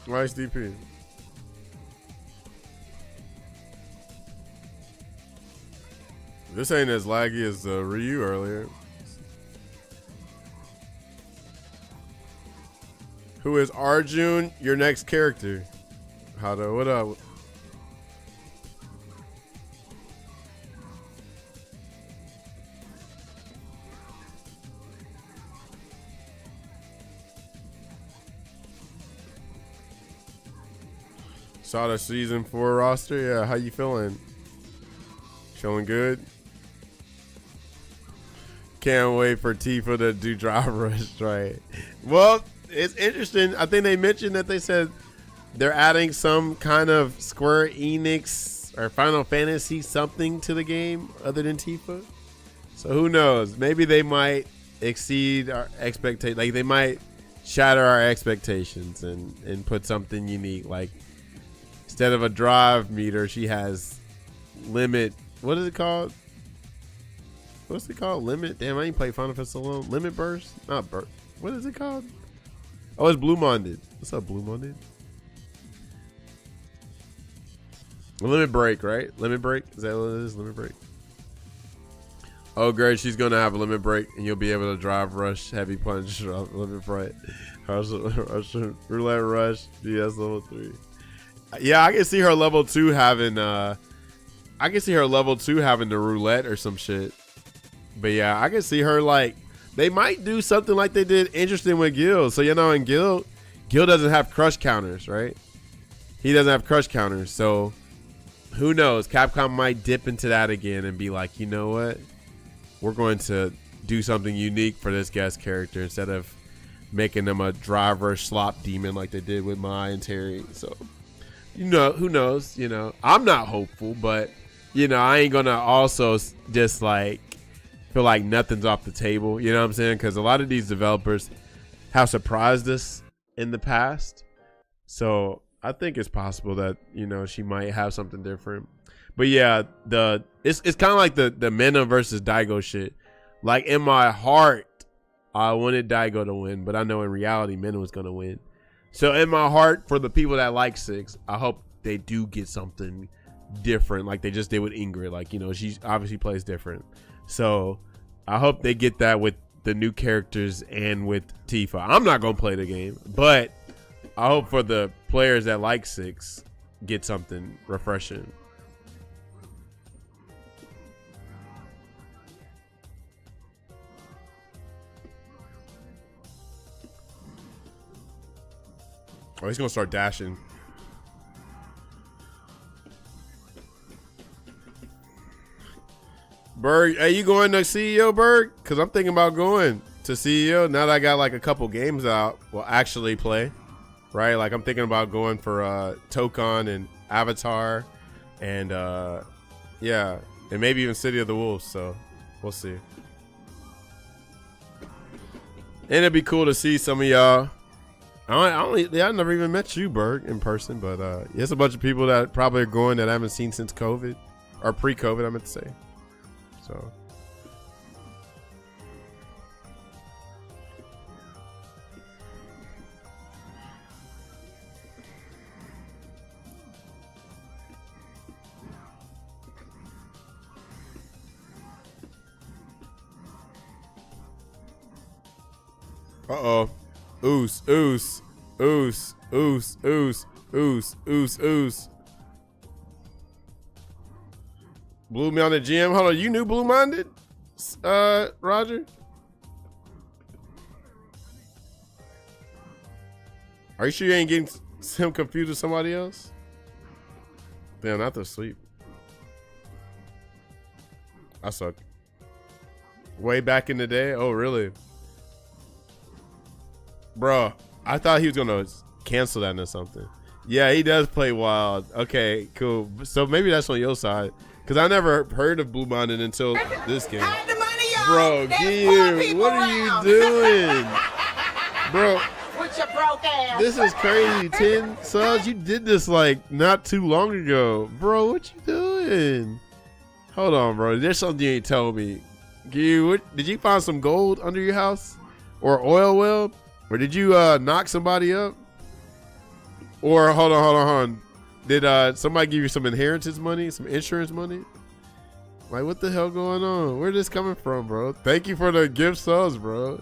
Nice DP. This ain't as laggy as Ryu earlier. Who is Arjun, your next character? Hado, what up? Saw the season 4 roster. Yeah, how you feeling? Feeling good? Can't wait for Tifa to do Drive Rush, right? Well, it's interesting. I think they mentioned that they said they're adding some kind of Square Enix or Final Fantasy something to the game other than Tifa. So who knows? Maybe they might exceed our expectations. Like they might shatter our expectations and put something unique. Like instead of a drive meter, she has limit. What is it called? What's it called? Limit? Damn, I ain't play Final Fantasy alone. Limit Burst? Not Burst. What is it called? Oh, it's Blue Monded. What's up, Blue Monded? Limit Break, right? Limit Break? Is that what it is? Limit Break. Oh, great. She's going to have a Limit Break, and you'll be able to drive rush, heavy punch, Limit Break, roulette rush, DS level 3. Yeah, I can see her level 2 having, I can see her level 2 having the roulette or some shit. But yeah, I can see her like, they might do something like they did interesting with Gil. So, you know, in Gil doesn't have crush counters, right? He doesn't have crush counters. So who knows? Capcom might dip into that again and be like, you know what? We're going to do something unique for this guest character instead of making them a driver slop demon like they did with Mai and Terry. So, you know, who knows? You know, I'm not hopeful, but, you know, I ain't going to also just like, feel like nothing's off the table, you know what I'm saying? Because a lot of these developers have surprised us in the past, so I think it's possible that, you know, she might have something different. But yeah, it's kind of like the Mena versus Daigo shit. Like in my heart, I wanted Daigo to win, but I know in reality Mena was gonna win. So in my heart, for the people that like 6, I hope they do get something different, like they just did with Ingrid. Like, you know, she obviously plays different. So I hope they get that with the new characters and with Tifa. I'm not going to play the game, but I hope for the players that like 6 get something refreshing. Oh, he's going to start dashing. Berg, are you going to CEO, Berg? Because I'm thinking about going to CEO now that I got like a couple games out. Well, actually play, right? Like I'm thinking about going for Tokon and Avatar and yeah, and maybe even City of the Wolves. So we'll see. And it'd be cool to see some of y'all. I never even met you, Berg, in person, but there's a bunch of people that probably are going that I haven't seen since COVID or pre-COVID, I meant to say. So uh-oh. Oos, oos, oos, oos, oos, oos, oos, oos. Blue me on the GM. Hold on, you knew Blue Minded? Roger? Are you sure you ain't getting him confused with somebody else? Damn, not to sleep. I suck. Way back in the day? Oh, really? Bro, I thought he was gonna cancel that or something. Yeah, he does play wild. Okay, cool. So maybe that's on your side. Because I never heard of Blue Minded until this game. Bro, Gyu, what are you doing? Bro, this is crazy. 10 subs? You did this like not too long ago. Bro, what you doing? Hold on, bro. There's something you ain't told me. Gyu, did you find some gold under your house? Or oil well? Or did you knock somebody up? Or hold on. Did somebody give you some inheritance money, some insurance money? Like, what the hell going on? Where this coming from, bro? Thank you for the gift subs, bro.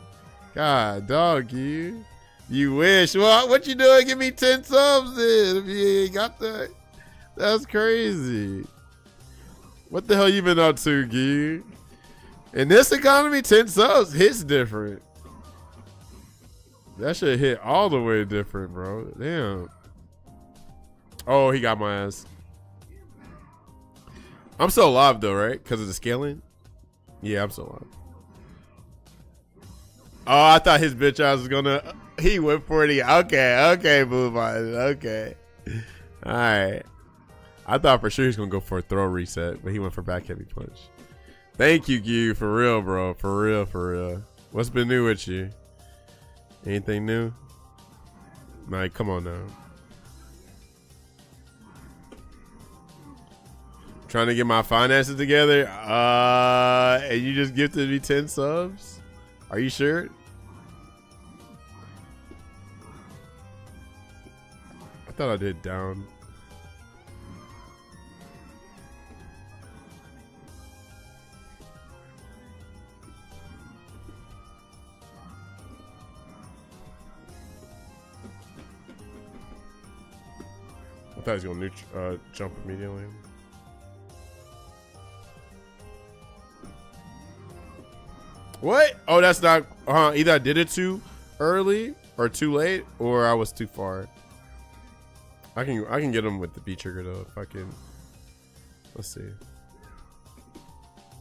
God, dog, you wish. Well, what you doing? Give me 10 subs then if you ain't got that. That's crazy. What the hell you been up to, Gee? In this economy, 10 subs hits different. That shit hit all the way different, bro. Damn. Oh, he got my ass. I'm still alive though, right? Because of the scaling? Yeah, I'm still alive. Oh, I thought his bitch ass was gonna. He went for it. Okay, move on. Okay. All right. I thought for sure he was gonna go for a throw reset, but he went for back heavy punch. Thank you, Q. For real, bro. For real. What's been new with you? Anything new? Like, come on now. Trying to get my finances together. And you just gifted me 10 subs? Are you sure? I thought I did down. I thought he was going to jump immediately. What? Oh, that's not. Either I did it too early or too late, or I was too far. I can get him with the B trigger though. If I can. Let's see.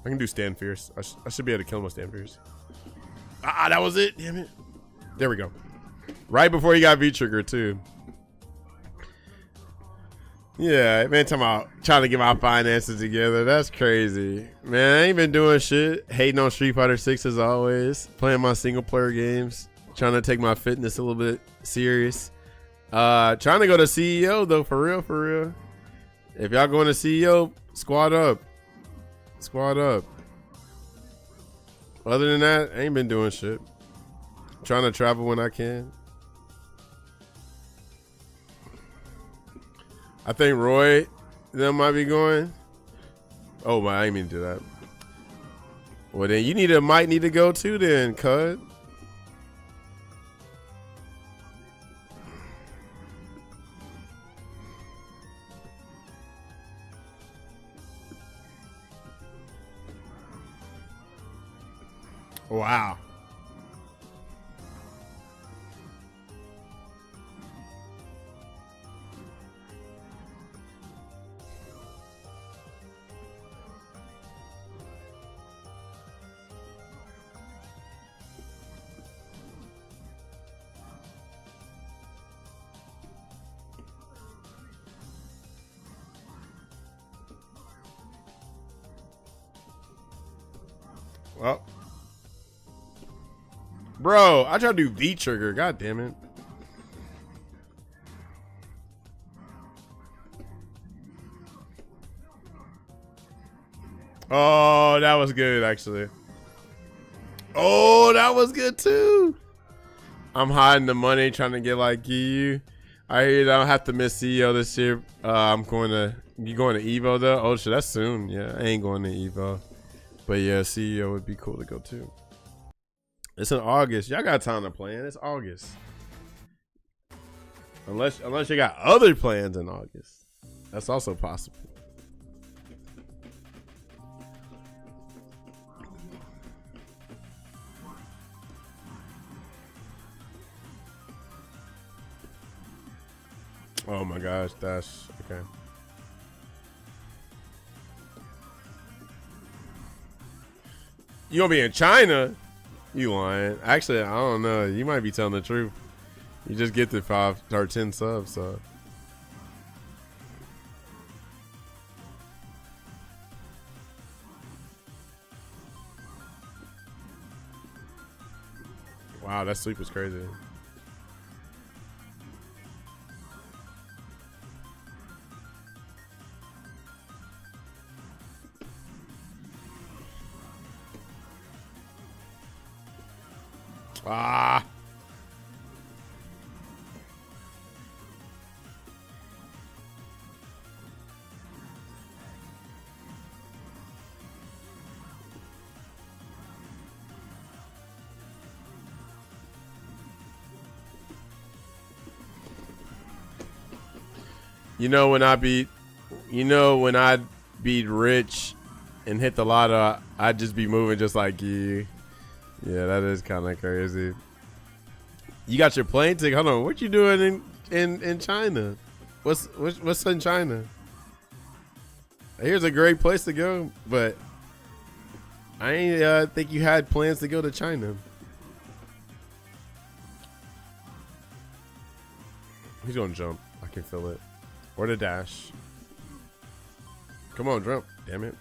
I can do stand fierce. I should be able to kill him with stand fierce. Ah, that was it. Damn it. There we go. Right before he got V trigger too. Yeah, man, trying to get my finances together. That's crazy. Man, I ain't been doing shit. Hating on Street Fighter 6 as always. Playing my single player games. Trying to take my fitness a little bit serious. Trying to go to CEO though, for real. If y'all going to CEO, squad up. Other than that, I ain't been doing shit. Trying to travel when I can. I think Roy, them might be going. Oh my, I didn't mean to do that. Well then you might need to go too then, cuz. Wow. Well, bro, I tried to do V trigger. God damn it. Oh, that was good, actually. Oh, that was good, too. I'm hiding the money, trying to get like you. I hear you don't have to miss CEO this year. You going to Evo, though? Oh, shit, that's soon. Yeah, I ain't going to Evo. But yeah, CEO would be cool to go too. It's in August. Y'all got time to plan. It's August. Unless you got other plans in August. That's also possible. Oh my gosh, that's okay. You gonna be in China? You lying. Actually, I don't know. You might be telling the truth. You just get the 5 or 10 subs, so. Wow, that sweep was crazy. Ah. You know when I beat rich and hit the lotto, I'd just be moving just like you. Yeah, that is kind of crazy. You got your plane ticket. Hold on, what you doing in China? What's in China? Here's a great place to go, but I ain't think you had plans to go to China. He's gonna jump. I can feel it. Or the dash. Come on, jump. Damn it.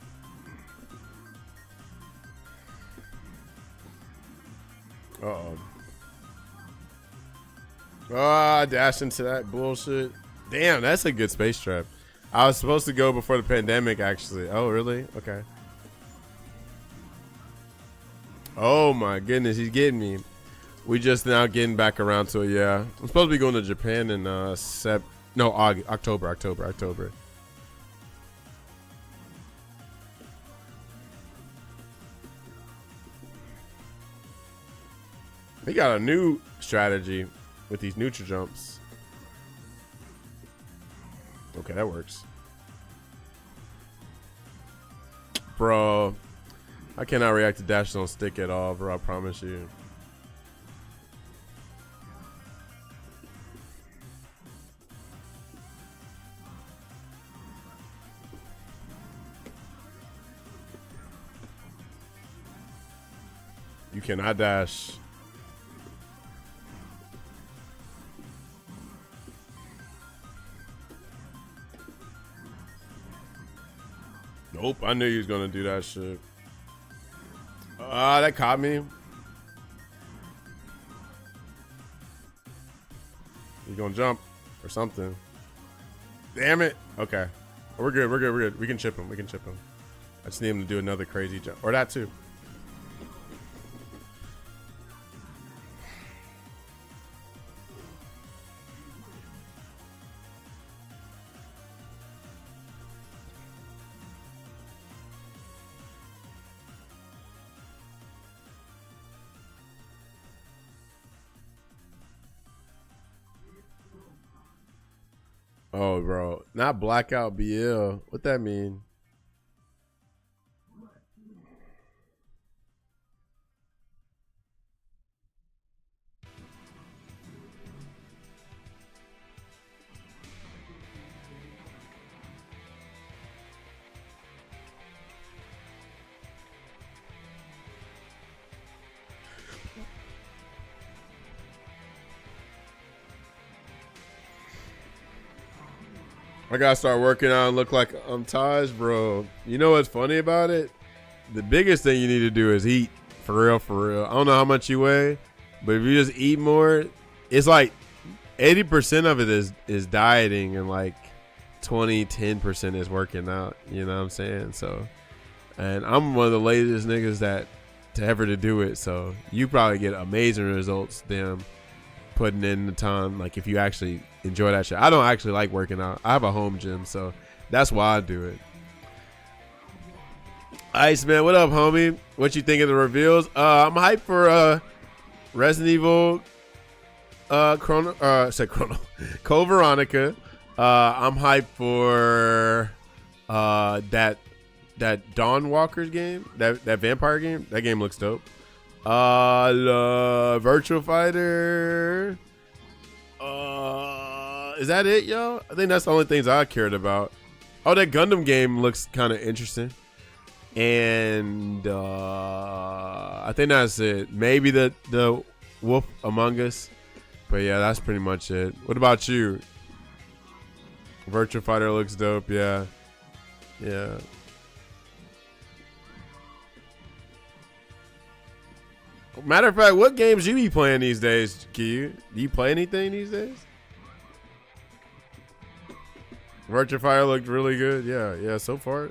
Uh-oh. I dashed into that bullshit. Damn, that's a good space trap. I was supposed to go before the pandemic, actually. Oh, really? Okay. Oh, my goodness. He's getting me. We just now getting back around to it, yeah. I'm supposed to be going to Japan in October. They got a new strategy with these neutral jumps. Okay, that works. Bro, I cannot react to dashes on stick at all, bro. I promise you. You cannot dash. Nope, I knew he was gonna do that shit. That caught me. He's gonna jump or something. Damn it. Okay. We're good. We can chip him. I just need him to do another crazy jump. Or that too. Oh, bro. Not blackout BL. What that mean? I gotta start working out and look like I'm Taj, bro. You know what's funny about it? The biggest thing you need to do is eat. For real. I don't know how much you weigh, but if you just eat more, it's like 80% of it is dieting and like 10% is working out. You know what I'm saying? So, and I'm one of the latest niggas to ever to do it. So you probably get amazing results them putting in the time. Like if you actually enjoy that shit. I don't actually like working out. I have a home gym, so that's why I do it. Iceman, what up, homie? What you think of the reveals? I'm hyped for Resident Evil Code Veronica. I'm hyped for that Dawn Walkers game, that vampire game. That game looks dope. Virtual Fighter. Is that it, yo? I think that's the only things I cared about. Oh, that Gundam game looks kind of interesting. And I think that's it. Maybe the Wolf Among Us. But yeah, that's pretty much it. What about you? Virtual Fighter looks dope, yeah. Yeah. Matter of fact, what games you be playing these days, Q? Do you play anything these days? Virtual Fire looked really good. Yeah, so far.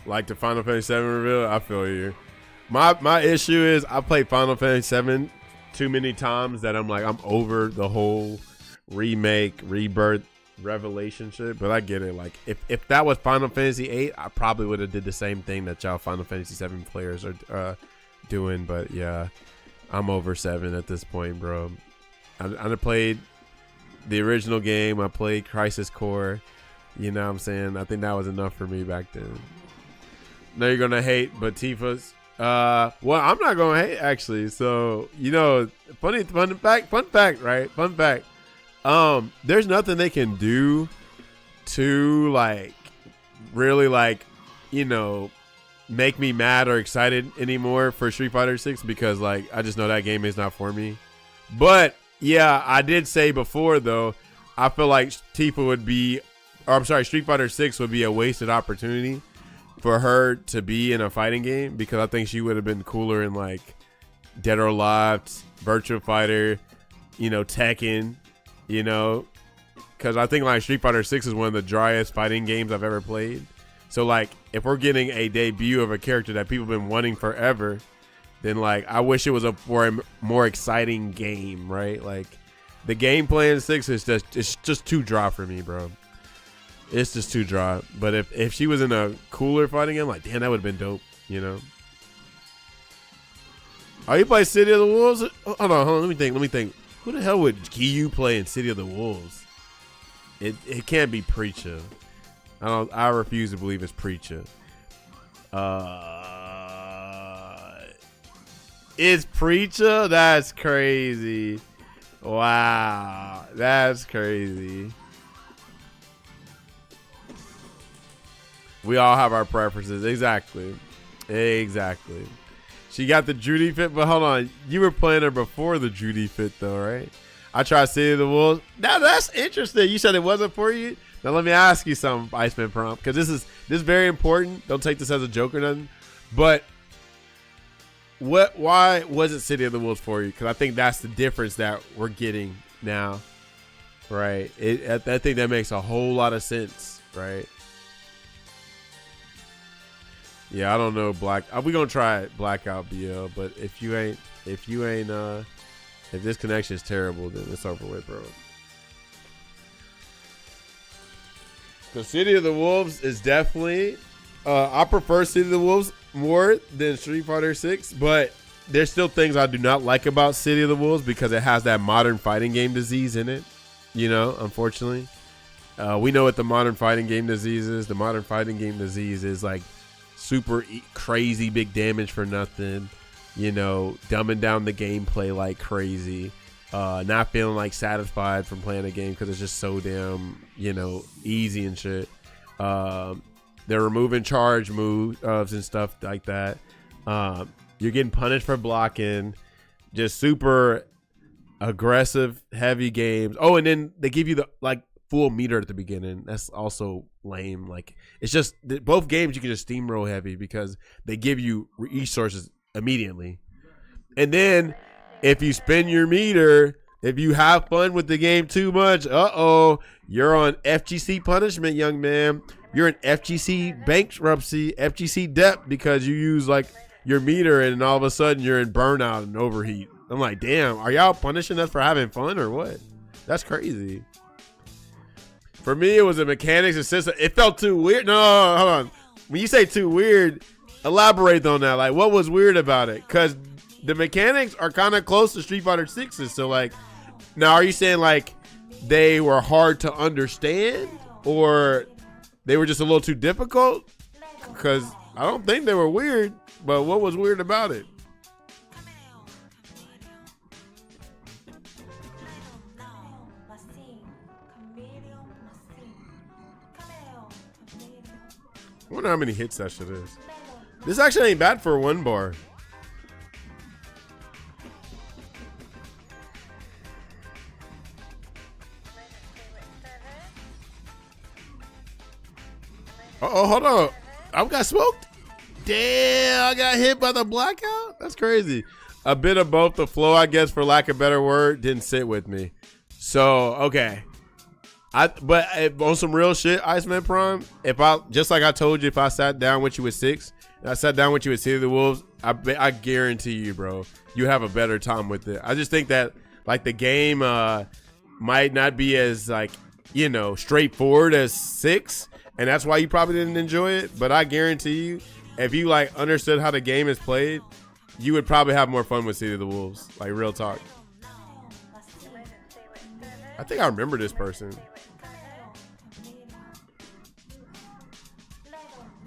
Like the Final Fantasy VII reveal, I feel you. My issue is I played Final Fantasy VII too many times that I'm like, I'm over the whole remake, rebirth, revelation shit. But I get it. Like if that was Final Fantasy VIII, I probably would have did the same thing that y'all Final Fantasy VII players are doing, but yeah, I'm over 7 at this point, bro. I played the original game. I played Crisis Core. You know what I'm saying? I think that was enough for me back then. No, you're gonna hate, but Tifa's. Well, I'm not gonna hate actually. So fun fact, right? Fun fact. There's nothing they can do to really make me mad or excited anymore for Street Fighter 6 because I just know that game is not for me. But yeah, I did say before though, I feel like Street Fighter 6 would be a wasted opportunity for her to be in a fighting game because I think she would have been cooler in Dead or Alive, Virtua Fighter, Tekken, because I think Street Fighter 6 is one of the driest fighting games I've ever played. So if we're getting a debut of a character that people have been wanting forever, then I wish it was for a more exciting game, right? The gameplay in 6 is just too dry for me, bro. It's just too dry. But if she was in a cooler fighting game, damn, that would have been dope, Oh, you play City of the Wolves? Hold on, let me think. Who the hell would Giyu play in City of the Wolves? It can't be Preacher. I refuse to believe it's Preacher. It's Preacher? That's crazy. Wow. That's crazy. We all have our preferences. Exactly. She got the Judy fit, but hold on. You were playing her before the Judy fit, though, right? I tried City of the Wolves. Now, that's interesting. You said it wasn't for you? Now, let me ask you something, Iceman Prompt, because this is very important. Don't take this as a joke or nothing. But why wasn't City of the Wolves for you? Because I think that's the difference that we're getting now, right? I think that makes a whole lot of sense, right? Yeah, I don't know we're gonna try it, Blackout BL, but if this connection is terrible, then it's over with, bro. The City of the Wolves is definitely I prefer City of the Wolves more than Street Fighter 6, but there's still things I do not like about City of the Wolves because it has that modern fighting game disease in it, unfortunately. We know what the modern fighting game disease is. The modern fighting game disease is super crazy big damage for nothing, dumbing down the gameplay like crazy, not feeling satisfied from playing a game because it's just so damn easy and shit. They're removing charge moves and stuff like that. You're getting punished for blocking, just super aggressive heavy games. Oh, and then they give you the full meter at the beginning. That's also lame. It's just both games you can just steamroll heavy because they give you resources immediately. And then if you spend your meter, if you have fun with the game too much, you're on FGC punishment, young man. You're in FGC bankruptcy, FGC debt because you use your meter and all of a sudden you're in burnout and overheat. I'm like, damn, are y'all punishing us for having fun or what? That's crazy. For me, it was a mechanics and system. It felt too weird. No, hold on. When you say too weird, elaborate on that. What was weird about it? Because the mechanics are kind of close to Street Fighter 6's. So, now are you saying, they were hard to understand? Or they were just a little too difficult? Because I don't think they were weird. But what was weird about it? I wonder how many hits that shit is. This actually ain't bad for one bar. Uh-oh, hold on. I got smoked? Damn, I got hit by the blackout? That's crazy. A bit of both. The flow, I guess, for lack of a better word, didn't sit with me. So, okay. But on some real shit, Iceman Prime, just like I told you, if I sat down with you with 6, and I sat down with you with City of the Wolves, I guarantee you, bro, you have a better time with it. I just think that the game might not be as straightforward as 6, and that's why you probably didn't enjoy it. But I guarantee you, if you understood how the game is played, you would probably have more fun with City of the Wolves. Like, real talk. I think I remember this person.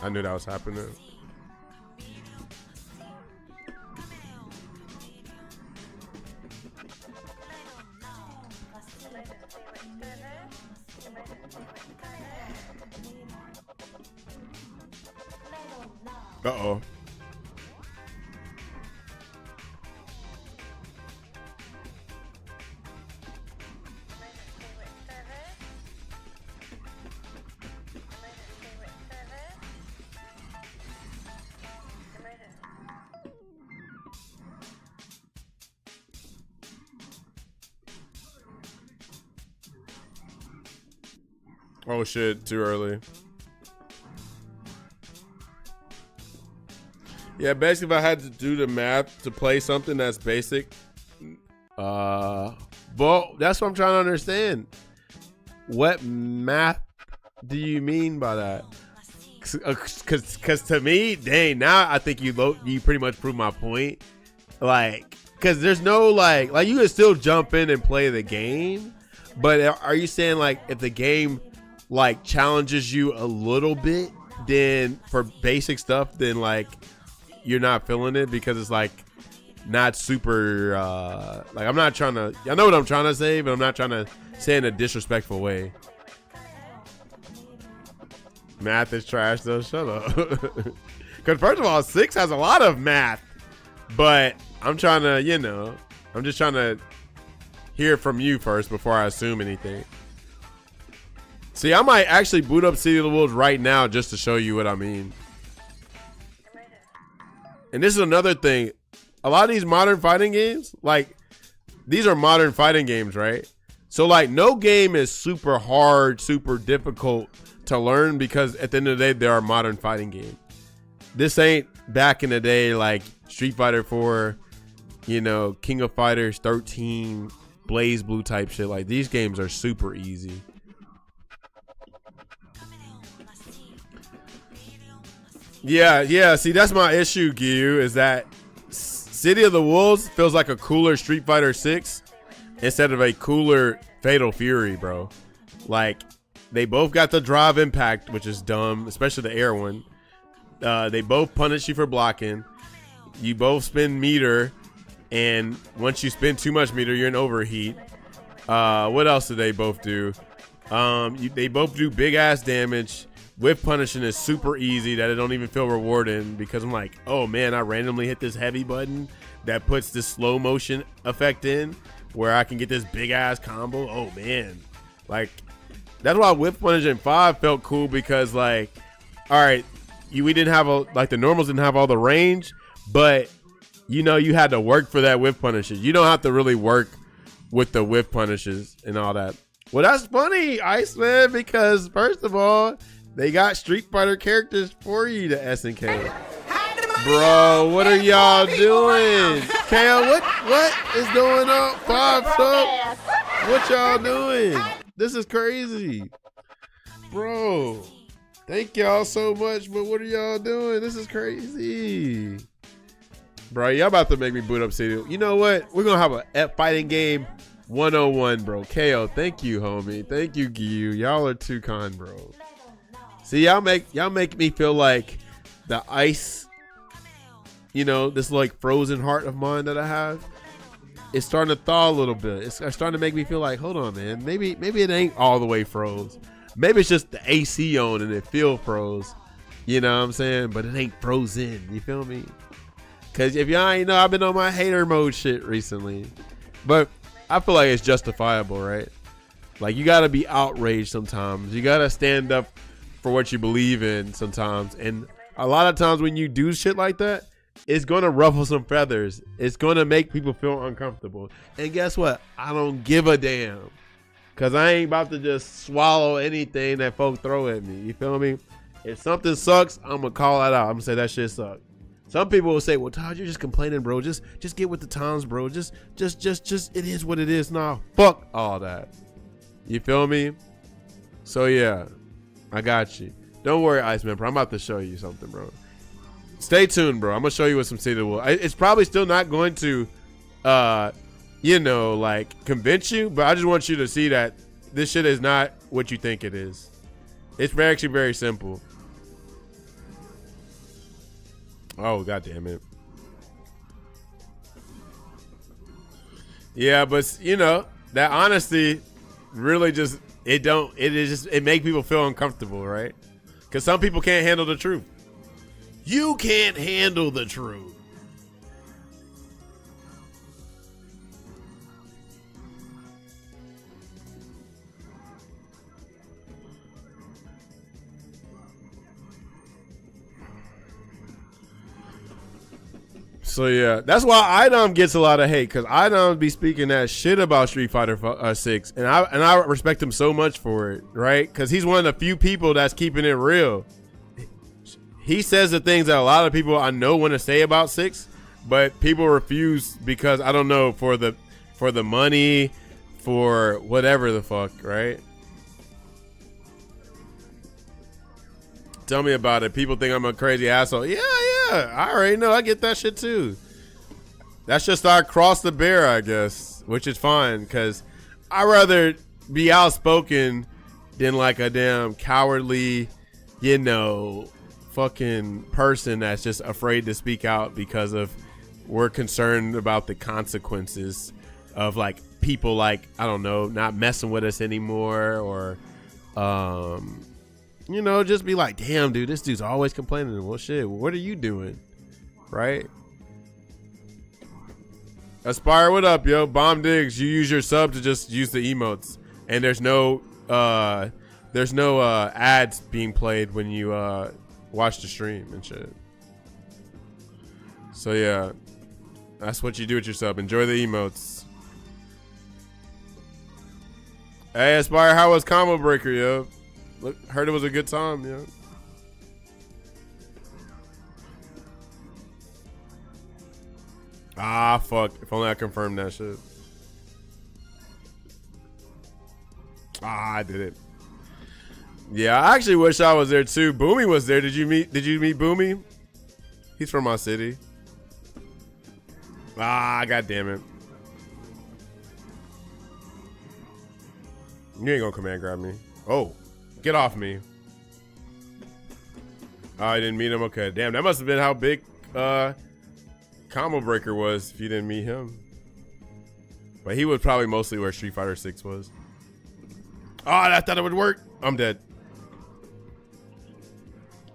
I knew that was happening. Uh-oh. Oh shit, too early. Yeah, basically if I had to do the math to play something that's basic, but that's what I'm trying to understand. What math do you mean by that? Cause to me, dang, now I think you pretty much proved my point. Like, cause there's no like you can still jump in and play the game, but are you saying like if the game like challenges you a little bit, then for basic stuff, then like you're not feeling it because it's like not super like I'm not trying to, I know what I'm trying to say, but I'm not trying to say in a disrespectful way. Math is trash though, shut up. Because first of all, 6 has a lot of math, but I'm trying to, you know, I'm just trying to hear from you first before I assume anything. See, I might actually boot up City of the Wolves right now just to show you what I mean. And this is another thing. A lot of these modern fighting games, like, these are modern fighting games, right? So, like, no game is super hard, super difficult to learn because at the end of the day, they are modern fighting games. This ain't back in the day like Street Fighter 4, you know, King of Fighters 13, Blaze Blue type shit. Like, these games are super easy. Yeah. See, that's my issue, Gyu, is that City of the Wolves feels like a cooler Street Fighter 6 instead of a cooler Fatal Fury, bro. Like, they both got the drive impact, which is dumb, especially the air one. They both punish you for blocking. You both spend meter, and once you spend too much meter, you're in overheat. What else do they both do? They both do big ass damage. Whip punishing is super easy that it don't even feel rewarding because I'm like, oh man, I randomly hit this heavy button that puts this slow motion effect in where I can get this big ass combo. Oh man, like that's why whip punishing 5 felt cool because like, all right, we didn't have like the normals didn't have all the range, but you know you had to work for that whip punishes. You don't have to really work with the whip punishes and all that. Well, that's funny, Iceman, because first of all, they got Street Fighter characters for you to SNK. Bro, what are y'all doing? KO, what is going on? 5 sub? What y'all doing? This is crazy. Bro, thank y'all so much, but what are y'all doing? This is crazy. Bro, y'all about to make me boot up City. You know what? We're going to have a fighting game 101, bro. KO, thank you, homie. Thank you, Gyu. Y'all are too kind, bro. See, y'all make me feel like the ice, you know, this like frozen heart of mine that I have, it's starting to thaw a little bit. It's starting to make me feel like, hold on, man, maybe it ain't all the way froze. Maybe it's just the AC on and it feel froze. You know what I'm saying? But it ain't frozen. You feel me? Cause if y'all ain't know, I've been on my hater mode shit recently. But I feel like it's justifiable, right? Like you gotta be outraged sometimes. You gotta stand up for what you believe in sometimes, and a lot of times when you do shit like that, it's gonna ruffle some feathers. It's gonna make people feel uncomfortable, and guess what? I don't give a damn, cause I ain't about to just swallow anything that folk throw at me. You feel me? If something sucks, I'm gonna call it out. I'm gonna say that shit sucks. Some people will say, well, Todd, you're just complaining, bro. Just get with the times, bro. Just it is what it is. Nah, fuck all that. You feel me? So yeah, I got you. Don't worry, Iceman, bro. I'm about to show you something, bro. Stay tuned, bro. I'm gonna show you what some City of the Wolves. It's probably still not going to, you know, like convince you, but I just want you to see that this shit is not what you think it is. It's actually very simple. Oh, god damn it. Yeah, but you know, that honesty really just it make people feel uncomfortable, right? Because some people can't handle the truth. You can't handle the truth. So yeah, that's why Idom gets a lot of hate, because Idom be speaking that shit about Street Fighter 6, and I respect him so much for it, right? Because he's one of the few people that's keeping it real. He says the things that a lot of people I know want to say about 6, but people refuse because, I don't know, for the money, for whatever the fuck, right? Tell me about it. People think I'm a crazy asshole. Yeah, I already know. I get that shit too. That's just our cross the bear, I guess, which is fine, because I'd rather be outspoken than like a damn cowardly, you know, fucking person that's just afraid to speak out because of we're concerned about the consequences of like people like, I don't know, not messing with us anymore, or you know, just be like, damn, dude, this dude's always complaining. Well, shit, what are you doing? Right? Aspire, what up, yo? Bomb Diggs, you use your sub to just use the emotes. And there's no ads being played when you watch the stream and shit. So, yeah. That's what you do with your sub. Enjoy the emotes. Hey, Aspire, how was Combo Breaker, yo? Look, heard it was a good time, yeah. Ah, fuck. If only I confirmed that shit. Ah, I did it. Yeah, I actually wish I was there too. Boomy was there. Did you meet Boomy? He's from my city. Ah, god damn it. You ain't gonna command grab me. Oh. Get off me. Oh, I didn't meet him. Okay, damn, that must have been how big Combo Breaker was if you didn't meet him. But he was probably mostly where Street Fighter 6 was. Oh, I thought it would work. I'm dead.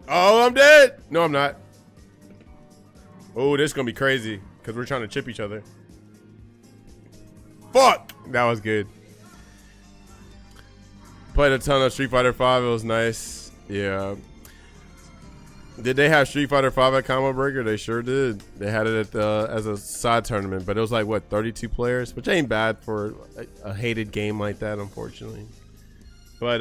Oh, I'm dead. No, I'm not. Oh, this is gonna be crazy because we're trying to chip each other. Fuck, that was good. Played a ton of Street Fighter 5. It was nice. Yeah. Did they have Street Fighter 5 at Combo Breaker? They sure did. They had it at as a side tournament, but it was like what, 32 players, which ain't bad for a hated game like that, unfortunately. But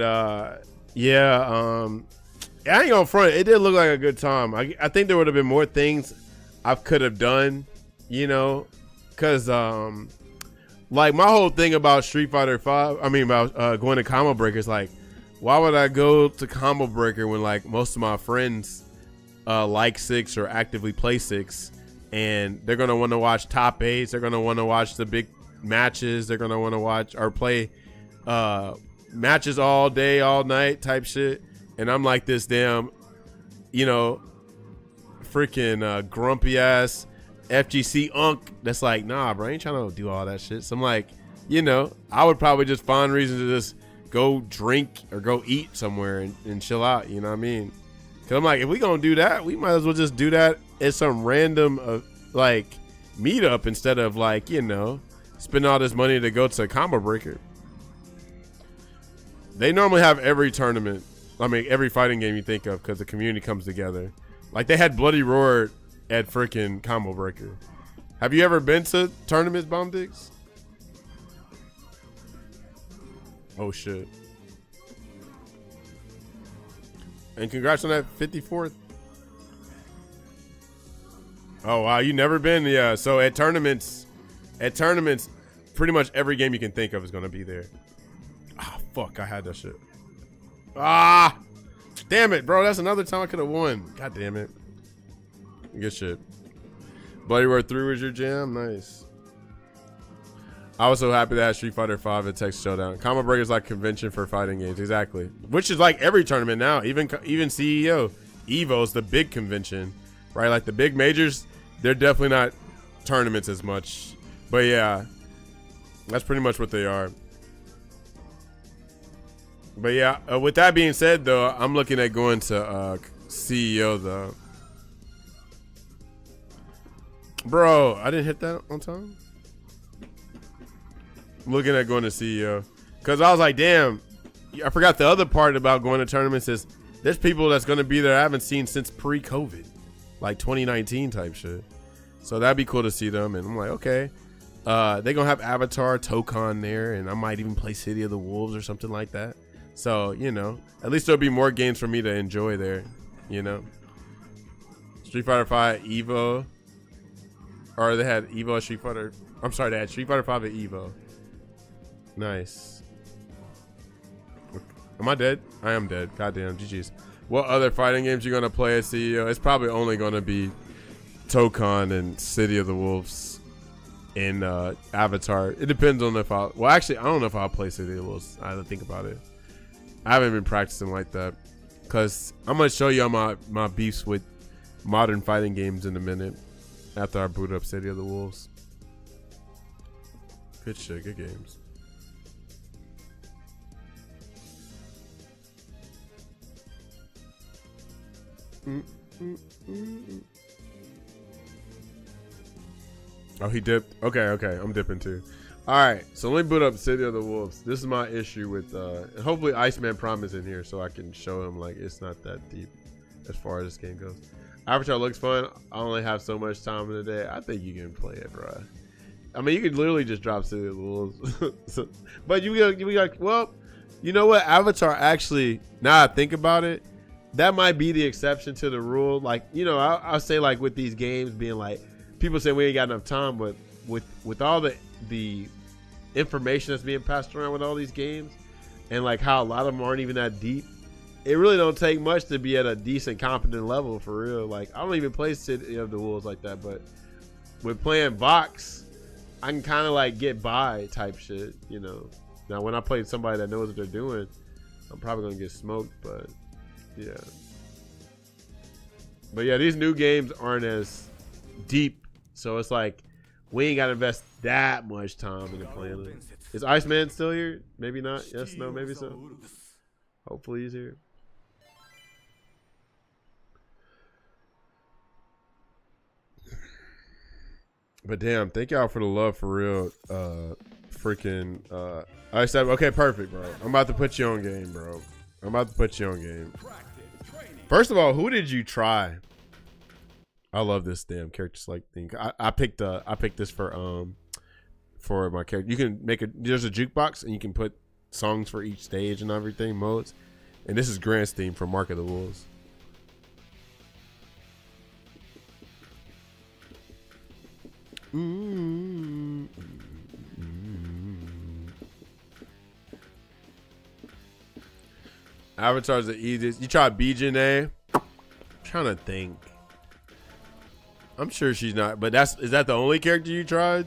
yeah, I ain't gonna front. It did look like a good time. I think there would have been more things I could have done, you know, because like my whole thing about Street Fighter 5, I mean about going to Combo Breaker is like, why would I go to Combo Breaker when like most of my friends like 6 or actively play 6, and they're gonna want to watch top 8s, they're gonna want to watch the big matches, they're gonna want to watch or play matches all day, all night type shit, and I'm like this damn, you know, freaking grumpy ass FGC unk that's like, nah, bro, I ain't trying to do all that shit. So I'm like, you know, I would probably just find reasons to just go drink or go eat somewhere and chill out, you know what I mean? Cause I'm like, if we gonna do that, we might as well just do that at some random like meetup instead of like, you know, spend all this money to go to a Combo Breaker. They normally have every tournament, I mean every fighting game you think of, because the community comes together. Like they had Bloody Roar at freaking Combo Breaker. Have you ever been to tournaments, Bomb Diggs? Oh shit. And congrats on that 54th. Oh wow, you never been? Yeah, so at tournaments, pretty much every game you can think of is gonna be there. Ah, fuck, I had that shit. Ah, damn it, bro, that's another time I could have won. God damn it. Good shit. Bloody Roar 3 was your jam? Nice. I was so happy to have Street Fighter 5 at Texas Showdown. Combo Break is like convention for fighting games. Exactly. Which is like every tournament now. Even CEO. EVO's the big convention. Right? Like the big majors, they're definitely not tournaments as much. But yeah. That's pretty much what they are. But yeah, with that being said, though, I'm looking at going to CEO, though. Bro, I didn't hit that on time. I'm looking at going to CEO. Because I was like, damn, I forgot the other part about going to tournaments is there's people that's going to be there I haven't seen since pre-COVID. Like 2019 type shit. So that'd be cool to see them. And I'm like, okay. They're going to have Avatar, Tokon there. And I might even play City of the Wolves or something like that. So, you know, at least there'll be more games for me to enjoy there, you know. Street Fighter 5 Evo. Or they had Evo Street Fighter. I'm sorry, they had Street Fighter 5 at Evo. Nice. Am I dead? I am dead. Goddamn, GG's. What other fighting games you gonna play at CEO? It's probably only gonna be Tokon and City of the Wolves and Avatar. It depends on if I'll. Well, actually, I don't know if I'll play City of the Wolves. I have to think about it. I haven't been practicing like that. Because I'm going to show you my beefs with modern fighting games in a minute. After I boot up City of the Wolves. Good shit. Good games. Oh, he dipped? Okay. I'm dipping too. Alright, so let me boot up City of the Wolves. This is my issue with, hopefully Iceman Prom is in here so I can show him, like, it's not that deep as far as this game goes. Avatar looks fun. I only have so much time in the day. I think you can play it, bro. I mean, you could literally just drop City of the Wolves. But you be like, well, you know what? Avatar actually, now I think about it, that might be the exception to the rule. Like, you know, I'll say, like, with these games being like, people say we ain't got enough time, but with all the information that's being passed around with all these games and like how a lot of them aren't even that deep, it really don't take much to be at a decent competent level for real. Like, I don't even play City of the Wolves like that, but with playing Vox, I can kind of like get by type shit, you know. Now when I play somebody that knows what they're doing, I'm probably gonna get smoked, but yeah. But yeah, these new games aren't as deep, so it's like we ain't gotta invest that much time into playing it. Is Iceman still here? Maybe not. Yes, no, maybe so. Hopefully he's here. But damn, thank y'all for the love for real. I said, okay, perfect, bro. I'm about to put you on game, bro. First of all, who did you try? I love this damn character select thing. I picked this for my character. You can make there's a jukebox and you can put songs for each stage and everything, modes. And this is Grant's theme for Mark of the Wolves. Avatar's the easiest. You tried BJNA? I'm trying to think. I'm sure she's not, but is that the only character you tried?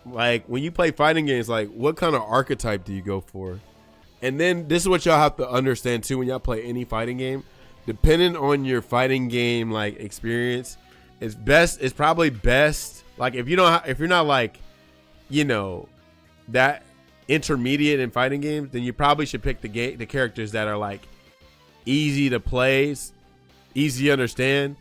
Like, when you play fighting games, like, what kind of archetype do you go for? And then this is what y'all have to understand too when y'all play any fighting game. Depending on your fighting game like experience, it's probably best. Like, if you're not like, you know, that intermediate in fighting games, then you probably should pick the characters that are like easy to play, easy to understand.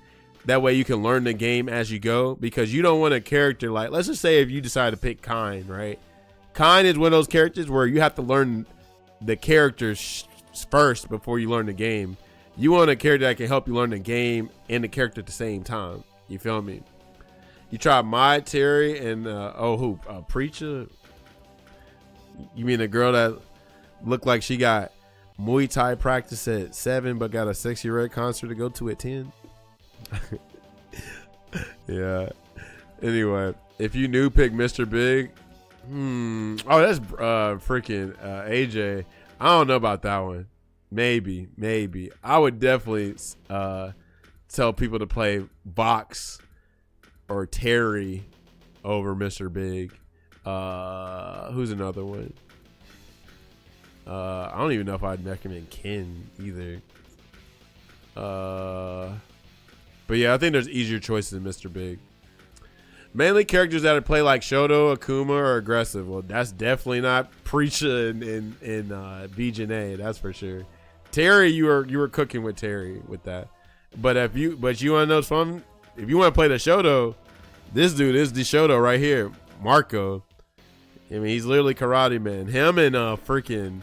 That way you can learn the game as you go, because you don't want a character like, let's just say if you decide to pick Kine, right? Kine is one of those characters where you have to learn the characters first before you learn the game. You want a character that can help you learn the game and the character at the same time. You feel me? You try Mai Terry and Preacher? You mean the girl that looked like she got Muay Thai practice at 7 but got a Sexy Red concert to go to at 10? Yeah. Anyway, if you knew, pick Mr. Big. Oh, that's freaking AJ. I don't know about that one. Maybe. I would definitely tell people to play Vox or Terry over Mr. Big. Who's another one? I don't even know if I'd recommend Ken either. But yeah, I think there's easier choices than Mr. Big. Mainly characters that play like Shoto, Akuma, or aggressive. Well, that's definitely not Preacher in BJNA, that's for sure. Terry, you were cooking with Terry with that. But you want to know something? If you want to play the Shoto, this dude is the Shoto right here, Marco. I mean, he's literally Karate Man. Him and freaking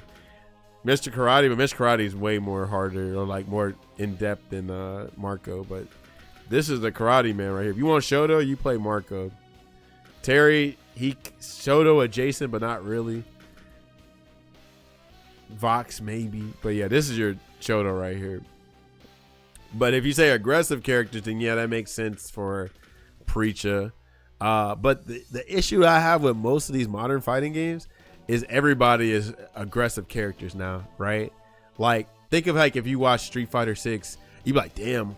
Mr. Karate, but Mr. Karate is way more harder or like more in depth than Marco. But this is the Karate Man right here. If you want Shoto, you play Marco. Terry, he Shoto adjacent, but not really. Vox maybe, but yeah, this is your Shoto right here. But if you say aggressive characters, then yeah, that makes sense for Preacher. But the issue I have with most of these modern fighting games is everybody is aggressive characters now, right? Like, think of like if you watch Street Fighter 6, you be like, damn,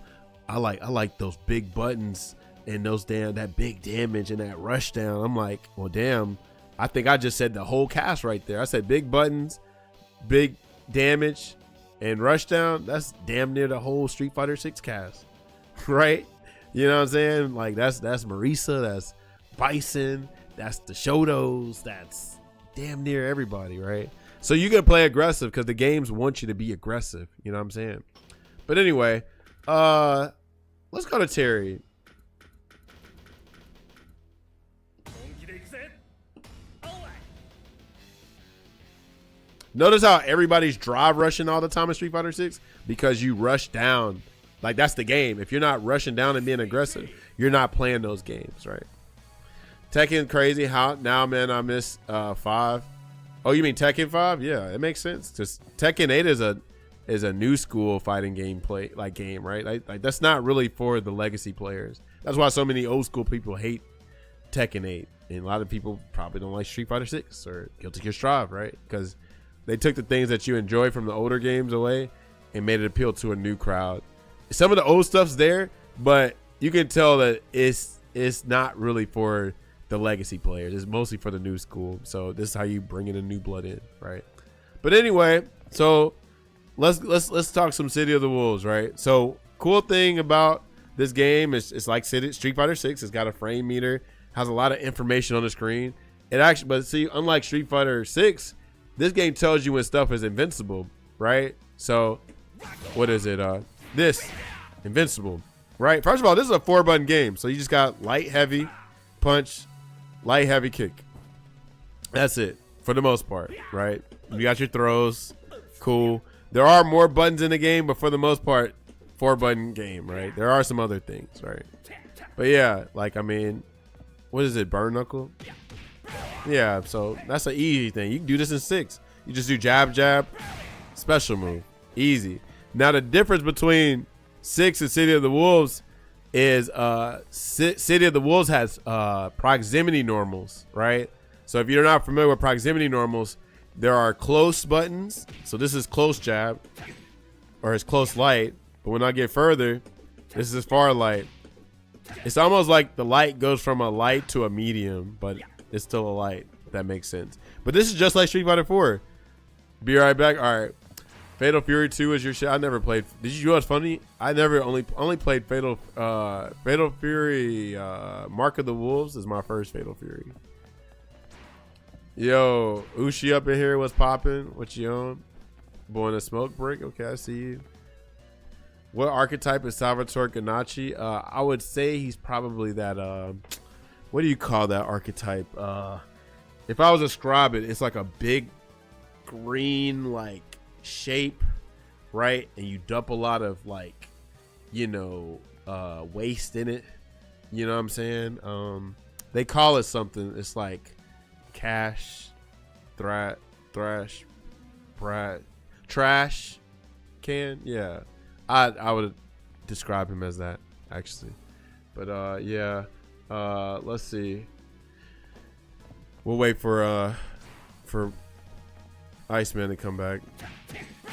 I like those big buttons and that big damage and that rush down. I'm like, well, damn, I think I just said the whole cast right there. I said big buttons, big damage, and rush down. That's damn near the whole Street Fighter 6 cast, right? You know what I'm saying? Like that's Marisa, that's Bison, that's the Shotos, that's damn near everybody, right? So you can play aggressive because the games want you to be aggressive. You know what I'm saying? But anyway, let's go to Terry. Notice how everybody's drive rushing all the time in Street Fighter 6 because you rush down. Like, that's the game. If you're not rushing down and being aggressive, you're not playing those games, right? Tekken crazy. How now, man? I miss 5. Oh, you mean Tekken 5? Yeah, it makes sense. Just Tekken 8 is a new school fighting game right? Like that's not really for the legacy players. That's why so many old school people hate Tekken 8, and a lot of people probably don't like Street Fighter 6 or Guilty Gear Strive, right? Because they took the things that you enjoy from the older games away and made it appeal to a new crowd. Some of the old stuff's there, but you can tell that it's not really for the legacy players. It's mostly for the new school. So this is how you bring in a new blood in, right? But anyway, so let's talk some City of the Wolves, right? So cool thing about this game is it's like Street Fighter 6. It's got a frame meter, has a lot of information on the screen. It actually, but see, unlike Street Fighter 6, this game tells you when stuff is invincible, right? So what is it? This invincible, right? First of all, this is a 4-button game, so you just got light, heavy, punch, light, heavy, kick. That's it for the most part, right? You got your throws, cool. There are more buttons in the game, but for the most part, 4-button game, right? There are some other things, right? But yeah, like, I mean, what is it? Burn knuckle? Yeah, so that's an easy thing. You can do this in 6. You just do jab, jab, special move, easy. Now the difference between 6 and City of the Wolves is City of the Wolves has proximity normals, right? So if you're not familiar with proximity normals, there are close buttons. So this is close jab, or it's close light. But when I get further, this is far light. It's almost like the light goes from a light to a medium, but it's still a light, if that makes sense. But this is just like Street Fighter 4. Be right back. All right. Fatal Fury 2 is your shit. I never played. Did you know what's funny? I never only played Fatal Fury. Mark of the Wolves is my first Fatal Fury. Yo, Ushi up in here. What's popping? What you on? Blowing a smoke break. Okay, I see you. What archetype is Salvatore Ganacci? I would say he's probably that. What do you call that archetype? If I was to describe it, it's like a big green like shape, right? And you dump a lot of like, waste in it. You know what I'm saying? They call it something. It's like trash can. Yeah, I would describe him as that actually. But yeah. Let's see. We'll wait for Iceman to come back.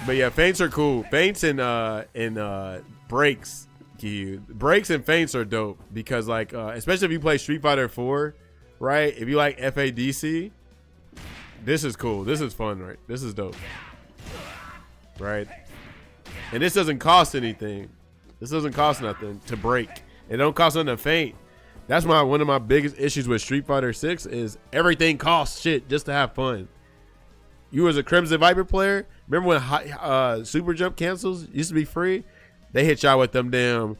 But yeah, feints are cool. Feints and breaks EQ. Breaks and feints are dope because like especially if you play Street Fighter 4, right? If you like FADC, this is cool. This is fun, right? This is dope. Right? And this doesn't cost anything. This doesn't cost nothing to break. It don't cost nothing to feint. That's one of my biggest issues with Street Fighter 6 is everything costs shit just to have fun. You as a Crimson Viper player, remember when Super Jump cancels used to be free? They hit y'all with them damn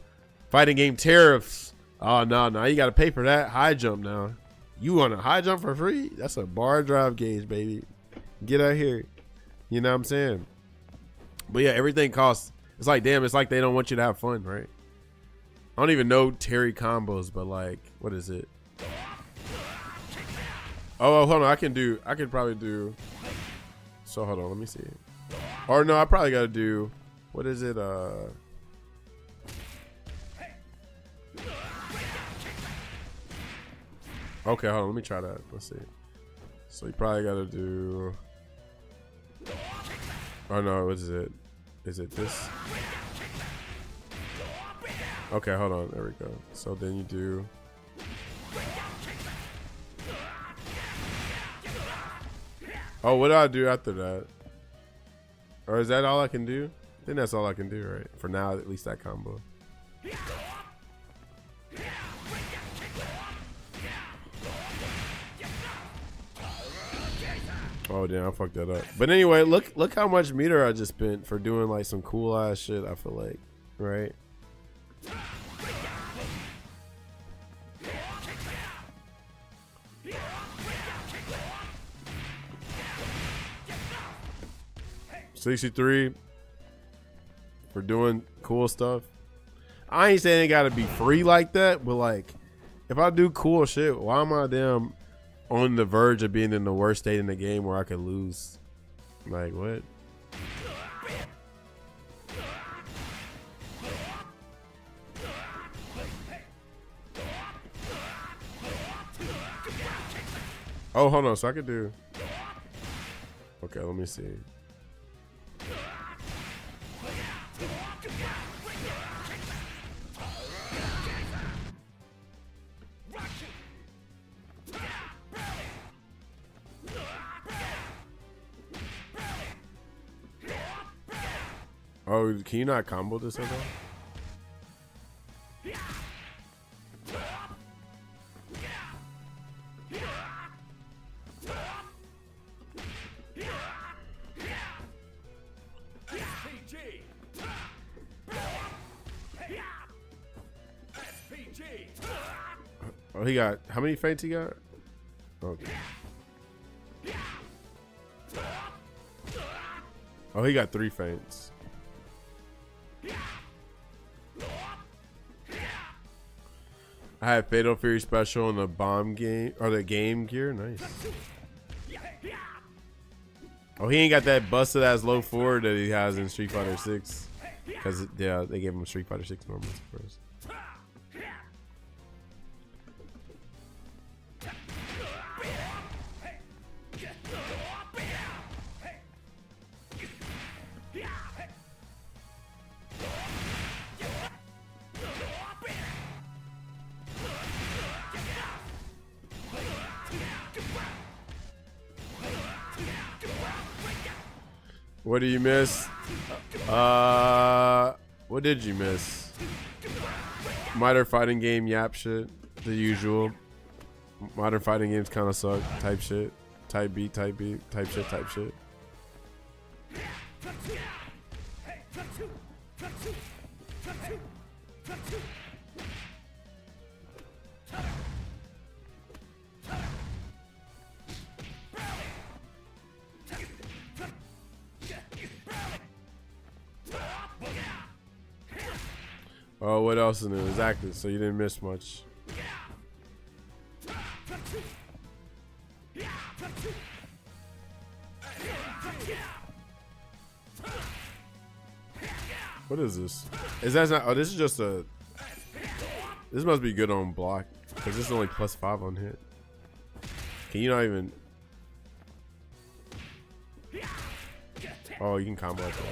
fighting game tariffs. Oh, no, you got to pay for that high jump now. You want a high jump for free? That's a bar drive gauge, baby. Get out here. You know what I'm saying? But yeah, everything costs. It's like, damn, it's like they don't want you to have fun, right? I don't even know Terry combos, but like, what is it? Oh, hold on. I could probably do. So hold on, let me see. Or no, I probably got to do. What is it? Okay, hold on. Let me try that. Let's see. So you probably got to do. Oh no, what is it? Is it this? Okay, hold on. There we go. So then you do. Oh, what do I do after that? Or is that all I can do? I think that's all I can do, right? For now, at least that combo. Oh damn, I fucked that up. But anyway, look how much meter I just spent for doing like some cool ass shit. I feel like, right? $63 for doing cool stuff. I ain't saying it gotta be free like that, but like, if I do cool shit, why am I damn on the verge of being in the worst state in the game where I could lose? Like what? Oh, hold on. So I could do. Okay, let me see. Oh, can you not combo this at all? Oh, he got, how many feints he got? Okay. Oh, he got 3 feints. I had Fatal Fury Special in the bomb game, or the game gear. Nice. Oh, he ain't got that busted ass low forward that he has in Street Fighter 6. Because, yeah, they gave him Street Fighter 6 normals first. What did you miss? What did you miss? Modern fighting game yap shit. The usual. Modern fighting games kind of suck. Type shit. Type beat, type beat. Type shit, type shit. Oh, what else is new? Exactly. So you didn't miss much. What is this? Is that not? Oh, this is just a. This must be good on block because this is only +5 on hit. Can you not even? Oh, you can combo like that.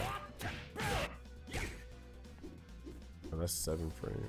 that's 7 frame.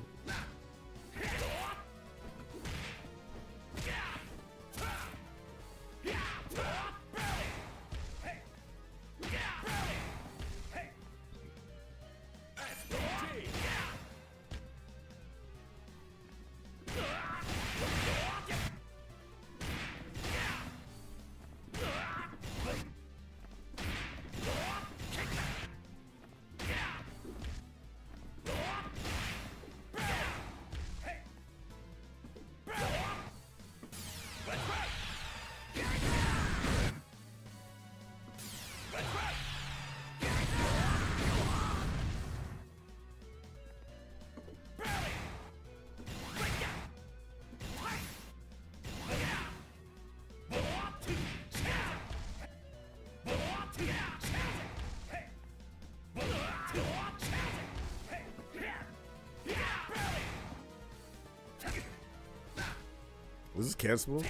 This is cancelable?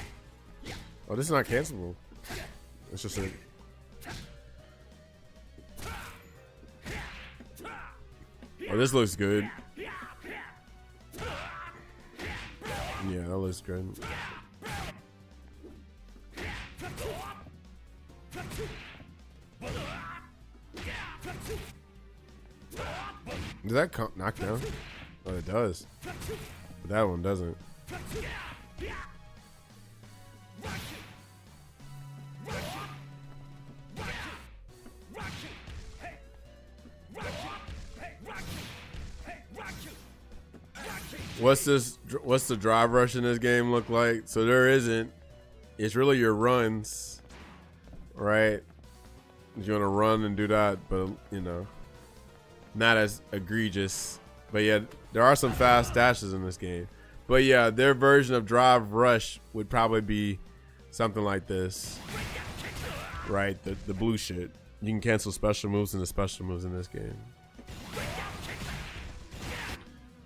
Oh, this is not cancelable. It's just a... Oh, this looks good. Yeah, that looks good. Does that knock down? Oh, it does. But that one doesn't. What's the drive rush in this game look like? So there isn't. It's really your runs, right? You want to run and do that, but you know, not as egregious. But yeah, there are some fast dashes in this game. But yeah, their version of drive rush would probably be something like this, right? The blue shit. You can cancel special moves and the special moves in this game.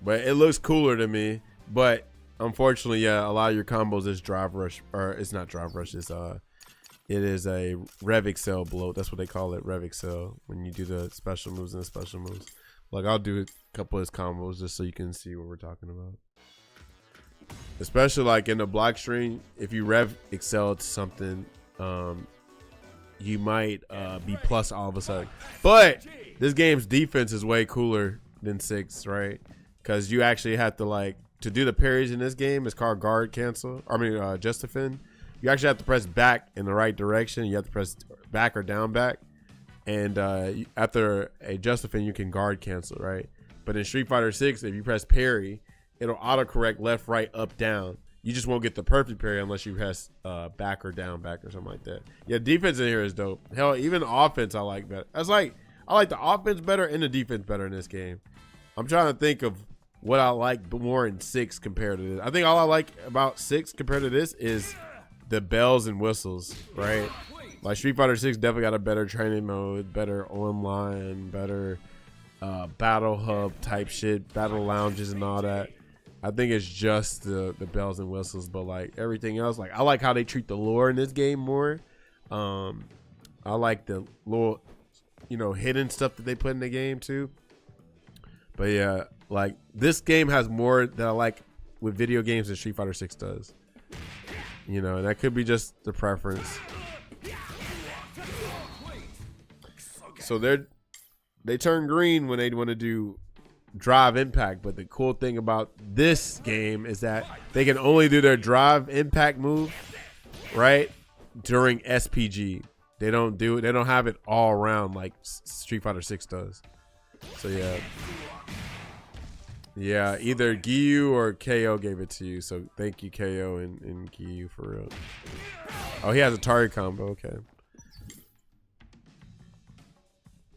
But it looks cooler to me. But unfortunately, yeah, a lot of your combos is drive rush, or it's not drive rush. It's it is a Rev Excel bloat. That's what they call it, Rev Excel. When you do the special moves and the special moves. Like I'll do a couple of his combos just so you can see what we're talking about. Especially like in the block string, if you Rev Excel to something, you might be plus all of a sudden. But this game's defense is way cooler than 6, right? Because you actually have to like to do the parries in this game. It's called guard cancel. I mean, just defend. You actually have to press back in the right direction. You have to press back or down back. And after a just defend, you can guard cancel, right? But in Street Fighter 6, if you press parry, it'll autocorrect left, right, up, down. You just won't get the perfect parry unless you press back or down back or something like that. Yeah, defense in here is dope. Hell, even offense I like better. I like the offense better and the defense better in this game. I'm trying to think of what I like more in 6 compared to this. I think all I like about 6 compared to this is the bells and whistles, right? Like Street Fighter 6 definitely got a better training mode, better online, better battle hub type shit, battle lounges and all that. I think it's just the bells and whistles, but like everything else, like I like how they treat the lore in this game more. I like the little, you know, hidden stuff that they put in the game too. But yeah, like this game has more that I like with video games than Street Fighter 6 does. You know, and that could be just the preference. So they turn green when they want to do drive impact, but the cool thing about this game is that they can only do their drive impact move right during SPG. They don't have it all around like Street Fighter 6 does. So yeah, either Giyu or KO gave it to you, so thank you KO and Giyu for real. Oh, he has a Atari combo. Okay.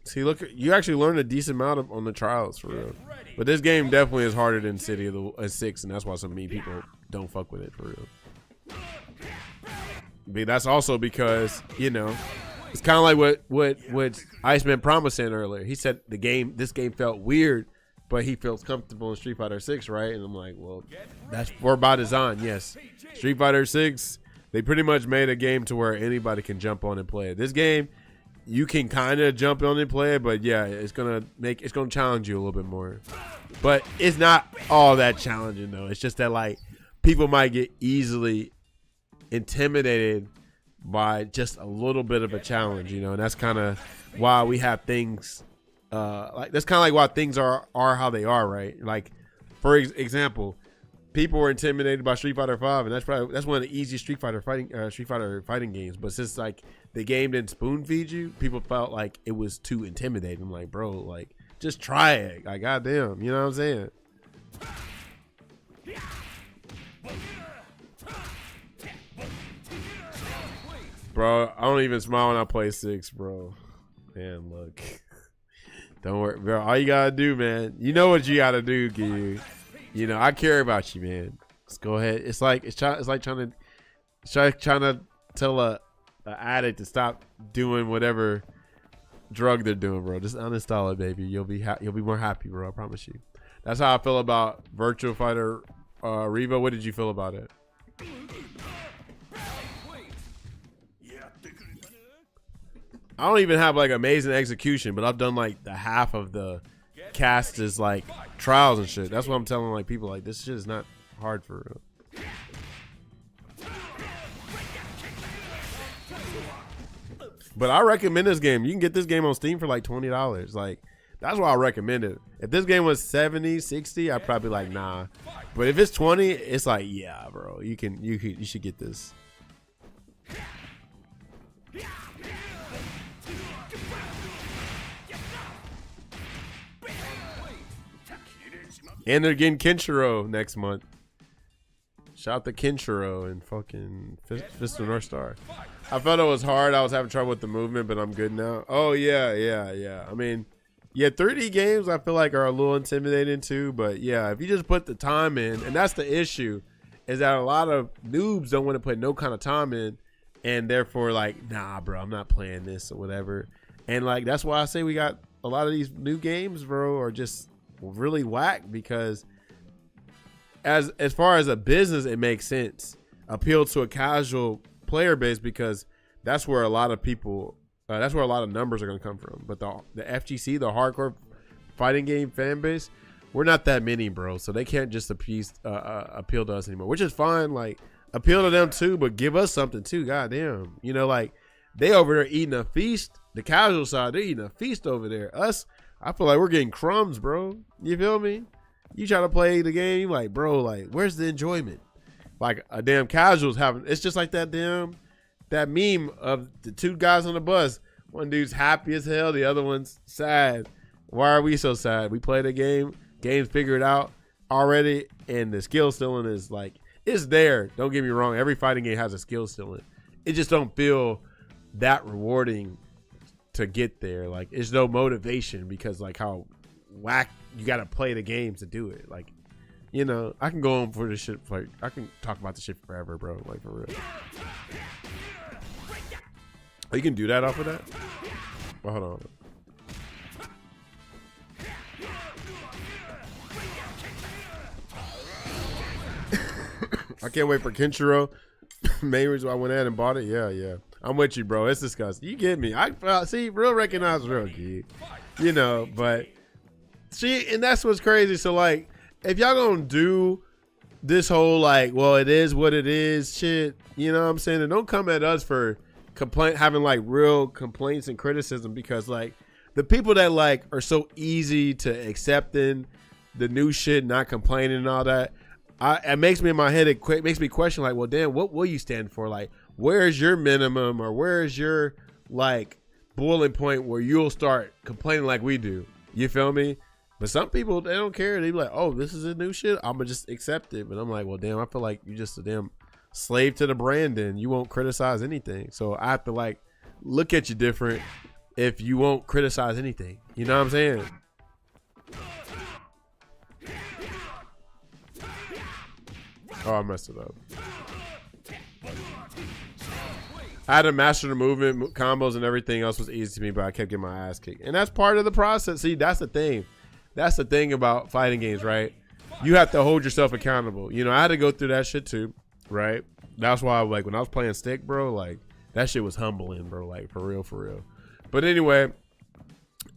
See, look, you actually learned a decent amount on the trials for real. But this game definitely is harder than City of the 6, and that's why so many people don't fuck with it for real. But that's also because, you know, it's kind of like what Iceman Promise said earlier. He said this game felt weird, but he feels comfortable in Street Fighter 6, right? And I'm like, well, that's for by design, yes. Street Fighter 6, they pretty much made a game to where anybody can jump on and play it. This game, you can kind of jump on and play it, but yeah, it's gonna challenge you a little bit more. But it's not all that challenging though. It's just that like people might get easily intimidated by just a little bit of a challenge, you know, and that's kind of why we have things like that's kind of like why things are how they are, right? Like for example, people were intimidated by Street Fighter 5, and that's one of the easiest Street Fighter fighting games. But since like the game didn't spoon feed you, people felt like it was too intimidating. I'm like, bro, like just try it. Like goddamn, you know what I'm saying? Bro, I don't even smile when I play 6, bro. Man, look. Don't worry, bro. All you gotta do, man. You know what you gotta do, Gyu. You know, I care about you, man. Let's go ahead. It's like trying to tell a addict to stop doing whatever drug they're doing, bro. Just uninstall it, baby. You'll be more happy, bro. I promise you. That's how I feel about Virtua Fighter Reva. What did you feel about it? I don't even have like amazing execution, but I've done like the half of the cast is like trials and shit. That's what I'm telling like people, like this shit is not hard for real. But I recommend this game. You can get this game on Steam for like $20. Like that's why I recommend it. If this game was 70, 60, I'd probably like nah. But if it's 20, it's like yeah, bro. You should get this. And they're getting Kenshiro next month. Shout out to Kenshiro and fucking Fist of North Star. I felt it was hard. I was having trouble with the movement, but I'm good now. Oh, yeah. I mean, yeah, 3D games I feel like are a little intimidating too. But yeah, if you just put the time in, and that's the issue, is that a lot of noobs don't want to put no kind of time in. And therefore, like, nah, bro, I'm not playing this or whatever. And like, that's why I say we got a lot of these new games, bro, are just really whack because as far as a business it makes sense, appeal to a casual player base because that's where a lot of people that's where a lot of numbers are going to come from. But the FGC, the hardcore fighting game fan base, we're not that many, bro, so they can't just appeal to us anymore, which is fine. Like appeal to them too, but give us something too. Goddamn, you know, like they over there eating a feast. The casual side, they're eating a feast over there. Us, I feel like we're getting crumbs, bro. You feel me? You try to play the game, like, bro, like, where's the enjoyment? Like a damn casuals having. It's just like that meme of the two guys on the bus. One dude's happy as hell, the other one's sad. Why are we so sad? We played a game, game's figured out already, and the skill ceiling is like, it's there. Don't get me wrong. Every fighting game has a skill ceiling. It just don't feel that rewarding to get there. Like it's no motivation because like how whack you gotta play the games to do it. Like, you know, I can go on for this shit, like I can talk about this shit forever, bro, like for real. Oh, you can do that off of that? Well, hold on. I can't wait for Kenshiro. Main reason why I went ahead and bought it. Yeah. I'm with you, bro. It's disgusting. You get me. I see, real recognize real, kid. You know, but see, and that's what's crazy. So, like, if y'all gonna do this whole, like, well, it is what it is shit, you know what I'm saying? And don't come at us for having, like, real complaints and criticism because, like, the people that, like, are so easy to accepting the new shit, not complaining and all that, it makes me in my head, it makes me question, like, well, damn, what will you stand for? Like, where's your minimum or where's your like boiling point where you'll start complaining like we do? You feel me? But some people, they don't care. They be like, oh, this is a new shit, I'm gonna just accept it. But I'm like, well, damn, I feel like you just a damn slave to the brand and you won't criticize anything. So I have to like look at you different if you won't criticize anything. You know what I'm saying? Oh, I messed it up. I had to master the movement, combos, and everything else was easy to me, but I kept getting my ass kicked. And that's part of the process. See, that's the thing. That's the thing about fighting games, right? You have to hold yourself accountable. You know, I had to go through that shit too, right? That's why, like, when I was playing Stick, bro, like, that shit was humbling, bro, like, for real. But anyway,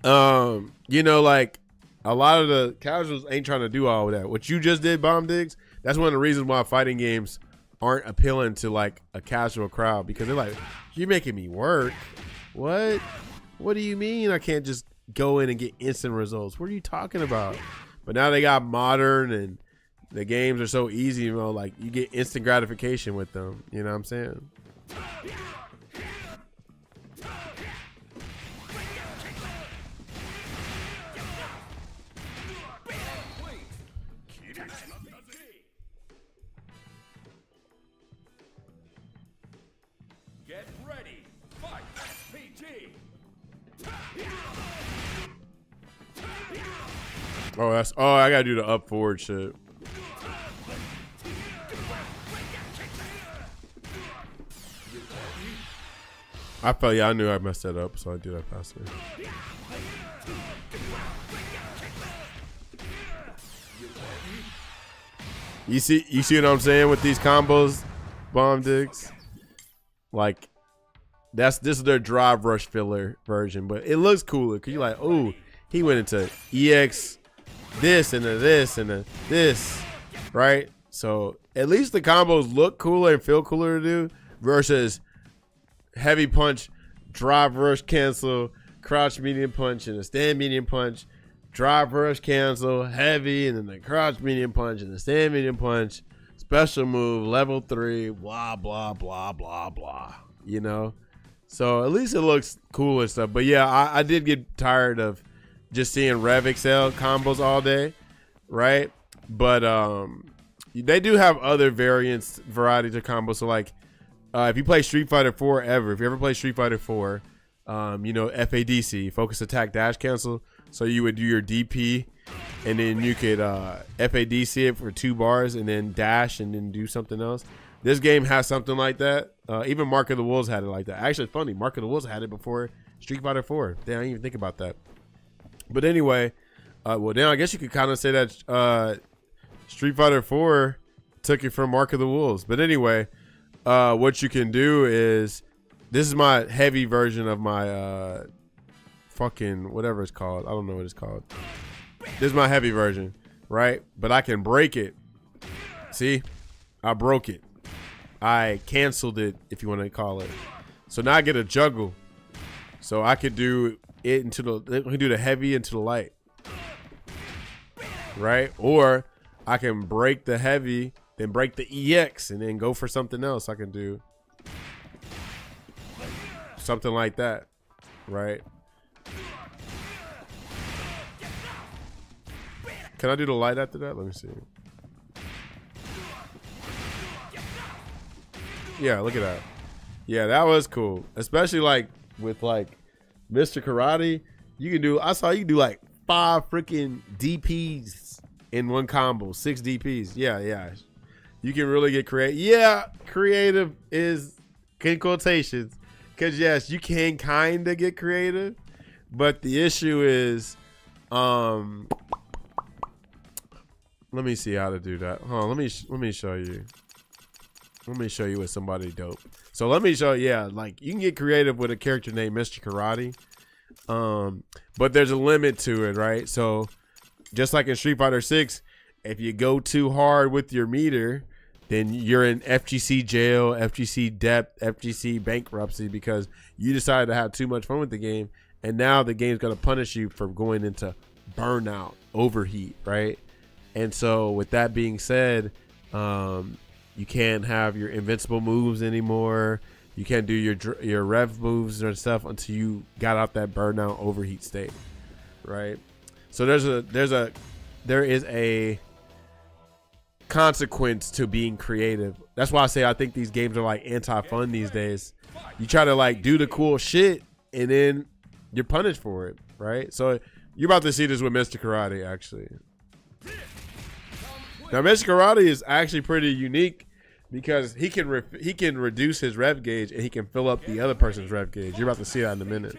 you know, like a lot of the casuals ain't trying to do all of that. What you just did, Bomb Diggs, that's one of the reasons why fighting games aren't appealing to like a casual crowd, because they're like, you're making me work. What do you mean I can't just go in and get instant results? What are you talking about? But now they got modern and the games are so easy, you know, like you get instant gratification with them. You know what I'm saying? Get ready. Fight. PG. Oh, I gotta do the up forward shit. I knew I messed that up, so I do that faster. You see what I'm saying with these combos, Bomb Diggs? Like, this is their drive rush filler version, but it looks cooler because you're like, oh, he went into EX this and this and this, right? So at least the combos look cooler and feel cooler to do versus heavy punch, drive rush cancel, crouch medium punch, and a stand medium punch, drive rush cancel, heavy, and then the crouch medium punch and the stand medium punch, special move, level 3, blah, blah, blah, blah, blah, you know? So at least it looks cool and stuff. But yeah, I did get tired of just seeing Rev Excel combos all day, right? But they do have other varieties of combos. So like, if you play Street Fighter 4 if you ever play Street Fighter 4, you know, FADC, focus attack dash cancel. So you would do your DP and then you could FADC it for 2 bars and then dash and then do something else. This game has something like that. Even Mark of the Wolves had it like that. Actually, it's funny. Mark of the Wolves had it before Street Fighter 4. Damn, I didn't even think about that. But anyway, well, now I guess you could kind of say that Street Fighter 4 took it from Mark of the Wolves. But anyway, what you can do is, this is my heavy version of my fucking whatever it's called. I don't know what it's called. This is my heavy version, right? But I can break it. See? I broke it. I canceled it, if you want to call it. So now I get a juggle. So I could do it into the, I can do the heavy into the light. Right? Or I can break the heavy, then break the EX, and then go for something else. I can do something like that. Right? Can I do the light after that? Let me see. Yeah, look at that. Yeah, that was cool. Especially like with like Mr. Karate. You can do, I saw you can do like 5 freaking DPs in one combo. 6 DPs. Yeah. You can really get creative. Yeah, creative is in quotations. Because yes, you can kind of get creative. But the issue is, let me see how to do that. Hold on, let me show you. Let me show you with somebody dope. So let me show, yeah, like you can get creative with a character named Mr. Karate. But there's a limit to it, right? So just like in Street Fighter 6, if you go too hard with your meter, then you're in FGC jail, FGC debt, FGC bankruptcy because you decided to have too much fun with the game. And now the game's going to punish you for going into burnout, overheat, right? And so with that being said, you can't have your invincible moves anymore. You can't do your rev moves and stuff until you got out that burnout overheat state, right? So there is a consequence to being creative. That's why I say I think these games are like anti-fun these days. You try to like do the cool shit and then you're punished for it, right? So you're about to see this with Mr. Karate actually. Now, Mr. Karate is actually pretty unique because he can reduce his rev gauge and he can fill up the other person's rev gauge. You're about to see that in a minute.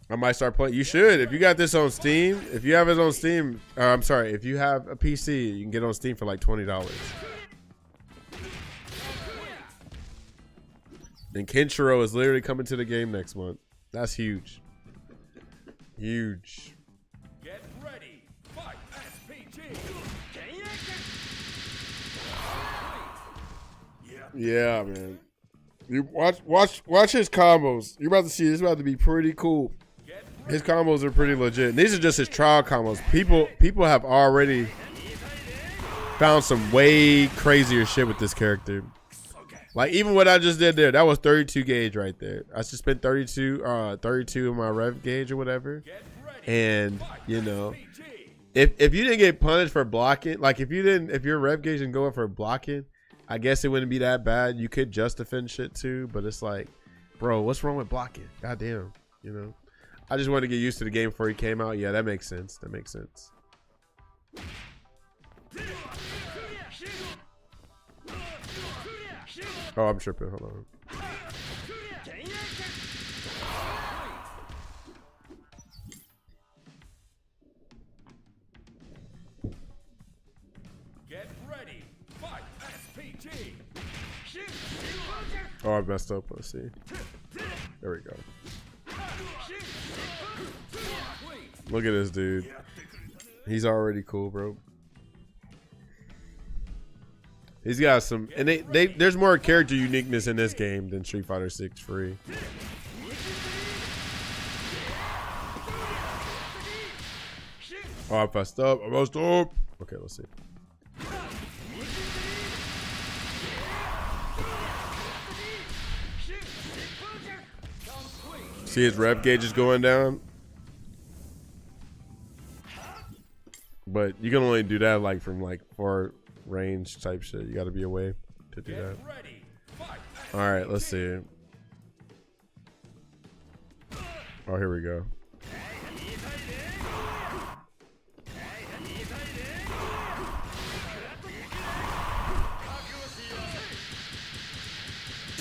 I might start playing. You should. If you got this on Steam, if you have it on Steam, I'm sorry, if you have a PC, you can get it on Steam for like $20. And Kenshiro is literally coming to the game next month. That's huge. Huge. Get ready. Fight SPG. Yeah, man. You watch his combos. You're about to see this is about to be pretty cool. His combos are pretty legit. And these are just his trial combos. People have already found some way crazier shit with this character. Like even what I just did there, that was 32 gauge right there. I just spent 32 in my rev gauge or whatever. And you know, if you didn't get punished for blocking, like if your rev gauge didn't go up for blocking, I guess it wouldn't be that bad. You could just defend shit too, but it's like, bro, what's wrong with blocking? Goddamn, you know. I just wanted to get used to the game before he came out. Yeah, that makes sense. That makes sense. Oh, I'm tripping. Hold on. Get ready. Fight SPG. Oh, I messed up. Let's see. There we go. Look at this dude. He's already cool, bro. He's got some, and there's more character uniqueness in this game than Street Fighter 6 free. Oh, I messed up. I messed up. Okay, let's see. See his rev gauge is going down. But you can only do that like from like far range type shit. You got to be away to do that. All right, let's see. Oh, here we go.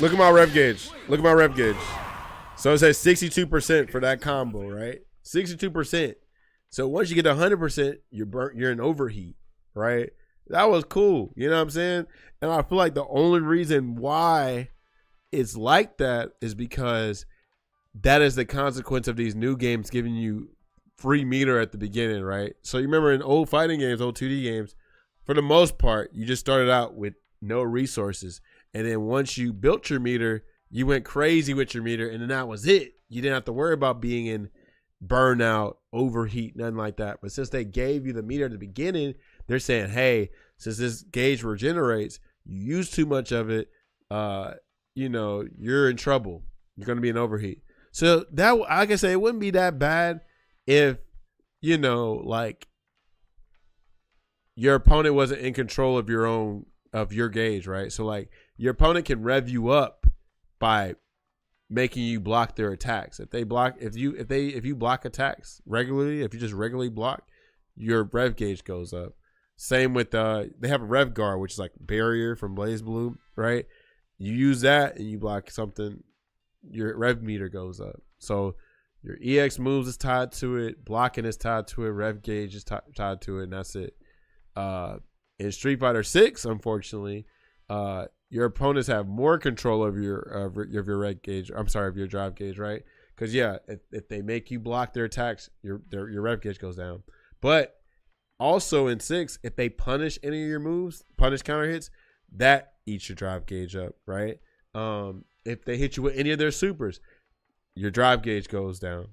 Look at my rev gauge. Look at my rev gauge. So it says 62% for that combo, right? 62%. So once you get 100%, you're in overheat, right? That was cool. You know what I'm saying? And I feel like the only reason why it's like that is because that is the consequence of these new games giving you free meter at the beginning, right? So you remember in old fighting games, old 2D games, for the most part, you just started out with no resources. And then once you built your meter, you went crazy with your meter, and then that was it. You didn't have to worry about being in burnout, overheat, nothing like that. But since they gave you the meter at the beginning, they're saying, hey, since this gauge regenerates, you use too much of it, you know, you're in trouble. You're going to be in overheat. So that, like I say, it wouldn't be that bad if, you know, like your opponent wasn't in control of your gauge, right? So like your opponent can rev you up by making you block their attacks. If you block attacks regularly, if you just regularly block, your rev gauge goes up. Same with they have a rev guard, which is like barrier from Blaze Blue, right? You use that and you block something, your rev meter goes up. So your EX moves is tied to it, blocking is tied to it, rev gauge is tied to it, and that's it. In Street Fighter 6, unfortunately, your opponents have more control of your rev gauge. I'm sorry, of your drive gauge, right? Because yeah, if they make you block their attacks, your rev gauge goes down. But also in 6, if they punish any of your moves, punish counter hits, that eats your drive gauge up, right? If they hit you with any of their supers, your drive gauge goes down,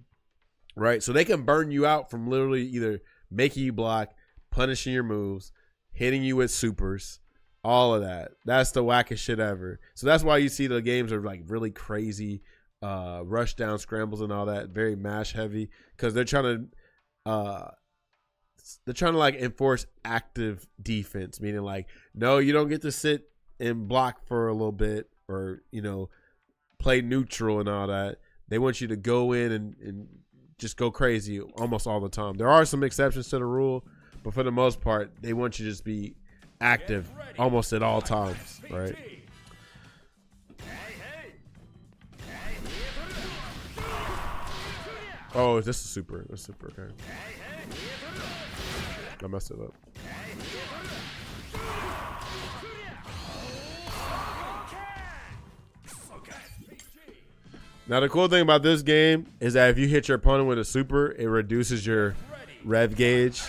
right? So they can burn you out from literally either making you block, punishing your moves, hitting you with supers, all of that. That's the wackest shit ever. So that's why you see the games are like really crazy, rush down scrambles and all that, very mash heavy, because they're trying to like enforce active defense, meaning like, no, you don't get to sit and block for a little bit, or you know, play neutral and all that. They want you to go in and just go crazy almost all the time. There are some exceptions to the rule, but for the most part, they want you to just be active almost at all times, right? Oh, this is super. That's super, okay. I messed it up. Now the cool thing about this game is that if you hit your opponent with a super, it reduces your rev gauge.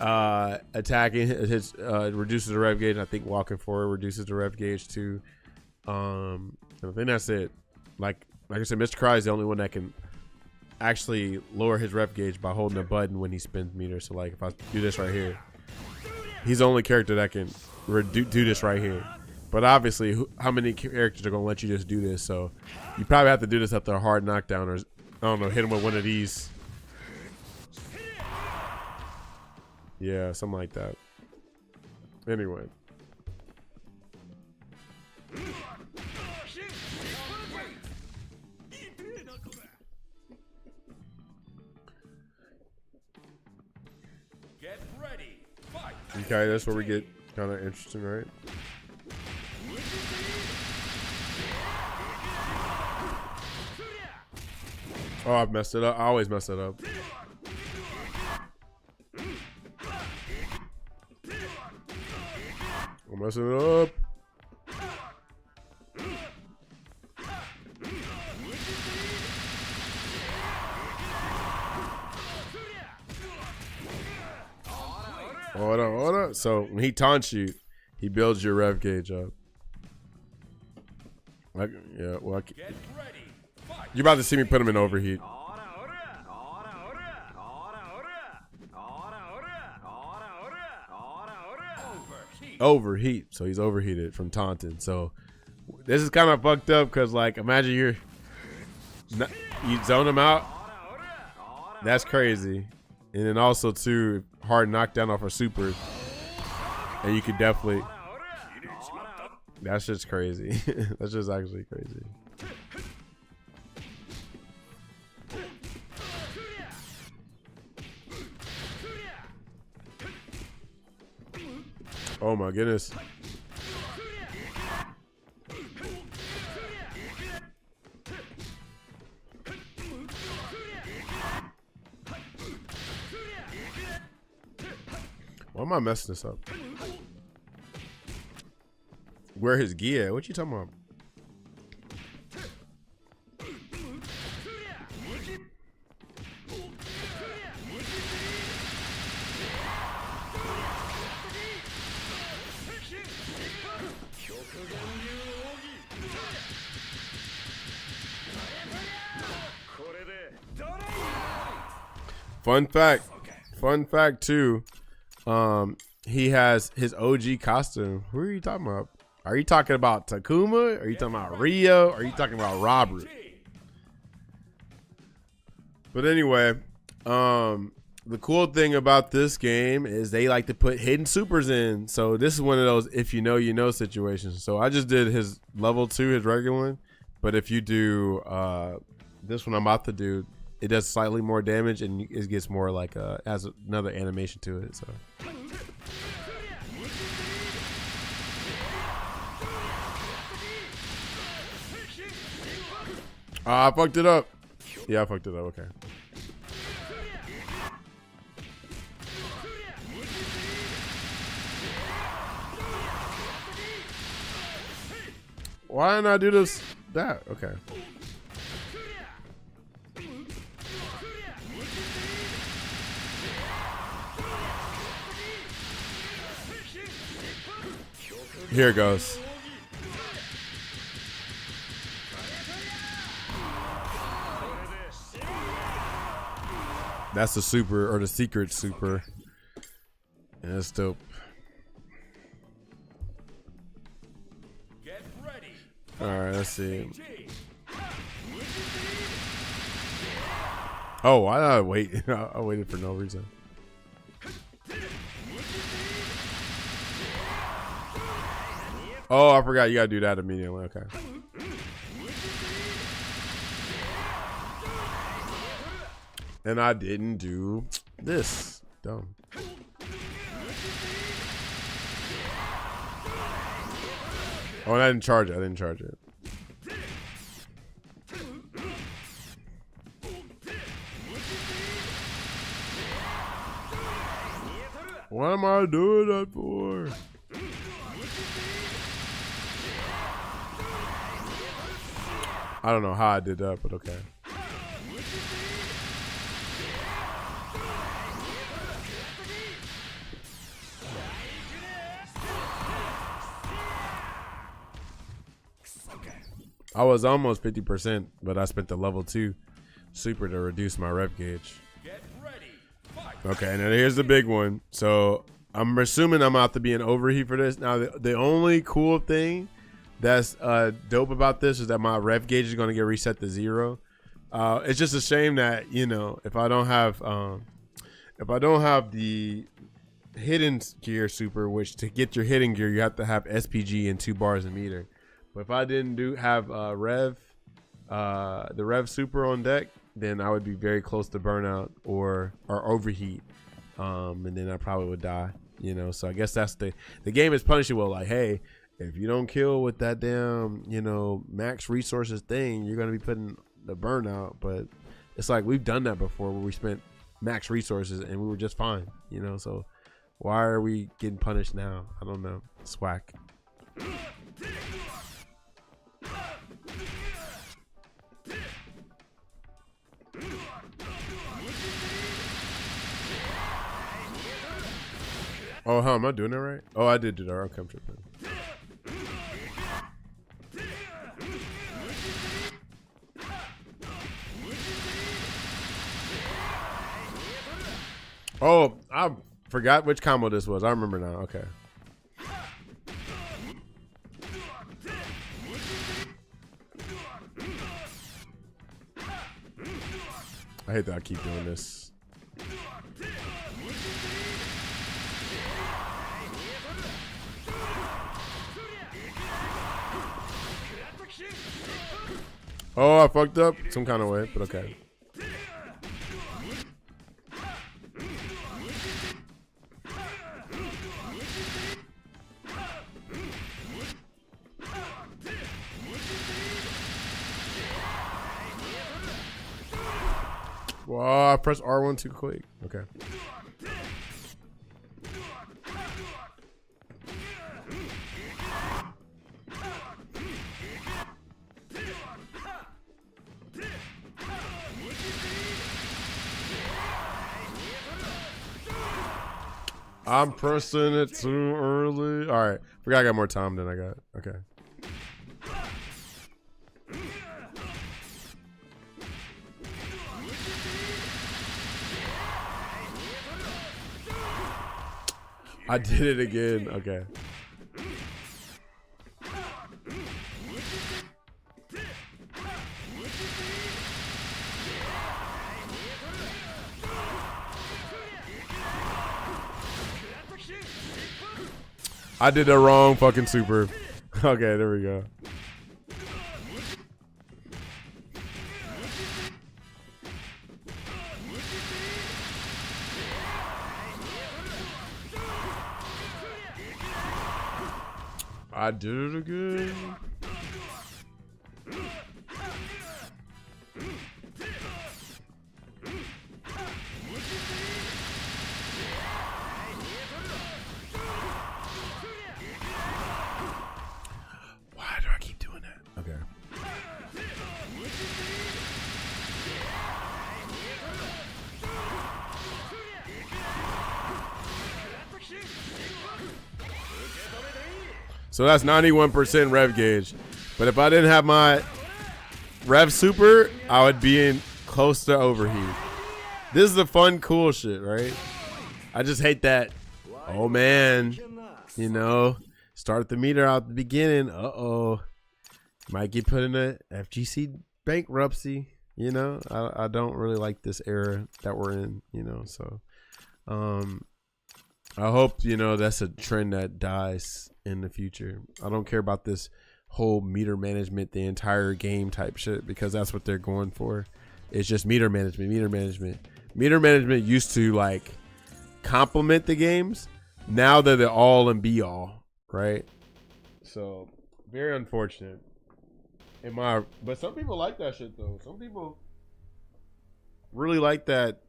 Attacking reduces the rev gauge. I think walking forward reduces the rev gauge too. I think that's it. Like I said, Mr. Cry is the only one that can actually lower his rev gauge by holding a button when he spins meters. So like if I do this right here, he's the only character that can do this right here. But obviously, how many characters are gonna let you just do this? So you probably have to do this after a hard knockdown, or I don't know, hit him with one of these. Yeah, something like that. Anyway. Get ready. Fight. Okay, that's where we get kind of interesting, right? Oh, I've messed it up. I always mess it up. I'm messing it up. Hold on. So when he taunts you, he builds your rev gauge up. Like, yeah, well, you're about to see me put him in overheat. Overheat. So he's overheated from taunting. So this is kind of fucked up because, like, imagine you zone him out. That's crazy. And then also, too, hard knockdown off a super. And you could definitely. That's just crazy. That's just actually crazy. Oh my goodness. Why am I messing this up? Where his gear? What you talking about? Fun fact too. He has his OG costume. Who are you talking about? Are you talking about Takuma? Are you talking about Rio? Are you talking about Robert? But anyway, the cool thing about this game is they like to put hidden supers in. So this is one of those if you know situations. So I just did his level 2, his regular one. But if you do this one I'm about to do, it does slightly more damage and it gets more like has another animation to it. So. I fucked it up. Yeah, I fucked it up. Okay. Why didn't I do this? That okay. Here it goes. That's the super, or the secret super. Yeah, that's dope. Alright, let's see. Oh, why did I wait? I waited for no reason. Oh, I forgot. You gotta do that immediately. Okay. And I didn't do this. Dumb. Oh, and I didn't charge it. I didn't charge it. What am I doing that for? I don't know how I did that, but okay. I was almost 50%, but I spent the level 2 super to reduce my rev gauge. Okay, now here's the big one. So I'm assuming I'm out to be an overheat for this. Now, the only cool thing that's dope about this is that my rev gauge is going to get reset to 0. It's just a shame that, you know, if I don't have the hidden gear super, which to get your hidden gear you have to have SPG and 2 bars a meter. But if I didn't have the rev super on deck, then I would be very close to burnout or overheat, and then I probably would die. You know, so I guess that's the game is punishable. Like, hey, if you don't kill with that damn, you know, max resources thing, you're gonna be putting the burnout. But it's like we've done that before, where we spent max resources and we were just fine. You know, so why are we getting punished now? I don't know. It's whack. Oh, how am I doing that right? Oh, I did do that. Okay, I'm tripping. Oh, I forgot which combo this was. I remember now. Okay. I hate that I keep doing this. Oh, I fucked up some kind of way, but okay. Wow, I pressed R1 too quick. Okay. I'm pressing it too early. All right. Forgot I got more time than I got. Okay. I did it again. Okay. I did the wrong fucking super. Okay, there we go. I did it again. Why do I keep doing that? Okay. So that's 91% rev gauge. But if I didn't have my rev super, I would be in close to overheat. This is the fun, cool shit, right? I just hate that. Oh, man. You know, start the meter out the beginning. Uh-oh. Might get put in a FGC bankruptcy. You know, I don't really like this era that we're in, you know, so I hope, you know, that's a trend that dies in the future. I don't care about this whole meter management, the entire game type shit, because that's what they're going for. It's just meter management, meter management. Meter management used to like complement the games. Now they're the all and be all, right? So very unfortunate. But some people like that shit though. Some people really like that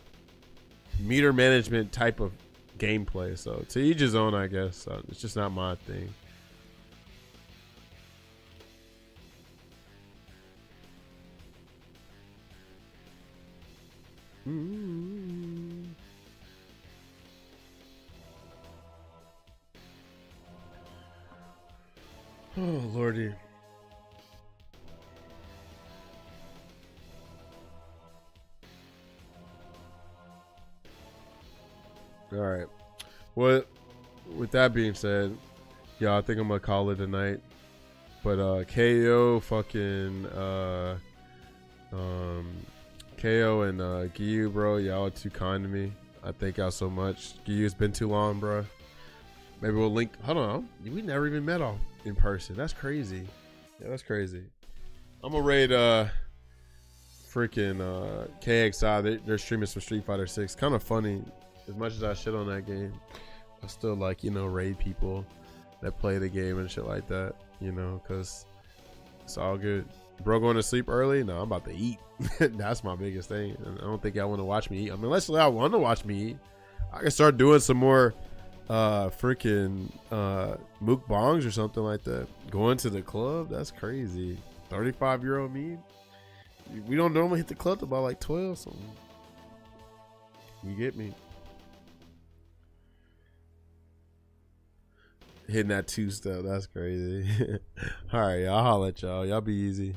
meter management type of gameplay. So to each his own, I guess. So it's just not my thing. Oh, Lordy. All right. Well, with that being said, yeah, I think I'm gonna call it a night. But KO fucking KO and Giyu, bro, y'all are too kind to me. I thank y'all so much. Giyu, it's been too long, bro. Maybe we'll link. Hold on, we never even met off in person. That's crazy. Yeah, that's crazy. I'm gonna raid freaking KXI. They're streaming some Street Fighter 6. Kind of funny. As much as I shit on that game, I still like, you know, raid people that play the game and shit like that, you know, because it's all good. Bro, going to sleep early? No, I'm about to eat. That's my biggest thing. And I don't think y'all want to watch me eat. I mean, unless y'all want to watch me eat, I can start doing some more freaking mukbangs or something like that. Going to the club? That's crazy. 35-year-old me? We don't normally hit the club till about like 12 something. You get me? Hitting that two-step, that's crazy. All right, y'all holla at y'all. Y'all be easy.